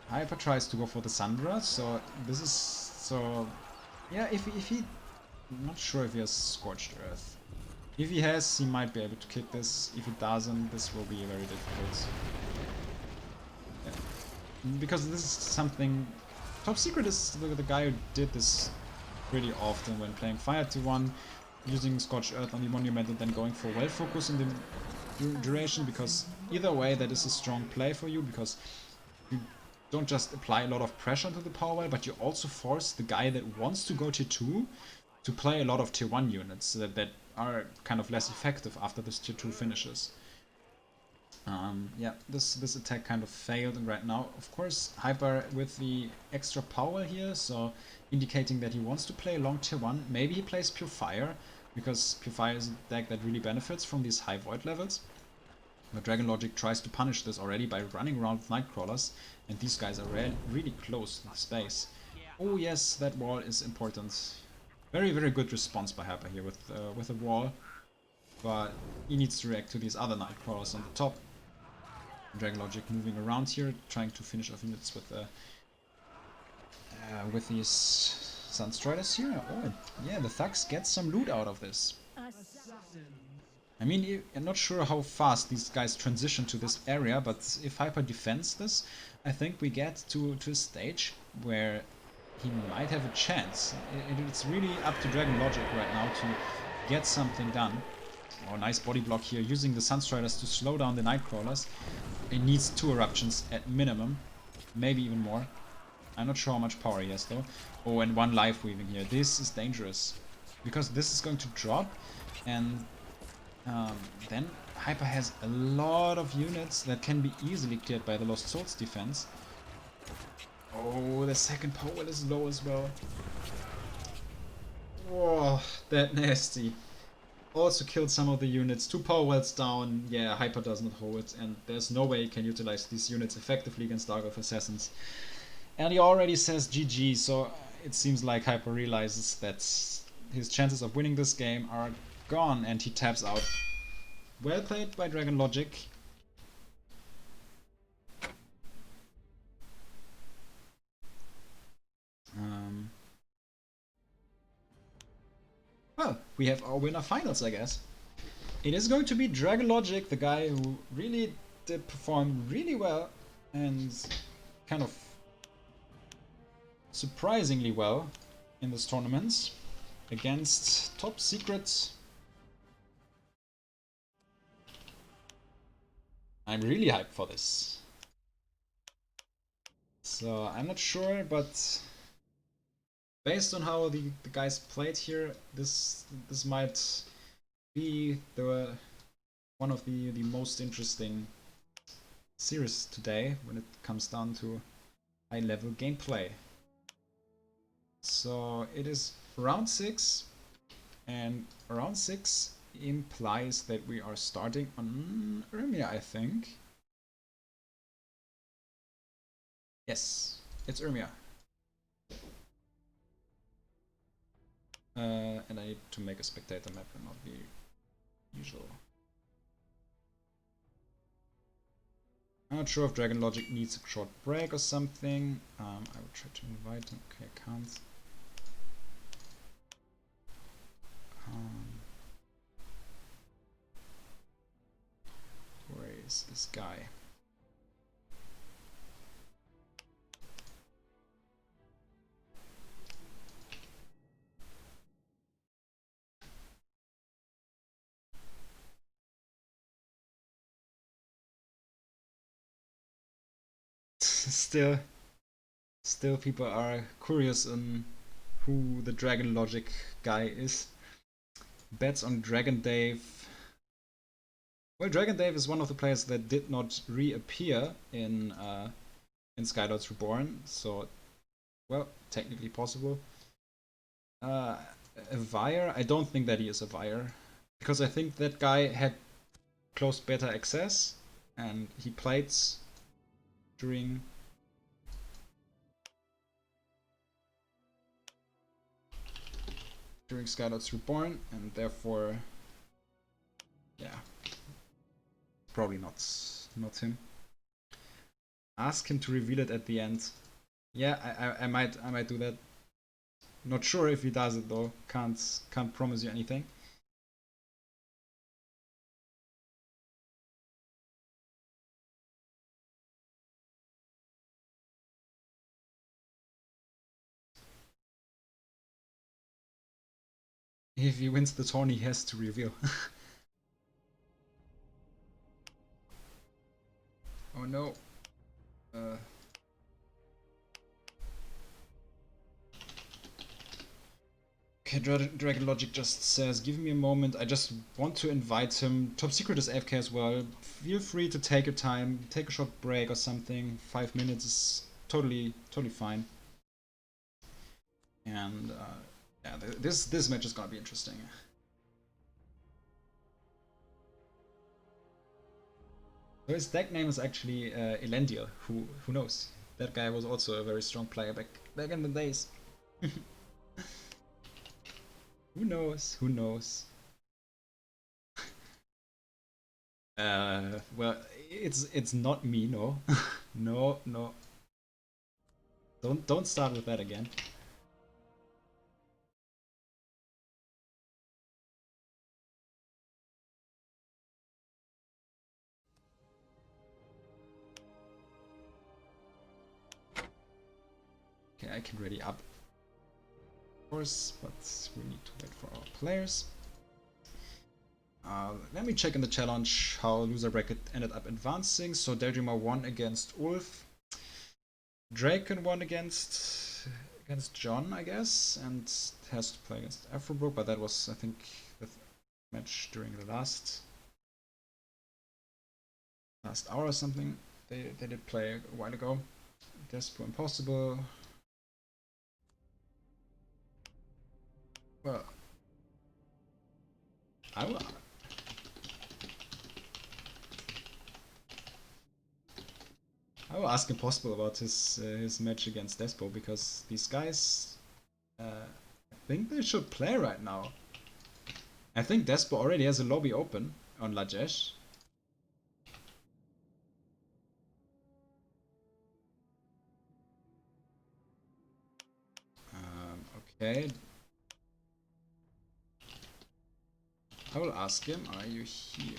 Hyper tries to go for the Sundra, so this is so... Yeah, if he... I'm not sure if he has Scorched Earth. If he has, he might be able to kick this. If he doesn't, this will be very difficult. Yeah. Because this is something... Top Secret is the guy who did this pretty often when playing Fire to 1, using Scorched Earth on the Monument and then going for Well Focus in the duration, because either way that is a strong play for you, because you don't just apply a lot of pressure to the power well, but you also force the guy that wants to go tier 2 to play a lot of tier 1 units that are kind of less effective after this tier 2 finishes. Yeah, this attack kind of failed, and right now, of course, Hyper with the extra power here, so indicating that he wants to play long tier 1. Maybe he plays Pure Fire, because Pure Fire is a deck that really benefits from these high void levels. But Dragon Logic tries to punish this already by running around with Nightcrawlers, and these guys are really close to the space. Oh yes, that wall is important. Very, very good response by Hyper here with a wall, but he needs to react to these other Nightcrawlers on the top. Dragon Logic moving around here, trying to finish off units with these Sunstriders here. Oh, yeah, the thugs get some loot out of this. I mean, I'm not sure how fast these guys transition to this area, but if Hyper defends this, I think we get to a stage where he might have a chance. It's really up to Dragon Logic right now to get something done. Oh, nice body block here, using the Sunstriders to slow down the Nightcrawlers. It needs 2 eruptions at minimum, maybe even more. I'm not sure how much power he has though. Oh, and one life weaving here. This is dangerous. Because this is going to drop, and then Hyper has a lot of units that can be easily cleared by the Lost Souls defense. Oh, the second power well is low as well. Whoa, that nasty. Also killed some of the units. 2 power wells down. Yeah, Hyper does not hold, and there's no way he can utilize these units effectively against Dark Elf Assassins. And he already says GG, so it seems like Hyper realizes that his chances of winning this game are gone, and he taps out. Well played by Dragon Logic. Well, we have our winner finals, I guess. It is going to be Dragon Logic, the guy who really did perform really well and kind of surprisingly well in this tournament against Top Secret. I'm really hyped for this. So I'm not sure, but based on how the guys played here, this might be one of the most interesting series today when it comes down to high level gameplay. So it is round 6, and round 6 implies that we are starting on Urmia, I think. Yes, it's Urmia. And I need to make a spectator map and not the usual. I'm not sure if Dragon Logic needs a short break or something. I will try to invite him. Okay, I can't. Where is this guy? Still people are curious on who the Dragon Logic guy is. Bets on Dragon Dave. Well, Dragon Dave is one of the players that did not reappear in Skylords Reborn, so, well, technically possible. A Vire? I don't think that he is a Vire, because I think that guy had closed beta access, and he played during Skylords Reborn, and therefore, yeah, probably not him. Ask him to reveal it at the end. Yeah, I might do that. Not sure if he does it though. Can't promise you anything. If he wins the tourney, he has to reveal. Oh no. Okay, Dragon Logic just says, give me a moment, I just want to invite him. Top Secret is AFK as well. Feel free to take your time, take a short break or something. 5 minutes is totally fine. And yeah, this match is gonna be interesting. So his deck name is actually Elendil. Who knows? That guy was also a very strong player back in the days. Who knows? Who knows? Well, it's not me, no. No. Don't start with that again. Okay, I can ready up, of course, but we need to wait for our players. Let me check in the challenge how loser bracket ended up advancing. So Daedreamer won against Ulf. Draken won against John, I guess, and has to play against Afrobrook, but that was, I think, the match during the last hour or something. They did play a while ago. Despo Impossible. Well, I will ask Impossible about his match against Despo, because these guys, I think they should play right now. I think Despo already has a lobby open on Lajesh. Okay. I will ask him, are you here?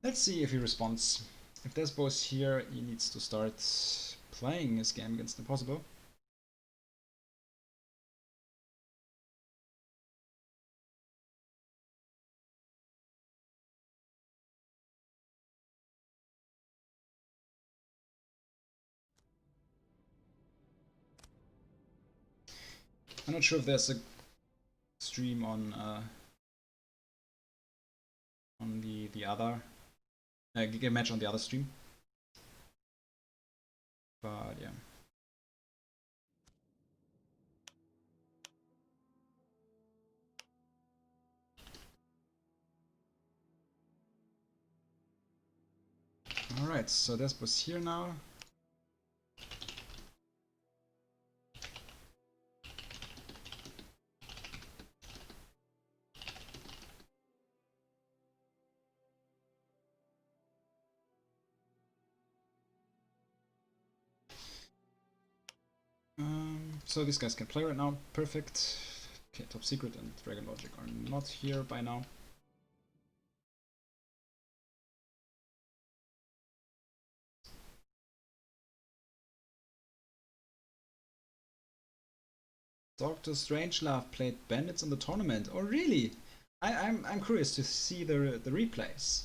Let's see if he responds. If Despo is here, he needs to start playing his game against Impossible. I'm not sure if there's a stream on the other game match on the other stream, but yeah. All right, so Despo's here now. So these guys can play right now. Perfect. Okay, Top Secret and Dragon Logic are not here by now. Dr. Strangelove played Bandits in the tournament. Oh really? I'm curious to see the replays.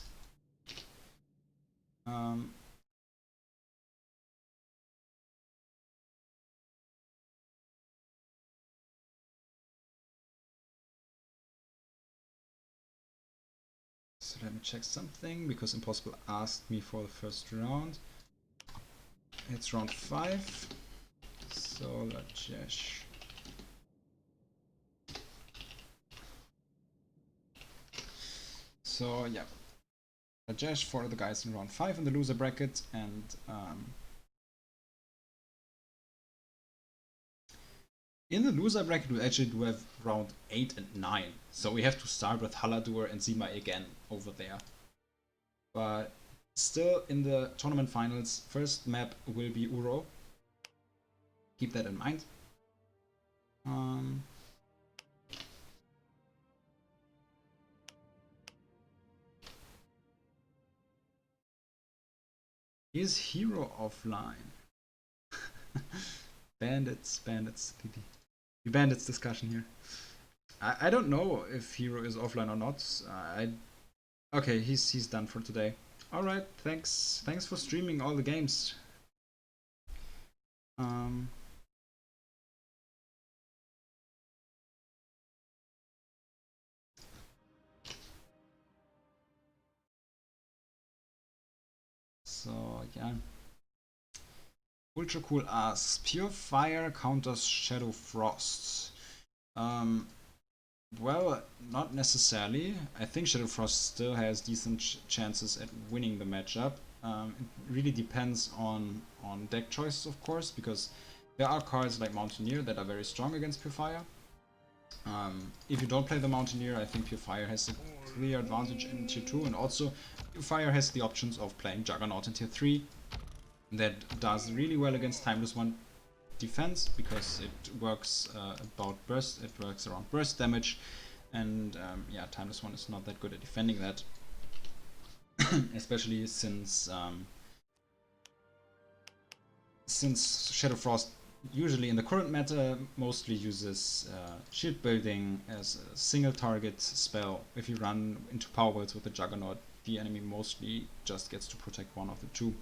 So let me check something, because Impossible asked me for the first round. It's round 5. So Lajesh. So yeah, Lajesh for the guys in round 5 in the loser bracket, and in the loser bracket we actually do have round 8 and 9. So we have to start with Haladur and Zima again over there. But still in the tournament finals, first map will be Uro. Keep that in mind. Is Hero offline? Bandits. The Bandits discussion here. I don't know if Hero is offline or not. Okay, he's done for today. All right, thanks for streaming all the games. So yeah. Ultra Cool asks, Pure Fire counters Shadow Frost. Well, not necessarily. I think Shadow Frost still has decent chances at winning the matchup. It really depends on deck choices, of course, because there are cards like Mountaineer that are very strong against Pure Fire. If you don't play the Mountaineer, I think Pure Fire has a clear advantage in Tier 2, and also Pure Fire has the options of playing Juggernaut in Tier 3. That does really well against Timeless One defense, because it works about burst, it works around burst damage, and yeah, Timeless One is not that good at defending that. Especially since Shadow Frost usually in the current meta mostly uses shield building as a single target spell if you run into power worlds with the Juggernaut. the enemy mostly just gets to protect one of the two.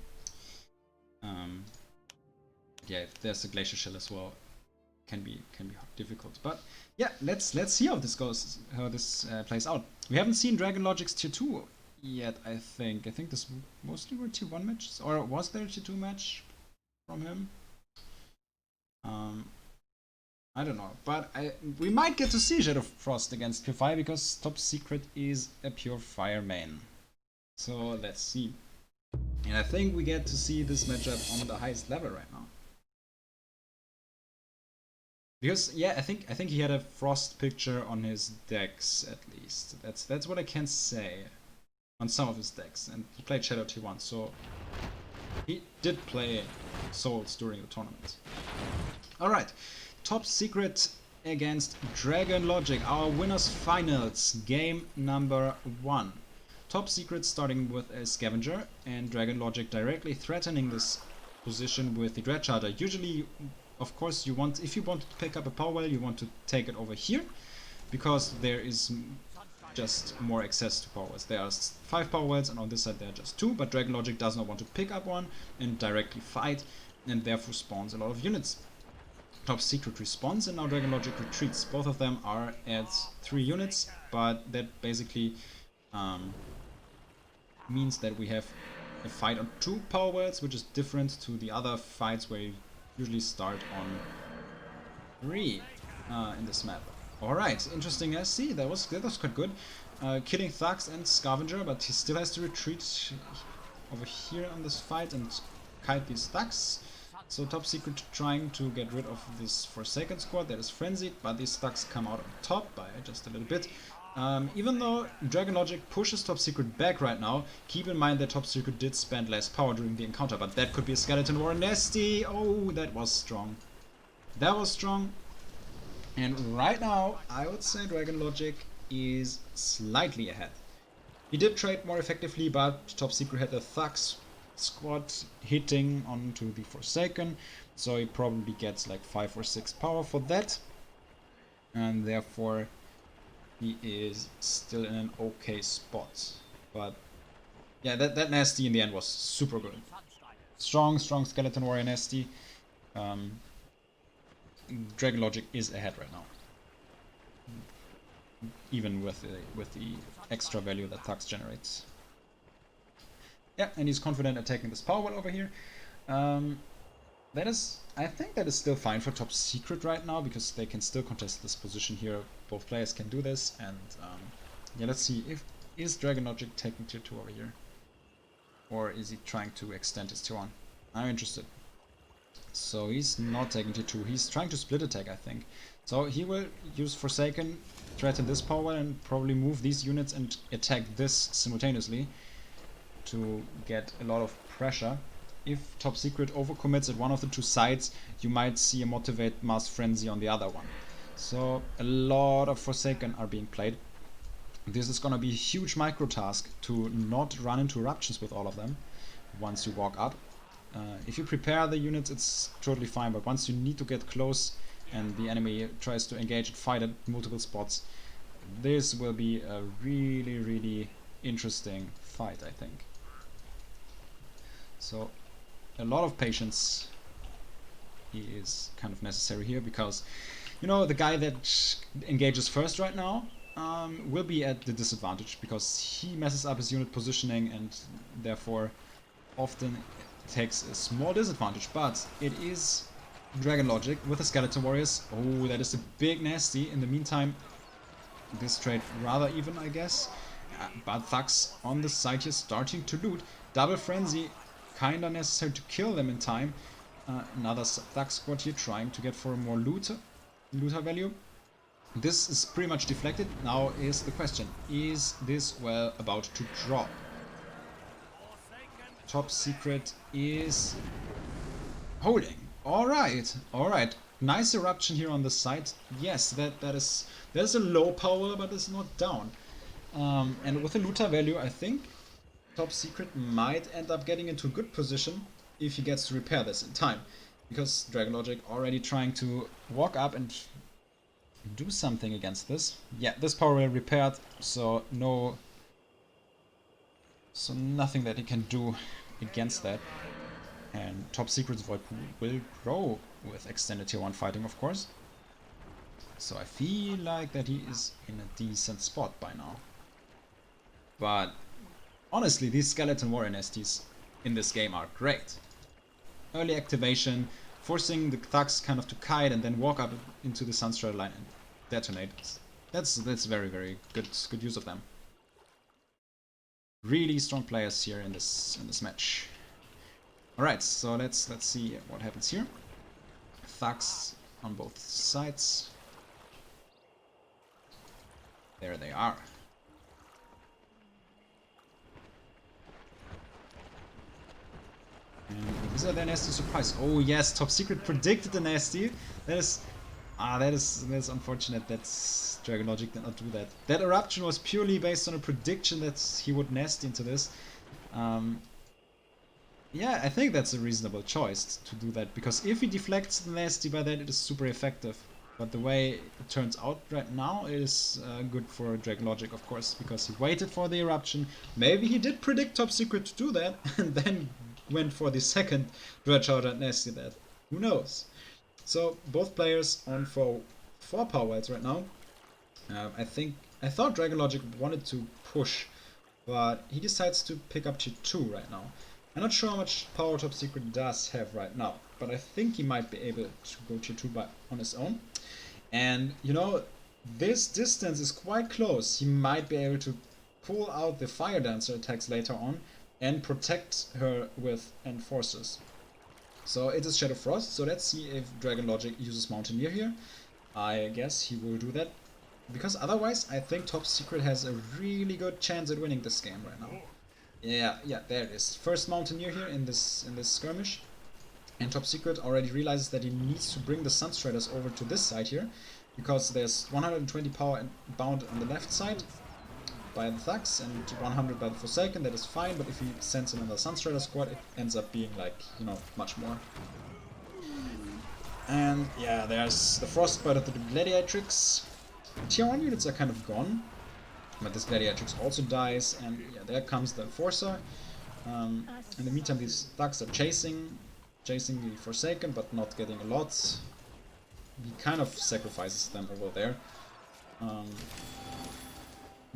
Yeah, there's a Glacier Shell as well. Can be difficult, but yeah, let's see how this goes, how this plays out. We haven't seen Dragon Logic's tier 2 yet. I think this mostly were tier 1 matches, or was there a tier 2 match from him? I don't know, but we might get to see Shadow Frost against Pure Fire because Top Secret is a Pure Fire main. So let's see, and I think we get to see this matchup on the highest level right now. Because yeah, I think he had a Frost picture on his decks at least. That's what I can say on some of his decks, and he played Shadow tier 1, so he did play Souls during the tournament. All right, Top Secret against Dragon Logic, our winners finals, game number 1. Top Secret starting with a Scavenger, and Dragon Logic directly threatening this position with the Dread Charter. Usually, of course, if you want to pick up a power well, you want to take it over here, because there is just more access to power wells. There are 5 power wells, and on this side there are just 2, but Dragon Logic does not want to pick up one and directly fight, and therefore spawns a lot of units. Top Secret responds, and now Dragon Logic retreats. Both of them are at 3 units, but that basically means that we have a fight on 2 power wells, which is different to the other fights where you usually start on 3 in this map. Alright, interesting SC, that was quite good. Killing Thugs and Scavenger, but he still has to retreat over here on this fight and kite these Thugs. So Top Secret trying to get rid of this Forsaken squad that is frenzied, but these Thugs come out on top by just a little bit. Even though Dragon Logic pushes Top Secret back right now, keep in mind that Top Secret did spend less power during the encounter, but that could be a Skeleton War nasty. Oh, that was strong. That was strong. And right now, I would say Dragon Logic is slightly ahead. He did trade more effectively, but Top Secret had a Thugs squad hitting onto the Forsaken, so he probably gets like 5 or 6 power for that. And therefore, he is still in an okay spot. But yeah, that nasty in the end was super good. Strong Skeleton Warrior nasty. Dragon Logic is ahead right now, even with the extra value that Thugs generates. Yeah, and he's confident at taking this power well over here. I think that is still fine for Top Secret right now, because they can still contest this position here. Both players can do this, and yeah, let's see, is Dragon Logic taking tier 2 over here, or is he trying to extend his tier 1? I'm interested. So he's not taking tier 2, he's trying to split attack, I think. So he will use Forsaken, threaten this power well, and probably move these units and attack this simultaneously to get a lot of pressure. If Top Secret overcommits at one of the 2 sides, you might see a Motivate Mass Frenzy on the other one. So a lot of Forsaken are being played. This is gonna be a huge micro task to not run into eruptions with all of them once you walk up. If you prepare the units, it's totally fine, but once you need to get close and the enemy tries to engage and fight at multiple spots, this will be a really interesting fight, I think. So a lot of patience is kind of necessary here, because you know, the guy that engages first right now will be at the disadvantage, because he messes up his unit positioning and therefore often takes a small disadvantage. But it is Dragon Logic with the Skeleton Warriors. Oh, that is a big nasty. In the meantime, this trade rather even, I guess. But Thugs on the side here starting to loot. Double Frenzy, kinda necessary to kill them in time. Another Thug squad here trying to get for more looter value. This is pretty much deflected. Now is the question, is this well about to drop? Top Secret is holding. Alright. Nice eruption here on the side. Yes, that is a low power, but it's not down. And with a looter value, I think Top Secret might end up getting into a good position if he gets to repair this in time, because Dragon Logic already trying to walk up and do something against this. Yeah, this power well repaired, so no So nothing that he can do against that. And Top Secret's Void Pool will grow with extended tier 1 fighting, of course. So I feel like that he is in a decent spot by now. But honestly, these Skeleton Warrior Nesties in this game are great. Early activation, forcing the thugs kind of to kite and then walk up into the Sunstrider line and detonate. That's very, very good use of them. Really strong players here in this match. Alright, so let's see what happens here. Thugs on both sides. There they are. And is that their nasty surprise? Oh yes, Top Secret predicted the nasty. That is unfortunate that Dragon Logic did not do that. That eruption was purely based on a prediction that he would nasty into this. Yeah, I think that's a reasonable choice to do that, because if he deflects the nasty by that, it is super effective. But the way it turns out right now is good for Dragon Logic, of course, because he waited for the eruption. Maybe he did predict Top Secret to do that, and then went for the second Dredge Out and nasty that. Who knows? So both players on for 4 power wilds right now. I thought Dragon Logic wanted to push, but he decides to pick up tier 2 right now. I'm not sure how much power Top Secret does have right now, but I think he might be able to go tier 2 on his own. And you know, this distance is quite close. He might be able to pull out the Fire Dancer attacks later on and protect her with Enforcers. So it is Shadow Frost, so let's see if Dragon Logic uses Mountaineer here. I guess he will do that, because otherwise I think Top Secret has a really good chance at winning this game right now. Yeah, there it is. First Mountaineer here in this skirmish. And Top Secret already realizes that he needs to bring the Sunstriders over to this side here, because there's 120 power bound on the left side by the Thugs and 100 by the Forsaken. That is fine, but if he sends another Sunstrider squad, it ends up being like, you know, much more. And yeah, there's the Frostbite of the Gladiatrix. Tier 1 units are kind of gone, but this Gladiatrix also dies, and yeah, there comes the Enforcer. In the meantime, these Thugs are chasing the Forsaken, but not getting a lot. He kind of sacrifices them over there,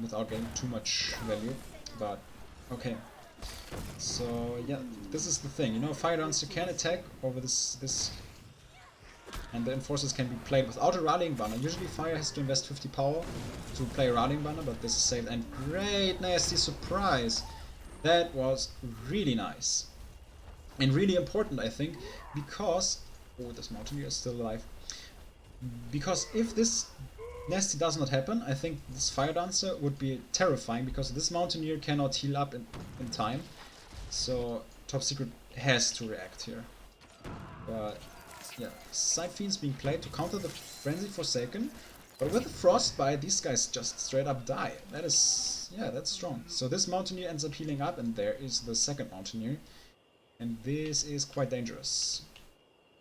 without getting too much value, but okay. So yeah, this is the thing, you know, Fire Dancer can attack over this, and the Enforcers can be played without a Rallying Banner. Usually Fire has to invest 50 power to play a Rallying Banner, but this is saved, and great nasty surprise! That was really nice. And really important, I think, because... Oh, this Mountaineer is still alive. Because if this nasty does not happen, I think this Fire Dancer would be terrifying, because this Mountaineer cannot heal up in time. So Top Secret has to react here. But yeah, Side Fiend's being played to counter the Frenzy Forsaken. But with the Frostbite, these guys just straight up die. That is... yeah, that's strong. So this Mountaineer ends up healing up, and there is the second Mountaineer. And this is quite dangerous.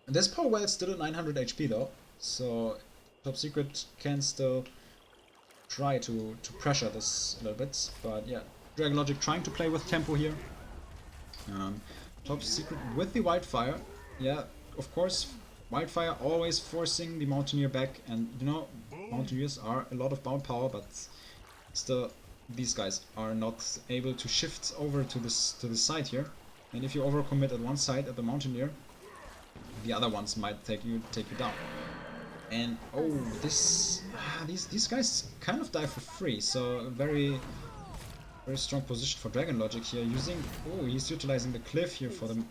And this power well is still at 900 HP though, so Top Secret can still try to pressure this a little bit. But yeah, Dragon Logic trying to play with tempo here. Top Secret with the Wildfire. Yeah, of course, Wildfire always forcing the Mountaineer back, and you know, Mountaineers are a lot of bound power, but still these guys are not able to shift over to this side here. And if you overcommit at one side at the Mountaineer, the other ones might take you down. And oh, these guys kind of die for free, so a very strong position for Dragon Logic here. He's utilizing the cliff here for the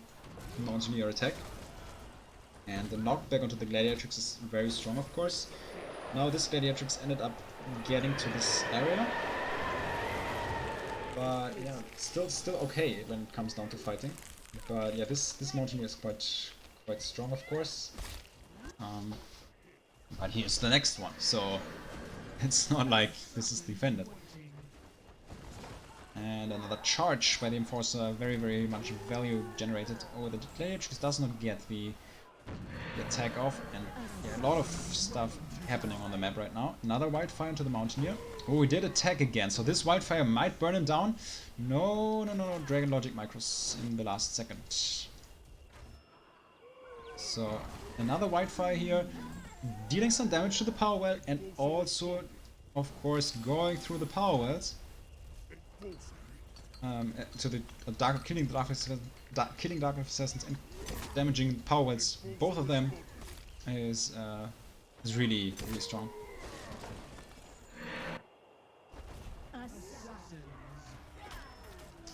Mountaineer attack. And the knockback onto the Gladiatrix is very strong, of course. Now this Gladiatrix ended up getting to this area. But yeah, still okay when it comes down to fighting. But yeah, this Mountaineer is quite strong, of course. But here's the next one, so it's not like this is defended. And another charge by the Enforcer, very much value generated. Oh, the Gladiatrix does not get the attack off, and yeah, a lot of stuff happening on the map right now. Another wildfire into the Mountaineer. Oh, he did attack again, so this wildfire might burn him down. No, no, no, no. Dragon Logic Micros in the last second. So, another wildfire here, dealing some damage to the power well, and also, of course, going through the power wells. To the killing Dark Assassins and damaging power wells, both of them is really strong.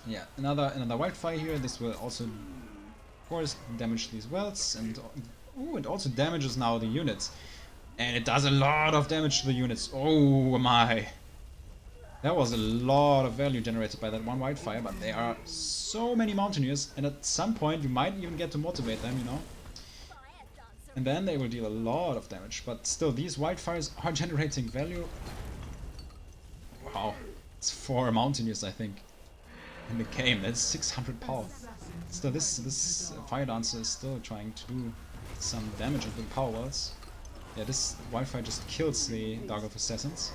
Yeah, another wildfire here. This will also, of course, damage these wells, and it also damages now the units, and it does a lot of damage to the units. Oh my! That was a lot of value generated by that one wildfire, but there are so many Mountaineers, and at some point you might even get to motivate them, you know? And then they will deal a lot of damage, but still, these wildfires are generating value. Wow, it's 4 Mountaineers, I think, in the game. That's 600 power. Still, this Fire Dancer is still trying to do some damage with the power wells. Yeah, this wildfire just kills the Dark Elf Assassins.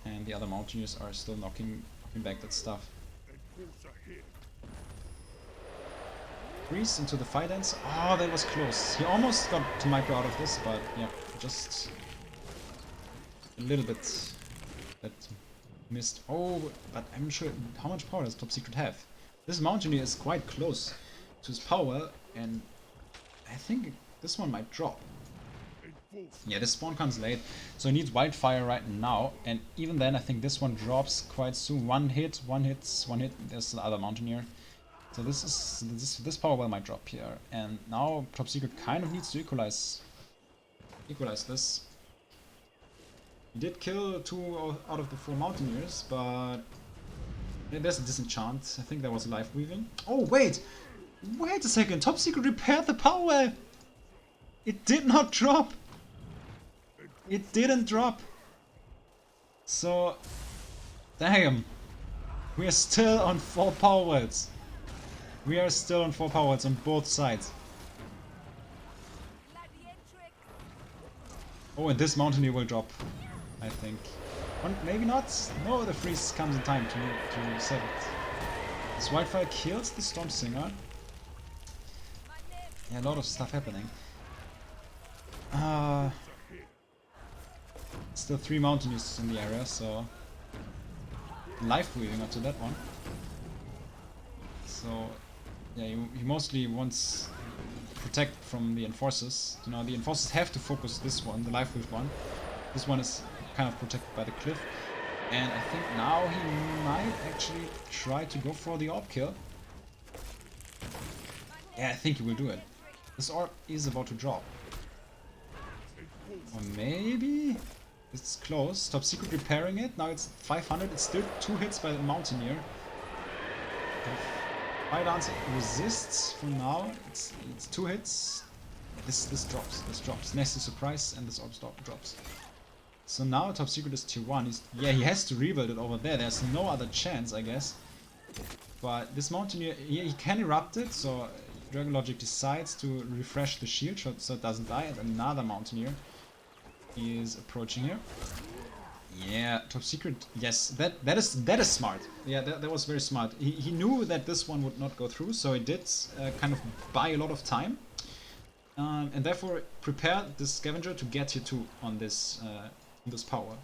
And the other Mountaineers are still knocking back that stuff. Freeze into the Fire Dance. Oh, that was close. He almost got to micro out of this, but yeah, just a little bit that missed. Oh, but I'm not sure how much power does Top Secret have. This Mountaineer is quite close to his power, and I think this one might drop. Yeah, this spawn comes late, so he needs wildfire right now, and even then I think this one drops quite soon. One hit, there's the other Mountaineer. So this power well might drop here, and now Top Secret kind of needs to equalize this. He did kill 2 out of the 4 Mountaineers, but yeah, there's a disenchant. I think that was life weaving. Oh wait a second, Top Secret repaired the power well. It did not drop. It didn't drop. So, damn. We are still on 4 power wells. We are still on 4 power wells on both sides. Oh, and this Mountaineer will drop, I think. Maybe not. No, the freeze comes in time to set it. This wildfire kills the Storm Singer. Yeah, a lot of stuff happening. Still 3 Mountaineers in the area, so life weaving onto that one. So yeah, he mostly wants to protect from the enforcers. You know, the enforcers have to focus this one, the life weave one. This one is kind of protected by the cliff, and I think now he might actually try to go for the orb kill. Yeah, I think he will do it. This orb is about to drop. Or maybe it's close. Top Secret repairing it. Now it's 500. It's still 2 hits by the Mountaineer. Fire Dancer resists for now. It's 2 hits. This drops. Nasty surprise, and this orb drops. So now Top Secret is tier 1. He has to rebuild it over there. There's no other chance, I guess. But this Mountaineer, he can erupt it. So Dragon Logic decides to refresh the shield so it doesn't die. And another Mountaineer is approaching here. Yeah, Top Secret. Yes, that is smart. Yeah, that was very smart. He knew that this one would not go through, so he did kind of buy a lot of time, and therefore prepare this Scavenger to get here too on this power.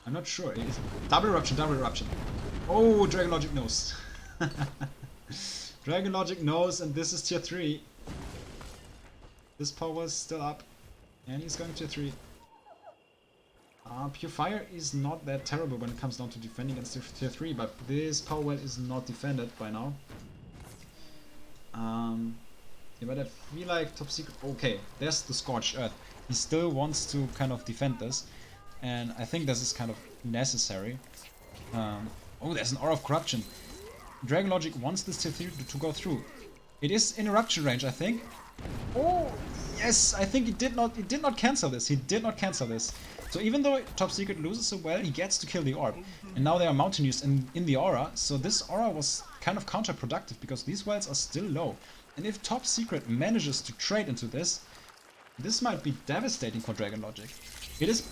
I'm not sure. It's double eruption. Oh, Dragon Logic knows. Dragon Logic knows, and this is tier 3. This power is still up. And he's going to 3. Pure Fire is not that terrible when it comes down to defending against tier 3, but this power well is not defended by now. Yeah, but I feel like Top Secret... Okay, there's the Scorched Earth. He still wants to kind of defend this, and I think this is kind of necessary. Oh, there's an Aura of Corruption. Dragon Logic wants this tier 3 to go through. It is in eruption range, I think. Oh, yes, I think he did not cancel this. He did not cancel this. So even though Top Secret loses so well, he gets to kill the orb. And now there are Mountaineers in the aura, so this aura was kind of counterproductive because these wells are still low. And if Top Secret manages to trade into this, This might be devastating for Dragon Logic. It is...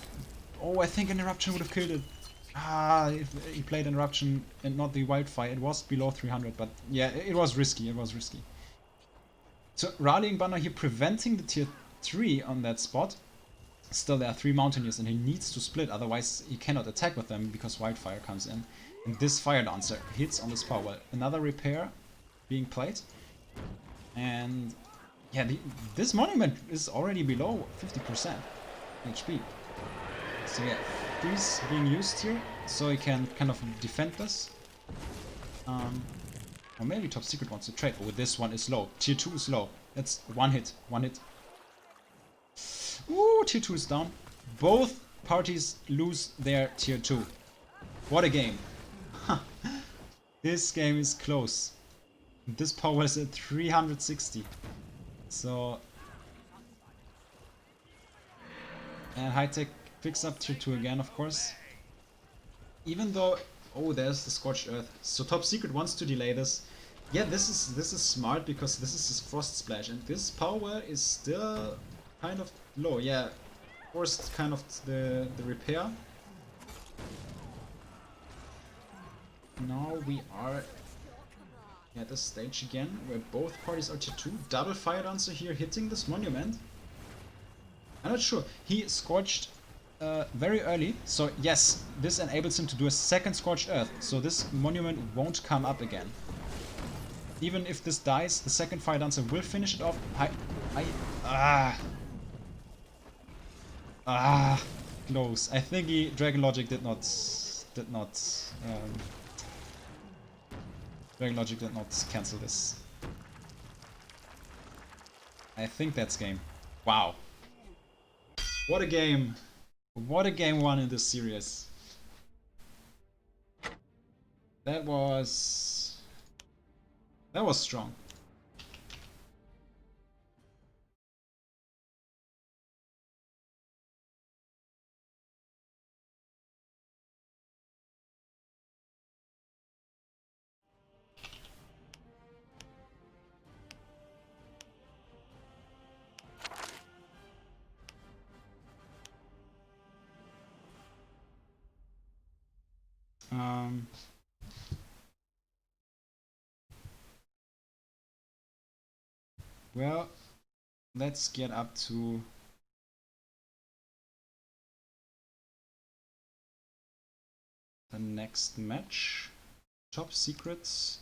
Oh, I think an Eruption would have killed it. Ah, if he played an Eruption and not the Wildfire, it was below 300, but yeah, it was risky, it was risky. So Rallying Banner here preventing the tier 3 on that spot. Still, there are 3 Mountaineers and he needs to split, otherwise he cannot attack with them because Wildfire comes in. And this Fire Dancer hits on this power well. Another repair being played. And yeah, this monument is already below 50% HP. So yeah, freeze being used here, so he can kind of defend this. Or maybe Top Secret wants to trade. Oh, this one is low. Tier 2 is low. That's one hit. One hit. Ooh, Tier 2 is down. Both parties lose their Tier 2. What a game. This game is close. This power is at 360. So... And High Tech picks up Tier 2 again, of course. Even though... Oh, there's the Scorched Earth. So Top Secret wants to delay this. Yeah, this is smart because this is his Frost Splash. And this power is still kind of low. Yeah, forced kind of the repair. Now we are at this stage again where both parties are Tier 2. Double Fire Dancer here hitting this monument. I'm not sure. He Scorched very early, so yes, this enables him to do a second Scorched Earth. So this monument won't come up again. Even if this dies, the second Fire Dancer will finish it off. Close. I think Dragon Logic did not cancel this. I think that's game. Wow. What a game. What a game one in this series. That was strong. Well, let's get up to the next match. Top Secrets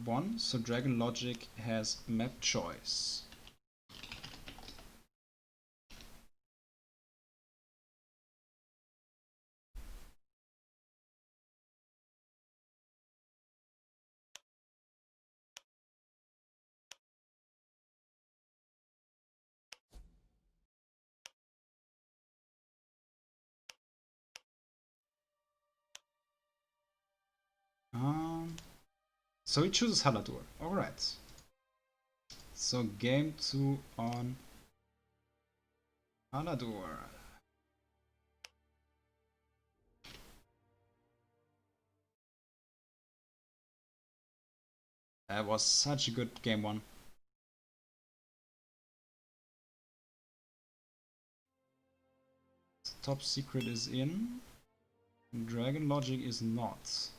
won, so Dragon Logic has map choice. So he chooses Haladur. Alright. So game 2 on Haladur. That was such a good game 1. Top Secret is in. Dragon Logic is not.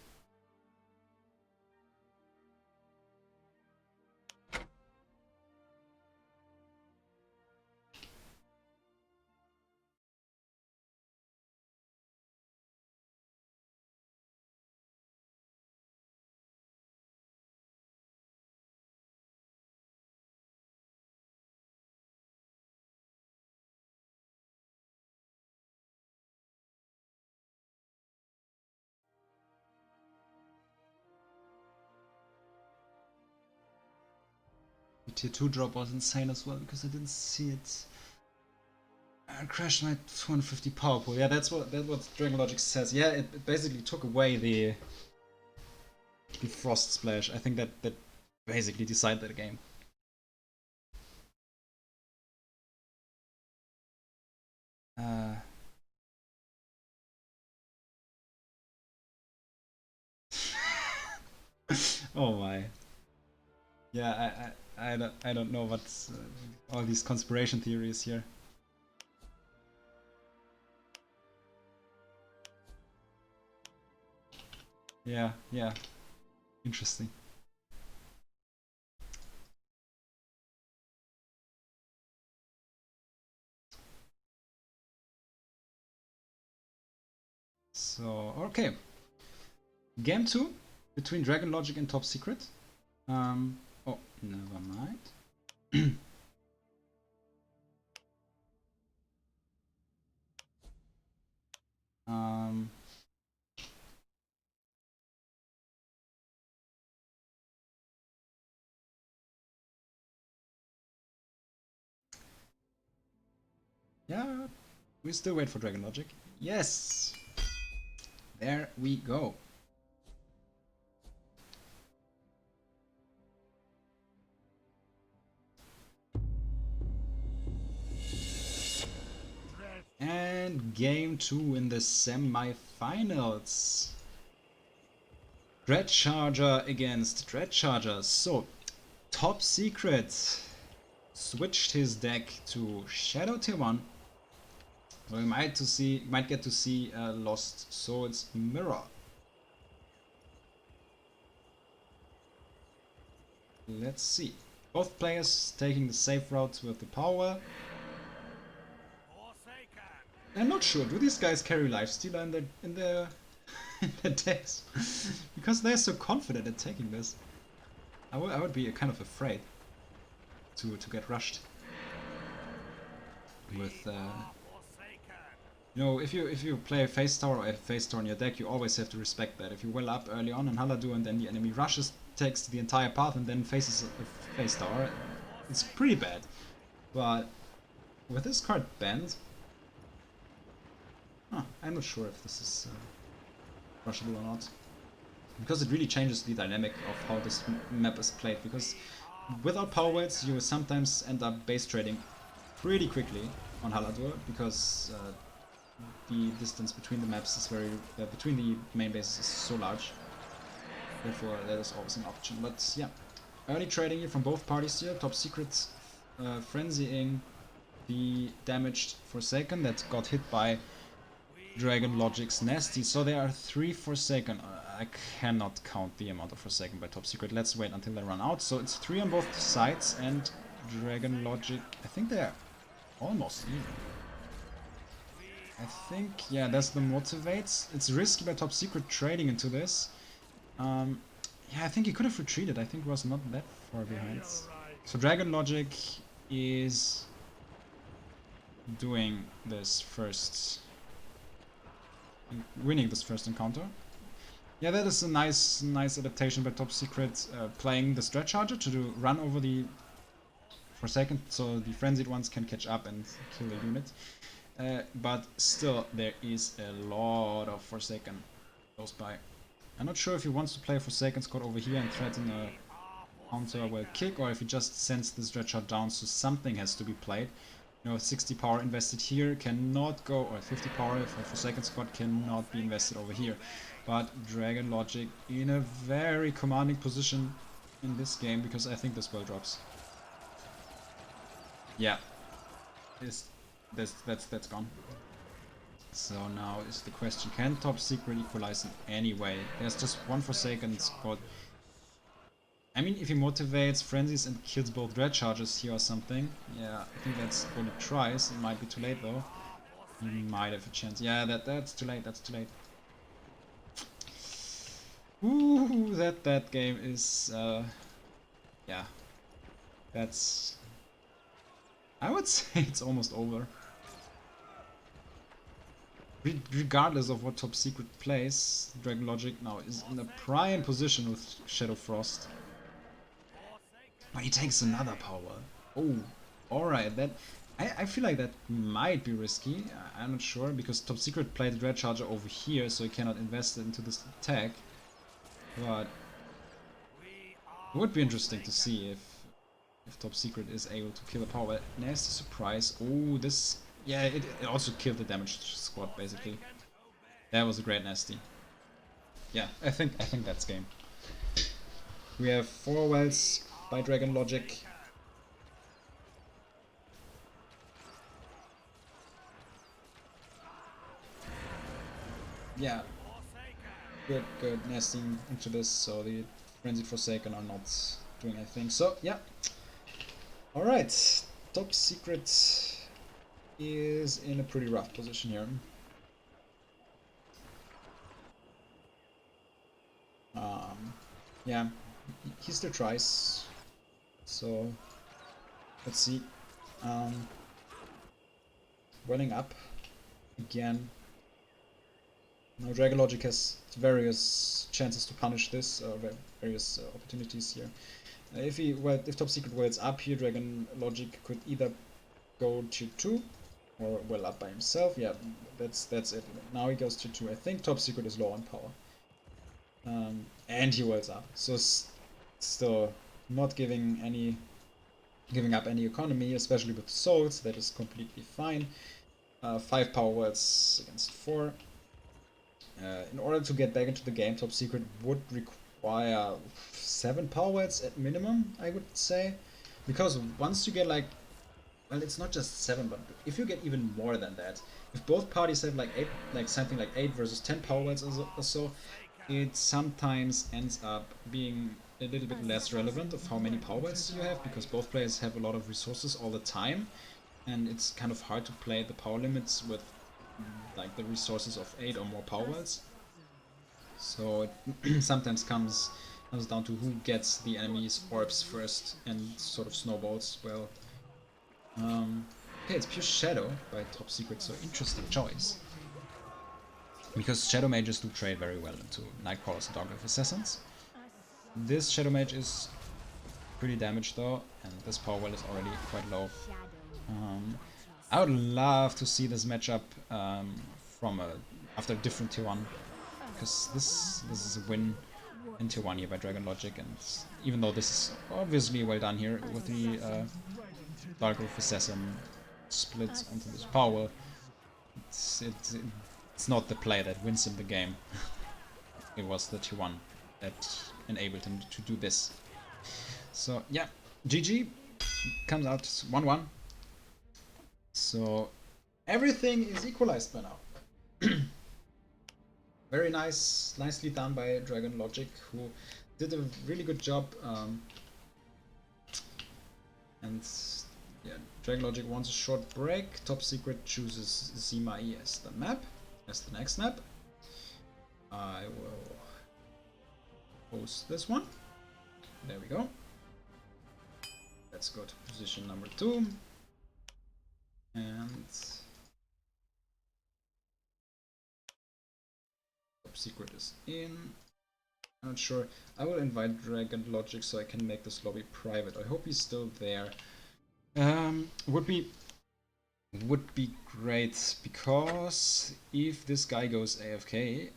The tier 2 drop was insane as well because I didn't see it. I crashed my 250 power pool. Yeah, that's what Dragon Logic says. Yeah, it basically took away the Frost Splash. I think that basically decided the game. Oh my. Yeah, I don't know what's all these conspiracy theories here. Yeah, yeah. Interesting. So, okay. Game 2 between Dragon Logic and Top Secret. Oh, never mind. um, yeah, we still wait for Dragon Logic. Yes! There we go. And game 2 in the semi-finals. Dread Charger against Dread Charger. So, Top Secret switched his deck to Shadow Tier 1. So we might get to see Lost Swords Mirror. Let's see. Both players taking the safe route with the power. I'm not sure. Do these guys carry lifestealer in their decks? Because they're so confident in taking this. I would be kind of afraid to get rushed with. You know, if you play a face tower or a face tower in your deck, you always have to respect that. If you well up early on Haladu and then the enemy rushes, takes the entire path and then faces a face tower, it's pretty bad. But with this card banned, I'm not sure if this is rushable or not. Because it really changes the dynamic of how this map is played. Because without power weights, you sometimes end up base trading pretty quickly on Haladur, because the distance between the maps is between the main bases is so large. Therefore, that is always an option. But yeah, early trading here from both parties here. Top Secret frenzying the damaged Forsaken that got hit by Dragon Logic's Nasty. So there are 3 Forsaken. I cannot count the amount of Forsaken by Top Secret. Let's wait until they run out. So it's 3 on both sides, and Dragon Logic, I think they're almost even. I think, yeah, that's the motivates. It's risky by Top Secret trading into this. Yeah, I think he could have retreated. I think he was not that far behind. So Dragon Logic is doing this first, winning this first encounter. Yeah, that is a nice adaptation by Top Secret, playing the Stretch Charger to run over the Forsaken, so the frenzied ones can catch up and kill the unit. But still, there is a lot of Forsaken close by. I'm not sure if he wants to play a Forsaken squad over here and threaten a counter well kick, or if he just sends the Stretcher down, so something has to be played. You know, 60 power invested here cannot go, or 50 power for a Forsaken squad cannot be invested over here. But Dragon Logic in a very commanding position in this game, because I think this well drops. Yeah, that's gone. So now is the question, can Top Secret equalize in any way? There's just one Forsaken squad. I mean, if he motivates frenzies and kills both Dread Chargers here or something, yeah, I think that's what he tries. It might be too late though. He might have a chance. Yeah, that's too late. That's too late. Ooh, that game is yeah. That's, I would say it's almost over. Regardless of what Top Secret plays, Dragon Logic now is in a prime position with Shadow Frost. But he takes another power. Oh, alright, that I feel like that might be risky. I'm not sure, because Top Secret played the Dread Charger over here, so he cannot invest into this attack. But it would be interesting to see if Top Secret is able to kill a power. Nasty surprise. Oh, this, yeah, it also killed the damaged squad basically. That was a great Nasty. Yeah, I think that's game. We have 4 wells by Dragon Logic. Yeah, good nesting into this, so the Frenzied Forsaken are not doing anything. So yeah, all right, Top Secret is in a pretty rough position here. Yeah, he still tries. So let's see. Welling up again. Now Dragon Logic has various chances to punish this, various opportunities here. If Top Secret wells up here, Dragon Logic could either go tier 2 or well up by himself. Yeah, that's it. Now he goes tier 2. I think Top Secret is low on power. And he wells up. So still not giving up any economy, especially with souls. That is completely fine. 5 power wells against 4. In order to get back into the game, Top Secret would require 7 power wells at minimum, I would say. Because once you get like, well, it's not just 7, but if you get even more than that, if both parties have like 8, like something like 8 versus 10 power wells or so, it sometimes ends up being a little bit less relevant of how many power wells you have, because both players have a lot of resources all the time, and it's kind of hard to play the power limits with like the resources of 8 or more power wells. So it sometimes comes down to who gets the enemy's orbs first and sort of snowballs. Well, okay, it's pure Shadow by Top Secret, so interesting choice. Because Shadow Mages do trade very well into Nightcrawlers and Dogglaive Assassins. This Shadow Mage is pretty damaged though, and this power well is already quite low. I would love to see this matchup after a different tier 1, because this is a win in tier 1 here by Dragon Logic, and even though this is obviously well done here with the Dogglaive Assassin split onto this power well, it's not the play that wins him the game. It was the tier 1 that enabled him to do this. So yeah, GG comes out 1-1. So everything is equalized by now. Very nicely done by Dragon Logic, who did a really good job. And yeah, Dragon Logic wants a short break. Top Secret chooses Zimai as the next map. I will post this one. There we go. Let's go to position number 2. And Top Secret is in. I'm not sure. I will invite Dragon Logic so I can make this lobby private. I hope he's still there. Would be great, because if this guy goes AFK,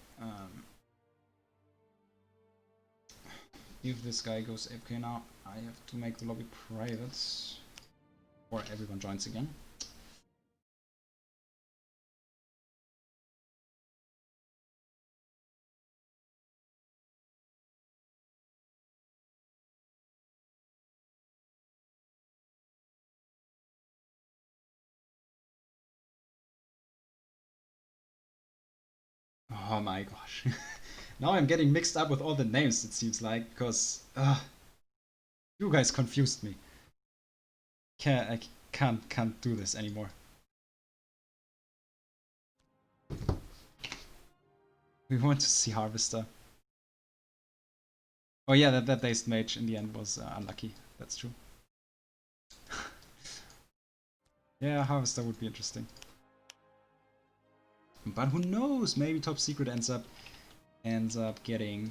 now, I have to make the lobby private, or everyone joins again. Oh my gosh. Now I'm getting mixed up with all the names, it seems like, because you guys confused me. I can't do this anymore. We want to see Harvester. Oh yeah, that dazed mage in the end was unlucky. That's true. Yeah, Harvester would be interesting. But who knows? Maybe Top Secret ends up getting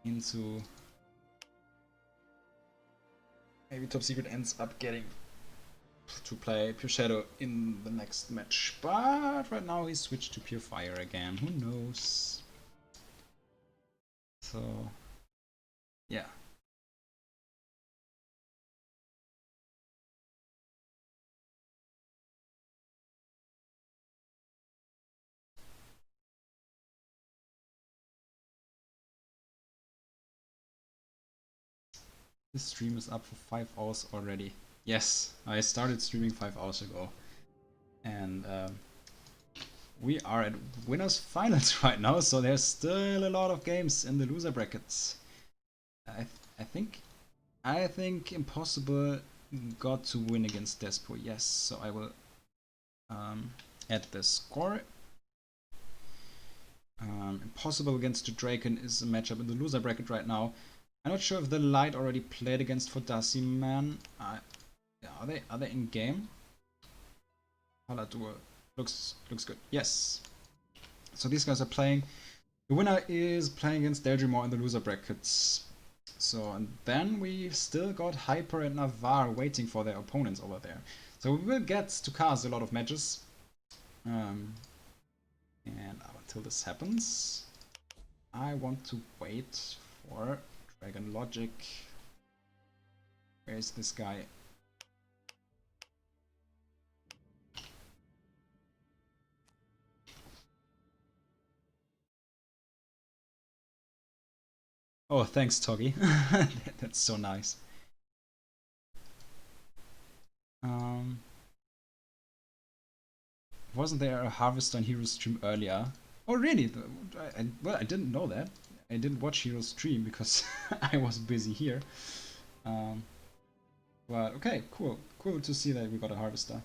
into. Maybe Top Secret ends up getting to play Pure Shadow in the next match. But right now he's switched to Pure Fire again. Who knows? So yeah. This stream is up for 5 hours already. Yes, I started streaming 5 hours ago. And we are at winners finals right now, so there's still a lot of games in the loser brackets. I think Impossible got to win against Despo. Yes, so I will add the score. Impossible against the Draken is a matchup in the loser bracket right now. I'm not sure if the Light already played against Fodassi Man. Are they in game? Haladur looks good. Yes. So these guys are playing. The winner is playing against Deldrimore in the loser brackets. So and then we still got Hyper and Navarre waiting for their opponents over there. So we will get to cast a lot of matches. And until this happens, I want to wait for Dragon Logic. Where is this guy? Oh, thanks, Toggy. That's so nice. Wasn't there a Harvest on Hero stream earlier? Oh, really? Well, I didn't know that. I didn't watch Hero stream because I was busy here. But okay, cool. Cool to see that we got a Harvester.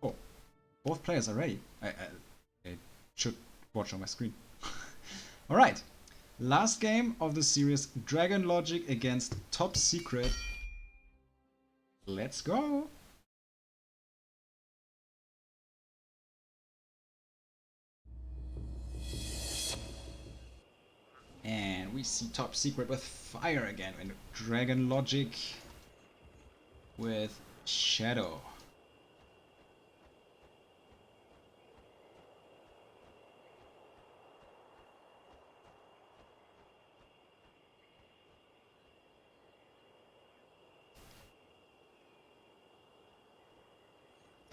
Oh, both players are ready. I should watch on my screen. Alright, last game of the series, Dragon Logic against Top Secret. Let's go! And we see Top Secret with Fire again, and Dragon Logic with Shadow.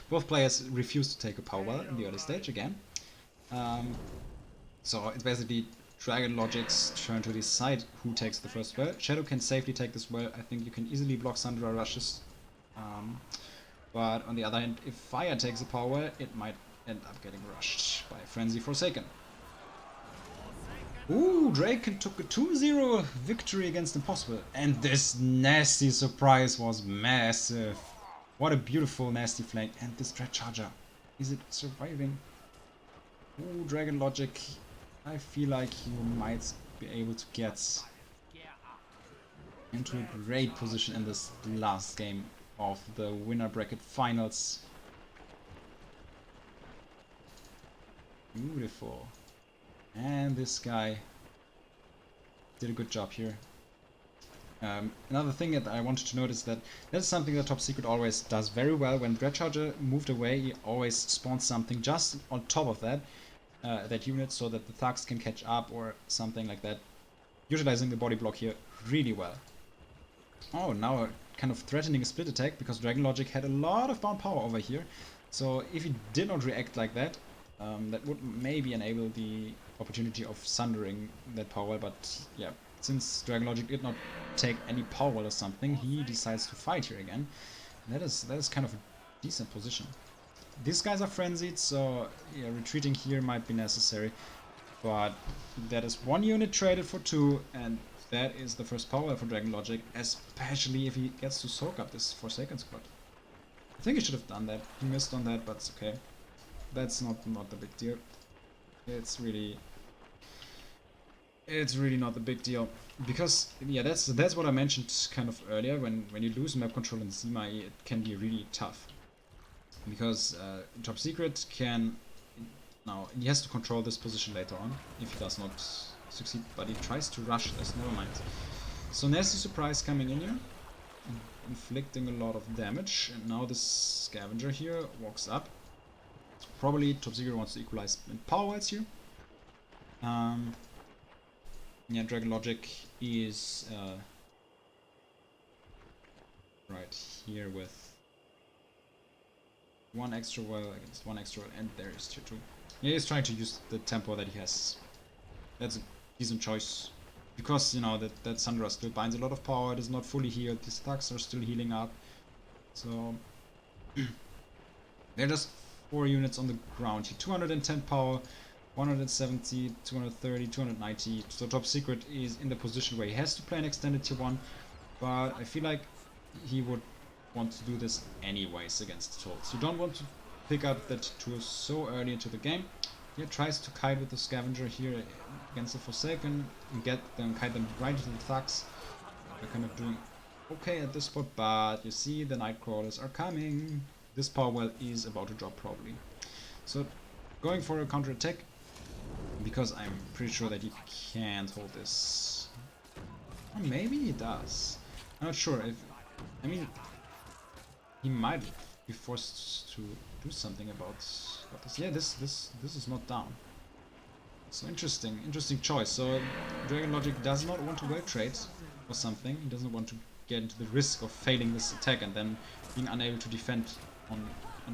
Both players refuse to take a power in the early stage again. So it's basically Dragon Logic's turn to decide who takes the first well. Shadow can safely take this well. I think you can easily block Sandra rushes. But on the other hand, if Fire takes a power, it might end up getting rushed by Frenzy Forsaken. Ooh, Draken took a 2-0 victory against Impossible. And this nasty surprise was massive. What a beautiful nasty flank. And this Dread Charger. Is it surviving? Ooh, Dragon Logic. I feel like you might be able to get into a great position in this last game of the winner bracket finals. Beautiful. And this guy did a good job here. Another thing that I wanted to note is that that's something that Top Secret always does very well. When Dread Charger moved away, he always spawns something just on top of that, that unit, so that the thugs can catch up or something like that. Utilizing the body block here really well. Oh, now kind of threatening a split attack, because Dragon Logic had a lot of bound power over here. So if he did not react like that, that would maybe enable the opportunity of sundering that power, but yeah, since Dragon Logic did not take any power or something, he decides to fight here again. That is kind of a decent position. These guys are frenzied, so yeah, retreating here might be necessary. But that is one unit traded for two, and that is the first power for Dragon Logic, especially if he gets to soak up this Forsaken squad. I think he should have done that. He missed on that, but it's okay. That's not the big deal. It's really not the big deal, because yeah, that's what I mentioned kind of earlier. When you lose map control in Zima, it can be really tough, because Top Secret can now he has to control this position later on if he does not succeed, but he tries to rush this. Never mind. So nasty surprise coming in here, inflicting a lot of damage, and now this scavenger here walks up. Probably Top Secret wants to equalize in power whites here. Yeah, Dragon Logic is get here with one extra well against one extra well, and there is tier 2. Yeah, he's trying to use the tempo that he has. That's a decent choice. Because, you know, that Sandra still binds a lot of power, it is not fully healed, these thugs are still healing up. So, they're just 4 units on the ground here. 210 power, 170, 230, 290. So Top Secret is in the position where he has to play an extended tier 1. But I feel like he would want to do this anyways against Tolls. You don't want to pick up that tool so early into the game. He tries to kite with the Scavenger here against the Forsaken and kite them right into the Thugs. They're kind of doing okay at this spot, but you see the Nightcrawlers are coming. This power well is about to drop probably. So going for a counter attack, because I'm pretty sure that he can't hold this. Or maybe he does. I'm not sure. I mean, he might be forced to do something about this. Yeah, this is not down. So interesting choice. So Dragon Logic does not want to well trade or something. He doesn't want to get into the risk of failing this attack and then being unable to defend on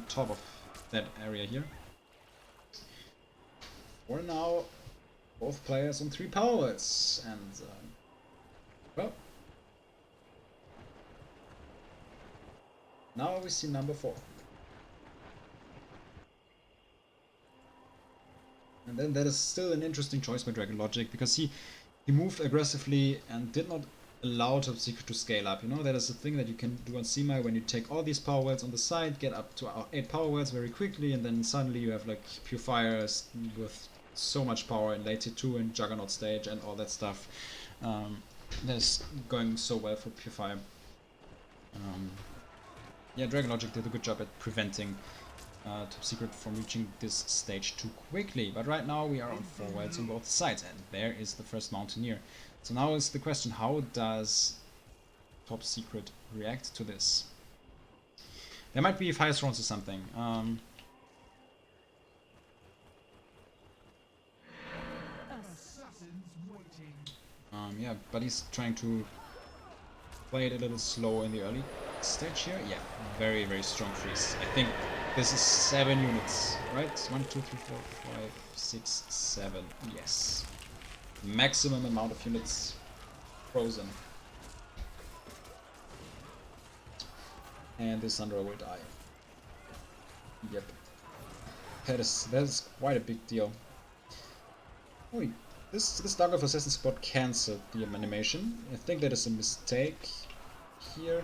top of that area here. For now, both players on 3 powers, and well, now we see number 4. And then that is still an interesting choice by Dragon Logic, because he moved aggressively and did not allow Top Secret to scale up. You know, that is a thing that you can do on Semi when you take all these power wells on the side, get up to 8 power wells very quickly, and then suddenly you have like Pure Fires with so much power in late tier 2 and Juggernaut stage and all that stuff. That's going so well for Pure Fire. Yeah, Dragon Logic did a good job at preventing Top Secret from reaching this stage too quickly, but right now we are on 4 wells on both sides, and there is the first Mountaineer. So now is the question, how does Top Secret react to this? There might be Fire Thrones or something. Yeah, but he's trying to play it a little slow in the early stage here. Yeah, very, very strong freeze. I think this is 7 units, right? 1, 2, 3, 4, 5, 6, 7. Yes. Maximum amount of units frozen. And this Sandra will die. Yep. That is quite a big deal. Oh, this Dark of Assassin spot cancelled the animation. I think that is a mistake here.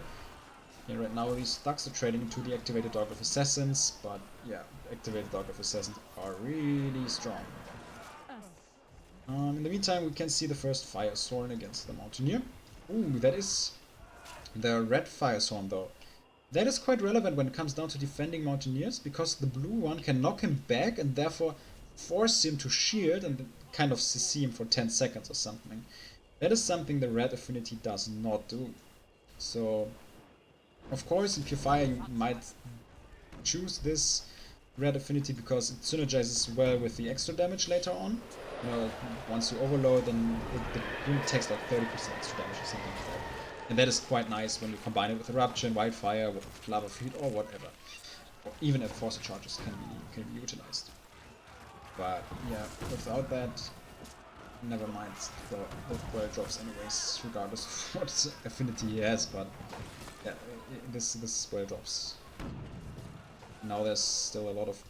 Yeah, right now these stocks are trading into the activated Dark of Assassins, but yeah, activated Dark of Assassins are really strong. In the meantime, we can see the first Fire Thorn against the Mountaineer. Ooh, that is the red Fire Thorn though. That is quite relevant when it comes down to defending Mountaineers, because the blue one can knock him back and therefore force him to shield and kind of CC him for 10 seconds or something. That is something the red affinity does not do. So, of course, in Pure Fire you might choose this red affinity because it synergizes well with the extra damage later on. You know, once you overload, then the unit takes like 30% extra damage or something like that. And that is quite nice when you combine it with Eruption, Wildfire, with Lava Feet, or whatever. Or even if Force Charges can be utilized. But yeah, without that, never mind. The well drops anyways, regardless of what affinity he has. But yeah, this well drops. Now there's still a lot of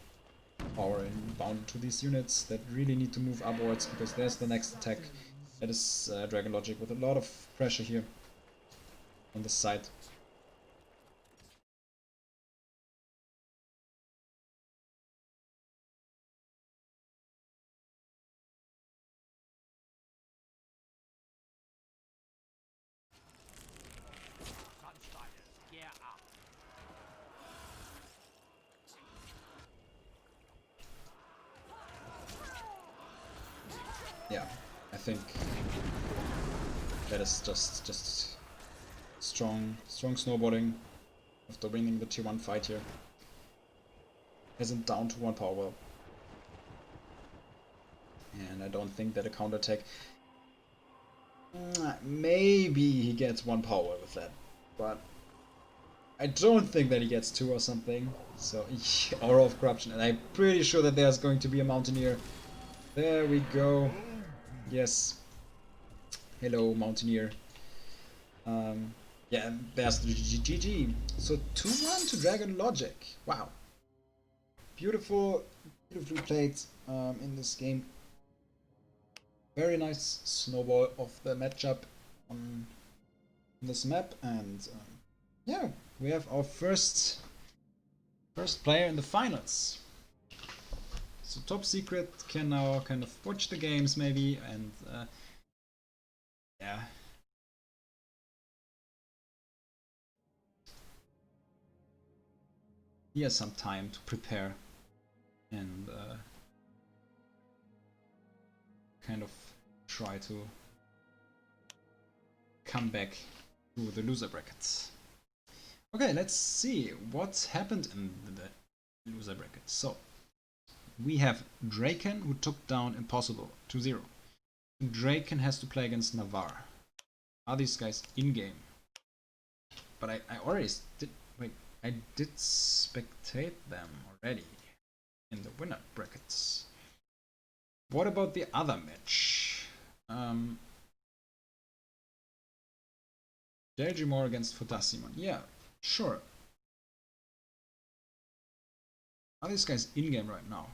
power inbound to these units that really need to move upwards, because there's the next attack. That is Dragon Logic with a lot of pressure here on this side. Yeah, I think that is just strong snowboarding after winning the tier 1 fight here. Has him down to 1 power well. And I don't think that a counterattack... Maybe he gets 1 power with that, but I don't think that he gets 2 or something. So, Aura of Corruption. And I'm pretty sure that there's going to be a Mountaineer. There we go. Yes. Hello, Mountaineer. Yeah, there's the GG. So 2-1 to Dragon Logic. Wow. Beautifully played in this game. Very nice snowball of the matchup on this map, and yeah, we have our first player in the finals. So Top Secret can now kind of watch the games maybe, and yeah. He has some time to prepare and kind of try to come back to the loser brackets. Okay, let's see what happened in the loser bracket. So we have Draken, who took down Impossible 2-0. Draken has to play against Navarre. Are these guys in-game? But I already did. Wait, I did spectate them already in the winner brackets. What about the other match? Delgimore against Fodasiman. Yeah, sure. Are these guys in-game right now?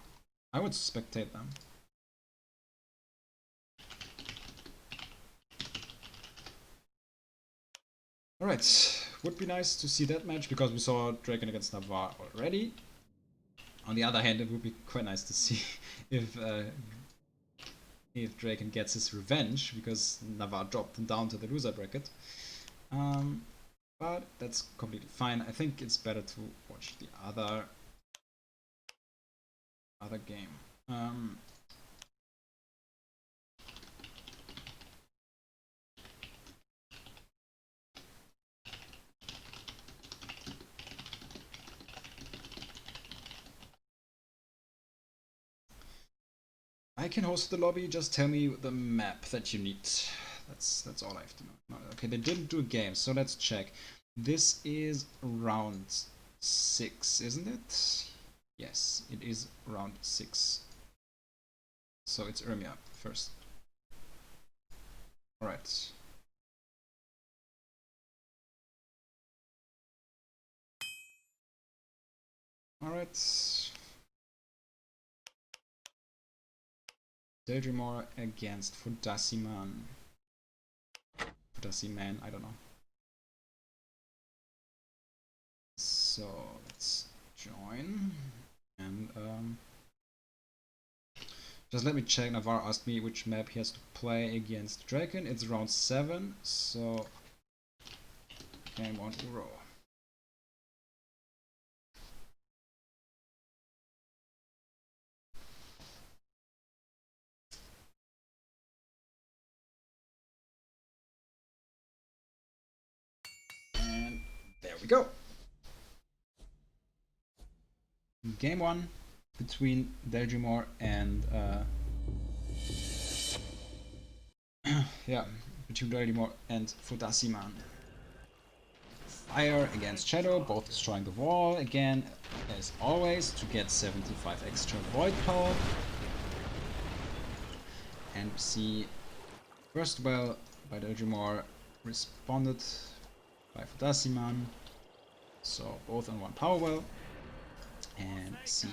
I would spectate them. Alright, would be nice to see that match because we saw Draken against Navarre already. On the other hand, it would be quite nice to see if Draken gets his revenge because Navarre dropped him down to the loser bracket. But that's completely fine. I think it's better to watch the other game. I can host the lobby, just tell me the map that you need. That's all I have to know. Okay, they didn't do a game, so let's check. This is round 6, isn't it? Yes, it is round 6. So it's Urmia first. Alright. Alright. Delgimore against Fodasiman. Fodasiman, I don't know. So let's join. And just let me check. Navarre asked me which map he has to play against Draken. It's round 7, so game 1 Uro. And there we go. Game 1 between Delgimore and yeah, between Delgimore and Fodasiman. Fire against Shadow, both destroying the wall again, as always, to get 75 extra void power. And we see first well by Delgimore responded by Fodasiman, so both on 1 power well. And see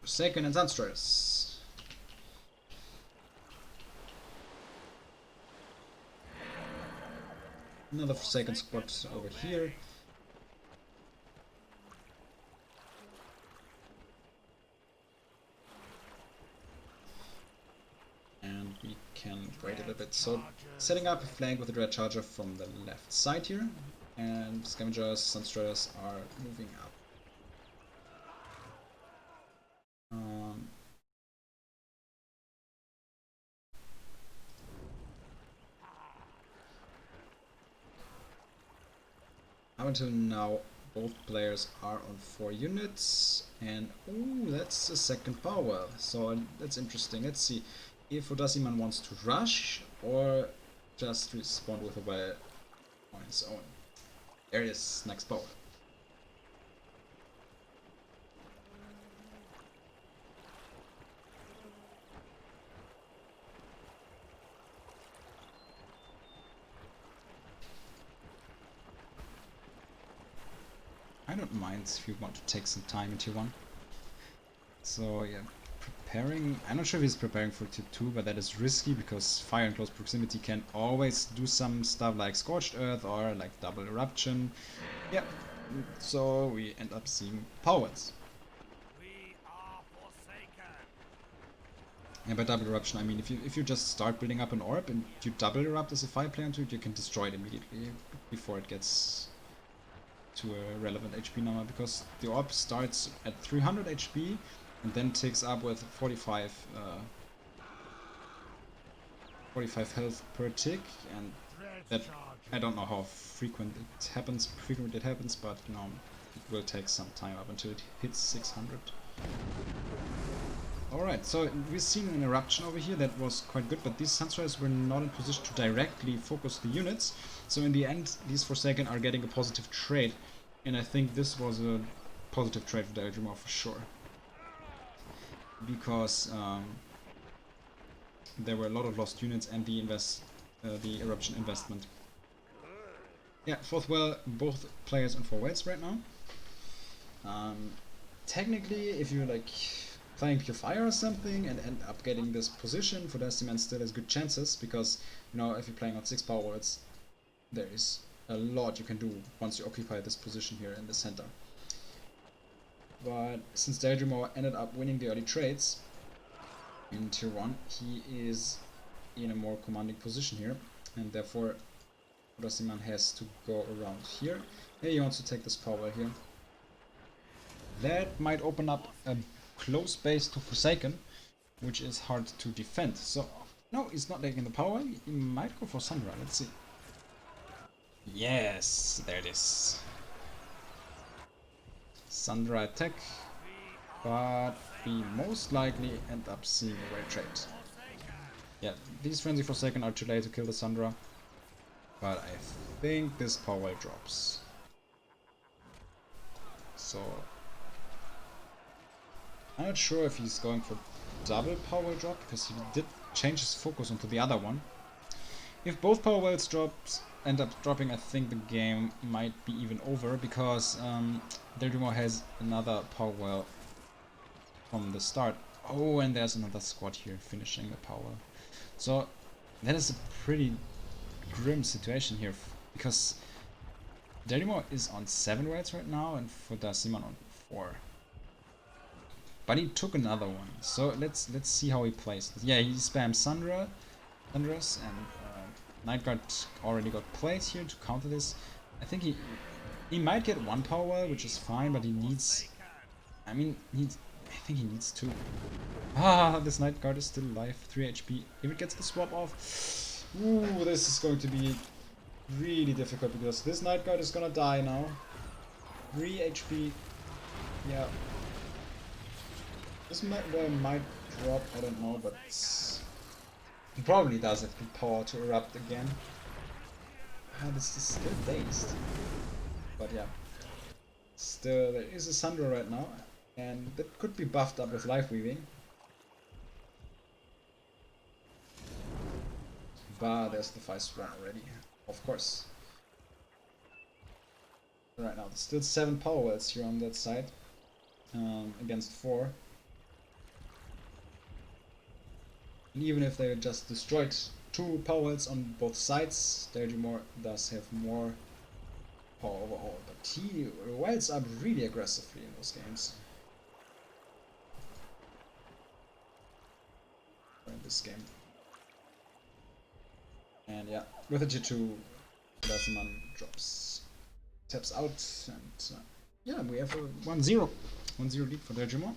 Forsaken and Sunstress. Another Forsaken squad over here. And we can wait a little bit. So setting up a flank with the Dread Charger from the left side here. And Scavengers, Sunstriders are moving up. Up until now, both players are on 4 units, and ooh, that's a second power well, so that's interesting. Let's see if Fodasiman wants to rush or just respond with a well on his own. There it is, next power. I don't mind if you want to take some time in tier 1. So yeah, preparing. I'm not sure if he's preparing for tier 2, but that is risky because fire in close proximity can always do some stuff like Scorched Earth or like double eruption. Yeah, so we end up seeing powers. And by double eruption, I mean if you just start building up an orb and you double erupt as a fire player into it, you can destroy it immediately before it gets to a relevant HP number, because the orb starts at 300 HP and then ticks up with 45 health per tick, and that, I don't know how frequent it happens, but you know, it will take some time up until it hits 600. Alright, so we've seen an eruption over here that was quite good, but these Sunstriders were not in position to directly focus the units, so in the end these Forsaken are getting a positive trade, and I think this was a positive trade for the Eldrimor for sure. Because there were a lot of lost units and the eruption investment. Yeah, fourth well, both players on 4 wells right now. Technically, if you like playing Pure Fire or something and end up getting this position, for Deciman still has good chances, because you know, if you're playing on 6 power worlds, there is a lot you can do once you occupy this position here in the center. But since Daedrimor ended up winning the early trades in tier 1, he is in a more commanding position here, and therefore Deciman has to go around here. And he wants to take this power here. That might open up a close base to Forsaken, which is hard to defend. So, no, he's not taking the power. He might go for Sandra. Let's see. Yes, there it is. Sandra attack, but we most likely end up seeing a rare trade. Yeah, these Frenzy Forsaken are too late to kill the Sandra, but I think this power drops. So I'm not sure if he's going for double power drop, because he did change his focus onto the other one. If both power wells end up dropping, I think the game might be even over, because Daedrimor has another power well from the start. Oh, and there's another squad here finishing the power. So that is a pretty grim situation here, because Daedrimor is on 7 wells right now and Fodasiman on 4. But he took another one, so let's see how he plays. Yeah, he spams Sandras, and Nightguard already got played here to counter this. I think he might get 1 power well, which is fine, but he needs, I think he needs 2. Ah, this Nightguard is still alive, 3 HP. If it gets the swap off, ooh, this is going to be really difficult, because this Nightguard is gonna die now. 3 HP, yeah. This might drop, I don't know, but he probably does have the power to erupt again. Ah, this is still dazed. But yeah. Still, there is a Sandra right now, and that could be buffed up with Life Weaving. But there's the first run already, of course. Right now, there's still 7 power wells here on that side, against 4. And even if they just destroyed 2 power wells on both sides, Daedrimor does have more power overall. But he welds up really aggressively in those games. Or in this game. And yeah, with a G2, Daciman drops. Taps out, and yeah, we have a 1-0. 1-0 lead for Daedrimor.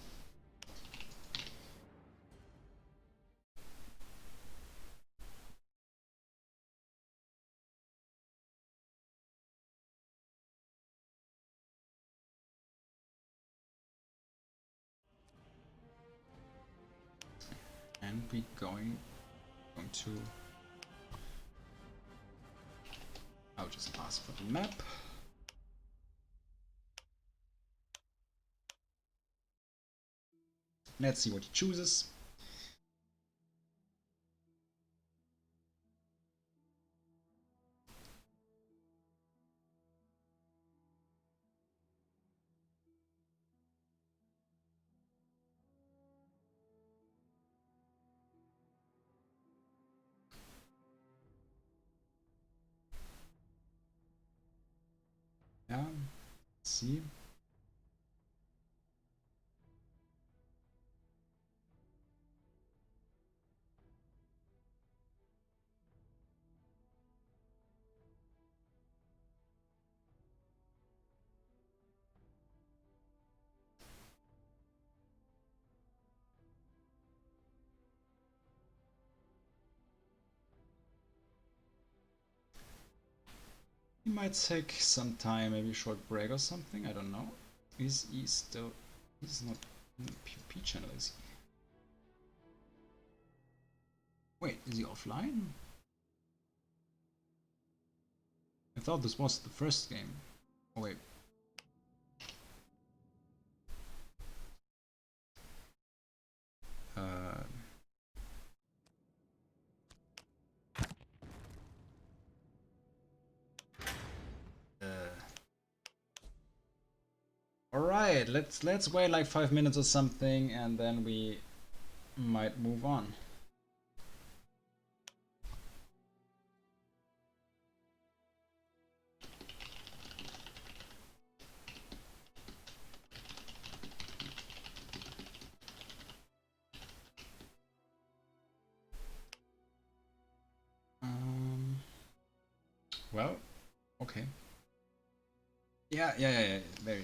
And we going to, I'll just ask for the map. Let's see what he chooses. Yeah, let's see. He might take some time, maybe a short break or something, I don't know. Is he still... He's not in the PvP channel, is he? Wait, is he offline? I thought this was the first game. Oh wait. Uh... Alright, let's wait like 5 minutes or something and then we might move on. Well, okay. Yeah, there he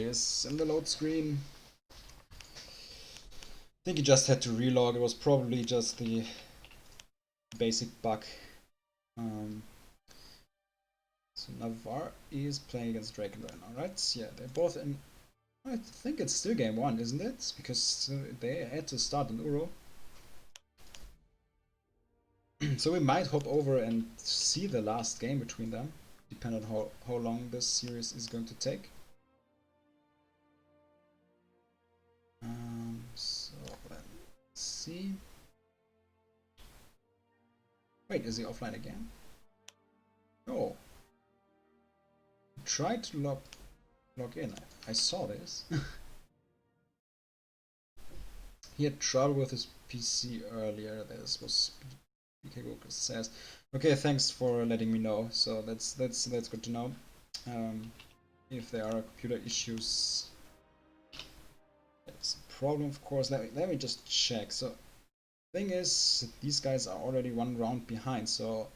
is in the load screen. I think he just had to relog. It was probably just the basic bug. So Navar is playing against Draken right now, right? Yeah, they're both in. I think it's still game one, isn't it? Because they had to start in Uro. So we might hop over and see the last game between them, depending on how long this series is going to take. So let's see. Wait, is he offline again? No. Try to log in. I saw this. He had trouble with his PC earlier. This was BK Google says. Okay, thanks for letting me know. So that's good to know. If there are computer issues, that's a problem, of course. Let me just check. So thing is, these guys are already one round behind, so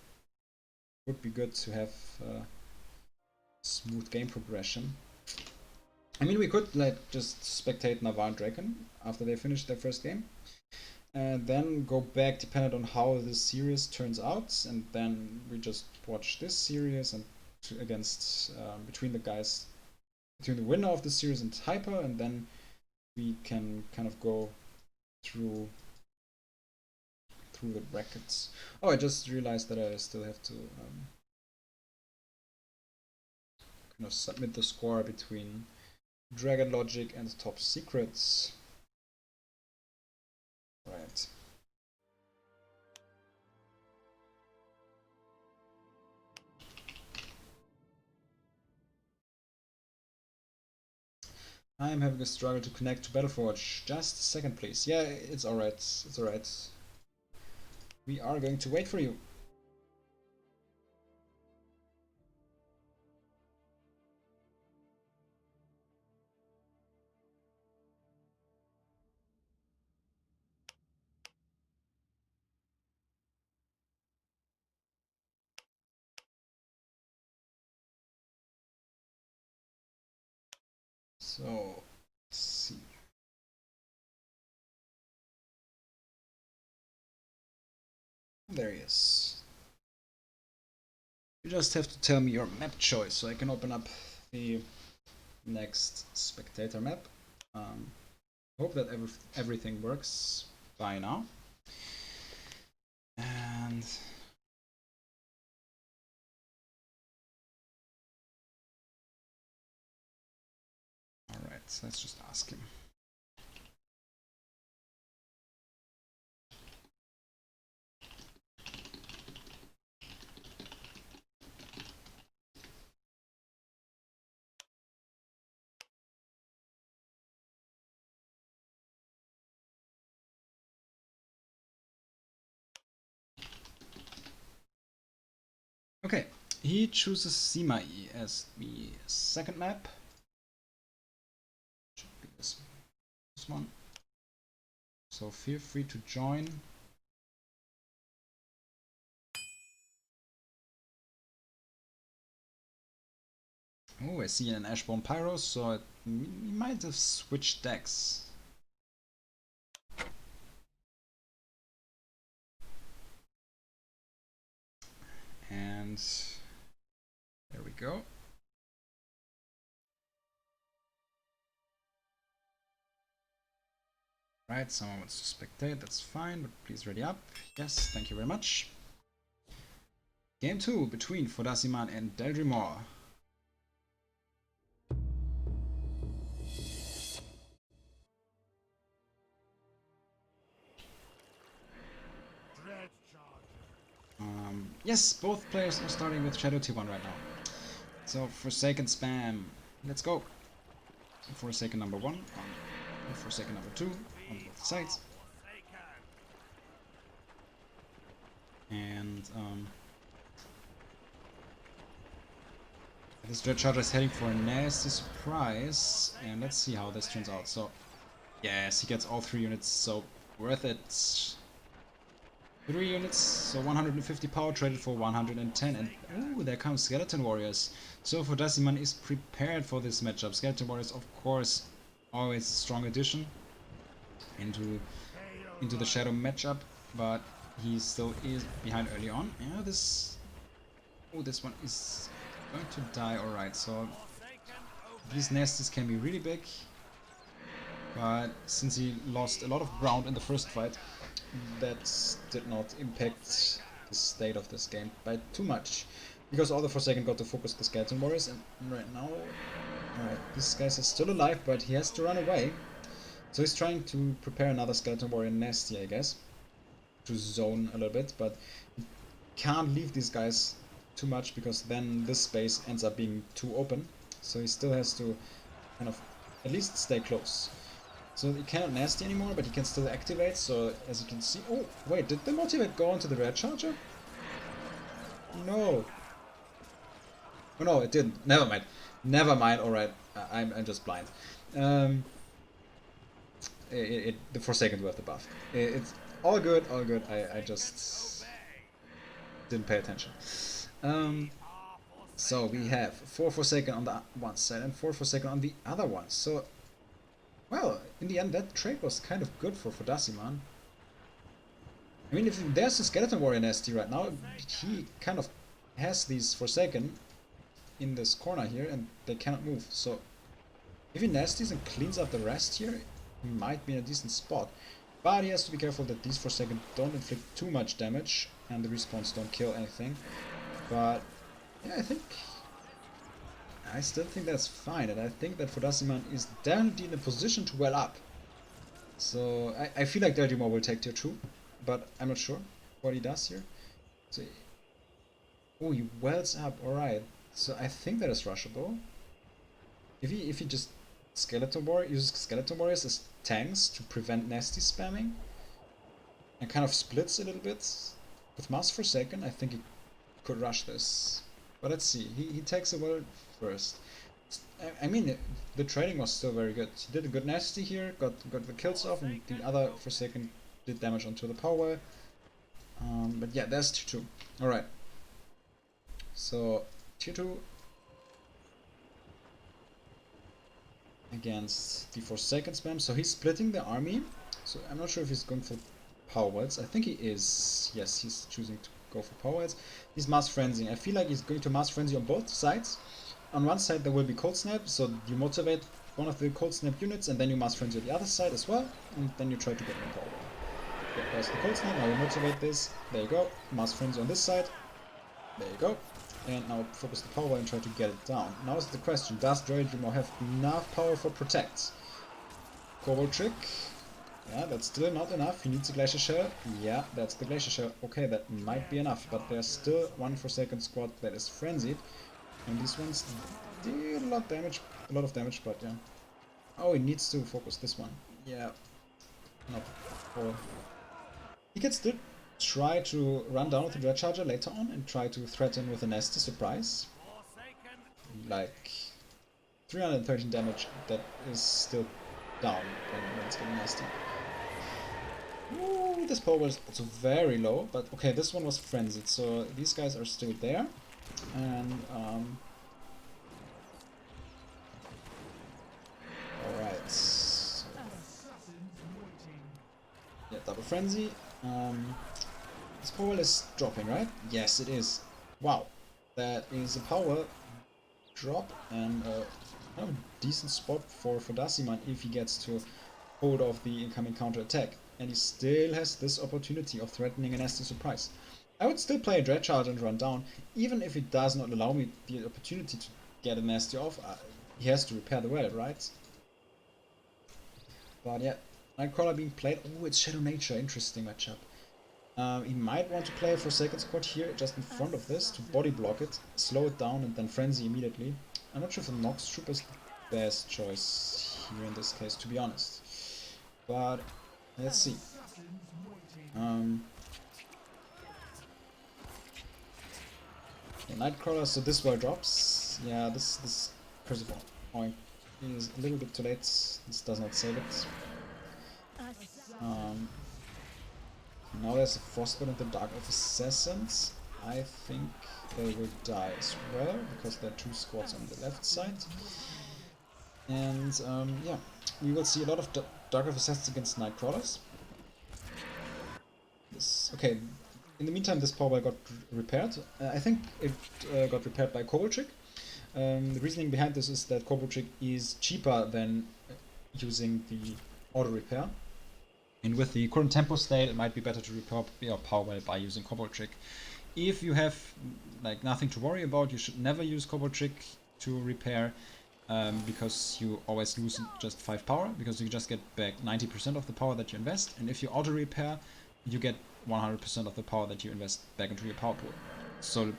it would be good to have smooth game progression. I mean, we could like just spectate Navar and Draken after they finish their first game, and then go back depending on how this series turns out, and then we just watch this series and against between the guys, between the winner of the series and Hyper, and then we can kind of go through the brackets. Oh, I just realized that I still have to kind of submit the score between Dragon Logic and Top Secrets. Right. I am having a struggle to connect to Battleforge. Just a second, please. Yeah, it's alright. It's alright. We are going to wait for you. So, let's see. There he is. You just have to tell me your map choice so I can open up the next spectator map. Hope that everything works by now. And alright, so let's just ask him. Okay, he chooses Simai as the second map. Should be this one. So feel free to join. Oh, I see an Ashbourne Pyro, so he might have switched decks. And there we go. Right, someone wants to spectate, that's fine, but please ready up. Yes, thank you very much. Game 2 between Fodasiman and Deldrimor. Yes, both players are starting with Shadow T1 right now. So Forsaken spam, let's go. Forsaken number 1 on Forsaken number 2 on both sides. And this Dread Charger is heading for a nasty surprise, and let's see how this turns out. So yes, he gets all 3 units, so worth it. 3 units, so 150 power traded for 110, and ooh, there comes Skeleton Warriors. So Fodasiman is prepared for this matchup. Skeleton Warriors, of course, always a strong addition into the Shadow matchup, but he still is behind early on. Yeah, this one is going to die. Alright, so these nesties can be really big, but since he lost a lot of ground in the first fight, that did not impact the state of this game by too much, because all the Forsaken got to focus the Skeleton Warriors, and right now, alright, this guy is still alive, but he has to run away. So he's trying to prepare another Skeleton Warrior nasty, I guess, to zone a little bit, but he can't leave these guys too much, because then this space ends up being too open. So he still has to kind of at least stay close. So he cannot nasty anymore, but he can still activate, so as you can see... Oh, wait, did the motivate go onto the Red Charger? No. Oh no, it didn't. Never mind. Never mind, alright. I'm just blind. The Forsaken worth the buff. It's all good, all good. I just didn't pay attention. So we have 4 Forsaken on the one side and 4 Forsaken on the other one. So, well, in the end, that trade was kind of good for Fodasiman. I mean, if there's a Skeleton Warrior nasty right now, he kind of has these Forsaken in this corner here, and they cannot move. So, if he nasties and cleans up the rest here, he might be in a decent spot. But he has to be careful that these Forsaken don't inflict too much damage, and the respawns don't kill anything. But, yeah, I still think that's fine, and I think that Fodasiman is definitely in a position to well up. So I feel like Deldrimor will take tier 2, but I'm not sure what he does here. So, oh, he wells up, alright. So I think that is rushable. If he just uses Skeleton Warriors as tanks to prevent nasty spamming, and kind of splits a little bit with Mass Forsaken, I think he could rush this. But let's see, he takes a well first. I mean, the trading was still very good. He did a good nasty here, got the kills off, and the other Forsaken did damage onto the power. But yeah, that's tier 2. Alright. So, tier 2 against the Forsaken spam. So he's splitting the army. So I'm not sure if he's going for power welds. I think he is. Yes, he's choosing to go for power welds. He's mass frenzying. I feel like he's going to mass frenzy on both sides. On one side there will be cold snap, so you motivate one of the cold snap units and then you mass frenzy on the other side as well, and then you try to get one power weld. Yeah, there's the cold snap, now you motivate this, there you go, mass frenzy on this side, there you go, and now focus the power weld and try to get it down. Now is the question, does Deldrimor have enough power for protect? Cobalt trick, yeah, that's still not enough, he needs a Glacier Shell, yeah, that's the Glacier Shell, okay, that might be enough, but there's still one Forsaken squad that is frenzied. And these ones did a lot of damage, but yeah. Oh, he needs to focus this one. Yeah. Not for... He can still try to run down with the Dread Charger later on and try to threaten with a nasty surprise. Like 313 damage, that is still down when it's getting nasty. Ooh, this power was also very low, but okay, this one was frenzied, so these guys are still there. And alright. So, yeah, double frenzy. This power is dropping, right? Yes, it is. Wow, that is a power drop and kind of a decent spot for Daciman if he gets to hold off the incoming counter attack. And he still has this opportunity of threatening a nasty surprise. I would still play a Dread Charge and run down, even if it does not allow me the opportunity to get a nasty off. He has to repair the well, right? But yeah, Nightcrawler being played. Oh, it's Shadow Nature, interesting matchup. He might want to play a Forsaken Squad here, just in front of this, to body block it, slow it down, and then frenzy immediately. I'm not sure if the Nox Trooper is the best choice here in this case, to be honest. But let's see. Yeah, Nightcrawler, so this well drops. Yeah, this Curse of Oink is a little bit too late. This does not save it. Now there's a Frostbite and the Dark of Assassins. I think they will die as well, because there are two squads on the left side. And yeah, we will see a lot of Dark of Assassins against Nightcrawlers. Okay, in the meantime this power got repaired. I think it got repaired by Koboltrick. The reasoning behind this is that Koboltrick is cheaper than using the auto repair. And with the current tempo state, it might be better to repair your power well by using Koboltrick. If you have like nothing to worry about, you should never use Koboltrick to repair, because you always lose just 5 power, because you just get back 90% of the power that you invest, and if you auto repair, you get 100% of the power that you invest back into your power pool. So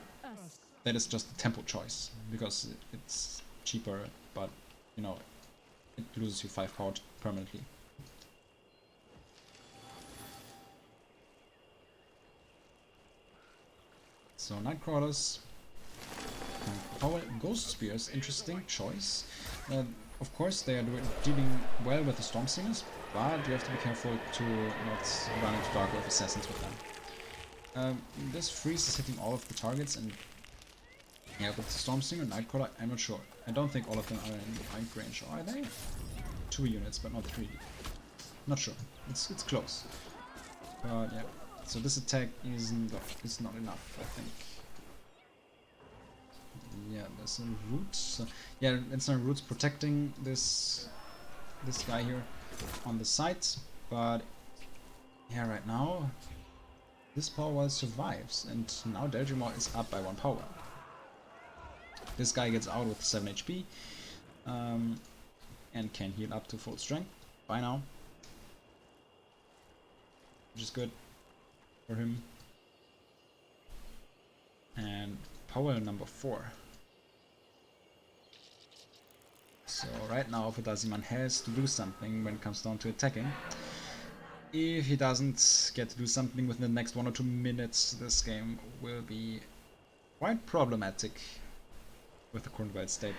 that is just a tempo choice, because it's cheaper, but you know, it loses you 5 power permanently. So Nightcrawlers, power Ghost Spears, interesting choice. Of course they are dealing well with the Storm Singers, but you have to be careful to not run into Dark Wolf Assassins with them. This freeze is hitting all of the targets, and yeah, with the Storm Singer and Nightcrawler, I'm not sure. I don't think all of them are in rank range, are they? 2 units, but not 3. Not sure. It's close. But yeah. So this attack is not enough, I think. Yeah, there's some roots. So, yeah, it's some roots protecting this guy here on the side. But yeah, right now this power well survives, and now Deldrimor is up by 1 power. This guy gets out with 7 HP and can heal up to full strength by now, which is good for him. And power number 4. So right now Daciman has to do something when it comes down to attacking. If he doesn't get to do something within the next 1 or 2 minutes, this game will be quite problematic with the current wild state.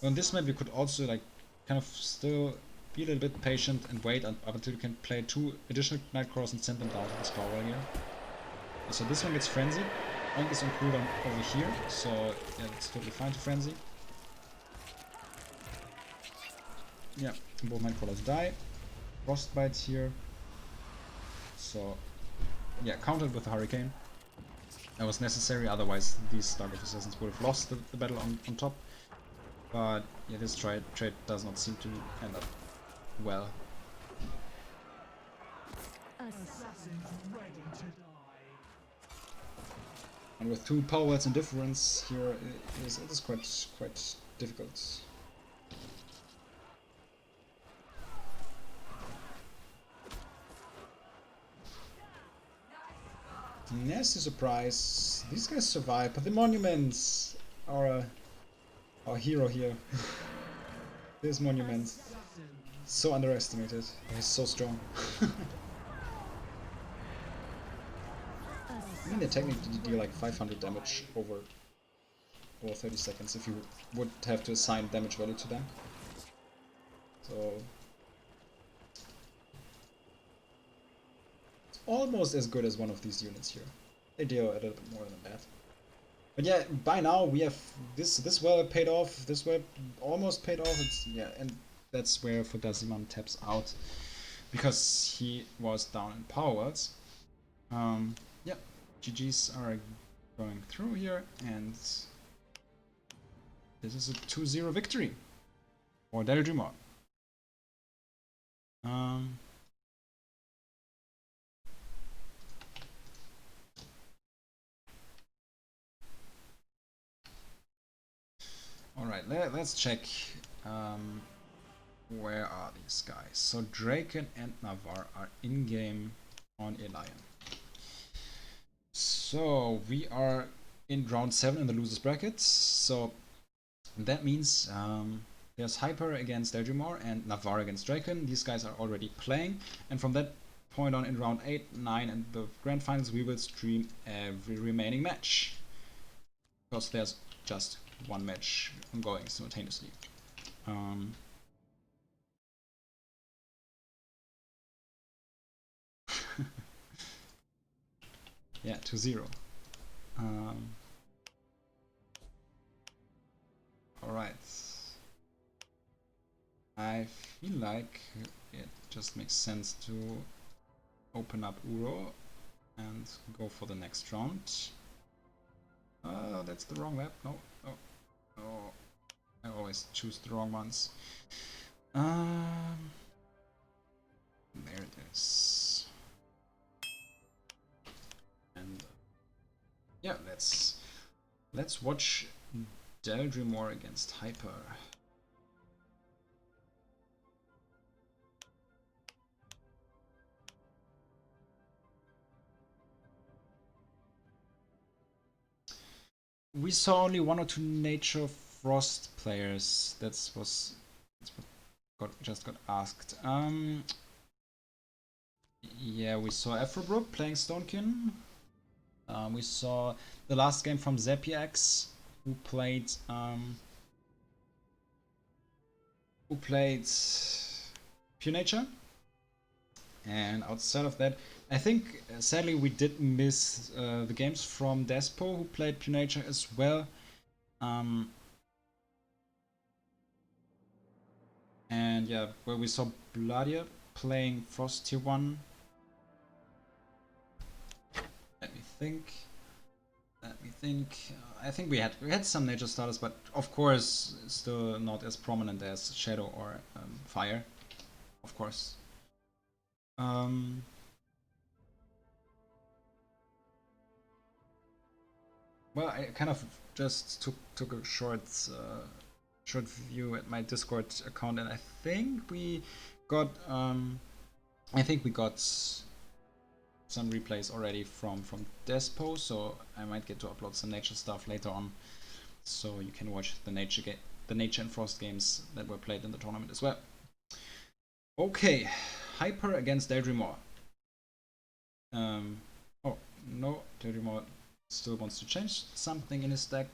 On this map you could also like kind of still be a little bit patient and wait up until you can play 2 additional Nightcrawlers and send them down to this power well here. So this one gets frenzied. Oink is on cooldown over here, so yeah, it's totally fine to frenzy. Yeah, both Nightcrawlers die. Frostbite here. So yeah, countered with the Hurricane. That was necessary, otherwise these Dark Wolf Assassins would have lost the battle on top. But yeah, this trade does not seem to end up well. And with 2 power words and difference here, it is quite difficult. Nasty surprise. These guys survive, but the monuments are our hero here. This monument, so underestimated. He's so strong. I mean, they technically deal like 500 damage over 30 seconds if you would have to assign damage value to them. So it's almost as good as one of these units here. They deal a little bit more than that. But yeah, by now we have this well paid off, this well almost paid off. It's yeah, and that's where Fodasiman taps out because he was down in power worlds. Yeah, GGs are going through here, and this is a 2-0 victory for Deljumar. Alright, let's check where are these guys. So Draken and Navarre are in-game on Elion. So we are in round 7 in the losers bracket. So that means there's Hyper against Deljumar and Navarre against Draken. These guys are already playing, and from that point on in round 8, 9 and the grand finals we will stream every remaining match. Because there's just one match ongoing simultaneously. Yeah, 2-0. Alright. I feel like it just makes sense to open up Uro and go for the next round. That's the wrong map. No, no, no. I always choose the wrong ones. There it is. And yeah, let's watch Deljumar against Hyper. We saw only 1 or 2 Nature Frost players. That's what just got asked. Yeah, we saw Afrobrook playing Stonekin. We saw the last game from Zapiax, who played Pure Nature. And outside of that, I think sadly we did miss the games from Despo, who played Pure Nature as well. And yeah, where we saw Bladier playing Frost Tier 1. Let me think. I think we had some nature starters, but of course still not as prominent as Shadow or Fire, of course. Well, I kind of just took a short view at my Discord account, and I think we got some replays already from Despo, so I might get to upload some nature stuff later on, so you can watch the nature and Frost games that were played in the tournament as well. Okay, Hyper against Deljumar. Oh no, Deljumar still wants to change something in his deck.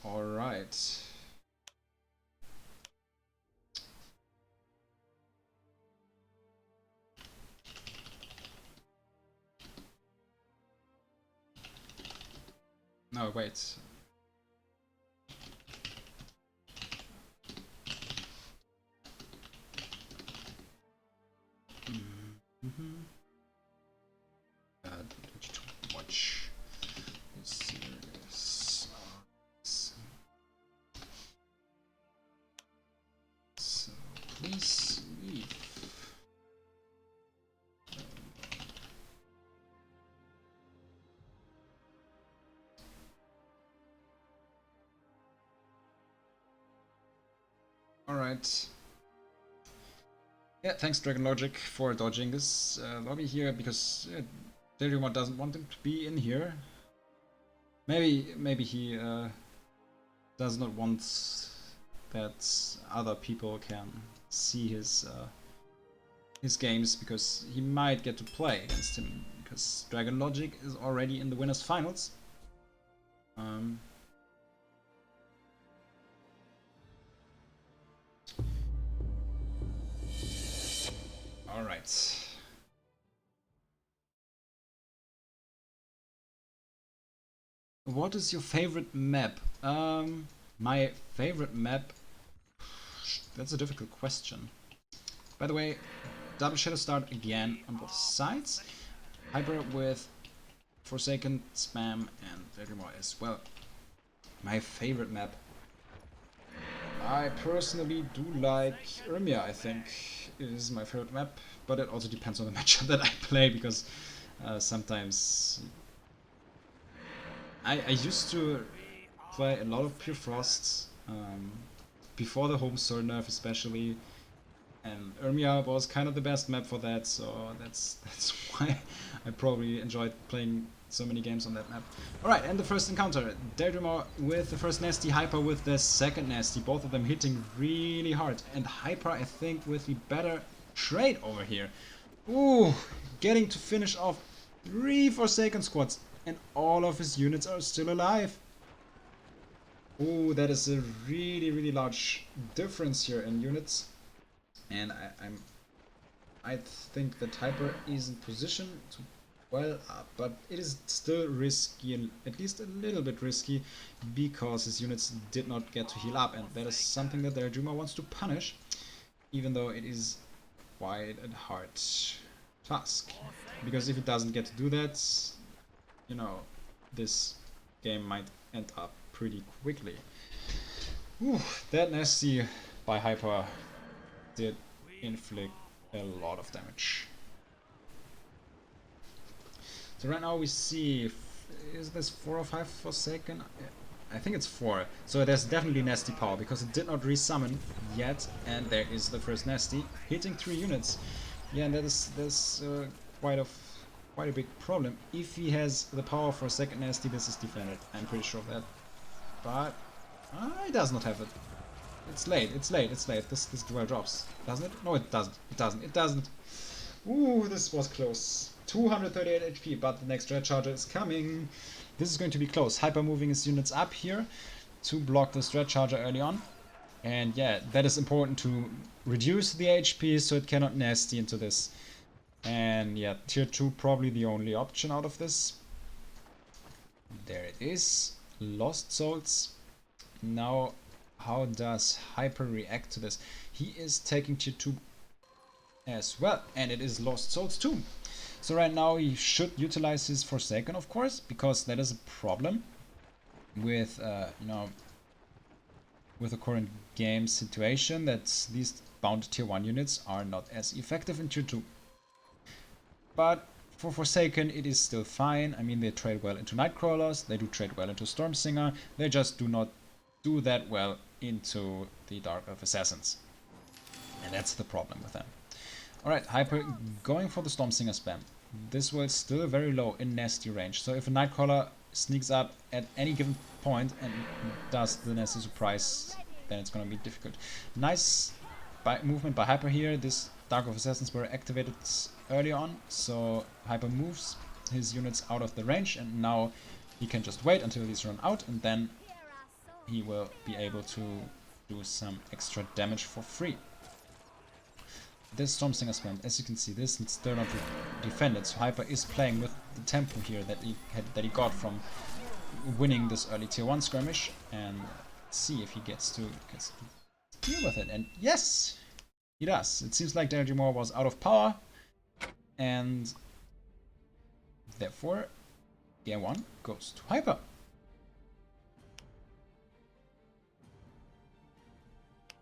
All right. No, wait. Watch this series. So please leave. Alright. Yeah, thanks Dragon Logic for dodging this lobby here, because Deljumar doesn't want him to be in here. Maybe he does not want that other people can see his games, because he might get to play against him, because Dragon Logic is already in the winners finals. All right. What is your favorite map? My favorite map. That's a difficult question. By the way, double shadow start again on both sides. Hyper with Forsaken, Spam, and Vegemore as well. My favorite map. I personally do like Urmia, I think, is my favorite map, but it also depends on the matchup that I play, because sometimes I used to play a lot of Pure Frost before the home sword nerf especially, and Urmia was kind of the best map for that, so that's why I probably enjoyed playing so many games on that map. Alright, and the first encounter, Daedreamer with the first nasty, Hyper with the second nasty, both of them hitting really hard, and Hyper, I think, with the better trade over here. Ooh, getting to finish off 3 Forsaken squads, and all of his units are still alive. Ooh, that is a really large difference here in units. And I think that Hyper is in position to well up, but it is still risky, at least a little bit risky, because his units did not get to heal up, and that is something that the Arjuma wants to punish, even though it is quite a hard task. Because if it doesn't get to do that, you know, this game might end up pretty quickly. Ooh, that nasty by Hyper did inflict a lot of damage. So right now we see, is this 4 or 5 Forsaken? I think it's 4. So there's definitely nasty power, because it did not resummon yet, and there is the first nasty hitting 3 units. Yeah, and that's quite a big problem. If he has the power for a second nasty, this is defended. I'm pretty sure of that. But he does not have it. It's late. This duel drops. Doesn't it? No, it doesn't. Ooh, this was close. 238 HP, but the next Dread Charger is coming. This is going to be close. Hyper moving his units up here to block this Dread Charger early on. And yeah, that is important to reduce the HP so it cannot nasty into this. And yeah, tier 2 probably the only option out of this. There it is. Lost Souls. Now, how does Hyper react to this? He is taking tier 2 as well, and it is Lost Souls 2. So right now he should utilize his Forsaken, of course, because that is a problem with you know, with the current game situation, that these bound tier 1 units are not as effective in tier 2. But for Forsaken it is still fine. I mean, they trade well into Nightcrawlers, they do trade well into Stormsinger, they just do not do that well into the Dark Elf Assassins. And that's the problem with them. Alright, Hyper going for the Stormsinger spam. This was still very low in nasty range, so if a Nightcrawler sneaks up at any given point and does the nasty surprise, then it's gonna be difficult. Nice movement by Hyper here. This Dark of Assassins were activated early on, so Hyper moves his units out of the range, and now he can just wait until these run out, and then he will be able to do some extra damage for free. This Stormsinger spam, as you can see, this is still not defended, so Hyper is playing with the tempo here that he got from winning this early tier 1 skirmish, and see if he gets to deal with it. And yes, he does. It seems like Daedreamer was out of power, and therefore game 1 goes to Hyper.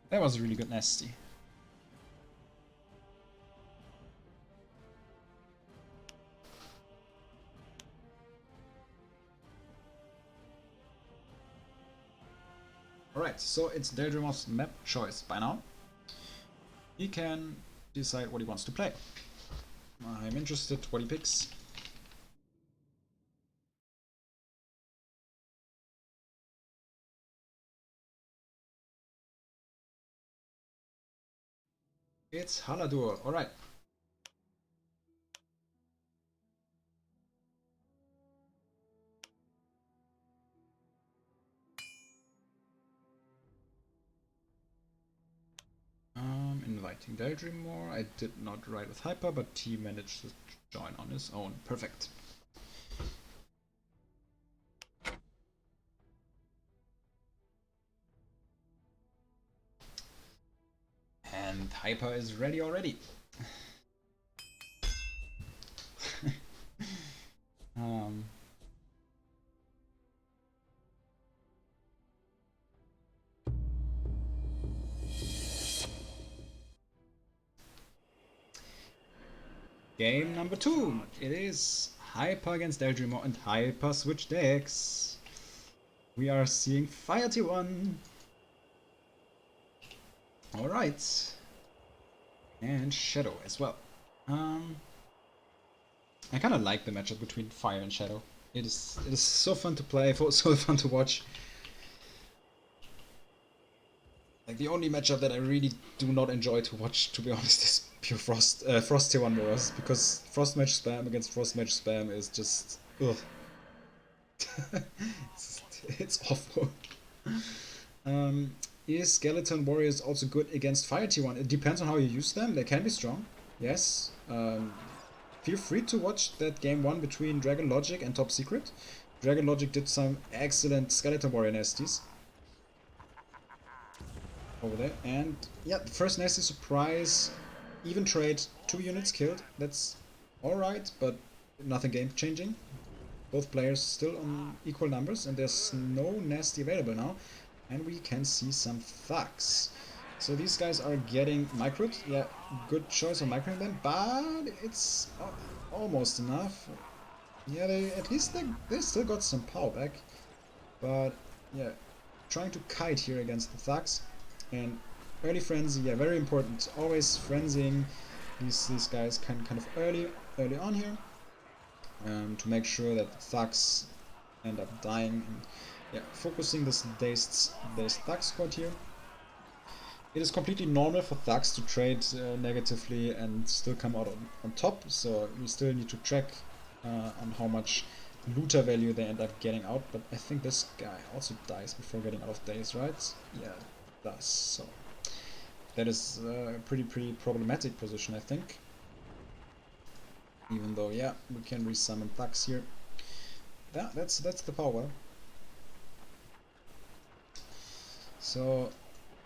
That was a really good nasty. Alright, so it's Daedreamer's map choice by now. He can decide what he wants to play. I'm interested what he picks. It's Haladur. Alright. Inviting Daydream. I did not ride with Hyper, but he managed to join on his own. Perfect. And Hyper is ready already. Game number 2. It is Hyper against Daydreamer and Hyper switch decks. We are seeing Fire T1. Alright. And Shadow as well. I kind of like the matchup between Fire and Shadow. It is so fun to play, so fun to watch. Like, the only matchup that I really do not enjoy to watch, to be honest, is pure Frost Tier 1 mirrors, because Frost Mage spam against Frost Mage spam is just... ugh. it's awful. Is Skeleton Warriors also good against Fire Tier 1? It depends on how you use them. They can be strong, yes. Feel free to watch that game 1 between Dragon Logic and Top Secret. Dragon Logic did some excellent Skeleton Warrior nasties over there, and yeah, the first nasty surprise, even trade, 2 units killed. That's alright, but nothing game changing. Both players still on equal numbers, and there's no nasty available now, and we can see some thugs. So these guys are getting microed. Yeah, good choice on microing them, but it's almost enough. Yeah, they still got some power back, but yeah, trying to kite here against the thugs. And early frenzy, yeah, very important. Always frenzying these guys kind of early on here, to make sure that the thugs end up dying. And yeah, focusing this dazed thug squad here. It is completely normal for thugs to trade negatively and still come out on top. So we still need to track on how much looter value they end up getting out. But I think this guy also dies before getting out of daze, right? Yeah. Does. So that is a pretty problematic position, I think. Even though, yeah, we can resummon thugs here. Yeah, that's the power. So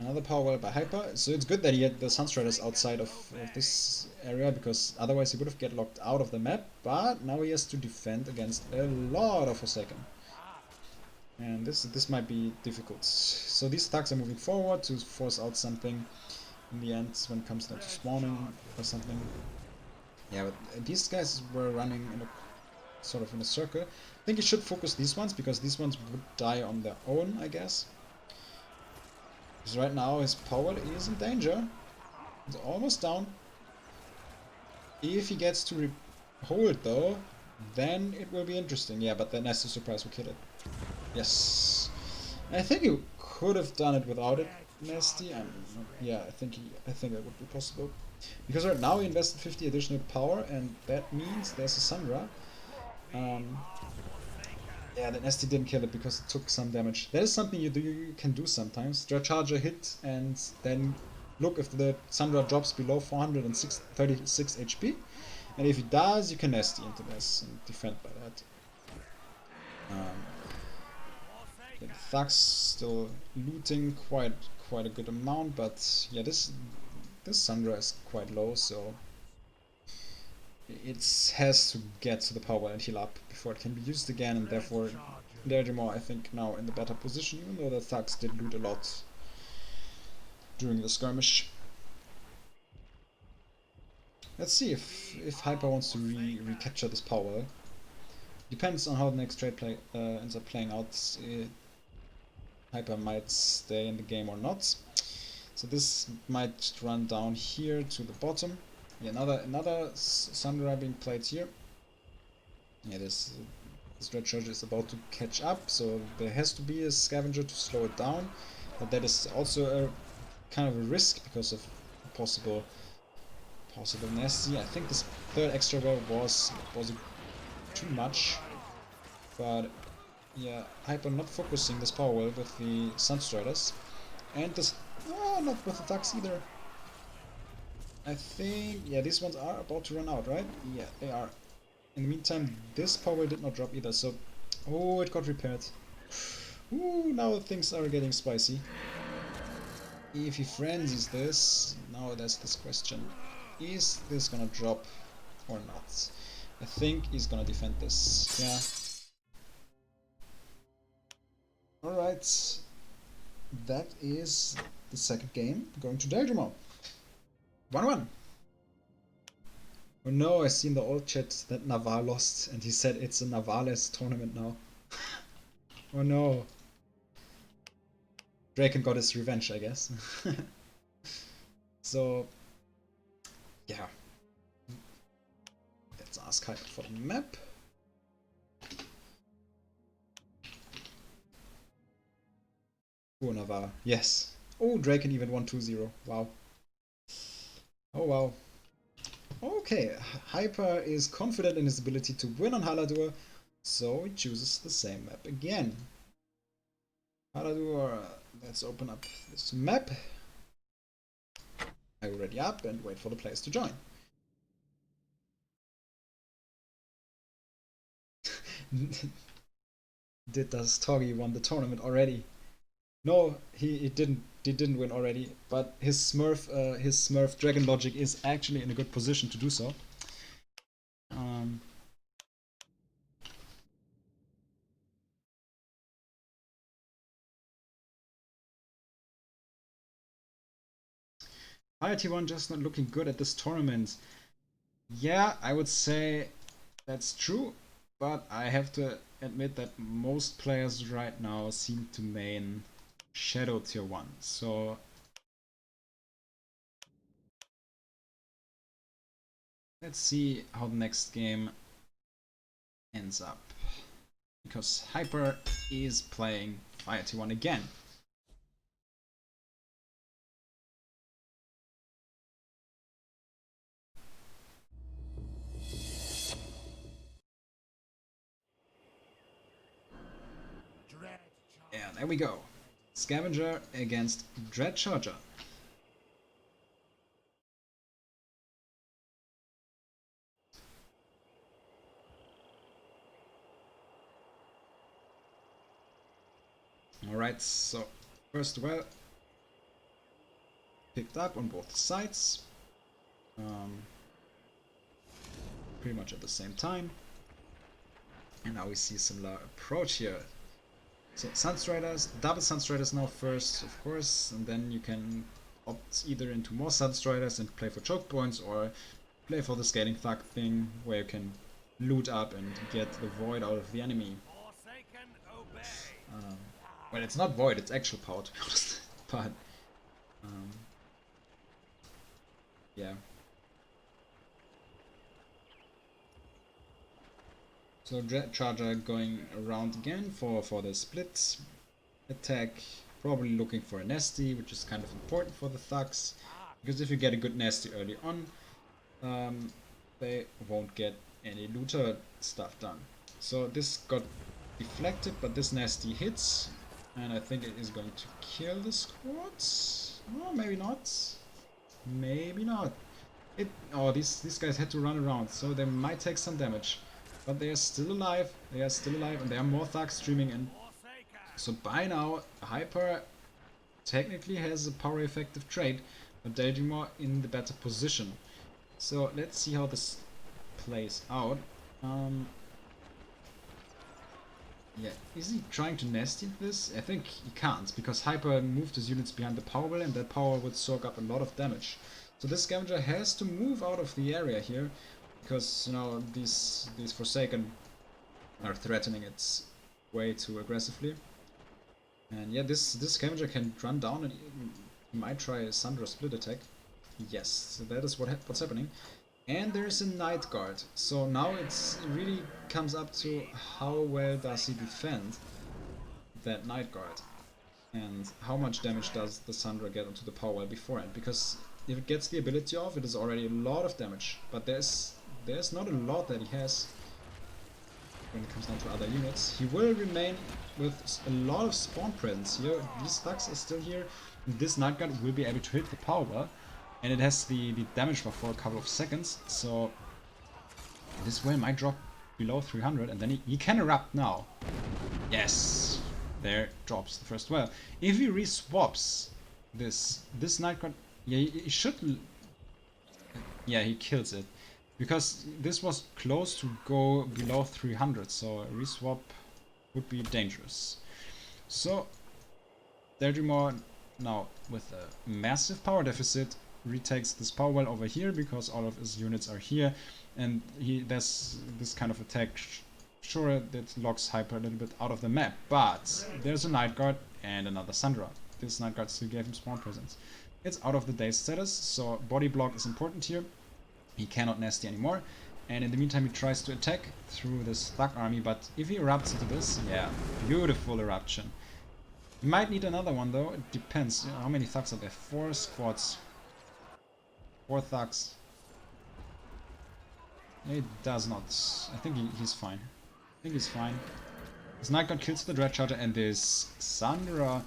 another power by Hyper. So it's good that he had the Sunstriders outside of this area, because otherwise he would have get locked out of the map. But now he has to defend against a lot of Forsaken. And this might be difficult. So these thugs are moving forward to force out something in the end when it comes down to spawning or something. Yeah, but these guys were running in a sort of in a circle. I think he should focus these ones, because these ones would die on their own, I guess. Because right now his power is in danger. He's almost down. If he gets to hold though, then it will be interesting. Yeah, but the nasty surprise will kill it. Yes, I think you could have done it without it, nasty. Yeah, I think that would be possible, because right now he invested 50 additional power, and that means there's a Sandra. Yeah, the nasty didn't kill it because it took some damage. That is something you can do sometimes. Dredge Charger hit, and then look if the Sandra drops below 436 HP, and if it does, you can nasty into this and defend by that. The thugs still looting quite a good amount, but yeah, this Sandra is quite low, so it has to get to the power and heal up before it can be used again, and therefore Daedrimor, I think, now in the better position, even though the thugs did loot a lot during the skirmish. Let's see if Hyper wants to recapture this power. Depends on how the next trade ends up playing out. Hyper might stay in the game or not. So this might run down here to the bottom. Yeah, another Sandra being played here. Yeah, this Red Charger is about to catch up, so there has to be a scavenger to slow it down. But that is also a kind of a risk because of possible possible nasty. I think this third extra well was too much, but yeah, Hyper not focusing this power well with the Sunstriders, and this not with the Thugs either. I think yeah, these ones are about to run out, right? Yeah, they are. In the meantime, this power did not drop either, so oh, it got repaired. Ooh, now things are getting spicy. If he frenzies this, now that's this question. Is this gonna drop or not? I think he's gonna defend this. Yeah. Alright. That is the second game going to Daedramon. 1-1. Oh no, I see in the old chat that Navar lost and he said it's a Navarless tournament now. Oh no. Draken got his revenge, I guess. So, yeah. Let's ask Hyper for the map. Oh, Navar. Yes. Oh, Draken even won 2-0. Wow. Oh, wow. Okay, Hyper is confident in his ability to win on Haladur, so he chooses the same map again. Haladur, let's open up this map. I ready up and wait for the players to join. Did das Torgi won the tournament already? No, he didn't win already, but his Smurf Dragon Logic is actually in a good position to do so. IRT1 just not looking good at this tournament. Yeah, I would say that's true, but I have to admit that most players right now seem to main Shadow Tier 1, so let's see how the next game ends up. Because Hyper is playing Fire Tier 1 again. And there we go. Scavenger against Dread Charger. Alright, so first well picked up on both sides. Pretty much at the same time. And now we see a similar approach here. So Sunstriders, double Sunstriders now first, of course, and then you can opt either into more Sunstriders and play for choke points, or play for the scaling thug thing, where you can loot up and get the void out of the enemy. Well, it's not void, it's actual power, to be honest. But yeah. So Dread Charger going around again for the split attack, probably looking for a nasty, which is kind of important for the thugs, because if you get a good nasty early on, they won't get any looter stuff done. So this got deflected, but this nasty hits, and I think it is going to kill the squads. Oh, maybe not. Maybe not. These guys had to run around, so they might take some damage. But they are still alive, and there are more thugs streaming in. So by now, Hyper technically has a power effective trait, but Daedramon in the better position. So let's see how this plays out. Yeah, is he trying to nasty this? I think he can't, because Hyper moved his units behind the power well, and that power would soak up a lot of damage. So this scavenger has to move out of the area here, because you know these Forsaken are threatening it way too aggressively. And yeah, this scavenger can run down, and he might try a Sundra split attack. Yes, so that is what's happening. And there's a Night Guard, so now it really comes up to how well does he defend that Night Guard, and how much damage does the Sundra get onto the power well beforehand, because if it gets the ability off, it is already a lot of damage. But there's not a lot that he has when it comes down to other units. He will remain with a lot of spawn presence here. These thugs are still here. This Night Guard will be able to hit the power, and it has the damage buff for a couple of seconds. So this well might drop below 300, and then he can erupt now. Yes, there drops the first well. If he reswaps this Night Guard, yeah, he should. Yeah, he kills it. Because this was close to go below 300, so a reswap would be dangerous. So, Deldrimor now with a massive power deficit retakes this power well over here because all of his units are here, and there's this kind of attack. Sure, that locks Hyper a little bit out of the map, but there's a Night Guard and another Sandra. This Night Guard still gave him spawn presence. It's out of the dazed status, so body block is important here. He cannot nasty anymore, and in the meantime he tries to attack through this thug army, but if he erupts into this, yeah, beautiful eruption. He might need another one though, it depends. You know, how many thugs are there? 4 squads. 4 thugs. He does not. I think he's fine. I think he's fine. This Night Guard kills the Dread Charger, and this Sandra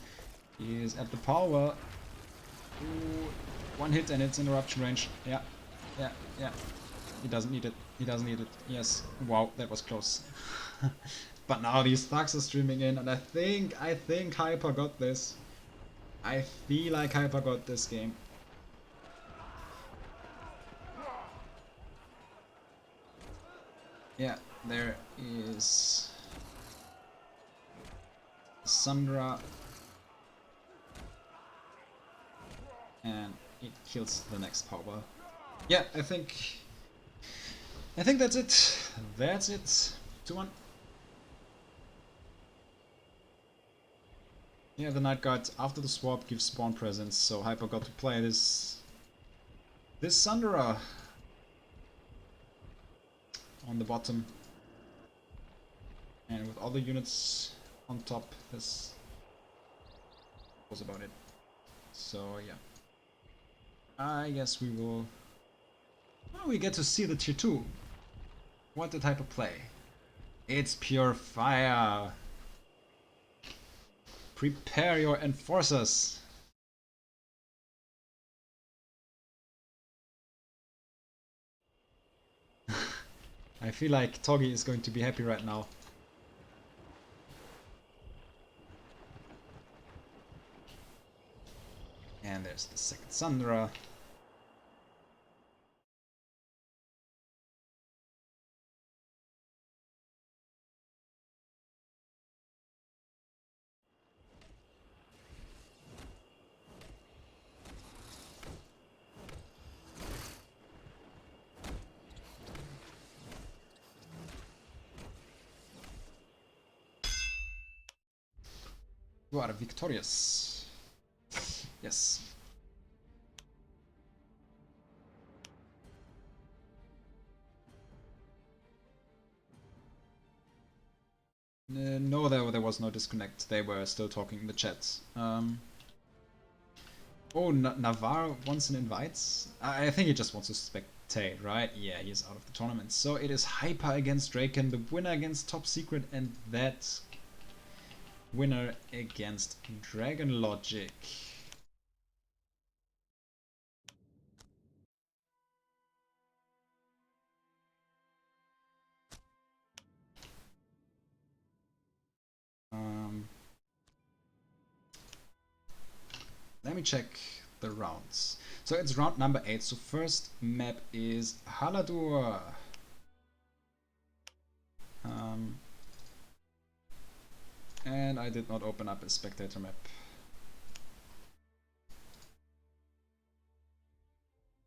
is at the power. Ooh, 1 hit and it's in eruption range. Yeah. Yeah. He doesn't need it. He doesn't need it. Yes. Wow, that was close. But now these thugs are streaming in, and I think Hyper got this. I feel like Hyper got this game. Yeah, there is Sandra, and it kills the next power. Yeah, I think that's it. That's it. 2-1. Yeah, the Night Guard after the swap gives spawn presence, so Hyper got to play this Sandra on the bottom, and with all the units on top, this was about it. So yeah, I guess we will. Oh, we get to see the tier 2. What the type of play? It's pure fire. Prepare your enforcers. I feel like Togi is going to be happy right now. And there's the second Sandra. You are victorious. Yes. No, there was no disconnect. They were still talking in the chat. Oh, Navarre wants an invite? I think he just wants to spectate, right? Yeah, he's out of the tournament. So it is Hyper against Draken, the winner against Top Secret, and that winner against Dragon Logic. Let me check the rounds. So it's round number 8. So first map is Haladur. And I did not open up a spectator map.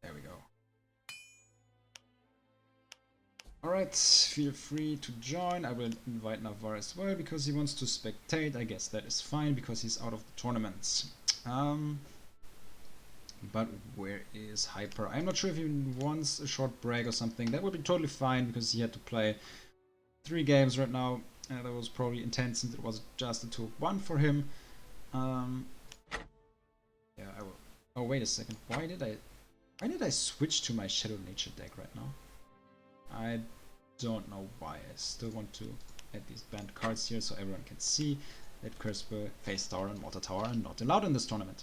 There we go. Alright, feel free to join. I will invite Navarre as well because he wants to spectate. I guess that is fine because he's out of the tournament. But where is Hyper? I'm not sure if he wants a short break or something. That would be totally fine because he had to play 3 games right now. That was probably intense since it was just a 2-1 for him. Yeah, I will. Oh, wait a second. Why did I Why did I switch to my Shadow Nature deck right now? I don't know why. I still want to add these banned cards here so everyone can see that Cursor, Face Tower, and Water Tower are not allowed in this tournament.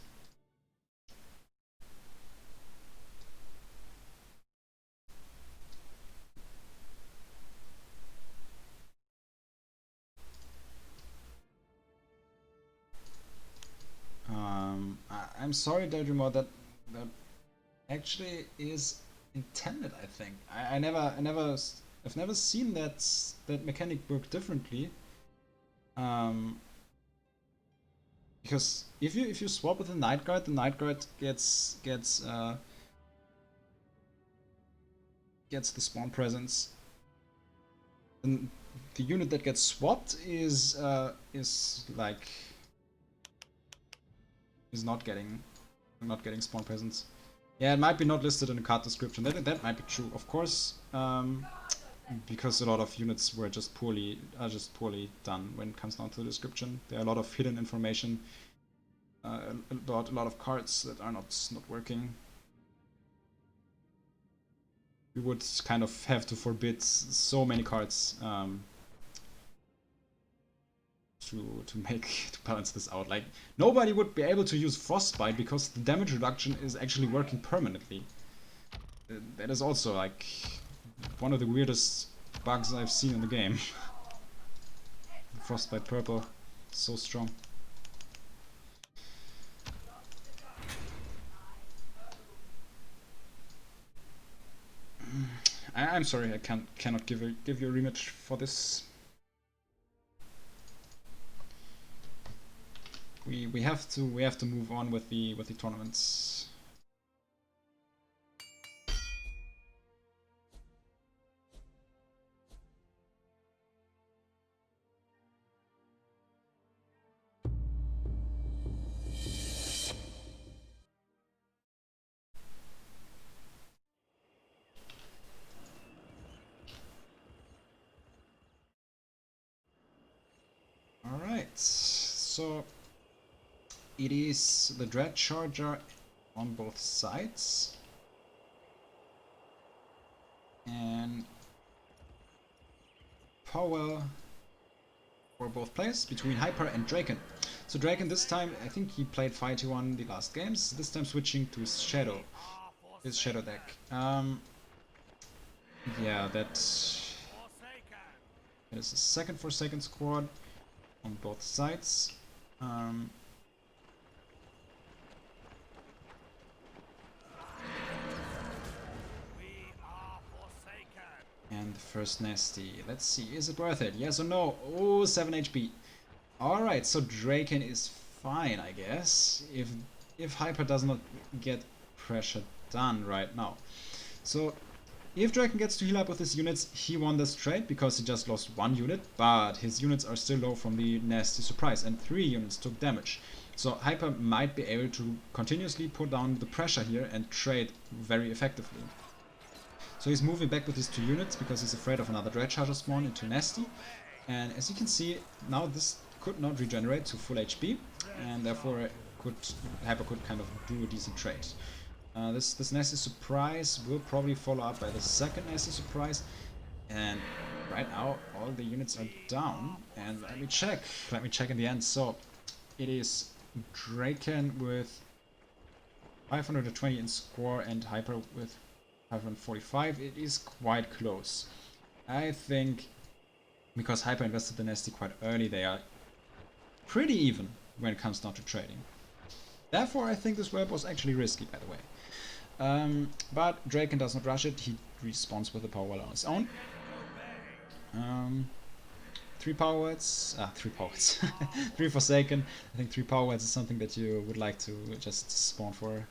I'm sorry, Daedreamer, that actually is intended. I think I've never seen that mechanic work differently. Because if you swap with the Night Guard gets the spawn presence. And the unit that gets swapped is not getting spawn presence. Yeah, it might be not listed in the card description. That might be true, of course, because a lot of units were just poorly done when it comes down to the description. There are a lot of hidden information, a lot of cards that are not working. We would kind of have to forbid so many cards to balance this out. Like, nobody would be able to use Frostbite because the damage reduction is actually working permanently. That is also like one of the weirdest bugs I've seen in the game. Frostbite purple, so strong. I'm sorry, I cannot give you a rematch for this. We have to move on with the tournaments. All right, so it is the Dread Charger on both sides, and Powell for both players between Hyper and Draken. So Draken this time, I think he played Fighty one the last games. This time switching to his Shadow deck. Yeah, that is a second Forsaken squad on both sides. And the first nasty. Let's see, is it worth it? Yes or no? Oh, 7 HP. Alright, so Draken is fine, I guess. If Hyper does not get pressure done right now. So if Draken gets to heal up with his units, he won this trade because he just lost 1 unit, but his units are still low from the nasty surprise, and 3 units took damage. So Hyper might be able to continuously put down the pressure here and trade very effectively. So he's moving back with his 2 units because he's afraid of another Dread Charger spawn into nasty. And as you can see, now this could not regenerate to full HP, and therefore Hyper could kind of do a decent trade. This nasty surprise will probably follow up by the second nasty surprise, and right now all the units are down. And let me check in the end. So it is Draken with 520 in score and Hyper with 545. It is quite close. I think because Hyper invested the nasty quite early, they are pretty even when it comes down to trading. Therefore, I think this web was actually risky, by the way. But Draken does not rush it. He respawns with the power well on his own. 3 power words. 3 power words. 3 Forsaken. I think 3 power words is something that you would like to just spawn for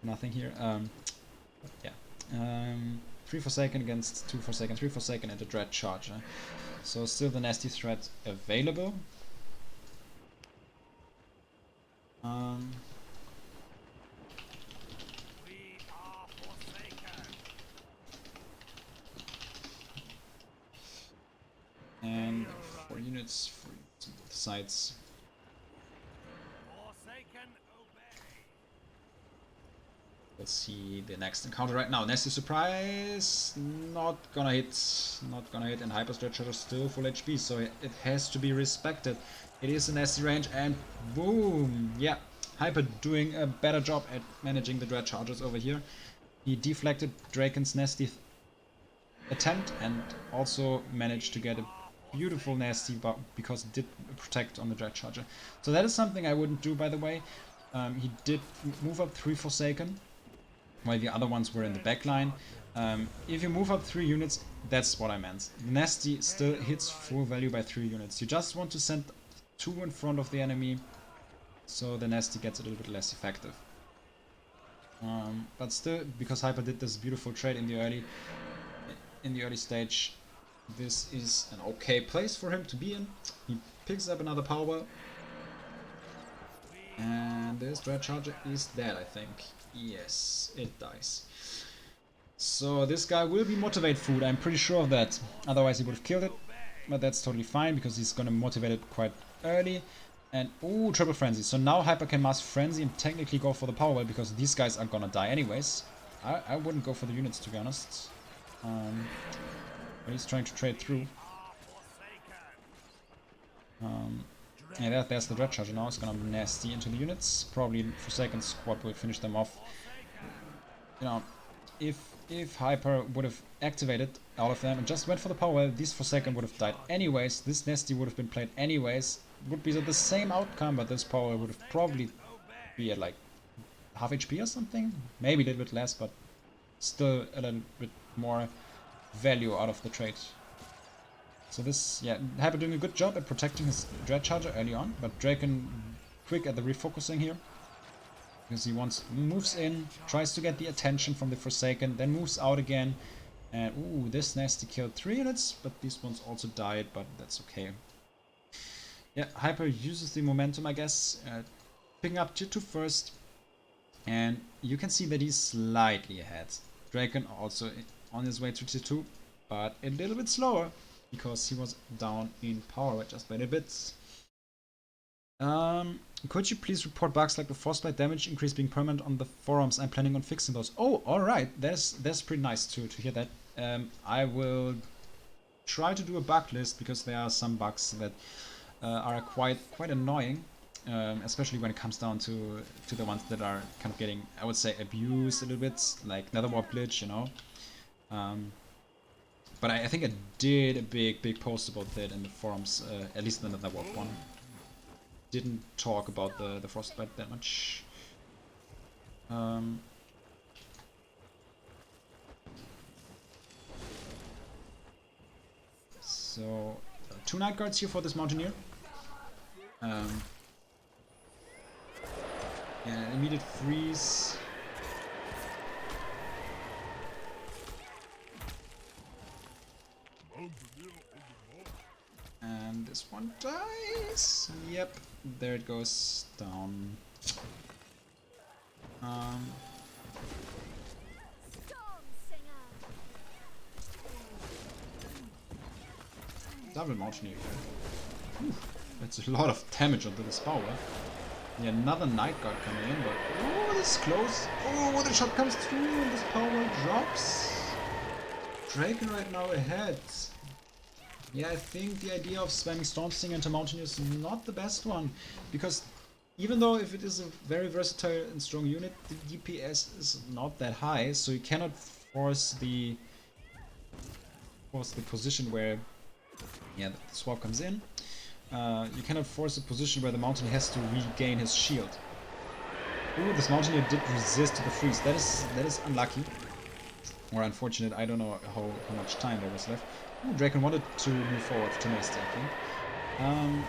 nothing here. Yeah. 3 Forsaken against 2 Forsaken, 3 Forsaken and a Dread Charger. So still the nasty threat available. And 4 units on both sides. The will see the next encounter right now. Nasty Surprise, not gonna hit, and Hyper Stretch Charger still full HP, so it has to be respected. It is a nasty range, and boom! Yeah, Hyper doing a better job at managing the Dread Chargers over here. He deflected Draken's nasty attempt and also managed to get a beautiful nasty because it did protect on the Dread Charger. So that is something I wouldn't do, by the way. He did move up 3 Forsaken, while the other ones were in the back line. If you move up 3 units, that's what I meant. Nasty still hits full value by 3 units. You just want to send 2 in front of the enemy, so the Nasty gets a little bit less effective. But still, because Hyper did this beautiful trade in the early stage, this is an okay place for him to be in. He picks up another power. And this Dread Charger is dead, I think. Yes, it dies. So this guy will be motivate food, I'm pretty sure of that. Otherwise he would have killed it. But that's totally fine, because he's gonna motivate it quite early. And ooh, Triple Frenzy. So now Hyper can Master Frenzy and technically go for the power well, because these guys are gonna die anyways. I wouldn't go for the units, to be honest. But he's trying to trade through. Yeah, there's the Dread Charger now. It's gonna be nasty into the units. Probably Forsaken squad will finish them off. You know, if Hyper would have activated all of them and just went for the power, these Forsaken would have died anyways. This nasty would have been played anyways. Would be the same outcome, but this power would have probably be at like half HP or something. Maybe a little bit less, but still a little bit more value out of the trade. So this, yeah, Hyper doing a good job at protecting his Dread Charger early on, but Draken quick at the refocusing here. Because he moves in, tries to get the attention from the Forsaken, then moves out again. And ooh, this nasty killed 3 units, but these ones also died, but that's okay. Yeah, Hyper uses the momentum, I guess, picking up Tier 2 first. And you can see that he's slightly ahead. Draken also on his way to Tier 2, but a little bit slower, because he was down in power just by a bit. Could you please report bugs like the frostbite damage increase being permanent on the forums? I'm planning on fixing those. Oh, alright, that's pretty nice to hear that. I will try to do a bug list, because there are some bugs that are quite annoying, especially when it comes down to the ones that are kind of getting, I would say, abused a little bit, like Nether Warp glitch, you know. But I think I did a big post about that in the forums, at least in the Nether Warp one. Didn't talk about the frostbite that much. So 2 Night Guards here for this Mountaineer. Yeah, immediate freeze. And this one dies. Yep, there it goes down. Double Mountaineer here. That's a lot of damage onto this power. Yeah, another Night Guard coming in, but oh, this is close. Oh, the shot comes through and this power drops. Draken right now ahead. Yeah, I think the idea of spamming Storm Stinger into Mountaineers is not the best one, because even though if it is a very versatile and strong unit, the DPS is not that high, so you cannot force the position where, yeah, the swap comes in. You cannot force a position where the Mountaineer has to regain his shield. Ooh, this Mountaineer did resist to the freeze. That is unlucky. Or unfortunate, I don't know how much time there was left. Ooh, Draken wanted to move forward to Nasty, I think.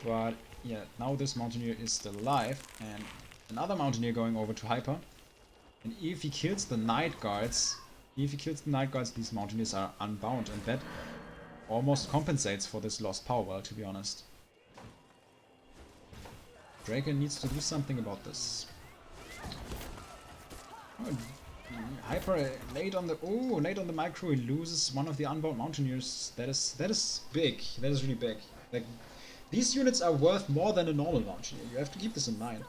But yeah, now this Mountaineer is still alive, and another Mountaineer going over to Hyper. And if he kills the Night Guards, these Mountaineers are unbound, and that almost compensates for this lost power, to be honest. Draken needs to do something about this. Oh, Hyper late on the micro, he loses one of the unbound Mountaineers. That is big. That is really big. Like, these units are worth more than a normal Mountaineer. You have to keep this in mind.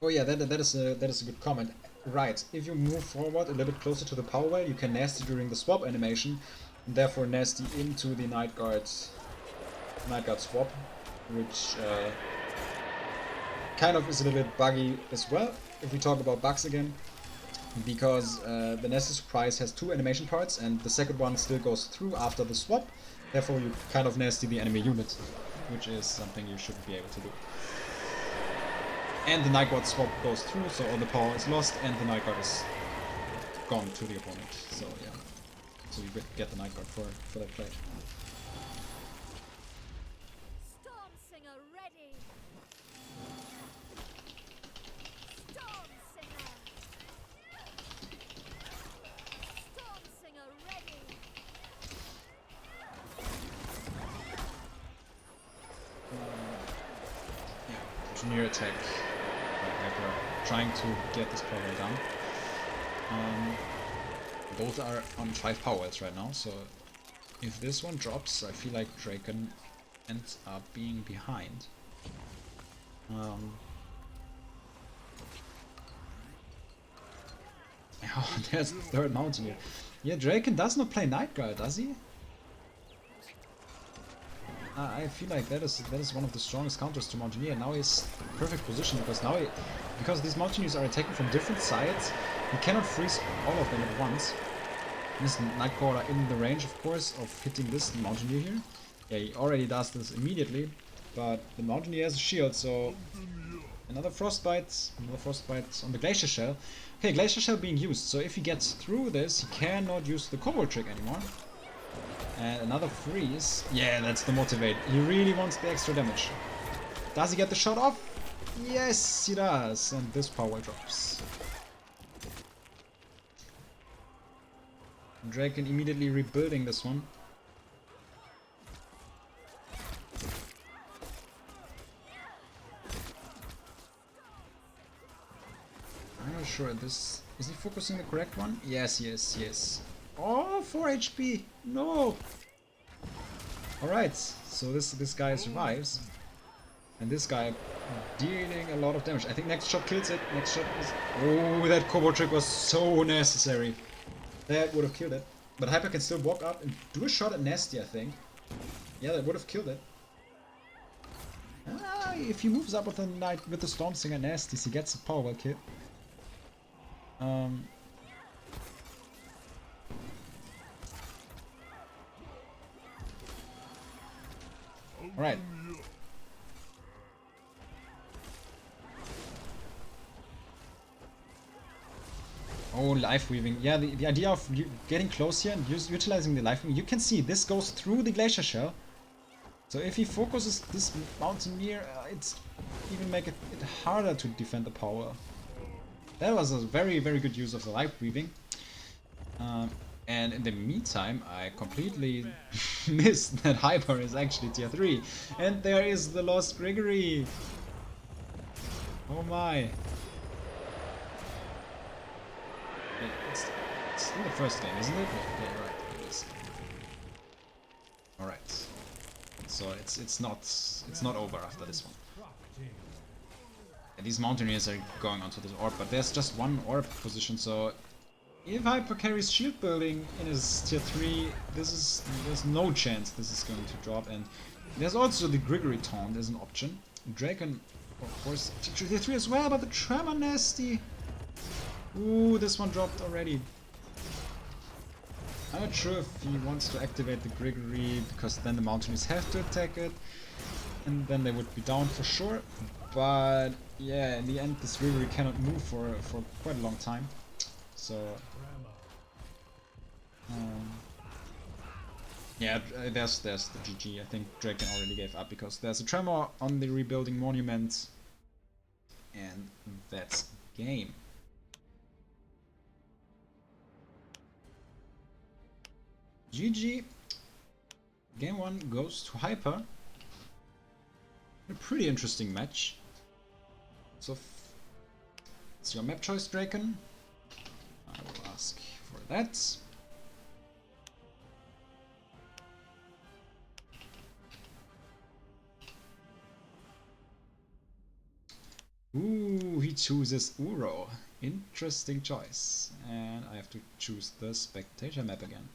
Oh yeah, that is a good comment. Right, if you move forward a little bit closer to the power well, you can nasty during the swap animation, and therefore nasty into the Night Guard swap, which kind of is a little bit buggy as well. If we talk about bugs again, because the Nasty Surprise has two animation parts, and the second one still goes through after the swap. Therefore, you kind of nasty the enemy unit, which is something you shouldn't be able to do. And the Night Guard swap goes through, so all the power is lost, and the Night Guard is gone to the opponent. So yeah, so you get the Night Guard for that play. Storm Singer ready. Storm Singer. Storm Singer ready. Yeah, engineer attack. We're trying to get this power down. Both are on 5 power wells right now, so if this one drops, I feel like Draken ends up being behind. Oh, there's the third Mountaineer. Yeah, Draken does not play Night Guard, does he? I feel like that is one of the strongest counters to Mountaineer. Now he's in perfect position because because these Mountaineers are attacking from different sides, he cannot freeze all of them at once. This Nightcrawler in the range, of course, of hitting this Mountaineer here. Yeah, he already does this immediately, but the Mountaineer has a shield, so another Frostbite on the Glacier Shell. Okay, Glacier Shell being used, so if he gets through this, he cannot use the Cobalt trick anymore. And another freeze. Yeah, that's the motivate. He really wants the extra damage. Does he get the shot off? Yes, he does. And this power drops. Draken immediately rebuilding this one. I'm not sure. Is he focusing the correct one? Yes, yes, yes. Oh, 4 HP! No! Alright, so this guy survives. And this guy dealing a lot of damage. I think next shot kills it. Next shot is... Oh, that combo trick was so necessary. That would have killed it. But Hyper can still walk up and do a shot at Nasty, I think. Yeah, that would have killed it. If he moves up with the Storm Singer Nasties, he gets a power well kill. Alright. Oh, life weaving. Yeah, the idea of getting close here and utilizing the life weaving. You can see this goes through the Glacier Shell. So if he focuses this Mountaineer, it's even make it harder to defend the power. That was a very, very good use of the life weaving. And in the meantime, I completely missed that Hyper is actually tier 3. And there is the Lost Gregory. Oh my. It's in the first game, isn't it? Yeah, right, it is. Alright. So it's not over after this one. And these Mountaineers are going onto this orb, but there's just one orb position, so if Hyper carries shield building in his tier 3, there's no chance this is going to drop. And there's also the Gregory Taunt as an option. Draken, of course, tier 3 as well, but the Tremor Nasty. Ooh, this one dropped already. I'm not sure if he wants to activate the Gregory, because then the Mountaineers have to attack it, and then they would be down for sure. But yeah, in the end, this Gregory cannot move for quite a long time. So yeah, there's the GG. I think Draken already gave up because there's a Tremor on the rebuilding monument, and that's game. GG. Game 1 goes to Hyper. A pretty interesting match. So, it's your map choice, Draken. I will ask for that. Ooh, he chooses Uro. Interesting choice. And I have to choose the spectator map again.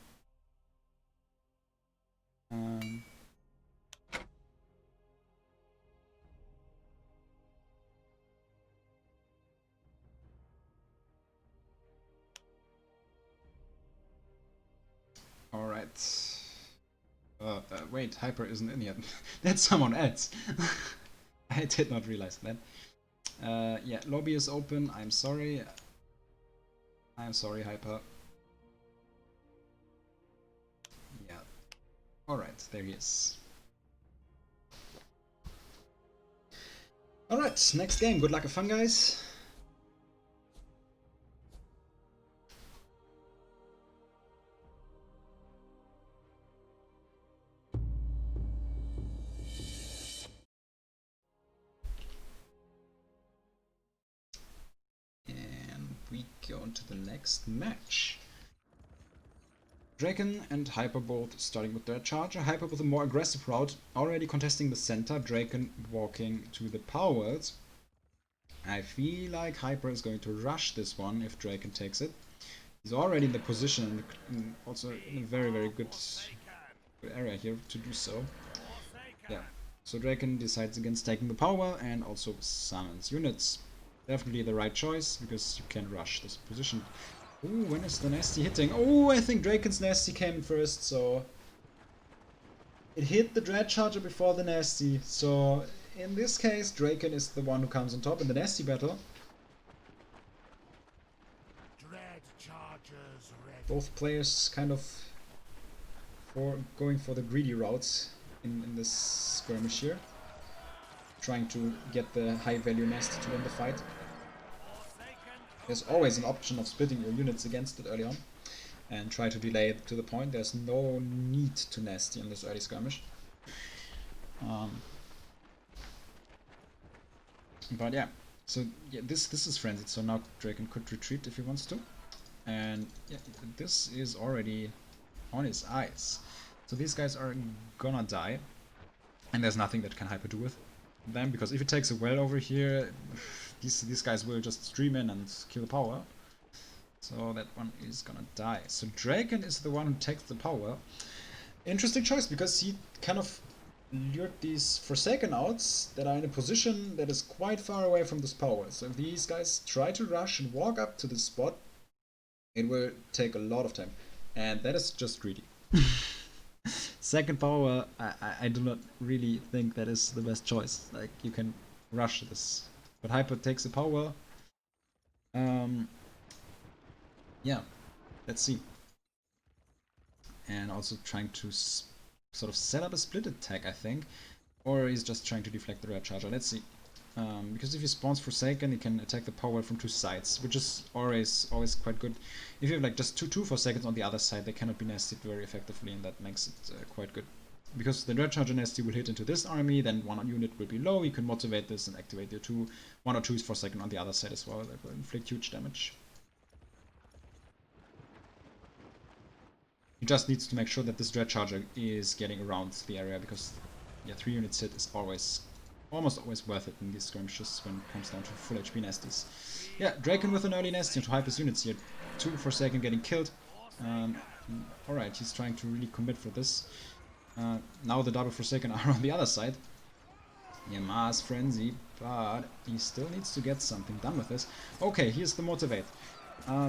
Alright. Wait, Hyper isn't in yet. That's someone else. I did not realize that. Yeah, lobby is open. I'm sorry. I'm sorry, Hyper. Yeah. Alright, there he is. Alright, next game. Good luck and fun, guys. We go on to the next match. Draken and Hyper both starting with their charger. Hyper with a more aggressive route, already contesting the center. Draken walking to the power worlds. I feel like Hyper is going to rush this one if Draken takes it. He's already in the position, and also in a very, very good area here to do so. Yeah, so Draken decides against taking the power and also summons units. Definitely the right choice, because you can rush this position. Ooh, when is the Nasty hitting? Oh, I think Draken's Nasty came first, so... It hit the Dread Charger before the Nasty, so... In this case, Draken is the one who comes on top in the Nasty battle. Dread Chargers ready. Both players kind of... going for the greedy routes in this skirmish here. Trying to get the high value Nasty to win the fight. There's always an option of splitting your units against it early on and try to delay it to the point. There's no need to Nasty in this early skirmish. But yeah, so yeah, this is frenzied, so now Draken could retreat if he wants to. And yeah, this is already on his eyes. So these guys are gonna die, and there's nothing that can Hyper do with them, because if he takes a well over here, these guys will just stream in and kill the power. So that one is gonna die. So Draken is the one who takes the power. Interesting choice, because he kind of lured these Forsaken outs that are in a position that is quite far away from this power. So if these guys try to rush and walk up to this spot, it will take a lot of time. And that is just greedy. Second power, I do not really think that is the best choice. Like, you can rush this. But Hyper takes the power. Yeah, let's see. And also trying to sort of set up a split attack, I think. Or he's just trying to deflect the Red Charger. Let's see. Because if he spawns Forsaken, he can attack the power from two sides, which is always quite good. If you have like just two Forsakens on the other side, they cannot be nested very effectively, and that makes it quite good. Because the Red Charger Nasty will hit into this army, then one unit will be low, you can motivate this and activate your one or two Forsaken on the other side as well, that will inflict huge damage. He just needs to make sure that this Dread Charger is getting around the area, because yeah, 3 units hit is almost always worth it in these skirmishes when it comes down to full HP Nasties. Yeah, Draken with an early Nasty to hype his units here. 2 Forsaken getting killed. Alright, he's trying to really commit for this. Now the double Forsaken are on the other side. Yeah, Mass Frenzy, but he still needs to get something done with this. Okay, here's the Motivate.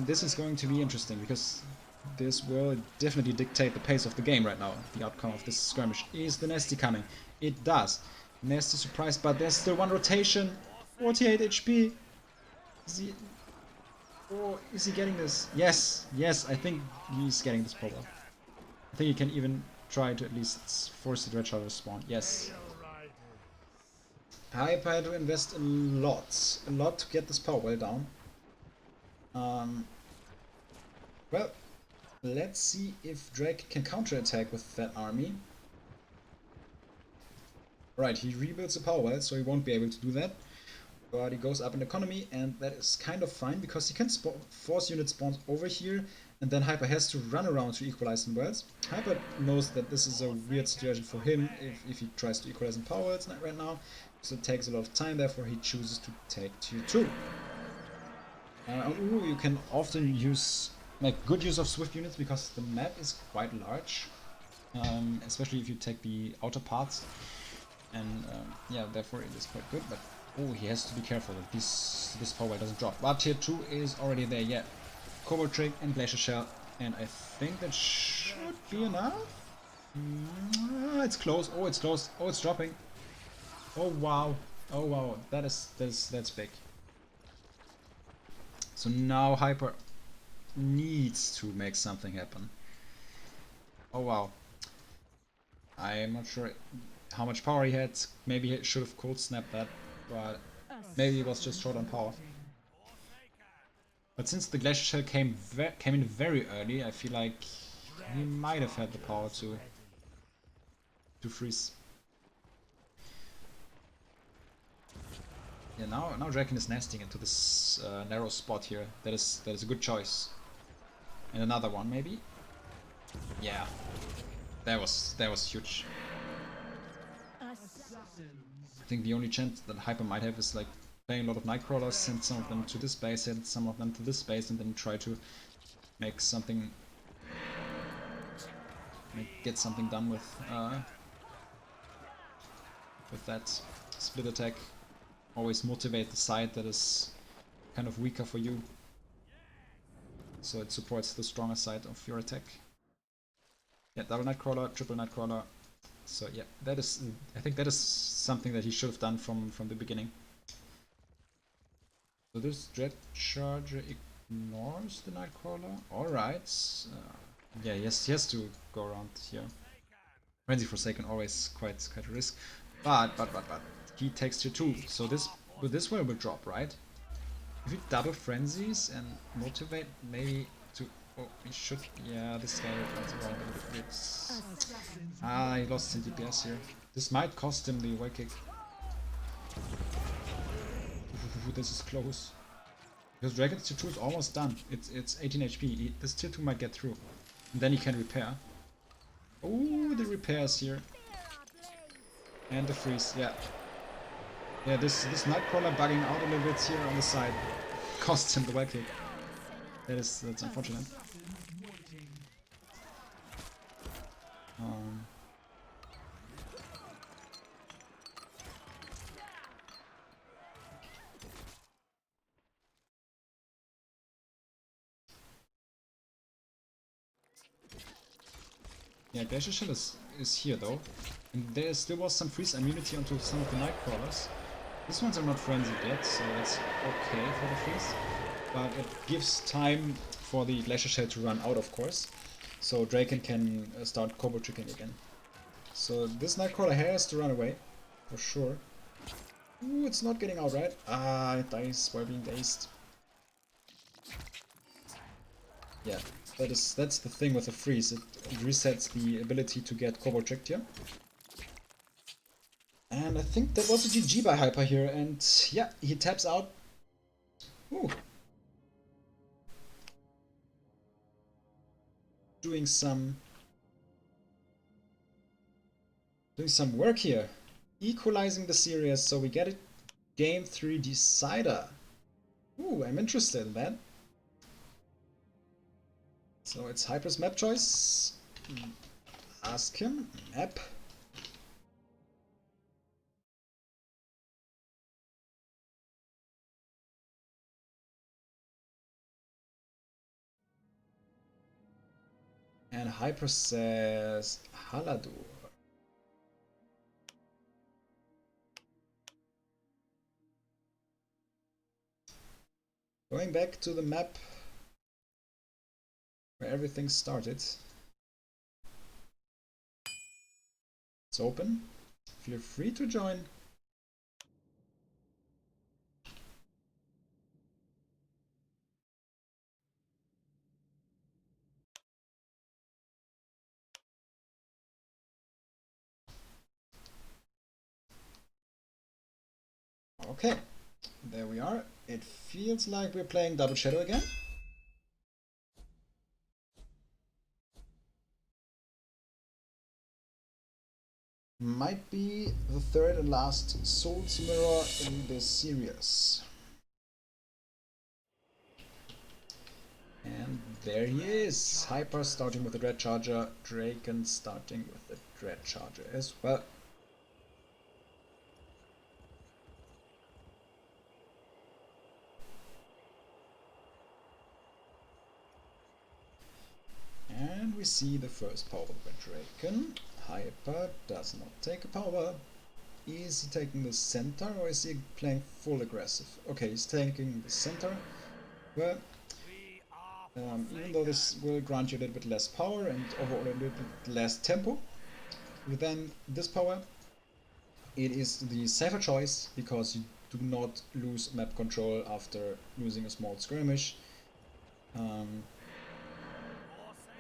This is going to be interesting, because this will definitely dictate the pace of the game right now. The outcome of this skirmish. Is the Nasty coming? It does. Nasty surprise, but there's still one rotation. 48 HP. Is he getting this? Yes, I think he's getting this power. I think he can even try to at least force the Red Charger to spawn. Yes. Hyper had to invest a lot to get this power well down. Well, let's see if Drake can counterattack with that army. Right, he rebuilds the power well, so he won't be able to do that. But he goes up in economy, and that is kind of fine, because he can force unit spawns over here, and then Hyper has to run around to equalize in worlds. Hyper knows that this is a weird situation for him if he tries to equalize in power worlds right now, So it takes a lot of time, therefore he chooses to take tier 2. Ooh, you can often make good use of swift units because the map is quite large, especially if you take the outer parts, and yeah, therefore it is quite good. But oh, he has to be careful that this power doesn't drop. But tier 2 is already there. Yeah, Combo Trick and Glacier Shell, and I think that should be enough. It's close. Oh, it's close. Oh, it's dropping. Oh wow. Oh wow. That's big. So now Hyper needs to make something happen. Oh wow. I'm not sure how much power he had. Maybe he should have cold snapped that, but maybe he was just short on power. But since the Glacier Shell came in very early, I feel like he might have had the power to freeze. Yeah, now Draken is nesting into this narrow spot here. That is a good choice. And another one maybe. Yeah, that was huge. I think the only chance that Hyper might have is like playing a lot of Nightcrawlers, send some of them to this base, send some of them to this base, and then try to make something, get something done with that split attack. Always motivate the side that is kind of weaker for you, so it supports the stronger side of your attack. Yeah, double Nightcrawler, triple Nightcrawler. So yeah, that is, I think that is something that he should have done from the beginning. So this Dread Charger ignores the Nightcrawler. Alright. Yeah, he has to go around here. Frenzy Forsaken always quite a risk. But he takes tier 2. So this way will drop, right? If he double frenzies and motivate maybe to, oh, he should, yeah, this guy runs around a little bit. Ah, he lost some DPS here. This might cost him the away kick. This is close. Because Dragon's tier 2 is almost done. It's 18 HP. This tier 2 might get through. And then he can repair. Oh, the repairs here. And the freeze, yeah. Yeah, this Nightcrawler bugging out a little bit here on the side costs him the whack kick. That's unfortunate. Yeah, Glacier Shell is here though. And there still was some freeze immunity onto some of the Nightcrawlers. These ones are not frenzied yet, so that's okay for the freeze. But it gives time for the Glacier Shell to run out, of course. So Draken can start combo tricking again. So this Nightcrawler has to run away, for sure. Ooh, it's not getting out right. Ah, it dies while being dazed. Yeah, that's the thing with the freeze. It resets the ability to get combo tricked here. And I think that was a GG by Hyper here, and yeah, he taps out. Ooh. Doing some work here. Equalizing the series, so we get a Game 3 decider. Ooh, I'm interested in that. So it's Hyper's map choice. Ask him. Map. And Hyper says Haladur. Going back to the map where everything started. It's open. Feel free to join. Okay, there we are. It feels like we're playing Double Shadow again. might be the third and last Souls Mirror in this series. And there he is! Hyper starting with the Dread Charger, Draken starting with the Dread Charger as well. And we see the first power by Draken. Hyper does not take a power. Is he taking the center or is he playing full aggressive? Okay, he's taking the center. Well, even though this will grant you a little bit less power and overall a little bit less tempo than this power, it is the safer choice because you do not lose map control after losing a small skirmish.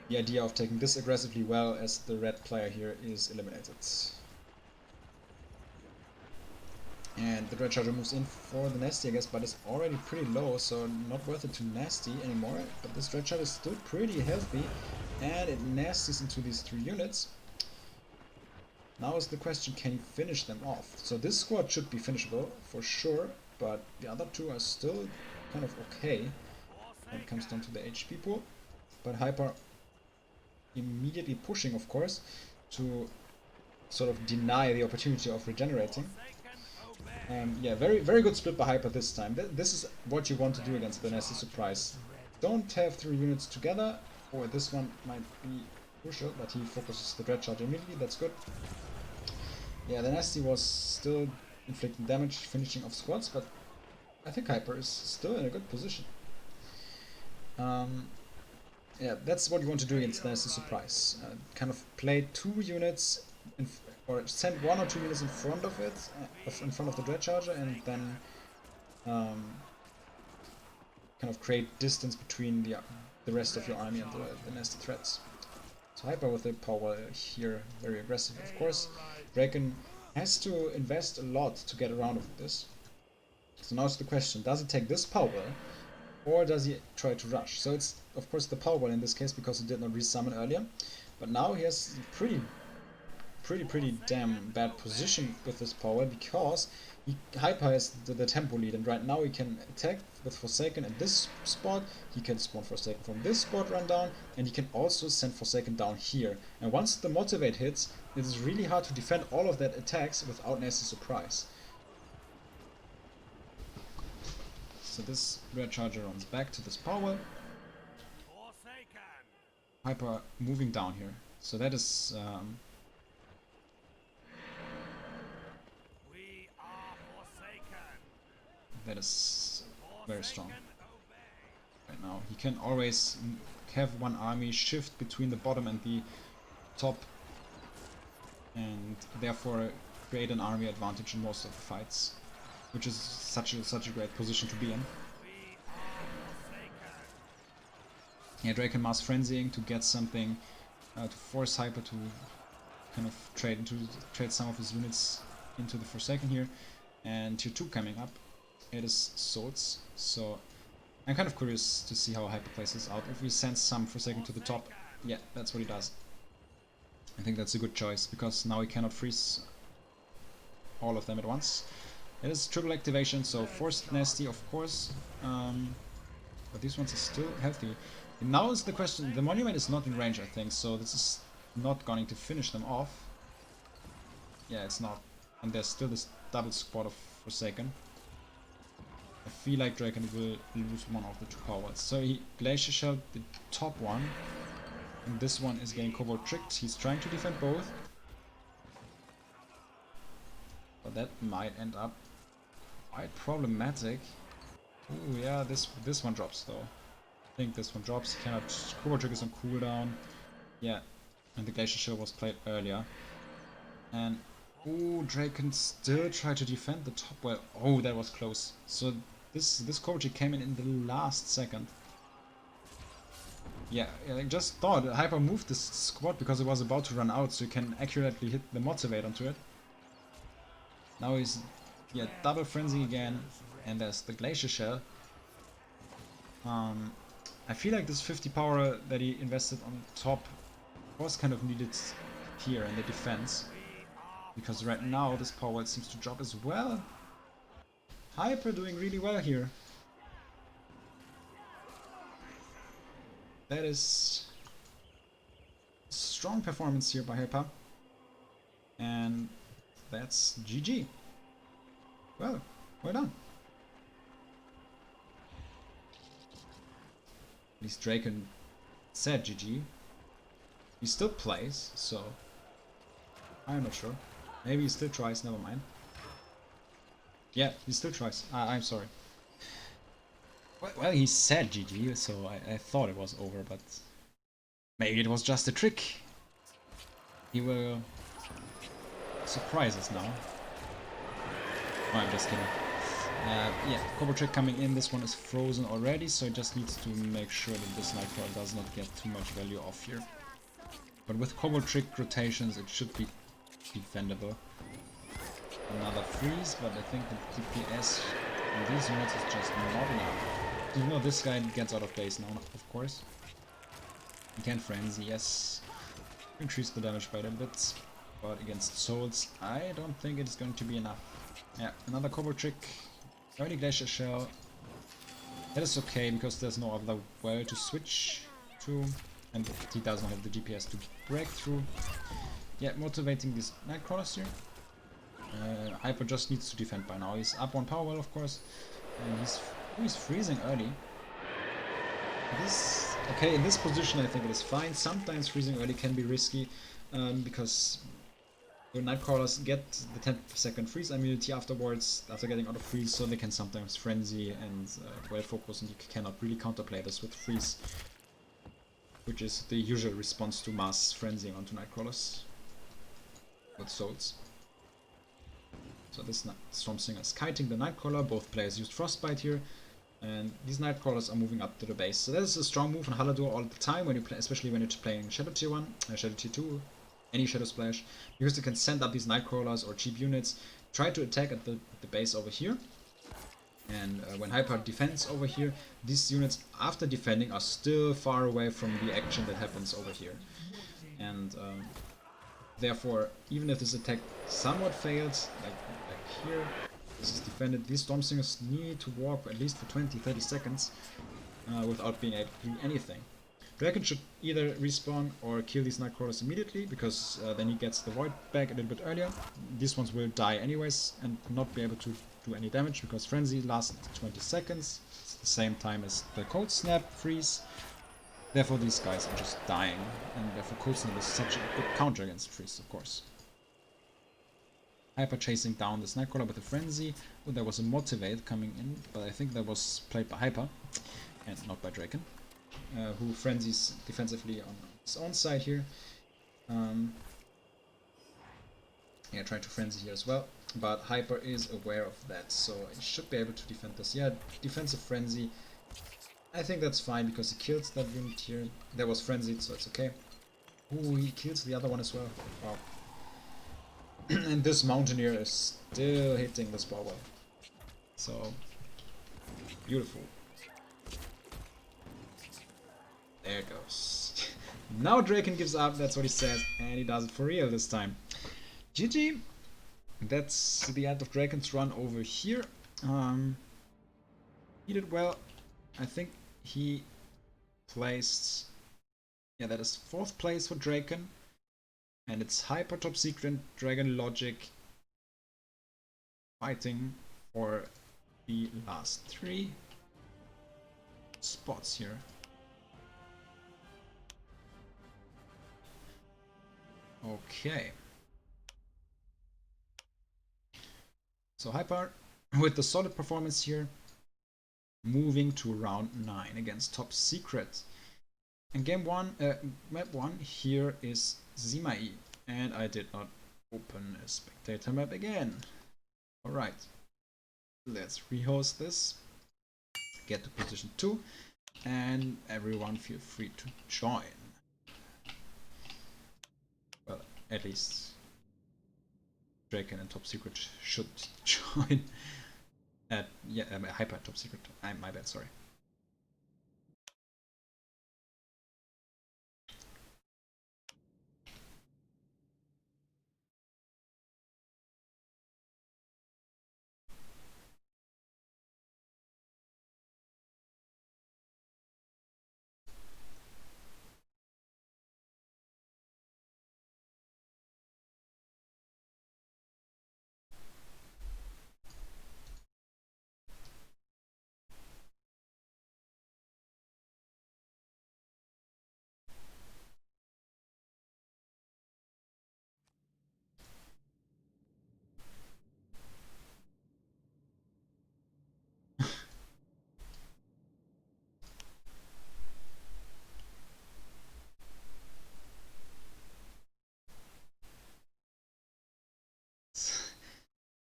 The idea of taking this aggressively well as the red player here is eliminated. And the Dread Charger moves in for the Nasty, I guess, but it's already pretty low, so not worth it to Nasty anymore. But this Dread Charger is still pretty healthy, and it Nasties into these 3 units. Now is the question, can you finish them off? So this squad should be finishable, for sure, but the other 2 are still kind of okay when it comes down to the HP pool. But Hyper immediately pushing, of course, to sort of deny the opportunity of regenerating. Yeah, very good split by Hyper this time. This is what you want to do against the Nasty Surprise. Don't have 3 units together, or this one might be crucial, but he focuses the Dread Charge immediately, that's good. Yeah, the Nasty was still inflicting damage, finishing off squads, but I think Hyper is still in a good position. Yeah, that's what you want to do against the Nasty Surprise. Kind of play 2 units or send 1 or 2 units in front of it, in front of the Dread Charger, and then kind of create distance between the rest of your army and the nasty threats. So Hyper with the power here, very aggressive, of course. Draken has to invest a lot to get around with this. So now it's the question, does he take this power, or does he try to rush? So it's, of course, the power in this case, because he did not resummon earlier. But now he has pretty damn bad position with this power, because Hyper has the tempo lead, and right now he can attack with Forsaken at this spot, he can spawn Forsaken from this spot, run down, and he can also send Forsaken down here. And once the Motivate hits, it is really hard to defend all of that attacks without Nasty Surprise. So this Red Charger runs back to this power. Hyper moving down here. So that is very strong right now. He can always have one army shift between the bottom and the top, and therefore create an army advantage in most of the fights, which is such a great position to be in. Yeah, Draken Mass Frenzying to get something to force Hyper to kind of trade some of his units into the Forsaken here, and tier 2 coming up. It is Swords, so I'm kind of curious to see how Hyper plays this out. If we send some Forsaken to the top, yeah, that's what he does. I think that's a good choice, because now he cannot freeze all of them at once. It is triple activation, so forced Nasty, of course, but these ones are still healthy. And now is the question, the Monument is not in range, I think, so this is not going to finish them off. Yeah, it's not, and there's still this double squad of Forsaken. I feel like Draken will lose one of the 2 powers. So he Glacier Shell the top one, and this one is getting Cobalt tricked. He's trying to defend both, but that might end up quite problematic. Ooh, yeah, this one drops though. I think this one drops. He cannot. Cobalt trick is on cooldown. Yeah, and the Glacier Shell was played earlier. And ooh, Draken still tried to defend the top well. Oh, that was close. So this Cobalt came in the last second. Yeah, I just thought Hyper moved this squad because it was about to run out, so you can accurately hit the Motivate onto it. Now he's, yeah, double frenzy again, and there's the Glacier Shell. I feel like this 50 power that he invested on top was kind of needed here in the defense. Because right now this power wall seems to drop as well. Hyper doing really well here. That is strong performance here by Hyper. And that's GG. Well done. At least Draken said GG. He still plays, so I'm not sure. Maybe he still tries, never mind. Yeah, he still tries. I'm sorry. Well, he said GG, so I thought it was over, but maybe it was just a trick. He will surprise us now. Oh, I'm just kidding. Yeah, Combo Trick coming in. This one is frozen already, so it just needs to make sure that this Nightcrawler does not get too much value off here. But with Combo Trick rotations, it should be defendable. Another freeze, but I think the DPS on these units is just not enough. Even though this guy gets out of base now, of course. He can Frenzy, yes. Increase the damage by a bit. But against Souls, I don't think it's going to be enough. Yeah, another Combo Trick. Early Glacier Shell. That is okay, because there's no other well to switch to. And he doesn't have the DPS to break through. Yeah, motivating these Nightcrawlers here. Hyper just needs to defend by now. He's up on power well, of course. And he's freezing early. Okay, in this position I think it is fine. Sometimes freezing early can be risky, because your Nightcrawlers get the 10-second freeze immunity afterwards, after getting out of freeze, so they can sometimes frenzy and well focus, and you cannot really counterplay this with freeze, which is the usual response to mass frenzying onto Nightcrawlers with souls. So this Stormsinger is kiting the Nightcrawler. Both players used Frostbite here, and these Nightcrawlers are moving up to the base. So that is a strong move on Haladur all the time when you play, especially when you're playing Shadow Tier 1, Shadow Tier 2, any Shadow Splash, because you can send up these Nightcrawlers or cheap units, try to attack at the base over here. And when Hyper defends over here, these units after defending are still far away from the action that happens over here. And therefore, even if this attack somewhat fails, like here, this is defended, these Stormsingers need to walk at least for 20-30 seconds without being able to do anything. Draken should either respawn or kill these Nightcrawlers immediately, because then he gets the Void back a little bit earlier. These ones will die anyways and not be able to do any damage, because Frenzy lasts 20 seconds. It's the same time as the Cold Snap freeze. Therefore these guys are just dying, and therefore Cold Snap is such a good counter against freeze, of course. Hyper chasing down this Nightcrawler with a Frenzy. Oh, there was a Motivate coming in, but I think that was played by Hyper and not by Draken, who frenzies defensively on his own side here. Yeah, trying to frenzy here as well, but Hyper is aware of that, so he should be able to defend this. Yeah, defensive frenzy. I think that's fine because he kills that unit here. That was frenzied, so it's okay. Ooh, he kills the other one as well. Wow. And this Mountaineer is still hitting this power wall. So beautiful. There it goes. Now Draken gives up, that's what he says, and he does it for real this time. GG. That's the end of Draken's run over here. He did well. I think he placed... Yeah, that is 4th place for Draken. And it's Hyper Top Secret, Dragon Logic fighting for the last 3 spots here. Okay. So Hyper, with the solid performance here, moving to round 9 against Top Secret. And map 1 here is Zimai, and I did not open a spectator map again. Alright, let's rehost this, get to position 2, and everyone feel free to join. Well, at least Draken and Top Secret should join. Yeah, Hyper Top Secret, my bad, sorry.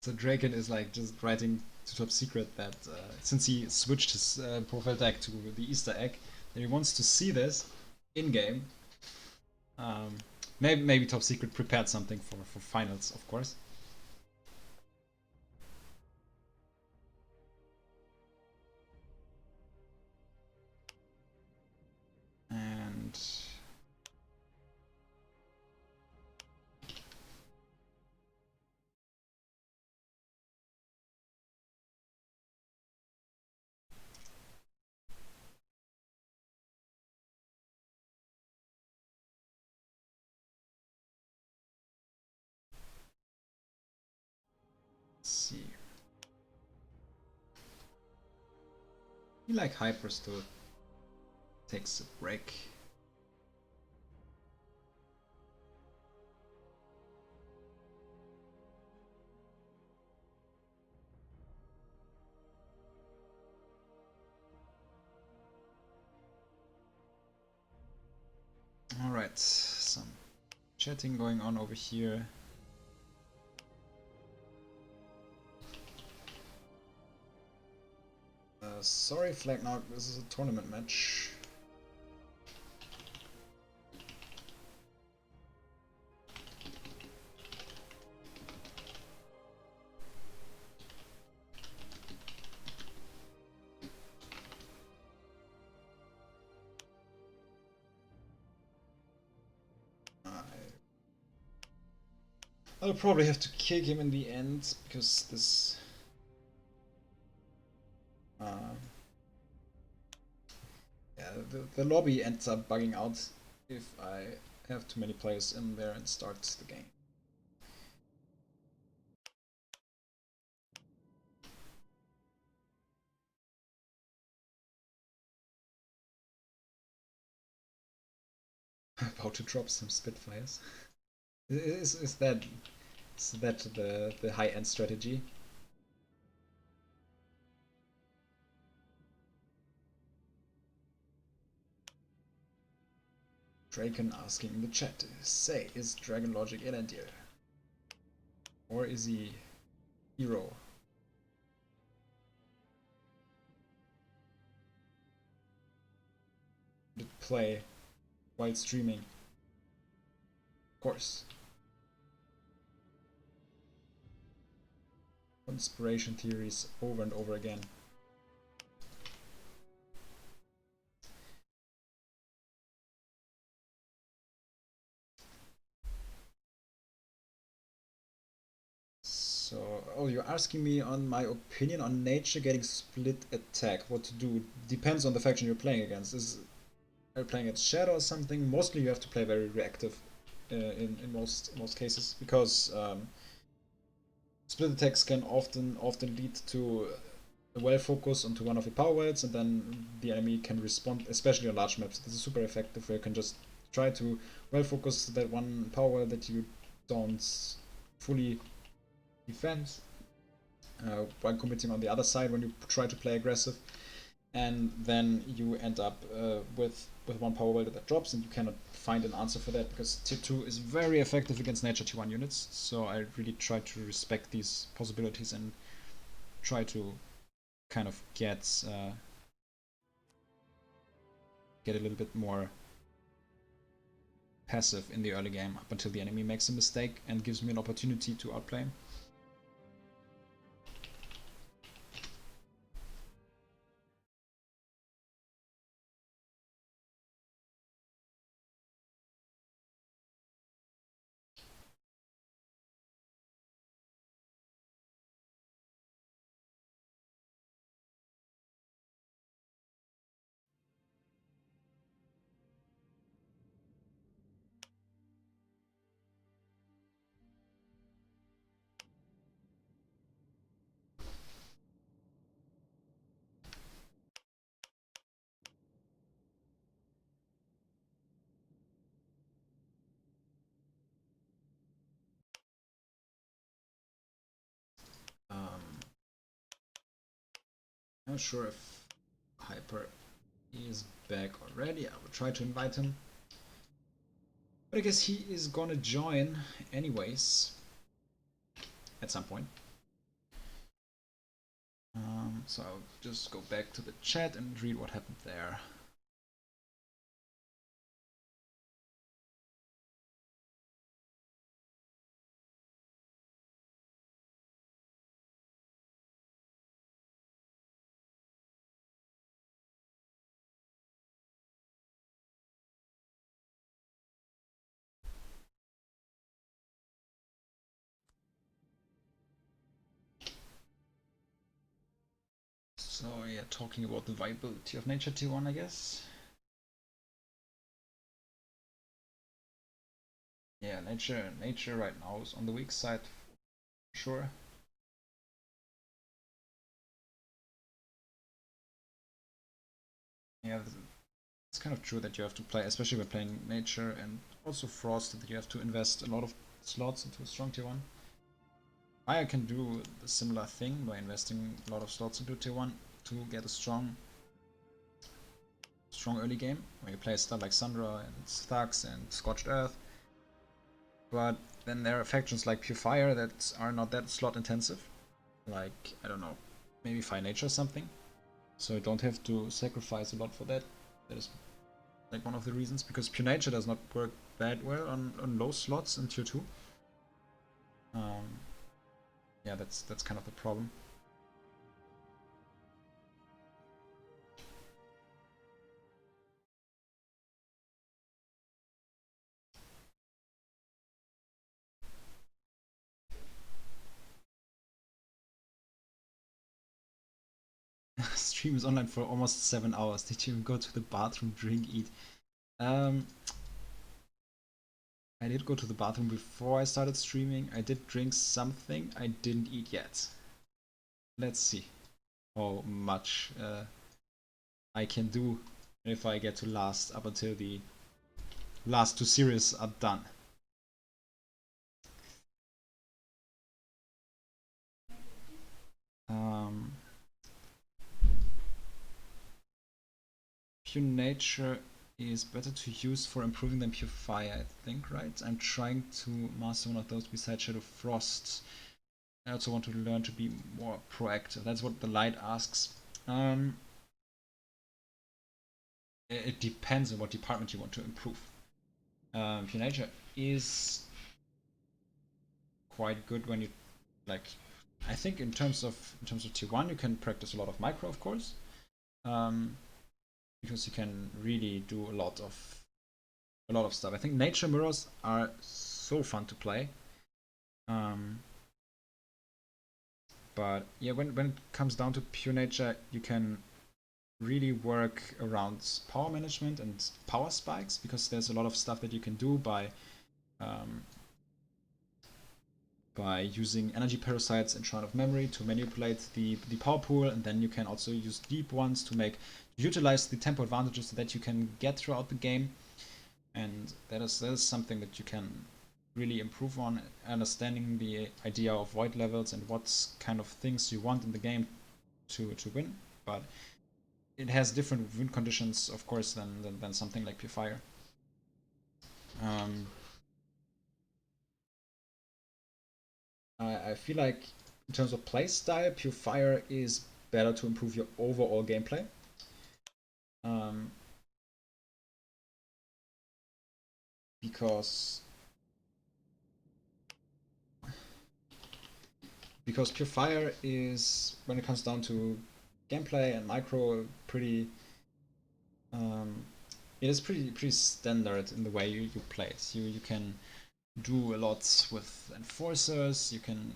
So Draken is like just writing to Top Secret that since he switched his profile tag to the Easter egg, that he wants to see this in game. Maybe Top Secret prepared something for finals, of course. And let's see. You like Hypers to takes a break. Alright, some chatting going on over here. Sorry, Flagnark, this is a tournament match. I'll probably have to kick him in the end because this. Yeah, the lobby ends up bugging out if I have too many players in there and start the game. About to drop some Spitfires. Is that the high end strategy? Draken asking in the chat, say, is Dragon Logic Elandir? Or is he hero? Did play while streaming? Of course. Conspiration theories over and over again. So, oh, you're asking me on my opinion on nature getting split attack. What to do? Depends on the faction you're playing against. Are you playing at Shadow or something? Mostly you have to play very reactive in most cases because split attacks can often lead to a well focus onto one of your power words, and then the enemy can respond, especially on large maps. This is super effective where you can just try to well focus that one power word that you don't fully defend while committing on the other side when you try to play aggressive, and then you end up with one power welder that drops and you cannot find an answer for that because tier 2 is very effective against nature tier 1 units, so I really try to respect these possibilities and try to kind of get a little bit more passive in the early game up until the enemy makes a mistake and gives me an opportunity to outplay him. Not sure if Hyper is back already. I will try to invite him. But I guess he is gonna join anyways at some point. So I'll just go back to the chat and read what happened there. So yeah, talking about the viability of nature tier 1, I guess. Yeah, nature right now is on the weak side, for sure. Yeah, it's kind of true that you have to play, especially when playing nature and also frost, that you have to invest a lot of slots into a strong tier 1. I can do the similar thing by investing a lot of slots into tier 1 to get a strong early game, where you play stuff like Sundra and Thugs and Scorched Earth. But then there are factions like Pure Fire that are not that slot intensive. Like, I don't know, maybe Fire Nature or something. So you don't have to sacrifice a lot for that. That is like one of the reasons, because Pure Nature does not work that well on low slots in tier 2. Yeah, that's kind of the problem. Stream is online for almost 7 hours. Did you even go to the bathroom, drink, eat? I did go to the bathroom before I started streaming. I did drink something. I didn't eat yet. Let's see how much I can do if I get to last up until the last 2 series are done. Pure Nature is better to use for improving than Pure Fire, I think, right? I'm trying to master one of those besides Shadow Frost. I also want to learn to be more proactive. That's what the light asks. It depends on what department you want to improve. Pure Nature is quite good when you like. I think in terms of tier 1, you can practice a lot of micro, of course, because you can really do a lot of stuff. I think nature mirrors are so fun to play. But yeah, when it comes down to pure nature, you can really work around power management and power spikes, because there's a lot of stuff that you can do by using energy parasites and Shrine of Memory to manipulate the power pool, and then you can also use deep ones to utilize the tempo advantages that you can get throughout the game. And that is something that you can really improve on, understanding the idea of void levels and what kind of things you want in the game to win. But it has different win conditions, of course, than something like Pure Fire. I feel like in terms of play style, Pure Fire is better to improve your overall gameplay. Because Pure Fire is, when it comes down to gameplay and micro, pretty it is pretty standard in the way you play it. You can do a lot with enforcers. You can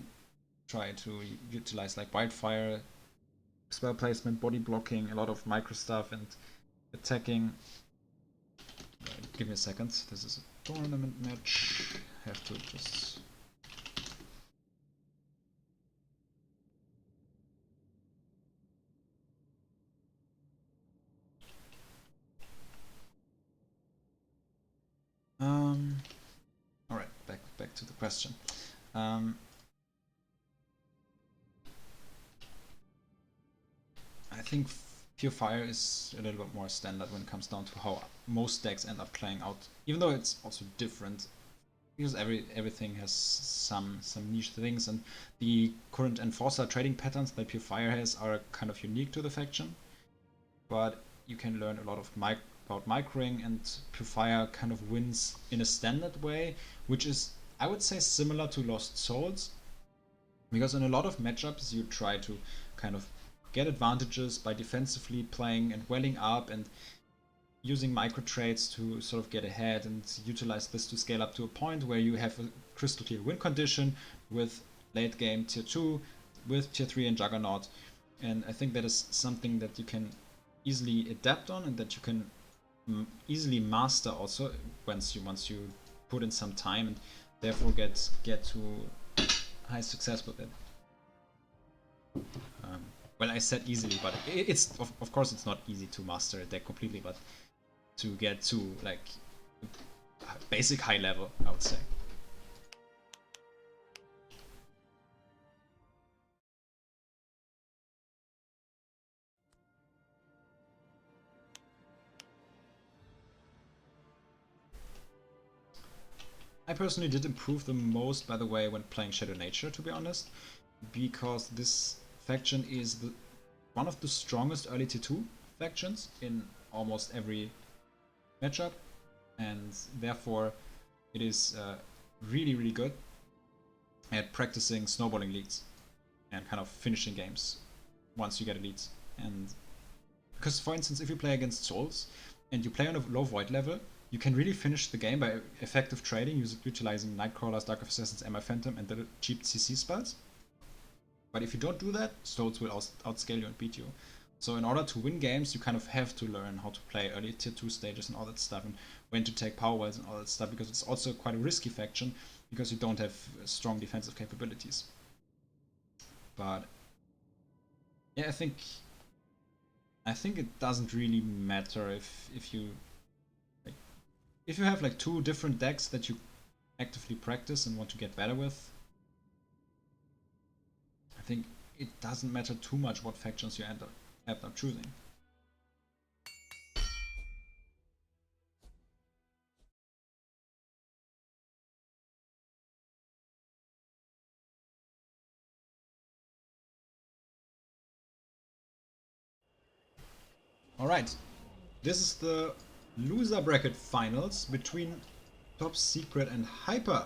try to utilize like wildfire, spell placement, body blocking, a lot of micro stuff, and attacking. Give me a second. This is a tournament match. I have to just. All right, back to the question. I think Pure Fire is a little bit more standard when it comes down to how most decks end up playing out, even though it's also different. because everything has some niche things, and the current Enforcer trading patterns that Pure Fire has are kind of unique to the faction. But you can learn a lot of about microing, and Pure Fire kind of wins in a standard way, which is, I would say, similar to Lost Souls, because in a lot of matchups you try to kind of get advantages by defensively playing and welling up and using micro trades to sort of get ahead and utilize this to scale up to a point where you have a crystal clear win condition with late game tier 2, with tier 3 and Juggernaut. And I think that is something that you can easily adapt on and that you can easily master also once you put in some time, and therefore get to high success with it. Well, I said easily, but it's of course it's not easy to master a deck completely, but to get to like basic high level, I would say. I personally did improve the most, by the way, when playing Shadow Nature, to be honest, because this faction is one of the strongest early tier 2 factions in almost every matchup, and therefore it is really good at practicing snowballing leads and kind of finishing games once you get elites. And because, for instance, if you play against Souls and you play on a low void level, you can really finish the game by effective trading, utilizing Nightcrawlers, Dark Assassins, Emma Phantom, and the cheap CC spells. But if you don't do that, Souls will outscale you and beat you. So in order to win games, you kind of have to learn how to play early tier 2 stages and all that stuff, and when to take power wells and all that stuff, because it's also quite a risky faction, because you don't have strong defensive capabilities. But yeah, I think it doesn't really matter if you have like 2 different decks that you actively practice and want to get better with. I think it doesn't matter too much what factions you end up choosing. Alright, this is the loser bracket finals between Top Secret and Hyper.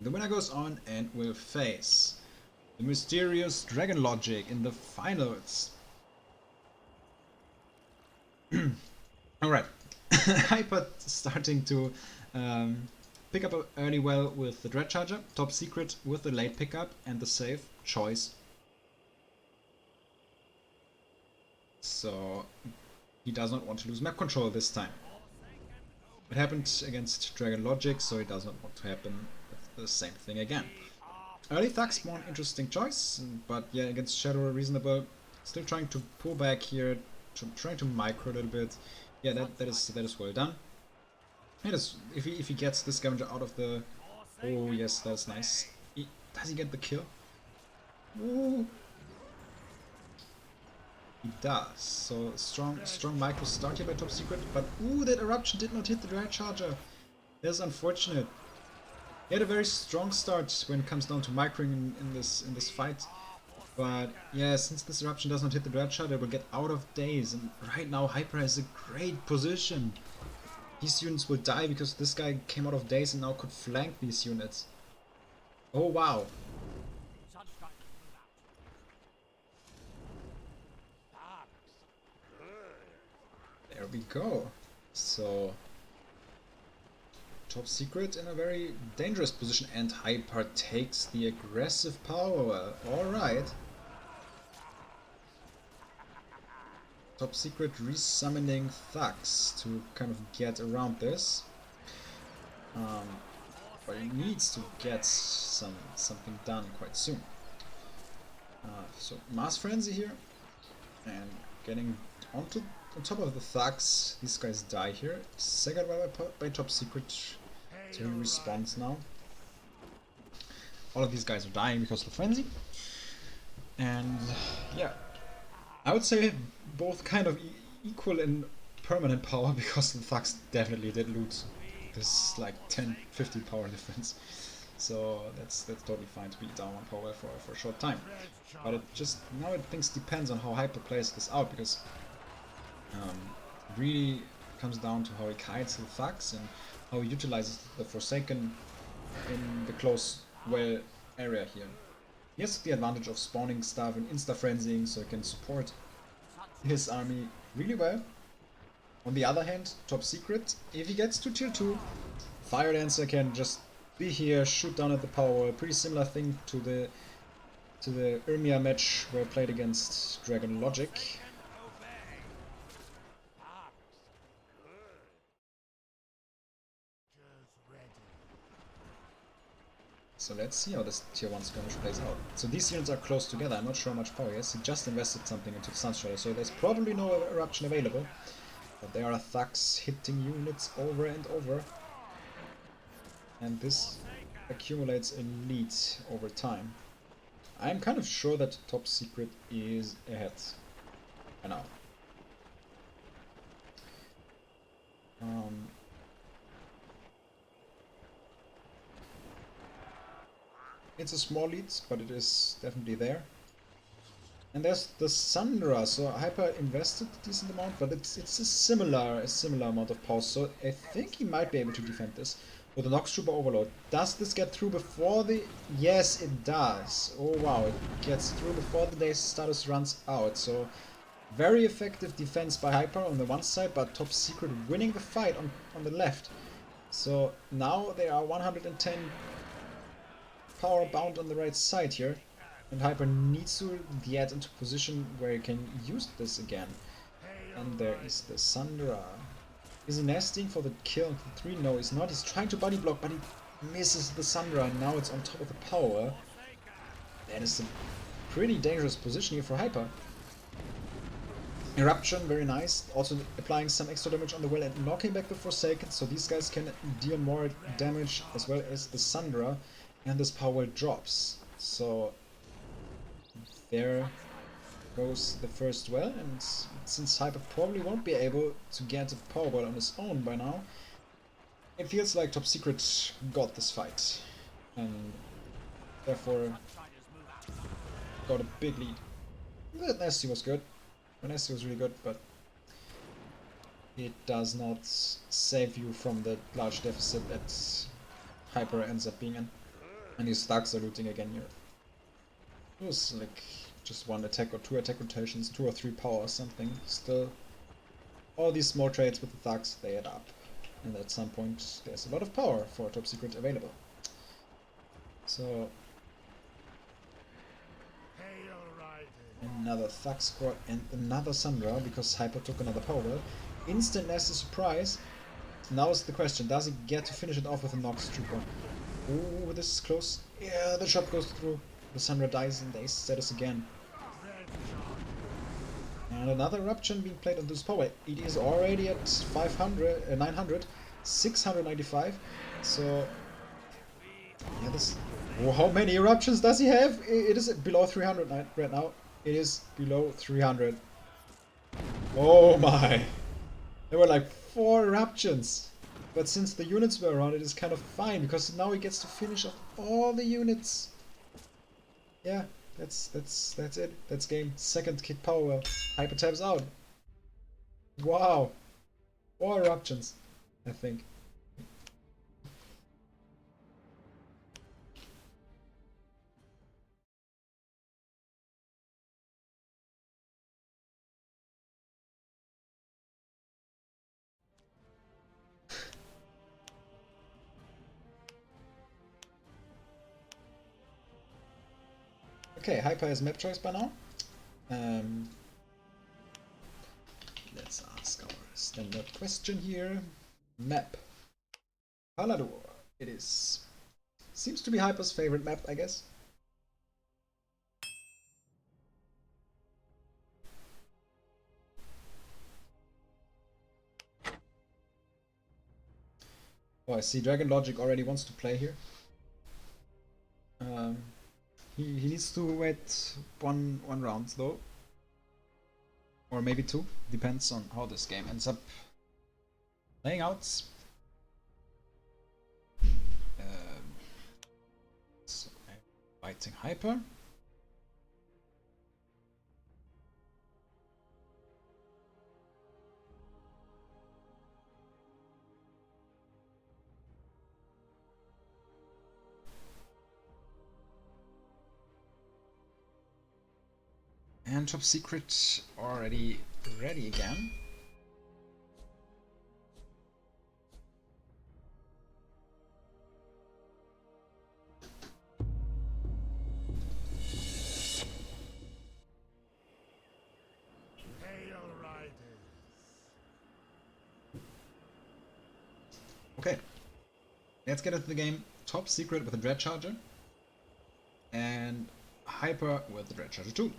The winner goes on and will face the mysterious Dragon Logic in the finals. Alright, Hyper starting to pick up early well with the Dread Charger, Top Secret with the late pickup and the safe choice. So he does not want to lose map control this time. It happened against Dragon Logic, so he does not want to happen with the same thing again. Early Thug Spawn, interesting choice, but yeah, against Shadow, reasonable. Still trying to pull back here, trying to micro a little bit. Yeah, that is well done. It is, if he gets this scavenger out of the... Oh yes, that's nice. Does he get the kill? Ooh. He does. So strong micro start here by Top Secret, but ooh, that eruption did not hit the Dread Charger. That's unfortunate. He had a very strong start when it comes down to microing in this fight, but yeah, since this eruption does not hit the Dread Charger, it will get out of daze, and right now Hyper has a great position. These units will die because this guy came out of daze and now could flank these units. Oh wow. There we go. So Top Secret in a very dangerous position, and Hyper takes the aggressive power well. Alright. Top Secret resummoning thugs to kind of get around this. But he needs to get something done quite soon. So Mass Frenzy here, and getting on top of the thugs. These guys die here. Second by Top Secret, so he respawns now. All of these guys are dying because of the frenzy. And yeah, I would say both kind of equal in permanent power, because the thugs definitely did loot This is like 10-15 power difference. So that's totally fine to be down 1 power for a short time. But it just, now it things depends on how Hyper plays this out, because really comes down to how he kites the thugs and how he utilizes the Forsaken in the close well area here. He has the advantage of spawning stuff and insta-frenzying, so he can support his army really well. On the other hand, Top Secret, if he gets to tier 2, Fire Dancer can just be here, shoot down at the power. Pretty similar thing to the Urmia match where I played against Dragon Logic. So let's see how this tier 1 skirmish plays out. So these units are close together, I'm not sure how much power he has. He just invested something into the Sunstrider, so there's probably no eruption available. But there are thugs hitting units over and over. And this accumulates a lead over time. I'm kind of sure that Top Secret is ahead by now. It's a small lead, but it is definitely there. And there's the Sandra, so Hyper invested a decent amount, but it's a similar amount of power, so I think he might be able to defend this with a Nox Trooper Overload. Does this get through before the... Yes, it does. Oh wow, it gets through before the day's status runs out, so very effective defense by Hyper on the one side, but Top Secret winning the fight on the left. So now they are 110 power bound on the right side here, and Hyper needs to get into position where he can use this again. And there is the Sandra. Is he nesting for the kill? 3? No, he's not. He's trying to body block, but he misses the Sandra, and now it's on top of the power. That is a pretty dangerous position here for Hyper. Eruption, very nice. Also applying some extra damage on the well and knocking back the Forsaken, so these guys can deal more damage as well as the Sandra. And this power well drops. So there goes the first well, and since Hyper probably won't be able to get a power well on his own by now, it feels like Top Secret got this fight, and therefore got a big lead. That Nasty was good. Nasty was really good, but it does not save you from the large deficit that Hyper ends up being in. And his thugs are looting again here. It was like just 1 attack or 2 attack rotations, 2 or 3 power or something. Still, all these small trades with the thugs, they add up. And at some point, there's a lot of power for Top Secret available. So, another thug squad and another Sandra, because Hyper took another power well. Instant nasty surprise. Now is the question, does he get to finish it off with a Nox Trooper? Ooh, this is close. Yeah, the shot goes through. The Sandra dies in the ace status again. And another eruption being played on this power. It is already at 900, 695. So, yeah, this. Oh, how many eruptions does he have? It is below 300 right now. It is below 300. Oh my! There were like 4 eruptions. But since the units were around, it is kind of fine, because now he gets to finish off all the units. Yeah, that's it. That's game. Second kick power well. Hyper taps out. Wow. 4 eruptions, I think. Okay, Hyper has map choice by now. Let's ask our standard question here. Map. Palador. It is. Seems to be Hyper's favorite map, I guess. Oh, I see Dragon Logic already wants to play here. He needs to wait one round though. Or maybe 2. Depends on how this game ends up playing out. fighting Hyper. And Top Secret already ready again. Hail riders. Okay, let's get into the game. Top Secret with a Dread Charger and Hyper with the Dread Charger 2.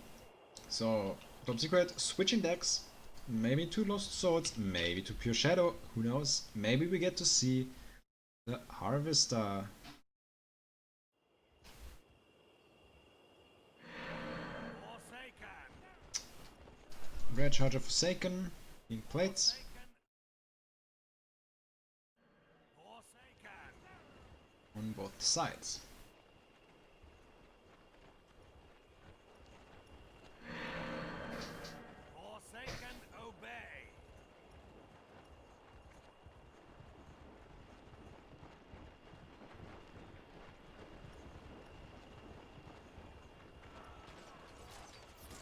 So, Top Secret switching decks, maybe to Lost Swords, maybe to Pure Shadow, who knows? Maybe we get to see the Harvester. Forsaken. Dread Charger Forsaken, being played. Forsaken. On both sides. Forsaken, obey.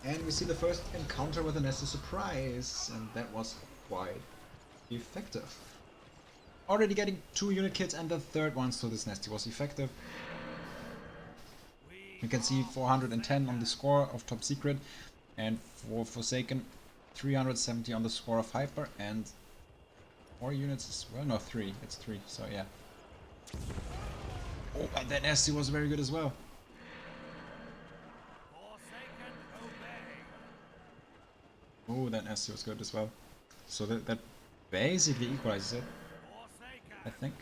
And we see the first encounter with a Nestor Surprise, and that was quite effective. Already getting 2 unit kits and the third one, so this Nesty was effective. You can see 410 on the score of Top Secret, and for Forsaken 370 on the score of Hyper, and 4 units as well. No, 3. It's 3, so yeah. Oh, and that Nesty was very good as well. Forsaken, obey. Oh, that Nesty was good as well. So that basically equalizes it, I Forsaken. think.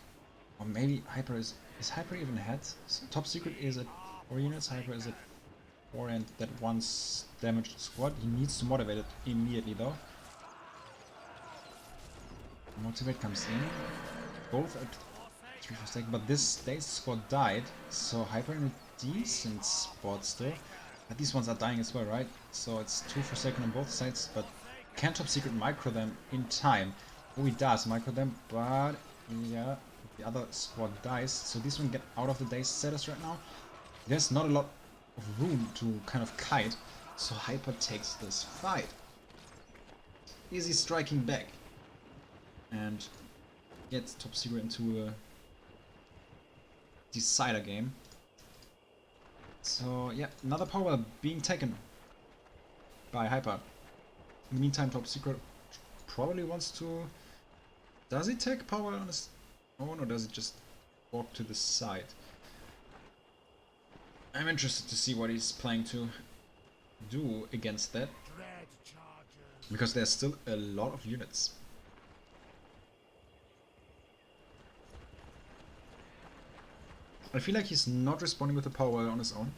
Or maybe Hyper is Hyper even ahead? So Top Secret is at 4 units, Hyper is at 4, and that once damaged squad. He needs to motivate it immediately though. Motivate comes in. Both at 3 for second, but this dazed squad died, so Hyper in a decent spot still. But these ones are dying as well, right? So it's 2 for second on both sides, but can Top Secret micro them in time? Oh, he does micro them, but yeah, the other squad dies. So this one get out of the dazed status right now. There's not a lot of room to kind of kite, so Hyper takes this fight. Easy striking back and gets Top Secret into a decider game. So yeah, another power being taken by Hyper. In the meantime, Top Secret probably wants to... Does he take power on his own, or does he just walk to the side? I'm interested to see what he's planning to do against that, Dread chargers. because there's still a lot of units. I feel like he's not responding with the power on his own.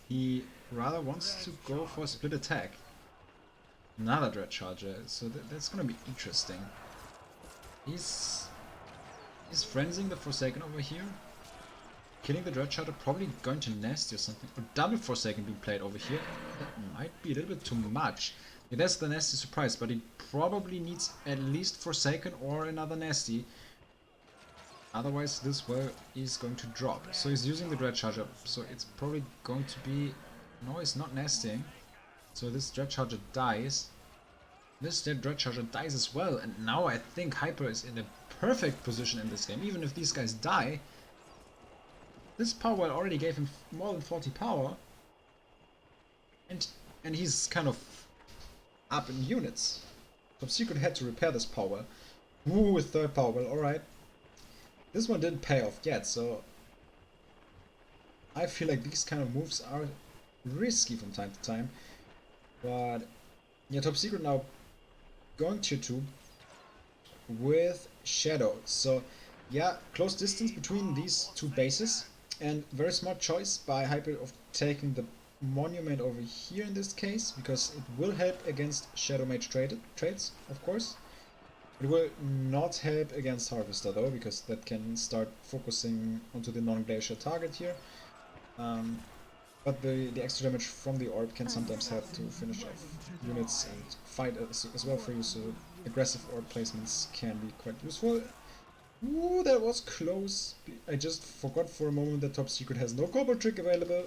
He rather wants to go for a split attack. Another Dread Charger, so that's gonna be interesting. He's frenzying the Forsaken over here. Killing the Dread Charger, probably going to Nasty or something. Or double Forsaken being played over here. That might be a little bit too much. Yeah, that's the Nasty Surprise, but he probably needs at least Forsaken or another Nasty. Otherwise this well is going to drop. So he's using the Dread Charger, so it's probably going to be... No, it's not nesting. So this Dread Charger dies. This Dread Charger dies as well, and now I think Hyper is in a perfect position in this game. Even if these guys die, this power well already gave him more than 40 power, and he's kind of up in units. Top Secret had to repair this power. Ooh, with third power well, alright. This one didn't pay off yet, so I feel like these kind of moves are risky from time to time. But yeah, Top Secret now going tier 2 with Shadow. So yeah, close distance between these two bases, and very smart choice by Hyper of taking the Monument over here in this case, because it will help against Shadow Mage trades, of course. It will not help against Harvester though, because that can start focusing onto the non-glacial target here. But the extra damage from the orb can sometimes help to finish off units and fight as well for you, so aggressive orb placements can be quite useful. Ooh, that was close. I just forgot for a moment that Top Secret has no combo trick available,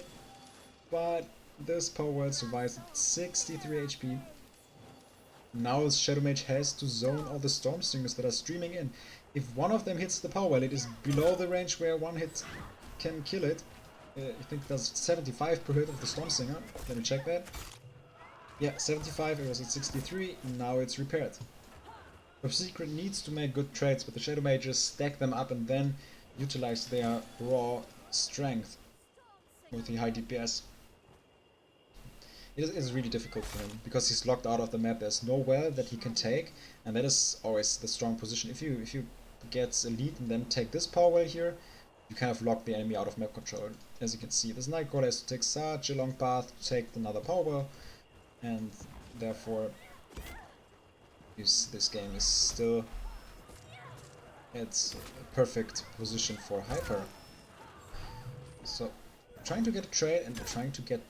but this Power Word survives at 63 HP. Now Shadow Mage has to zone all the Storm Stingers that are streaming in. If one of them hits the Power Well, it is below the range where one hit can kill it. I think it does 75 per hit of the Storm Stinger. Let me check that. Yeah, 75, it was at 63, now it's repaired. Top Secret needs to make good trades with the Shadow Mages, stack them up and then utilize their raw strength with the high DPS. It is really difficult for him, because he's locked out of the map. There's no well that he can take, and that is always the strong position. If you get a lead and then take this power well here, you kind of lock the enemy out of map control. As you can see, this Nightcrawler has to take such a long path to take another power well, and therefore this game is still at a perfect position for Hyper. So trying to get a trade and trying to get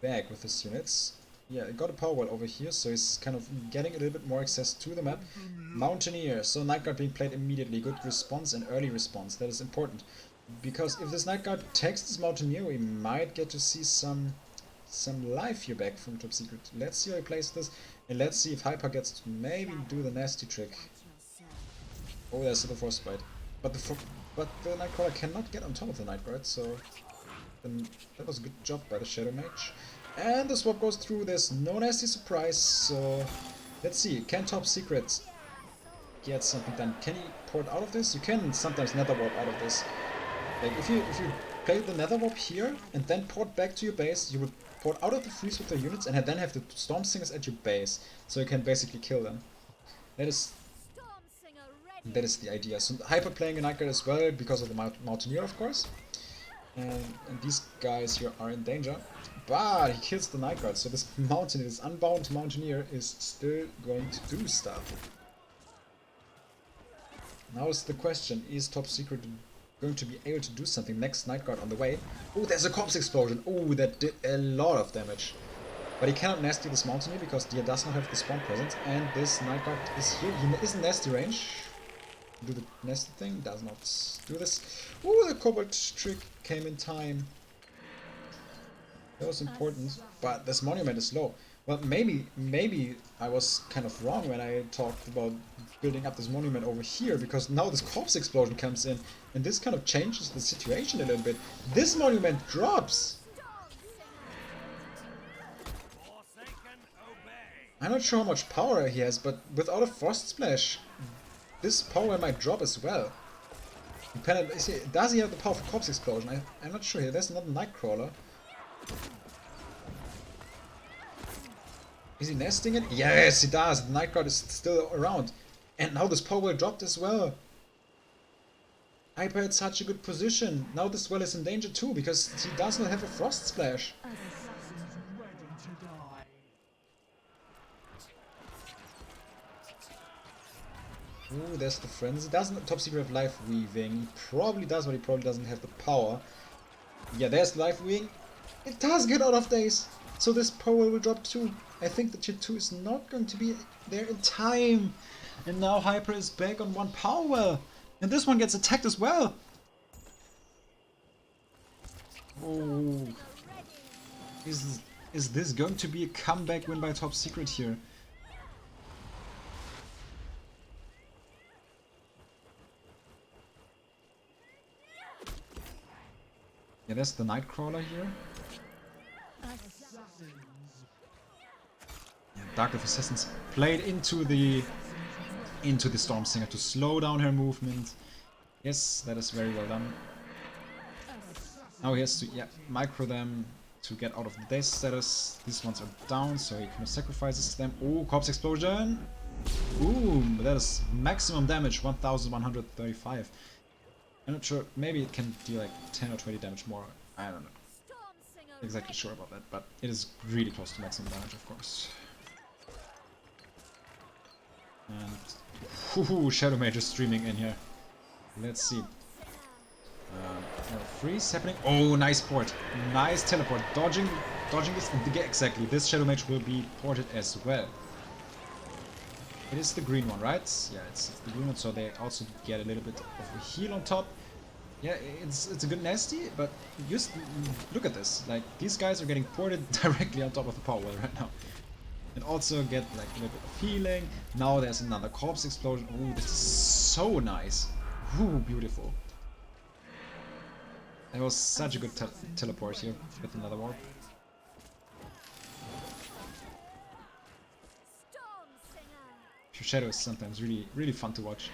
back with his units. Yeah, I got a power well over here, so he's kind of getting a little bit more access to the map. Mountaineer, so Night Guard being played immediately. Good response and early response, that is important. Because if this Night Guard takes this Mountaineer, we might get to see some life here back from Top Secret. Let's see how he plays this, and let's see if Hyper gets to maybe do the nasty trick. Oh, there's the Frostbite. But the Nightcrawler cannot get on top of the Night Guard, so that was a good job by the Shadow Mage. And the swap goes through, there's no nasty surprise, so let's see, can Top Secret get something done? Can he port out of this? You can sometimes nether warp out of this. Like if you play the nether warp here and then port back to your base, you would port out of the freeze with the units and then have the Storm Singers at your base, so you can basically kill them. That is the idea. So Hyper playing a Night Guard as well because of the Mountaineer, of course. And these guys here are in danger. But he kills the Night Guard, so this Mountaineer, this unbound Mountaineer, is still going to do stuff. Now is the question, is Top Secret going to be able to do something? Next Night Guard on the way. Oh, there's a corpse explosion. Oh, that did a lot of damage. But he cannot nasty this Mountaineer because he does not have the spawn presence. And this Night Guard is here. He is in nasty range. Do the nasty thing, does not do this. Oh, the Cobalt trick came in time. That was important, but this monument is low. Well, maybe I was kind of wrong when I talked about building up this monument over here, because now this corpse explosion comes in, and this kind of changes the situation a little bit. This monument drops! I'm not sure how much power he has, but without a Frost Splash, this power might drop as well. Does he have the power for corpse explosion? I'm not sure here. There's another Nightcrawler. Is he nesting it? Yes, he does. The Night Guard is still around. And now this power well dropped as well. Hyper had such a good position. Now this well is in danger too, because he does not have a Frost Splash. Ooh, there's the Frenzy. Doesn't Top Secret have Life Weaving? He probably does, but he probably doesn't have the power. Yeah, there's Life Weaving. It does get out of days. So this power will drop too. I think the tier 2 is not going to be there in time. And now Hyper is back on one power well. And this one gets attacked as well. Oh. Is this going to be a comeback win by Top Secret here? Yeah, there's the Nightcrawler here. Yeah, Dark of Assassins played into the Storm Singer to slow down her movement. Yes, that is very well done. Now he has to micro them to get out of the daze status. These ones are down, so he kind of sacrifices them. Oh, Corpse Explosion! Boom! That is maximum damage, 1135. I'm not sure, maybe it can deal like 10 or 20 damage more. I don't know. Exactly sure about that, but it is really close to maximum damage, of course. And Shadow Mage is streaming in here. Let's see. No, freeze happening. Oh, nice port. Nice teleport. Dodging this. Exactly. This Shadow Mage will be ported as well. It is the green one, right? Yeah, it's the green one, so they also get a little bit of a heal on top. Yeah, it's a good nasty, but just look at this. Like, these guys are getting ported directly on top of the power wall right now. And also get like a little bit of healing. Now there's another corpse explosion. Ooh, this is so nice. Ooh, beautiful. That was such a good teleport here with another warp. Storm Singer. Pure Shadow is sometimes really fun to watch.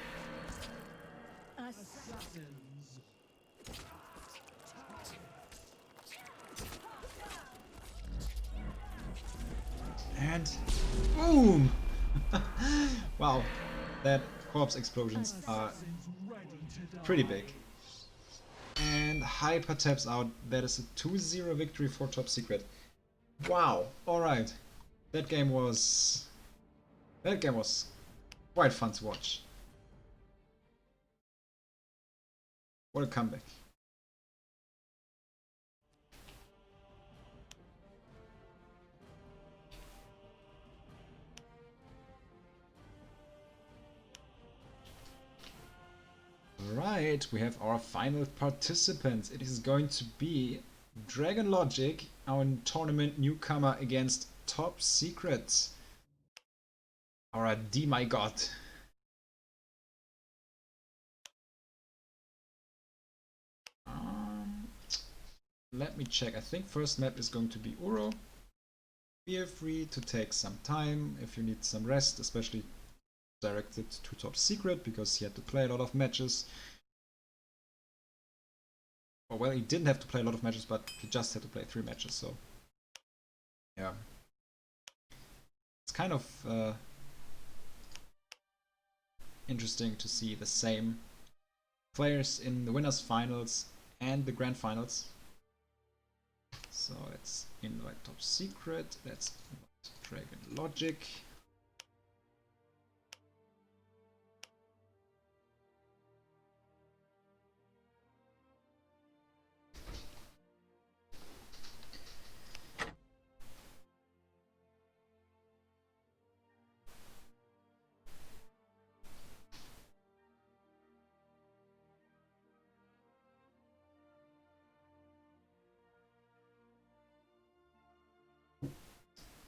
And boom! Wow, that corpse explosions are pretty big. And Hyper taps out. That is a 2-0 victory for Top Secret. Wow. Alright. That game was quite fun to watch. What a comeback. Right, we have our final participants. It is going to be Dragon Logic, our tournament newcomer, against Top Secret. Alright, D my god. Let me check. I think first map is going to be Uro. Feel free to take some time if you need some rest, especially directed to Top Secret because he had to play a lot of matches. Oh, well, he didn't have to play a lot of matches, but he just had to play 3 matches, so yeah. It's kind of interesting to see the same players in the winners finals and the grand finals. So let's invite Top Secret, let's invite Dragon Logic.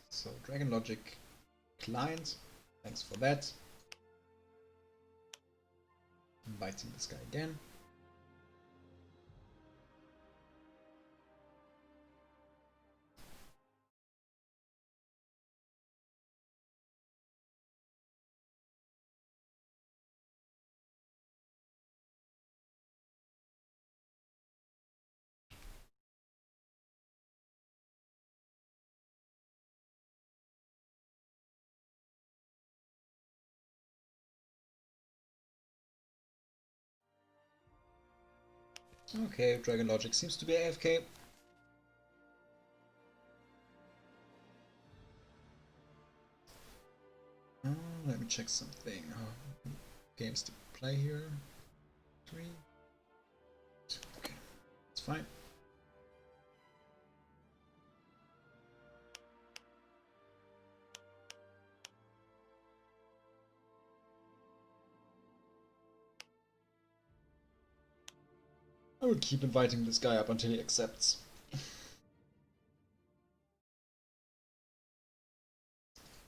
So Dragon Logic client, thanks for that. Inviting this guy again. Okay, Dragon Logic seems to be AFK. Let me check something. Games to play here. 3. Okay, it's fine. I will keep inviting this guy up until he accepts.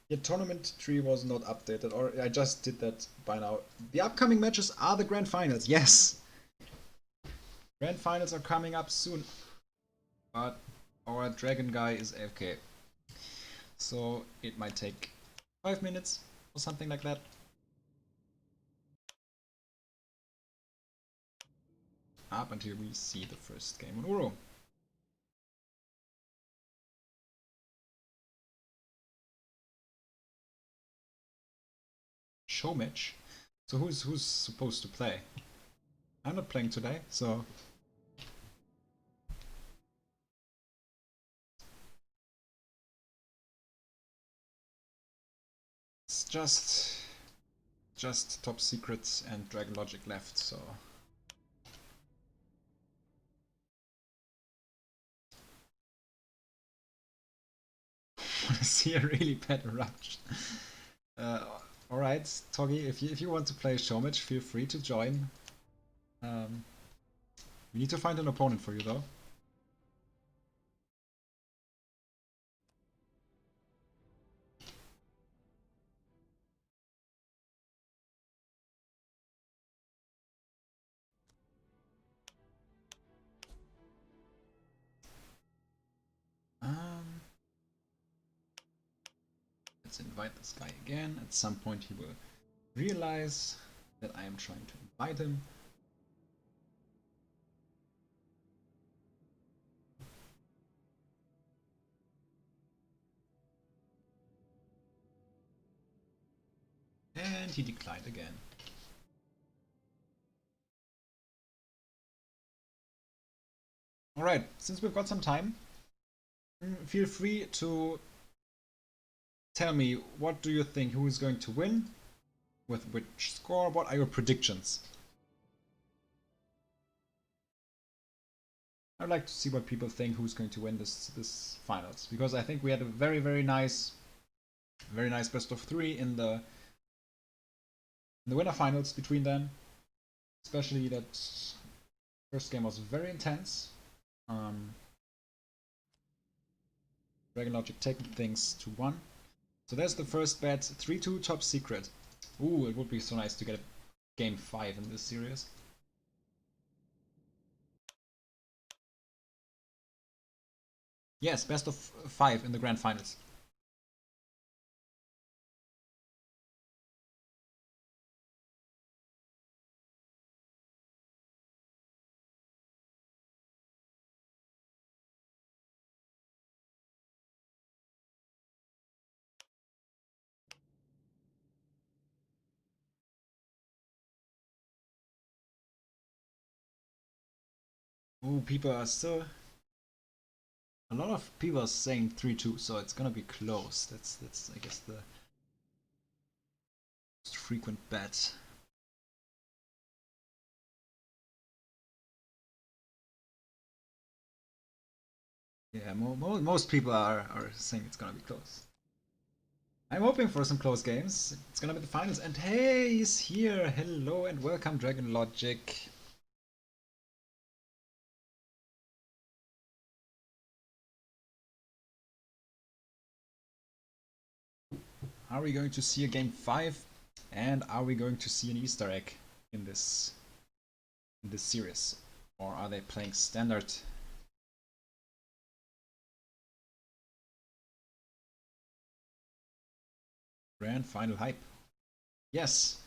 Your tournament tree was not updated, or I just did that by now. The upcoming matches are the grand finals, yes! Grand finals are coming up soon. But our dragon guy is AFK. So it might take 5 minutes or something like that. Up until we see the first game on Uro. Show match. So who's supposed to play? I'm not playing today, so it's just Top Secret and Dragon Logic left, so want to see a really bad eruption. Alright, Toggy, if you want to play Showmatch, feel free to join. We need to find an opponent for you though. Let's invite this guy again. At some point he will realize that I am trying to invite him. And he declined again. Alright, since we've got some time, feel free to tell me, what do you think, who is going to win? With which score? What are your predictions? I'd like to see what people think, who's going to win this finals, because I think we had a very nice best of 3 in the winner finals between them. Especially that first game was very intense. Dragon Logic taking things to 1. So there's the first bet, 3-2 top secret. Ooh, it would be so nice to get a game 5 in this series. Yes, best of 5 in the grand finals. Ooh, people are still... A lot of people are saying 3-2, so it's gonna be close. That's I guess the most frequent bet. Yeah, most people are saying it's gonna be close. I'm hoping for some close games. It's gonna be the finals, and hey, he's here! Hello and welcome, Dragon Logic. Are we going to see a game 5? And are we going to see an Easter egg in this series? Or are they playing standard? Grand final hype. Yes.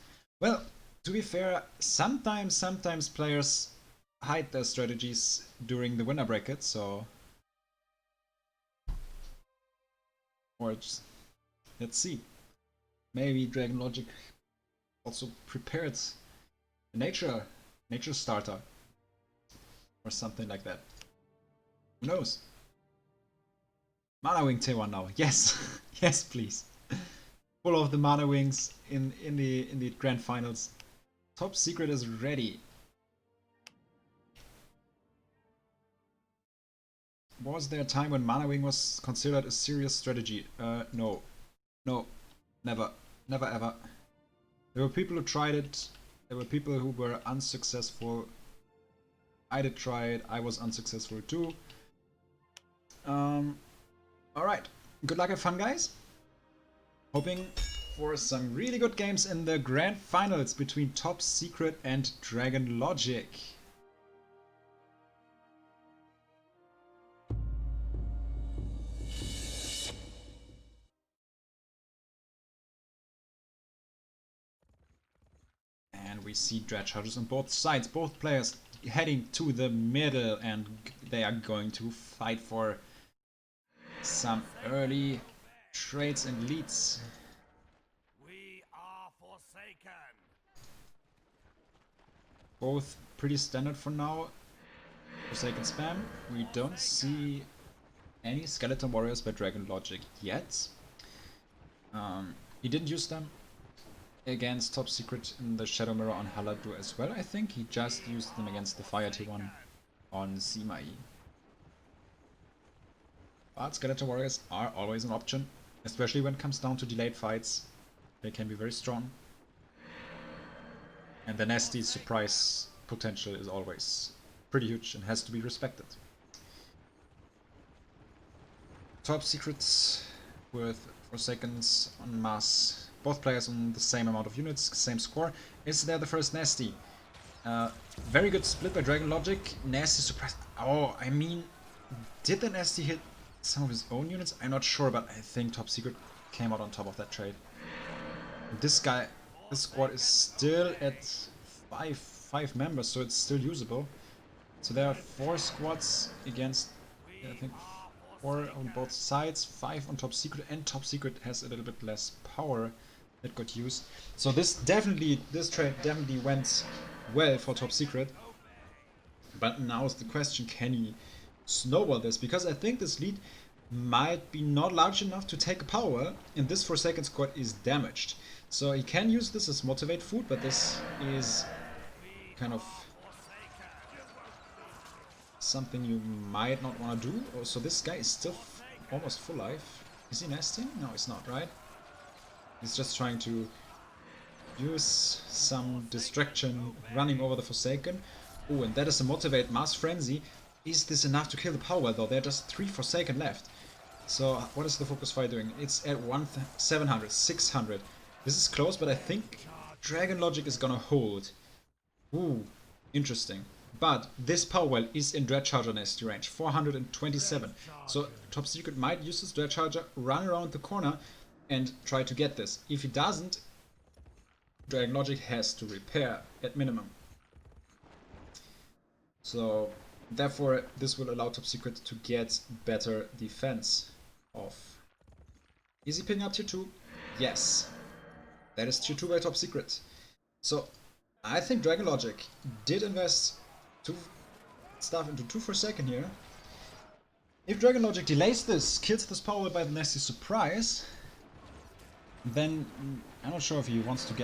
Well, to be fair, sometimes players hide their strategies during the winner bracket, so... Or just... Let's see. Maybe Dragon Logic also prepared a nature starter. Or something like that. Who knows? Mana Wing Tier 1 now. Yes! Yes, please. Full of the Mana Wings in the grand finals. Top Secret is ready. Was there a time when Mana Wing was considered a serious strategy? No. No. Never. Never ever. There were people who tried it. There were people who were unsuccessful. I did try it. I was unsuccessful too. Alright. Good luck, have fun, guys. Hoping for some really good games in the grand finals between Top Secret and Dragon Logic. And we see Dread Chargers on both sides, both players heading to the middle, and they are going to fight for some early trades and leads. We are forsaken. Both pretty standard for now. Forsaken spam. We don't see any Skeleton Warriors by Dragon Logic yet. He didn't use them against Top Secret in the Shadow Mirror on Haladu as well, I think. He just used them against the Fire Tier 1 on Simai. But Skeletor Warriors are always an option, especially when it comes down to delayed fights. They can be very strong. And the nasty surprise potential is always pretty huge and has to be respected. Top secrets with Forsakens en masse. Both players on the same amount of units, same score. Is there the first nasty? Very good split by Dragon Logic. Nasty surprise. Oh, I mean, did the nasty hit some of his own units? I'm not sure, but I think Top Secret came out on top of that trade. This squad is still at five members, so it's still usable. So there are 4 squads against, I think, 4 on both sides, 5 on Top Secret, and Top Secret has a little bit less power that got used. So this trade definitely went well for Top Secret. But now is the question, can he snowball this? Because I think this lead might be not large enough to take a power, and this Forsaken squad is damaged. So he can use this as motivate food, but this is kind of something you might not want to do. Oh, so this guy is still almost full life. Is he nesting? No, he's not, right? He's just trying to use some distraction, running over the Forsaken. Oh, and that is a motivate Mass Frenzy. Is this enough to kill the power though? There are just 3 Forsaken left. So what is the focus fire doing? It's at 700, 600. This is close, but I think Dragon Logic is gonna hold. Ooh, interesting. But this power well is in Dread Charger nasty range, 427. So Top Secret might use this Dread Charger, run around the corner, and try to get this. If he doesn't, Dragon Logic has to repair at minimum. So therefore this will allow Top Secret to get better defense off. Is he picking up tier 2? Yes. That is tier 2 by Top Secret. So I think Dragon Logic did invest stuff into 2 Forsaken here. If Dragon Logic delays this, kills this power by the nasty surprise, then I'm not sure if he wants to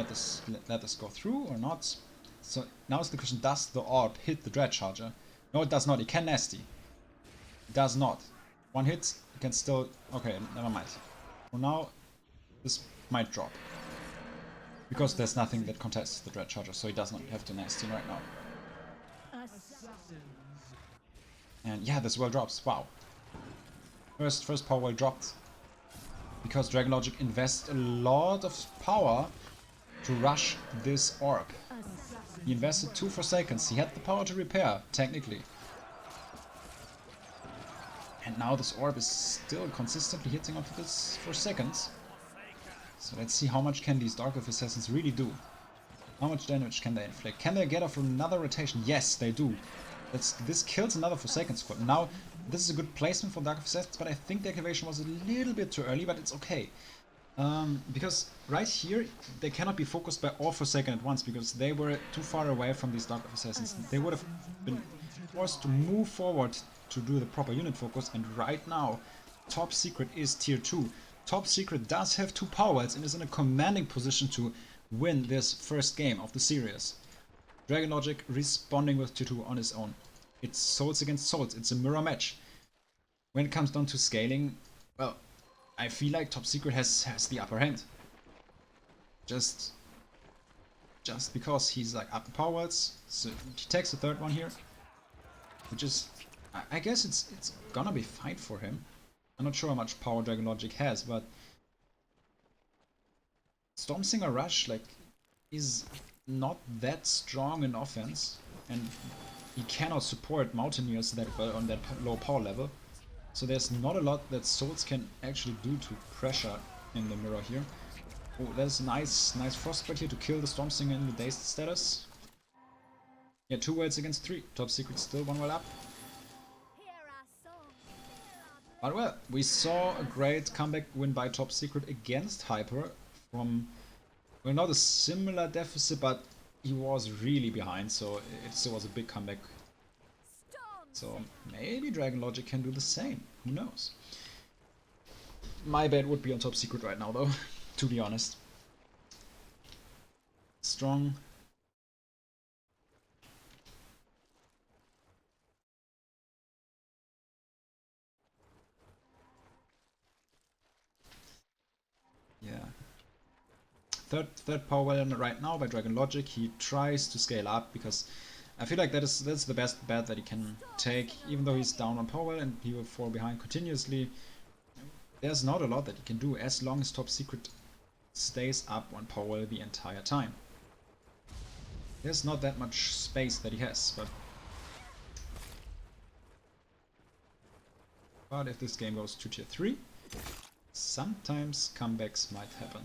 let this go through or not. So now is the question, does the orb hit the Dread Charger? No, it does not. It can nasty. It does not. 1 hit, it can still... Okay, never mind. For now, this might drop. Because there's nothing that contests the Dread Charger, so he does not have to nasty right now. And yeah, this well drops. Wow. First power well dropped. Because Dragon Logic invests a lot of power to rush this orb. He invested 2 Forsakens. He had the power to repair, technically. And now this orb is still consistently hitting onto this Forsakens. So let's see how much can these Dark Elf Assassins really do. How much damage can they inflict? Can they get off another rotation? Yes, they do. This kills another Forsaken squad. Now, this is a good placement for Dark Elf Assassins, but I think the activation was a little bit too early, but it's okay. Because right here, they cannot be focused by all Forsaken at once, because they were too far away from these Dark Elf Assassins. They would have been forced to move forward to do the proper unit focus, and right now, Top Secret is tier 2. Top Secret does have 2 powers and is in a commanding position to win this first game of the series. Dragon Logic responding with tier 2 on his own. It's souls against souls, it's a mirror match. When it comes down to scaling, well, I feel like Top Secret has the upper hand. Just because he's like up in powers, so he takes the 3rd one here. Which is, I guess it's gonna be fine for him. I'm not sure how much power Dragon Logic has, but Stormsinger Rush is not that strong in offense, and he cannot support Mountaineers that well on that low power level. So there's not a lot that Souls can actually do to pressure in the mirror here. Oh, there's a nice Frostbite here to kill the Stormsinger in the dazed status. Yeah, 2 words against 3. Top Secret still 1 well up. But well, we saw a great comeback win by Top Secret against Hyper from, well, not a similar deficit, but he was really behind, so it still was a big comeback. So maybe Dragon Logic can do the same, who knows. My bet would be on Top Secret right now though, to be honest. Strong. third power well right now by Dragon Logic. He tries to scale up because I feel like that's the best bet that he can take, even though he's down on power well and he will fall behind continuously. There's not a lot that he can do as long as Top Secret stays up on power well the entire time. There's not that much space that he has, but if this game goes to tier 3, sometimes comebacks might happen.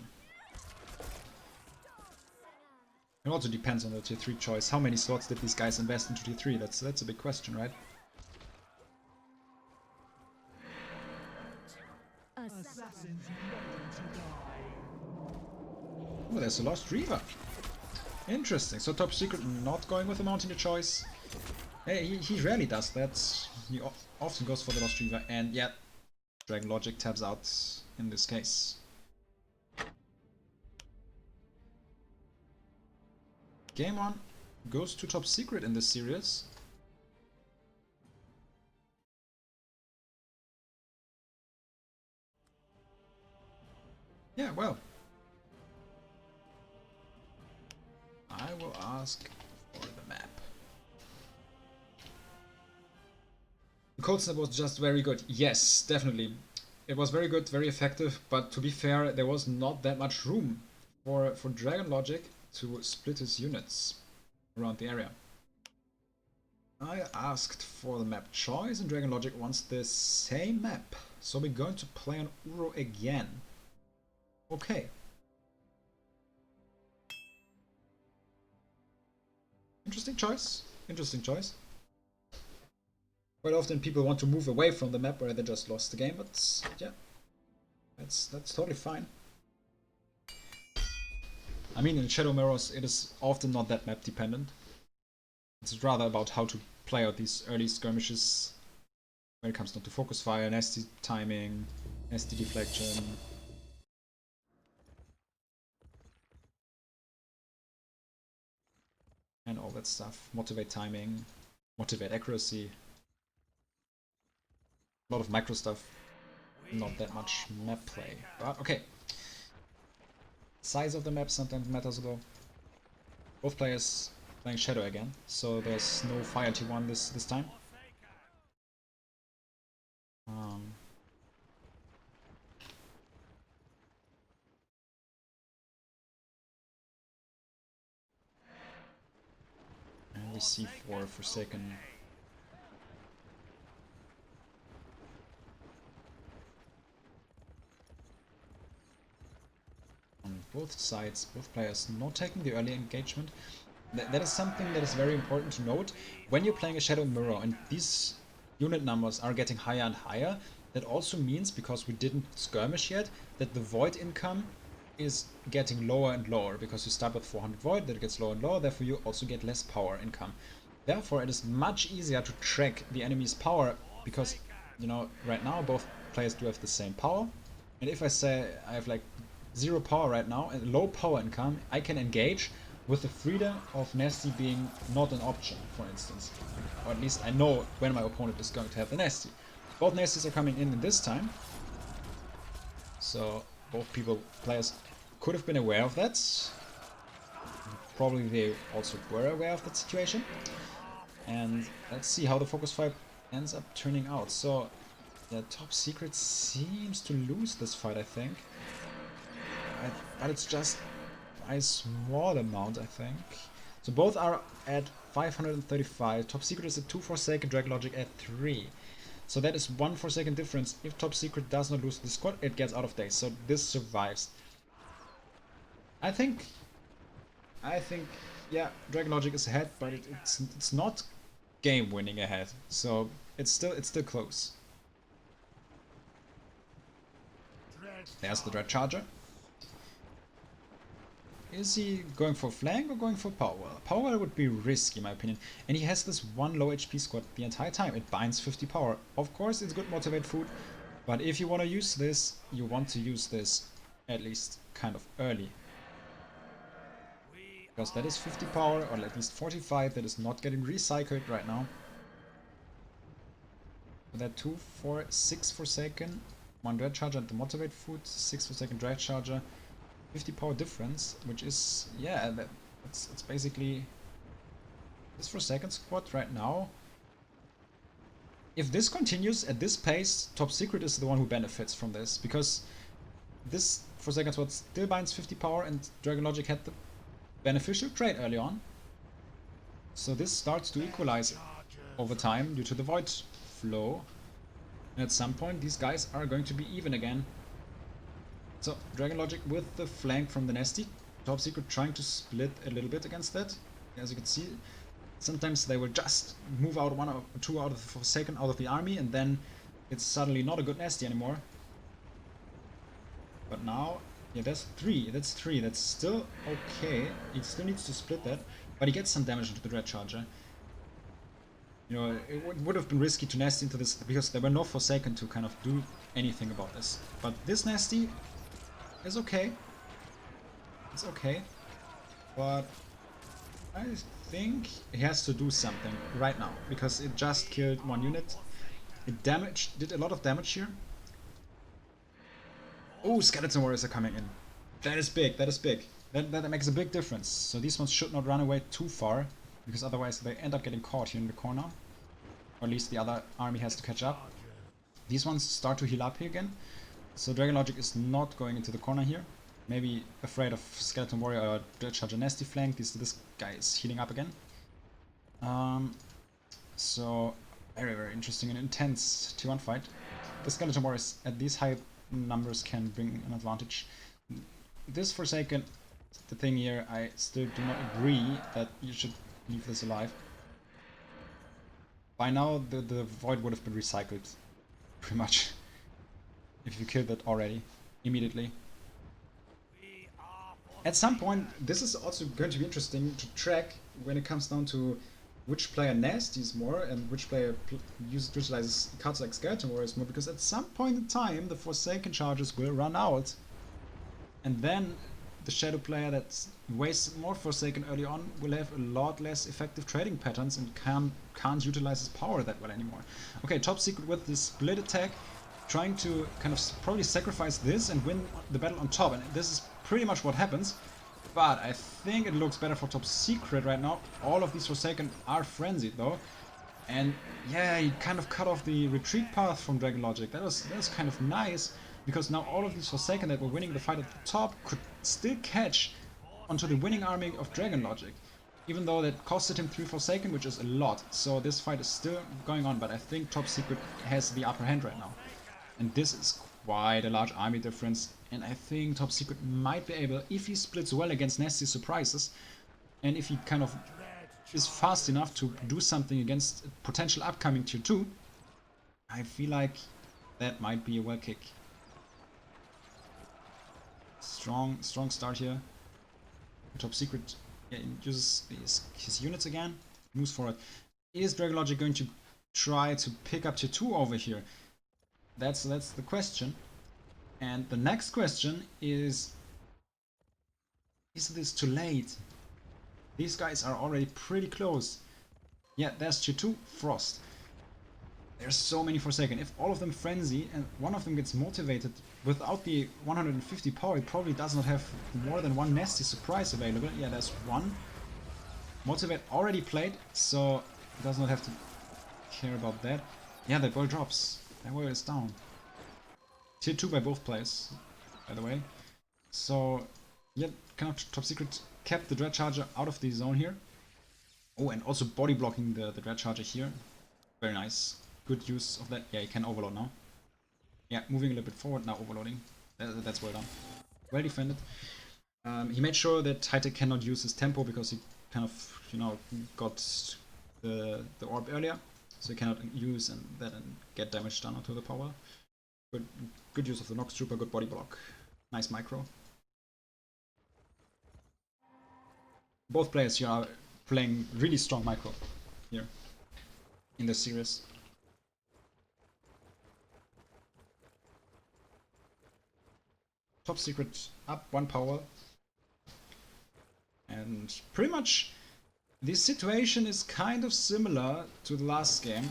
It also depends on the tier 3 choice. How many slots did these guys invest into tier 3? That's a big question, right? Oh, there's a Lost Reaver. Interesting. So Top Secret not going with the Mountaineer choice. Hey, he rarely does that. He often goes for the Lost Reaver, and yeah, Dragon Logic taps out in this case. Game 1 goes to Top Secret in this series. Yeah, well. I will ask for the map. The cold snap was just very good. Yes, definitely. It was very good, very effective, but to be fair, there was not that much room for Dragon Logic to split his units around the area. I asked for the map choice and Dragon Logic wants the same map. So we're going to play on Uro again. Okay. Interesting choice. Interesting choice. Quite often people want to move away from the map where they just lost the game, but yeah. That's totally fine. I mean, in Shadow Mirrors, it is often not that map dependent. It's rather about how to play out these early skirmishes when it comes down to focus fire, nasty timing, nasty deflection. And all that stuff. Motivate timing, motivate accuracy. A lot of micro stuff. Not that much map play. But okay. Size of the map sometimes matters though. Both players playing Shadow again, so there's no Fire T1 this time. And we see for Forsaken. On both sides, both players not taking the early engagement. That is something that is very important to note. When you're playing a Shadow Mirror and these unit numbers are getting higher and higher, that also means, because we didn't skirmish yet, that the Void income is getting lower and lower, because you start with 400 Void, that gets lower and lower, therefore you also get less power income. Therefore it is much easier to track the enemy's power, because, you know, right now both players do have the same power, and if I say I have like 0 power right now and low power income, I can engage with the freedom of Nasty being not an option, for instance. Or at least I know when my opponent is going to have the Nasty. Both Nasties are coming in this time, so both players could have been aware of that. Probably they also were aware of that situation. And let's see how the focus fight ends up turning out. So the Top Secret seems to lose this fight, I think. But it's just by a small amount, I think. So both are at 535. Top Secret is at 2 Forsaken, Dragon Logic at 3. So that is 1 Forsaken difference. If Top Secret does not lose the squad, it gets out of days. So this survives. I think, yeah, Dragon Logic is ahead, but it's not game winning ahead. So it's still close. There's the Dread Charger. Is he going for flank or going for power? Power would be risky in my opinion. And he has this 1 low HP squad the entire time. It binds 50 power. Of course it's good motivate food, but if you want to use this, you want to use this at least kind of early. Because that is 50 power, or at least 45, that is not getting recycled right now. With that 2, 4, 6 Forsaken, 1 Dread Charger and the motivate food, 6 Forsaken Dread Charger. 50 power difference, which is, yeah, it's basically this Forsaken squad right now. If this continues at this pace, Top Secret is the one who benefits from this, because this Forsaken squad still binds 50 power and Dragon Logic had the beneficial trade early on. So this starts to equalize over time due to the Void flow. And at some point these guys are going to be even again. So Dragon Logic with the flank from the Nasty. Top Secret trying to split a little bit against that. As you can see, sometimes they will just move out one or two out of the Forsaken out of the army, and then it's suddenly not a good Nasty anymore. But now, yeah, that's three. That's still okay. He still needs to split that, but he gets some damage into the Dread Charger. You know, it would have been risky to Nasty into this because there were no Forsaken to kind of do anything about this. But this Nasty is okay. It's okay. But I think he has to do something right now because it just killed one unit. It did a lot of damage here. Oh, Skeleton Warriors are coming in. That is big, that is big. That makes a big difference. So these ones should not run away too far, because otherwise they end up getting caught here in the corner. Or at least the other army has to catch up. These ones start to heal up here again. So Dragon Logic is not going into the corner here. Maybe afraid of Skeleton Warrior or Dread Charger Nasty flank. This guy is healing up again. So very, very interesting and intense T1 fight. The Skeleton Warriors at these high numbers can bring an advantage. This Forsaken, the thing here, I still do not agree that you should leave this alive. By now the Void would have been recycled, pretty much, if you killed that already, immediately. At some point, this is also going to be interesting to track when it comes down to which player nasties more and which player utilizes cards like Skeleton Warriors more, because at some point in time the Forsaken charges will run out, and then the Shadow player that wastes more Forsaken early on will have a lot less effective trading patterns and can't utilize his power that well anymore. Okay, Top Secret with this split attack, trying to kind of probably sacrifice this and win the battle on top, and this is pretty much what happens. But I think it looks better for Top Secret right now. All of these Forsaken are frenzied though. And yeah, he kind of cut off the retreat path from Dragon Logic. That was kind of nice, because now all of these Forsaken that were winning the fight at the top could still catch onto the winning army of Dragon Logic. Even though that costed him 3 Forsaken, which is a lot. So this fight is still going on, but I think Top Secret has the upper hand right now. And this is quite a large army difference. And I think Top Secret might be able, if he splits well against Nasty Surprises, and if he kind of is fast enough to do something against potential upcoming tier 2, I feel like that might be a well kick. Strong start here. Top Secret, yeah, uses his units again, moves forward. Is Dragon Logic going to try to pick up tier 2 over here? That's the question. And the next question is this too late? These guys are already pretty close. Yeah, there's tier 2, Frost. There's so many Forsaken. If all of them frenzy and one of them gets motivated without the 150 power, he probably does not have more than one Nasty Surprise available. Yeah, there's one. Motivate already played, so he does not have to care about that. Yeah, that ball drops. That ball is down. Tier 2 by both players, by the way. So, yeah, kind of Top Secret kept the Dread Charger out of the zone here. Oh, and also body blocking the Dread Charger here. Very nice. Good use of that. Yeah, you can overload now. Yeah, moving a little bit forward, now overloading. That's well done. Well defended. He made sure that Hightech cannot use his tempo because he kind of, you know, got the orb earlier. So he cannot use that and get damage done onto the power. Good use of the Nox Trooper, good body block. Nice micro. Both players here are playing really strong micro here in this series. Top Secret up 1 power. And pretty much this situation is kind of similar to the last game.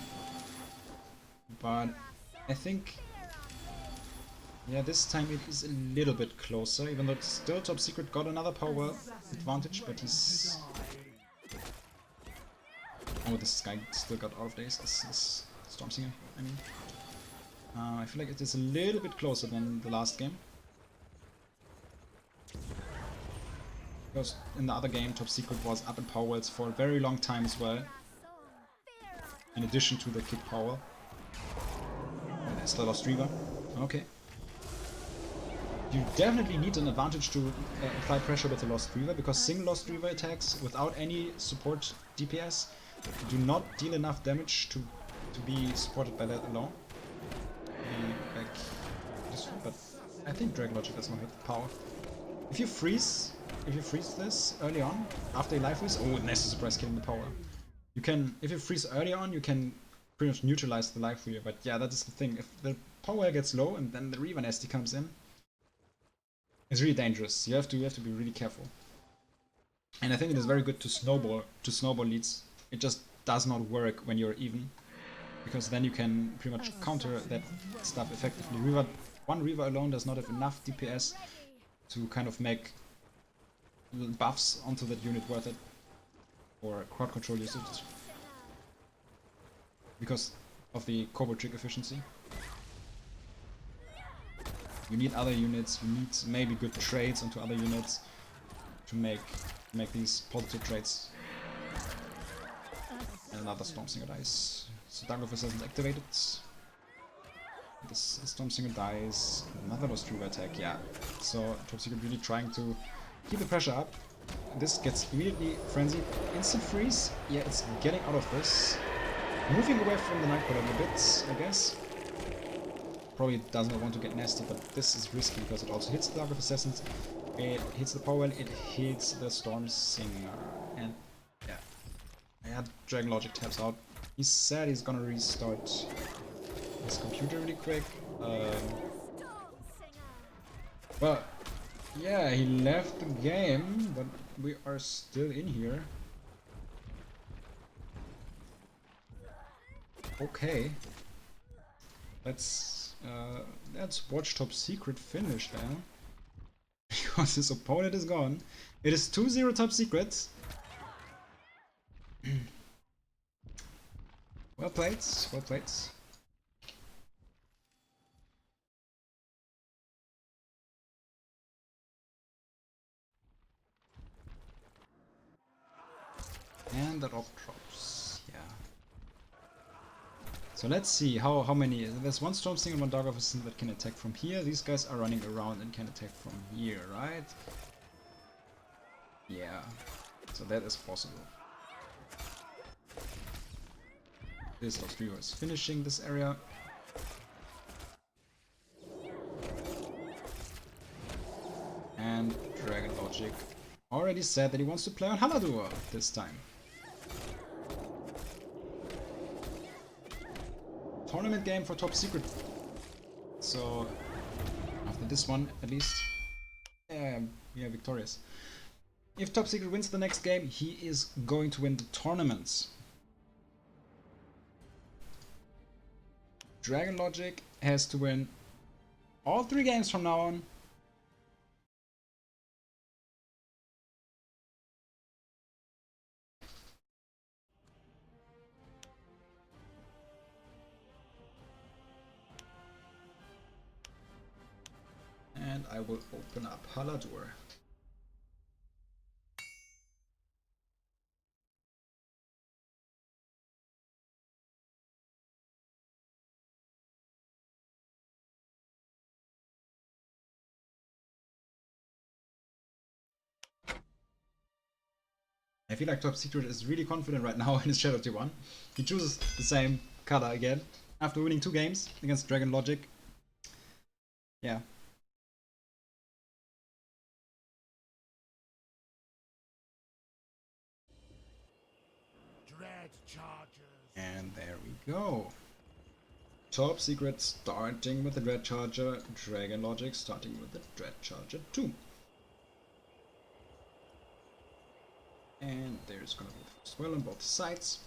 But I think Yeah, this time it is a little bit closer, even though it's still top secret. Got another power advantage, but he's... Oh, this guy still got out of days. This Stormsinger, I mean. I feel like it is a little bit closer than the last game. Because in the other game, top secret was up in power worlds for a very long time as well. In addition to the kick power. Oh, there's the Lost Reaver. Okay. You definitely need an advantage to apply pressure with the Lost Reaver, because single Lost Reaver attacks without any support DPS do not deal enough damage to be supported by that alone. Like this one, but I think Dragon Logic does not have the power. If you freeze this early on, after a life freeze, oh, nice surprise killing the power. You can, if you freeze early on, you can pretty much neutralize the life Reaver, but yeah, that is the thing. If the power gets low and then the Reaver Nasty comes in, it's really dangerous. You have to be really careful. And I think it is very good to snowball leads. It just does not work when you're even, because then you can pretty much counter that stuff effectively. One Reaver alone does not have enough DPS to kind of make buffs onto that unit worth it, or crowd control usage, because of the combo trick efficiency. You need other units, you need maybe good trades onto other units to make these positive trades. And another Stormsinger dies. So Dark Officer isn't activated. This Stormsinger dies. Another Lost Reaver attack, yeah. So Top Secret really trying to keep the pressure up. This gets immediately frenzied. Instant freeze. Yeah, it's getting out of this. Moving away from the Nightcrawler a bit, I guess. Probably does not want to get nasty, but this is risky because it also hits the Dark of Assassins, it hits the power, it hits the Stormsinger, and yeah, Dragon Logic taps out. He said he's gonna restart his computer really quick. Well, yeah, he left the game, but we are still in here. Okay, let's watch Top Secret finish then, because his opponent is gone. It is 2-0 Top Secret. Well played, well played. And the rock drops, yeah. So let's see how many. There's one Stormsinger and one Dark Officer that can attack from here. These guys are running around and can attack from here, right? Yeah. So that is possible. This Lost Reaver is finishing this area. And Dragon Logic already said that he wants to play on Haladur this time. Tournament game for Top Secret. So after this one, at least, we are victorious. If Top Secret wins the next game, he is going to win the tournament. Dragon Logic has to win all 3 games from now on. And I will open up Haladur. I feel like Top Secret is really confident right now in his Shadow Tier 1. He chooses the same color again after winning 2 games against Dragon Logic. Yeah. Dread chargers. And there we go. Top Secret starting with the Dread Charger, Dragon Logic starting with the Dread Charger 2. And there's gonna be a swell on both sides.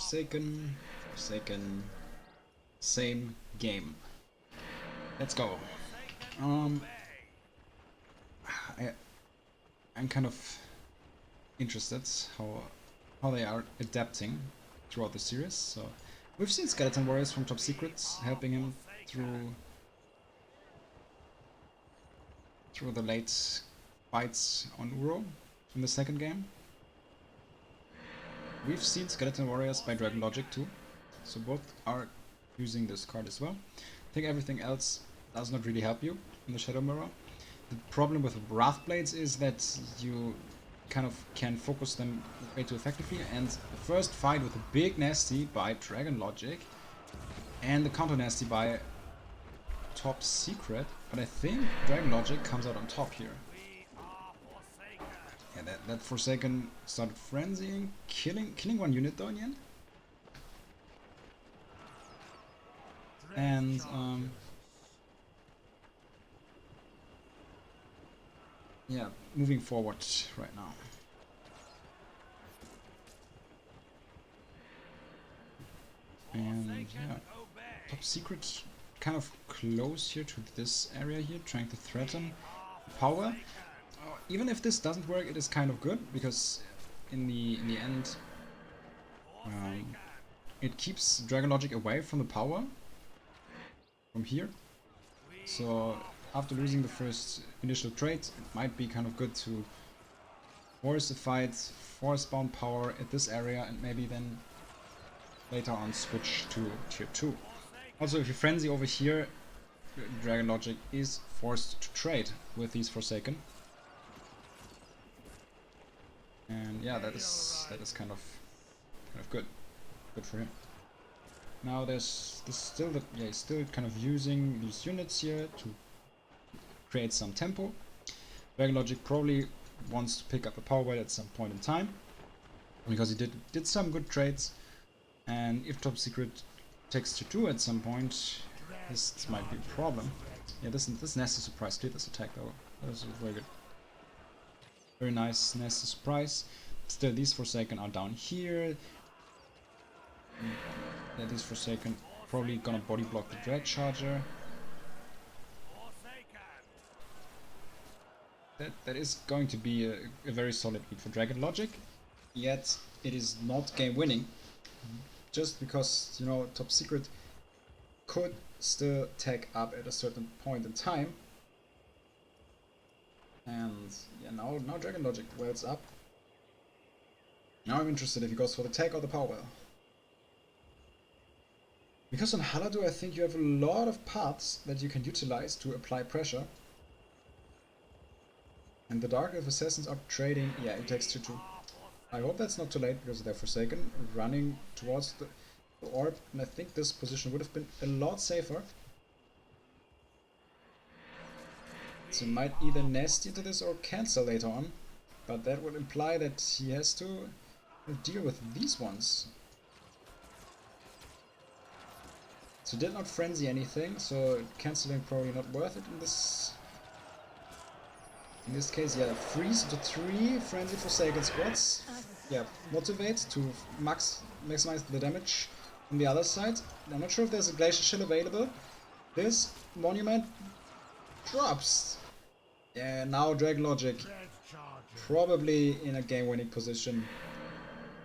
Forsaken, Forsaken, same game. Let's go. I'm kind of interested how they are adapting throughout the series. So we've seen Skeleton Warriors from Top Secrets helping him through the late fights on Uro in the second game. We've seen Skeleton Warriors by Dragon Logic too, so both are using this card as well. I think everything else does not really help you in the Shadow Mirror. The problem with Wrath Blades is that you kind of can focus them way too effectively, and the first fight with a big Nasty by Dragon Logic and the counter Nasty by Top Secret, but I think Dragon Logic comes out on top here. Yeah, that Forsaken started frenzying, killing one unit though in the end. And yeah, moving forward right now. And yeah, Top Secret kind of close here to this area here, trying to threaten power. Even if this doesn't work, it is kind of good, because in the end it keeps Dragon Logic away from the power from here. So after losing the first initial trade, it might be kind of good to force a fight, force bound power at this area, and maybe then later on switch to tier 2. Also, if you frenzy over here, Dragon Logic is forced to trade with these Forsaken. And yeah, that is kind of good for him. Now there's still that he's still kind of using these units here to create some tempo. Dragon Logic probably wants to pick up a power whale at some point in time, because he did some good trades, and if Top Secret takes tier 2 at some point, this might be a problem. Yeah, this nasty surprise cleared this attack though. That was very good. Very nice nasty surprise. Still, these Forsaken are down here. Yeah, these Forsaken probably gonna body block the Dread Charger. That is going to be a very solid lead for Dragon Logic. Yet it is not game winning, just because, you know, Top Secret could still tag up at a certain point in time. And yeah, now Dragon Logic wells up. Now I'm interested if he goes for the tag or the power well. Because on Haladu I think you have a lot of paths that you can utilize to apply pressure. And the Dark Elf Assassins are trading, yeah, it takes tier 2. I hope that's not too late, because they're Forsaken, running towards the orb, and I think this position would have been a lot safer. So he might either nasty into this or cancel later on, but that would imply that he has to deal with these ones. So did not frenzy anything, so cancelling probably not worth it in this case. Yeah, freeze into 3 frenzy Forsaken squads. Yeah, motivate to maximize the damage on the other side. I'm not sure if there's a Glacier Shield available. This Monument drops. Yeah, now Dragon Logic probably in a game-winning position.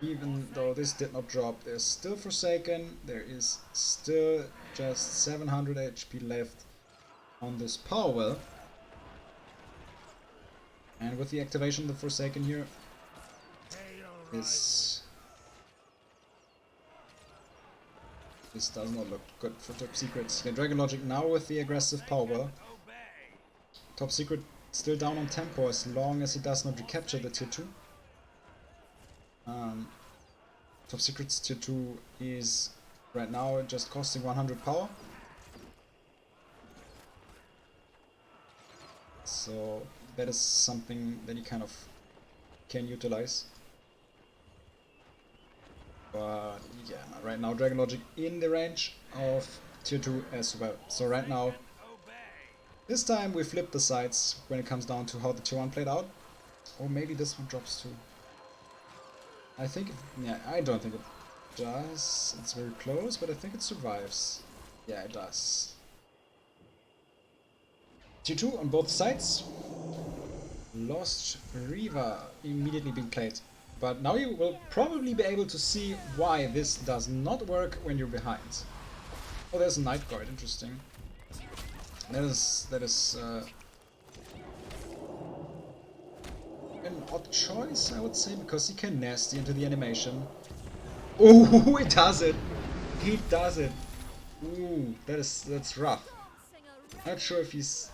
Even though this did not drop, there's still Forsaken. There is still just 700 HP left on this power well. And with the activation of the Forsaken here, this does not look good for Top Secret. Yeah, Dragon Logic now with the aggressive power well. Top Secret still down on tempo as long as he does not recapture the tier 2. Top Secret's tier 2 is right now just costing 100 power. So that is something that he kind of can utilize. But yeah, right now Dragon Logic in the range of tier 2 as well. So right now, this time we flip the sides when it comes down to how the tier 1 played out. Or maybe this one drops too. I think, yeah, I don't think it does. It's very close, but I think it survives. Yeah, it does. Tier 2 on both sides. Lost Riva immediately being played. But now you will probably be able to see why this does not work when you're behind. Oh, there's a Night Guard, interesting. That is an odd choice, I would say, because he can nasty into the animation. Oh, it does it! He does it! Ooh, that's rough. Not sure if he's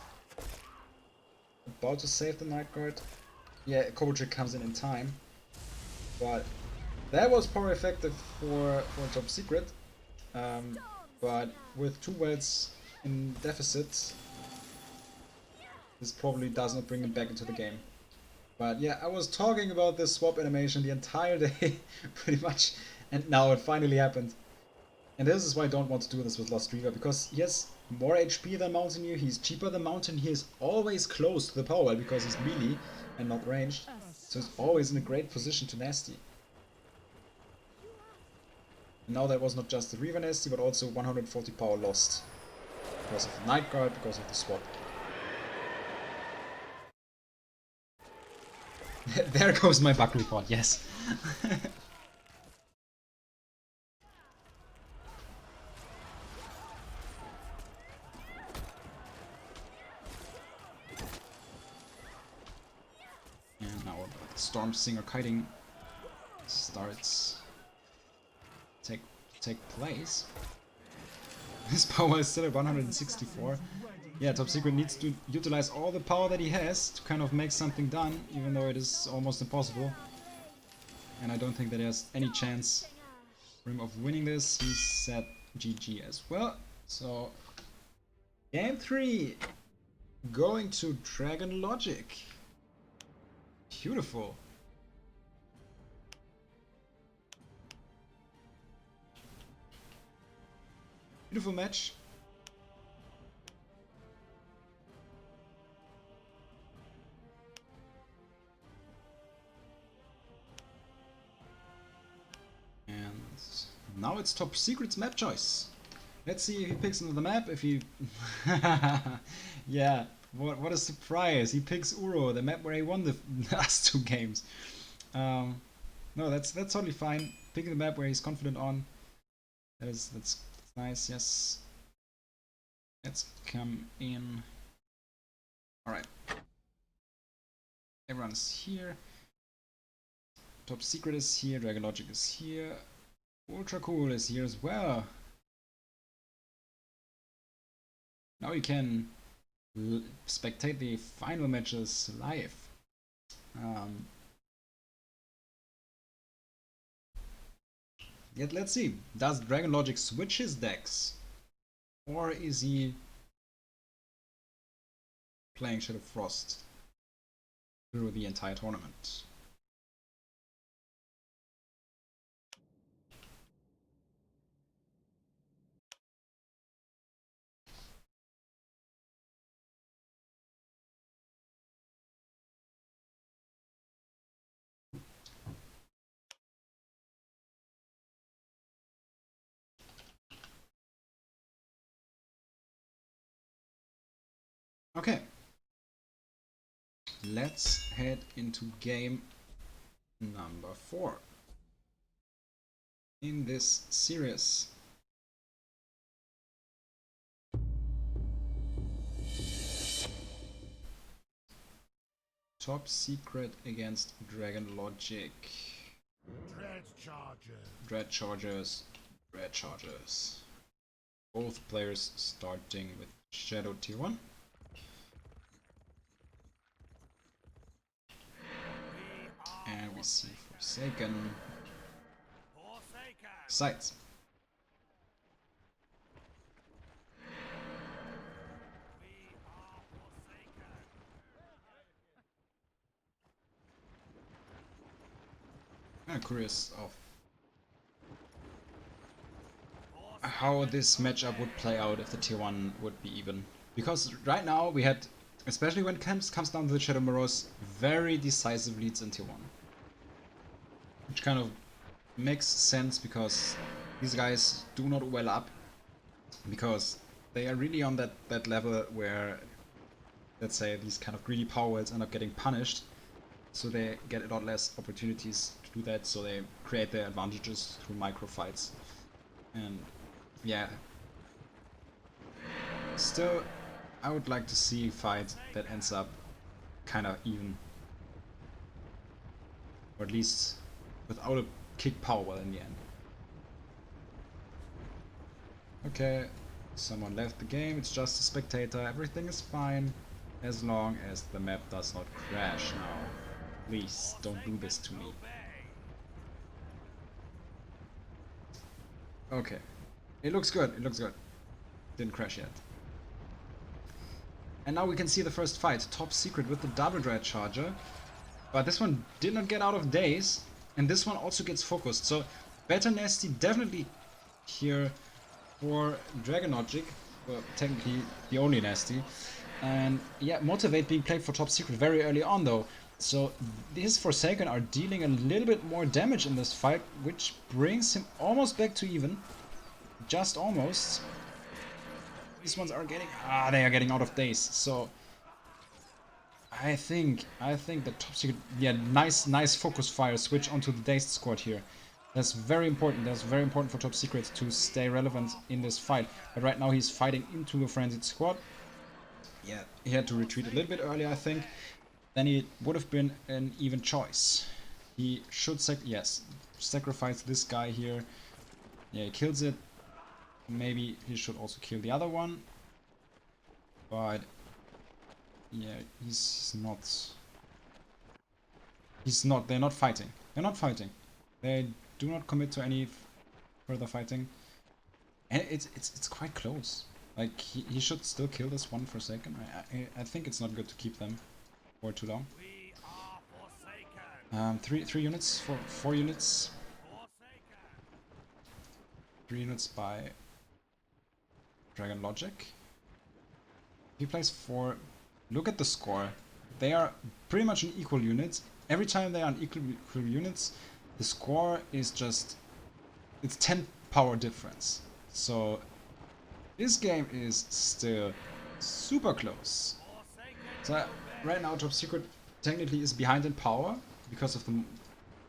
about to save the Night Guard. Yeah, Kobotrick comes in time. But that was power effective for Top Secret. But with 2 welds in deficit, this probably does not bring him back into the game. But yeah, I was talking about this swap animation the entire day, pretty much, and now it finally happened. And this is why I don't want to do this with Lost Reaver, because he has more HP than Mountaineer, he's cheaper than Mountain, he is always close to the power well because he's melee and not ranged, so he's always in a great position to nasty. And now that was not just the Reaver nasty, but also 140 power lost. Because of the Night Guard, because of the swap. There goes my bug report, yes. And now the Storm Singer kiting starts take place. His power is still at 164. Yeah, Top Secret needs to utilize all the power that he has to kind of make something done, even though it is almost impossible. And I don't think that he has any chance for him of winning this. He's set GG as well. So, game 3, going to Dragon Logic. Beautiful. Beautiful match. And now it's Top Secret's map choice. Let's see if he picks another map. If he, yeah, what a surprise! He picks Uro, the map where he won the last 2 games. No, that's totally fine. Picking the map where he's confident on. That's nice. Yes. Let's come in. All right. Everyone's here. Top Secret is here. Dragon Logic is here. Ultra Cool is here as well. Now you can spectate the final matches live. Yet let's see. Does Dragon Logic switch his decks? Or is he playing Shadow Frost through the entire tournament? Okay, let's head into game number 4 in this series. Top Secret against Dragon Logic. Dread Chargers. Dread Chargers. Both players starting with Shadow Tier 1. And we see Forsaken. Sights. I'm curious of how this matchup would play out if the tier 1 would be even. Because right now we had, especially when it comes down to the Shadow Mirrors, very decisive leads in tier 1. Which kind of makes sense because these guys do not well up, because they are really on that level where, let's say, these kind of greedy power wells end up getting punished, so they get a lot less opportunities to do that, so they create their advantages through micro fights. And yeah, still I would like to see a fight that ends up kind of even, or at least without a kick power well in the end. Okay, someone left the game, it's just a spectator, everything is fine as long as the map does not crash now. Please don't do this to me. Okay, it looks good, it looks good. Didn't crash yet. And now we can see the first fight, top secret with the double dread charger. But this one did not get out of daze, and this one also gets focused. So better nasty definitely here for Dragon Logic, well, technically the only nasty. And yeah, Motivate being played for top secret very early on though. So these Forsaken are dealing a little bit more damage in this fight, which brings him almost back to even. Just almost. These ones are getting, they are getting out of daze. So I think the top secret, yeah, nice focus fire switch onto the dazed squad here. That's very important. That's very important for top secret to stay relevant in this fight. But right now he's fighting into a frenzied squad. Yeah, he had to retreat a little bit earlier, I think. Then it would have been an even choice. He should sacrifice this guy here. Yeah, he kills it. Maybe he should also kill the other one. But yeah, he's not, they're not fighting. They're not fighting. They do not commit to any further fighting. And it's quite close. Like, he should still kill this one Forsaken. I think it's not good to keep them for too long. 3 units for 4 units. 3 units by Dragon Logic. He plays 4. Look at the score. They are pretty much in equal units. Every time they are in equal units, the score is just, it's 10 power difference. So this game is still super close. So right now top secret technically is behind in power because of the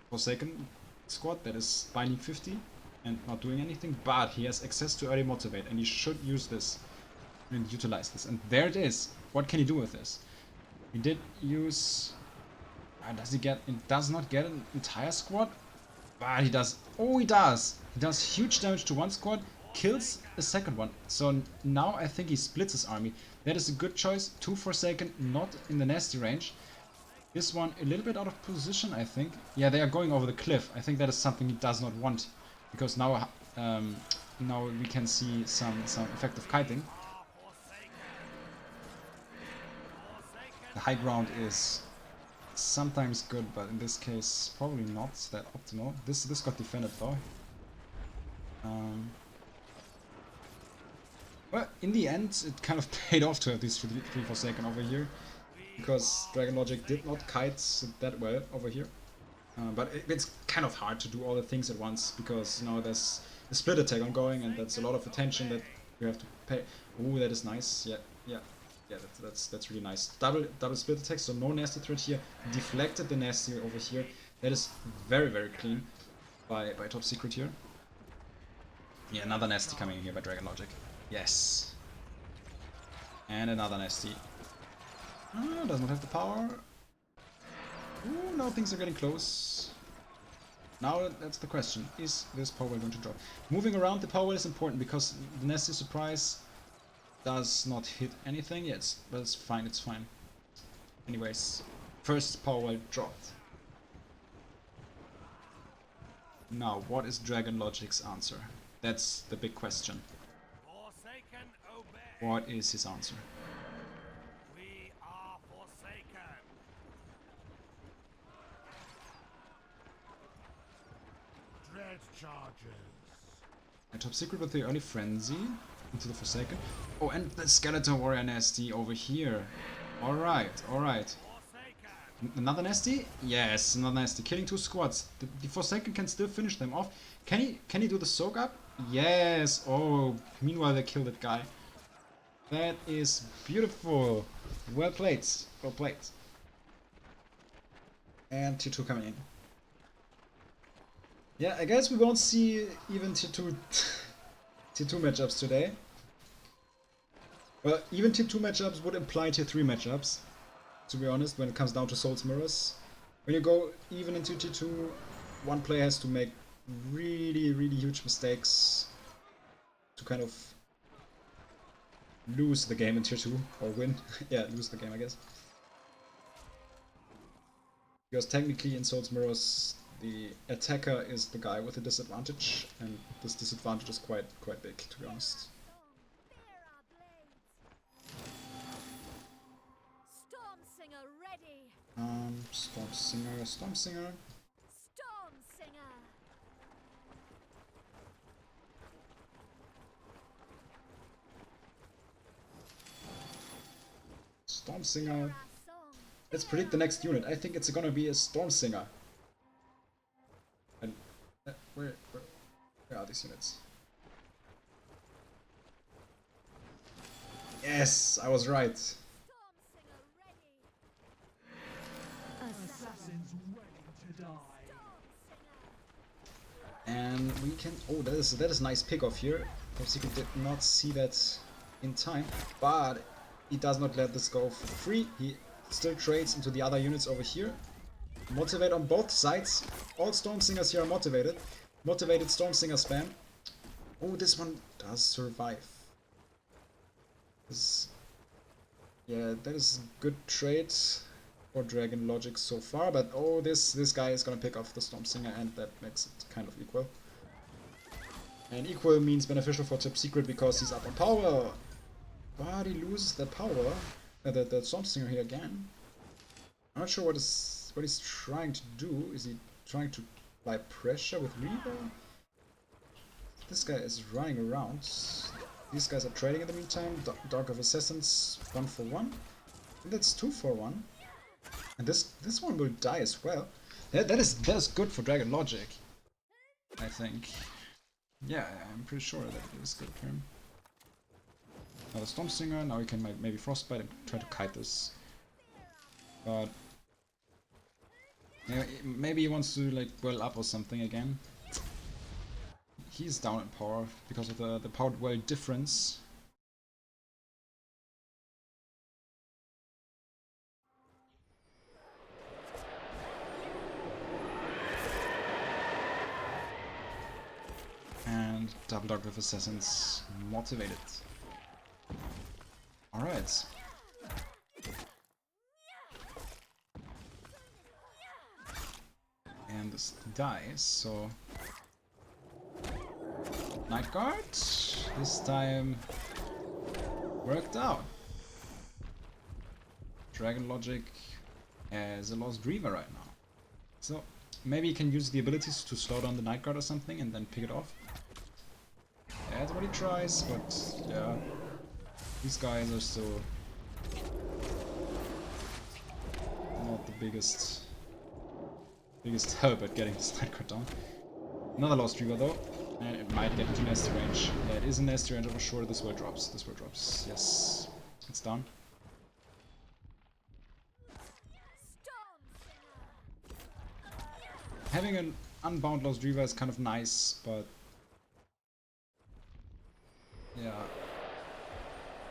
Forsaken squad that is binding 50 and not doing anything, but he has access to early motivate and he should use this and utilize this. And there it is. What can he do with this? He did use, does he get, it does not get an entire squad, but he does, he does huge damage to one squad, kills a second one. So now I think he splits his army. That is a good choice. 2 Forsaken, not in the nasty range. This one a little bit out of position, I think. Yeah, they are going over the cliff. I think that is something he does not want, because now now we can see some effective kiting. The high ground is sometimes good, but in this case probably not that optimal. This got defended though. Well, in the end, it kind of paid off to have these 3 Forsaken over here, because Dragon Logic did not kite that well over here. But it's kind of hard to do all the things at once, because you know there's a split attack ongoing, and that's a lot of attention that you have to pay. Oh, that is nice. Yeah. That's really nice. Double split attack, so no nasty threat here. Deflected the nasty over here. That is very clean by top secret here. Yeah, another nasty coming in here by Dragon Logic. Yes. And another nasty. Does not have the power. Ooh, now things are getting close. Now that's the question. Is this power going to drop? Moving around the power is important, because the nasty surprise does not hit anything. Yes, but it's fine, it's fine. Anyways, first power dropped. Now, what is Dragon Logic's answer? That's the big question. What is his answer? We are Forsaken. Dread charges. A top secret with the early frenzy into the Forsaken. Oh, and the Skeleton Warrior nasty over here. Alright. Another nasty? Yes, another nasty. Killing 2 squads. The Forsaken can still finish them off. Can he do the soak up? Yes. Oh, meanwhile they kill that guy. That is beautiful. Well played. Well played. And Tier 2 coming in. Yeah, I guess we won't see even Tier 2 Tier 2 matchups today. Well, even Tier 2 matchups would imply Tier 3 matchups, to be honest, when it comes down to Souls Mirrors. When you go even into Tier 2, one player has to make really, really huge mistakes to kind of lose the game in Tier 2, or win. Yeah, lose the game, I guess. Because technically in Souls Mirrors, the attacker is the guy with the disadvantage, and this disadvantage is quite big, to be honest. Storm Singer ready. Storm Singer. Storm Singer. Storm Singer. Let's predict the next unit. I think it's gonna be a Storm Singer. And where are these units? Yes, I was right. Storm Singer ready. Assassins ready to die. Storm Singer. And we can. Oh, that is a nice pick off here. Obviously, did not see that in time, but he does not let this go for free. He still trades into the other units over here. Motivate on both sides. All Storm Singers here are motivated. Motivated Storm Singer spam. Oh, this one does survive. Yeah, that is a good trade for Dragon Logic so far, but oh, this guy is gonna pick off the Storm Singer, and that makes it kind of equal. And equal means beneficial for Top Secret because he's up on power. But he loses that power, the Storm Singer here again. I'm not sure what he's trying to do. Is he trying to apply pressure with Reaver? This guy is running around. These guys are trading in the meantime. Dark of Assassins, 1 for 1. And that's 2 for 1. And this one will die as well. That is good for Dragon Logic, I think. Yeah, I'm pretty sure that it is good for him. Another Storm Singer, now we can maybe Frostbite and try to kite this. But yeah, maybe he wants to like well up or something again. He's down in power because of the power well difference. And double dark with Assassins motivated. Alright. And this dies, so Night Guard this time worked out. Dragon Logic as a Lost Reaver right now. So maybe you can use the abilities to slow down the Night Guard or something and then pick it off. That's what he tries, but yeah. These guys are still not the biggest help at getting this Night Guard down. Another Lost Reaver though, and it might get into nasty range. Yeah, it is in nasty range for sure. This way drops. This way drops. Yes, it's done. Having an unbound Lost Reaver is kind of nice, but yeah.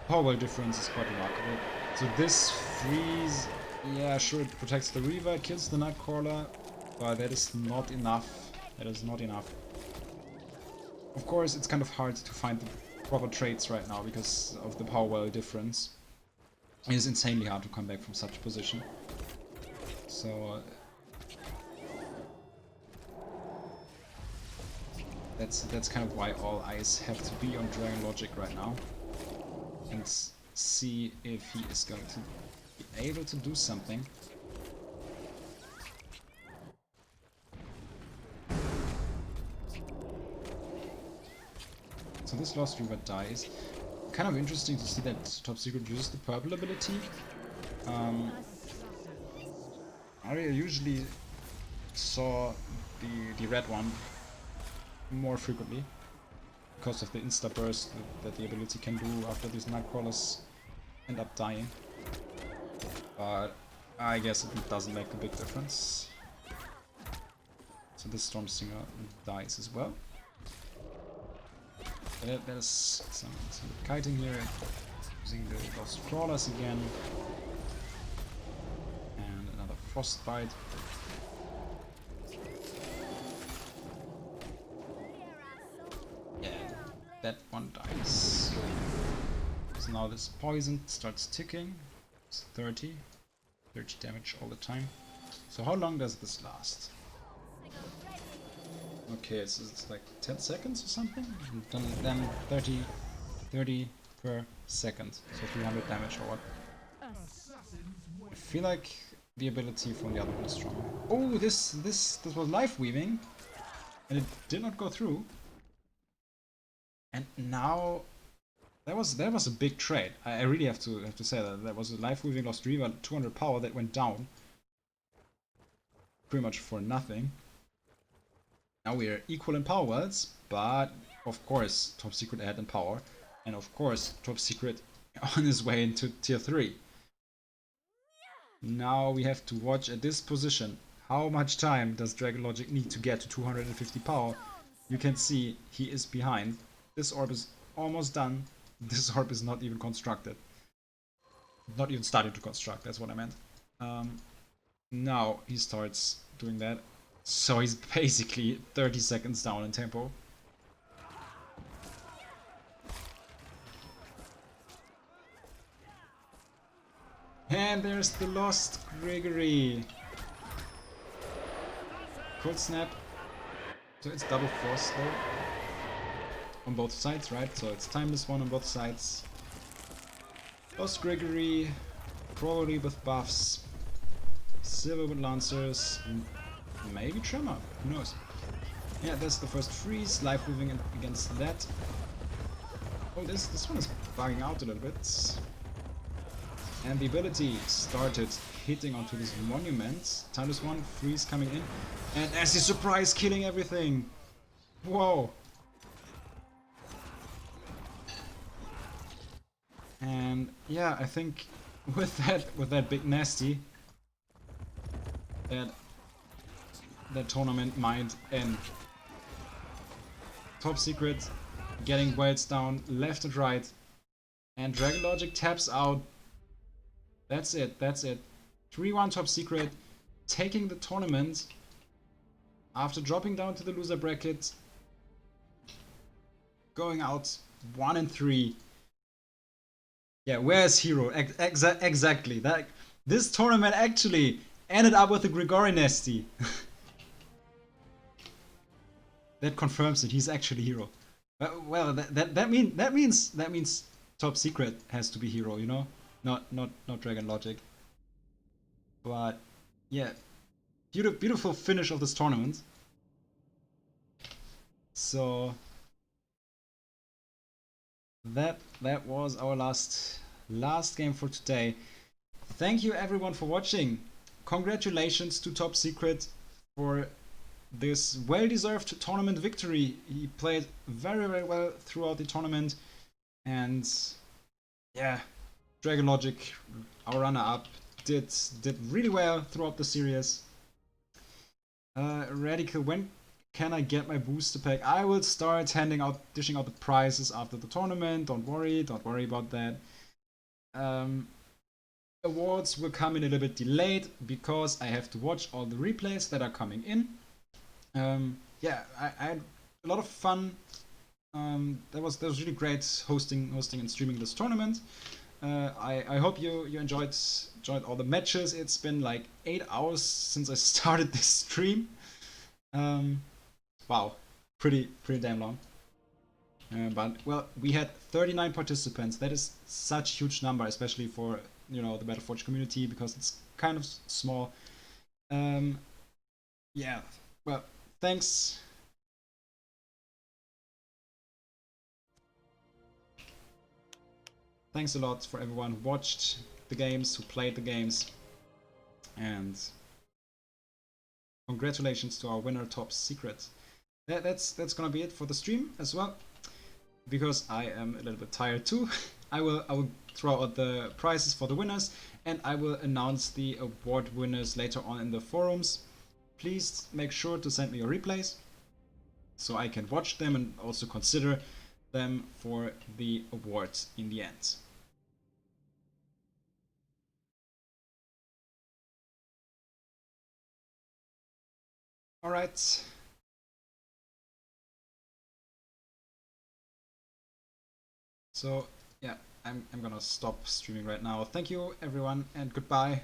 Power difference is quite remarkable. So this freeze, yeah, sure, it protects the Reaver, it kills the Nightcrawler, but that is not enough. That is not enough. Of course, it's kind of hard to find the proper traits right now because of the power well difference. It is insanely hard to come back from such a position. So that's kind of why all eyes have to be on Dragon Logic right now. And see if he is going to be able to do something. So this Lost Reaver dies. Kind of interesting to see that Top Secret uses the purple ability. I usually saw the red one more frequently because of the insta burst that the ability can do after these Nightcrawlers end up dying. But I guess it doesn't make a big difference. So this Stormsinger dies as well. There's some kiting here, using those crawlers again. And another frostbite. Yeah, that one dies. So now this poison starts ticking. It's 30 damage all the time. So how long does this last? Okay, it's like 10 seconds or something? And then 30 per second. So 300 damage or what? I feel like the ability from the other one is stronger. Oh, this was life weaving, and it did not go through. And now that was a big trade. I really have to say that was a life weaving lost Reaver 200 power that went down pretty much for nothing. Now we are equal in power wells, but of course Top Secret ahead in power, and of course Top Secret on his way into tier 3. Now we have to watch at this position. How much time does Dragon Logic need to get to 250 power? You can see he is behind. This orb is almost done. This orb is not even constructed. Not even starting to construct, that's what I meant. Now he starts doing that. So he's basically 30 seconds down in tempo. And there's the lost Gregory. Cold snap. So it's double frost though. On both sides, right? So it's timeless one on both sides. Lost Gregory, probably with buffs. Silver with Lancers. Maybe Tremor, who knows? Yeah, that's the first freeze, life weaving against that. Oh, this one is bugging out a little bit. And the ability started hitting onto this monument. Timeless one, freeze coming in. And as a surprise, killing everything! Whoa! And yeah, I think with that big nasty, that tournament might end. Top Secret getting welds down left and right, and Dragon Logic taps out. That's it, that's it. 3-1 Top Secret, taking the tournament after dropping down to the loser bracket, going out 1-3. Yeah, where's Hero? Exactly. This tournament actually ended up with a Grigori Nasty. That confirms it. He's actually Hero. Well, that means Top Secret has to be Hero, you know, not Dragon Logic. But yeah, beautiful finish of this tournament. So that was our last game for today. Thank you everyone for watching. Congratulations to Top Secret for this well-deserved tournament victory. He played very well throughout the tournament, and yeah, Dragon Logic, our runner-up, did really well throughout the series. Radical, when can I get my booster pack? I will start dishing out the prizes after the tournament. Don't worry about that. Awards will come in a little bit delayed because I have to watch all the replays that are coming in. Yeah, I had a lot of fun. That was really great hosting and streaming this tournament. I hope you enjoyed all the matches. It's been like 8 hours since I started this stream. Wow, pretty damn long. But well, we had 39 participants. That is such a huge number, especially for, you know, the Battleforge community, because it's kind of small. Yeah, well, thanks. Thanks a lot for everyone who watched the games, who played the games, and Congratulations to our winner, Top Secret. That's gonna be it for the stream as well, because I am a little bit tired too. I will throw out the prizes for the winners, and I will announce the award winners later on in the forums. Please make sure to send me your replays so I can watch them and also consider them for the awards in the end. Alright. So yeah, I'm gonna stop streaming right now. Thank you everyone and goodbye.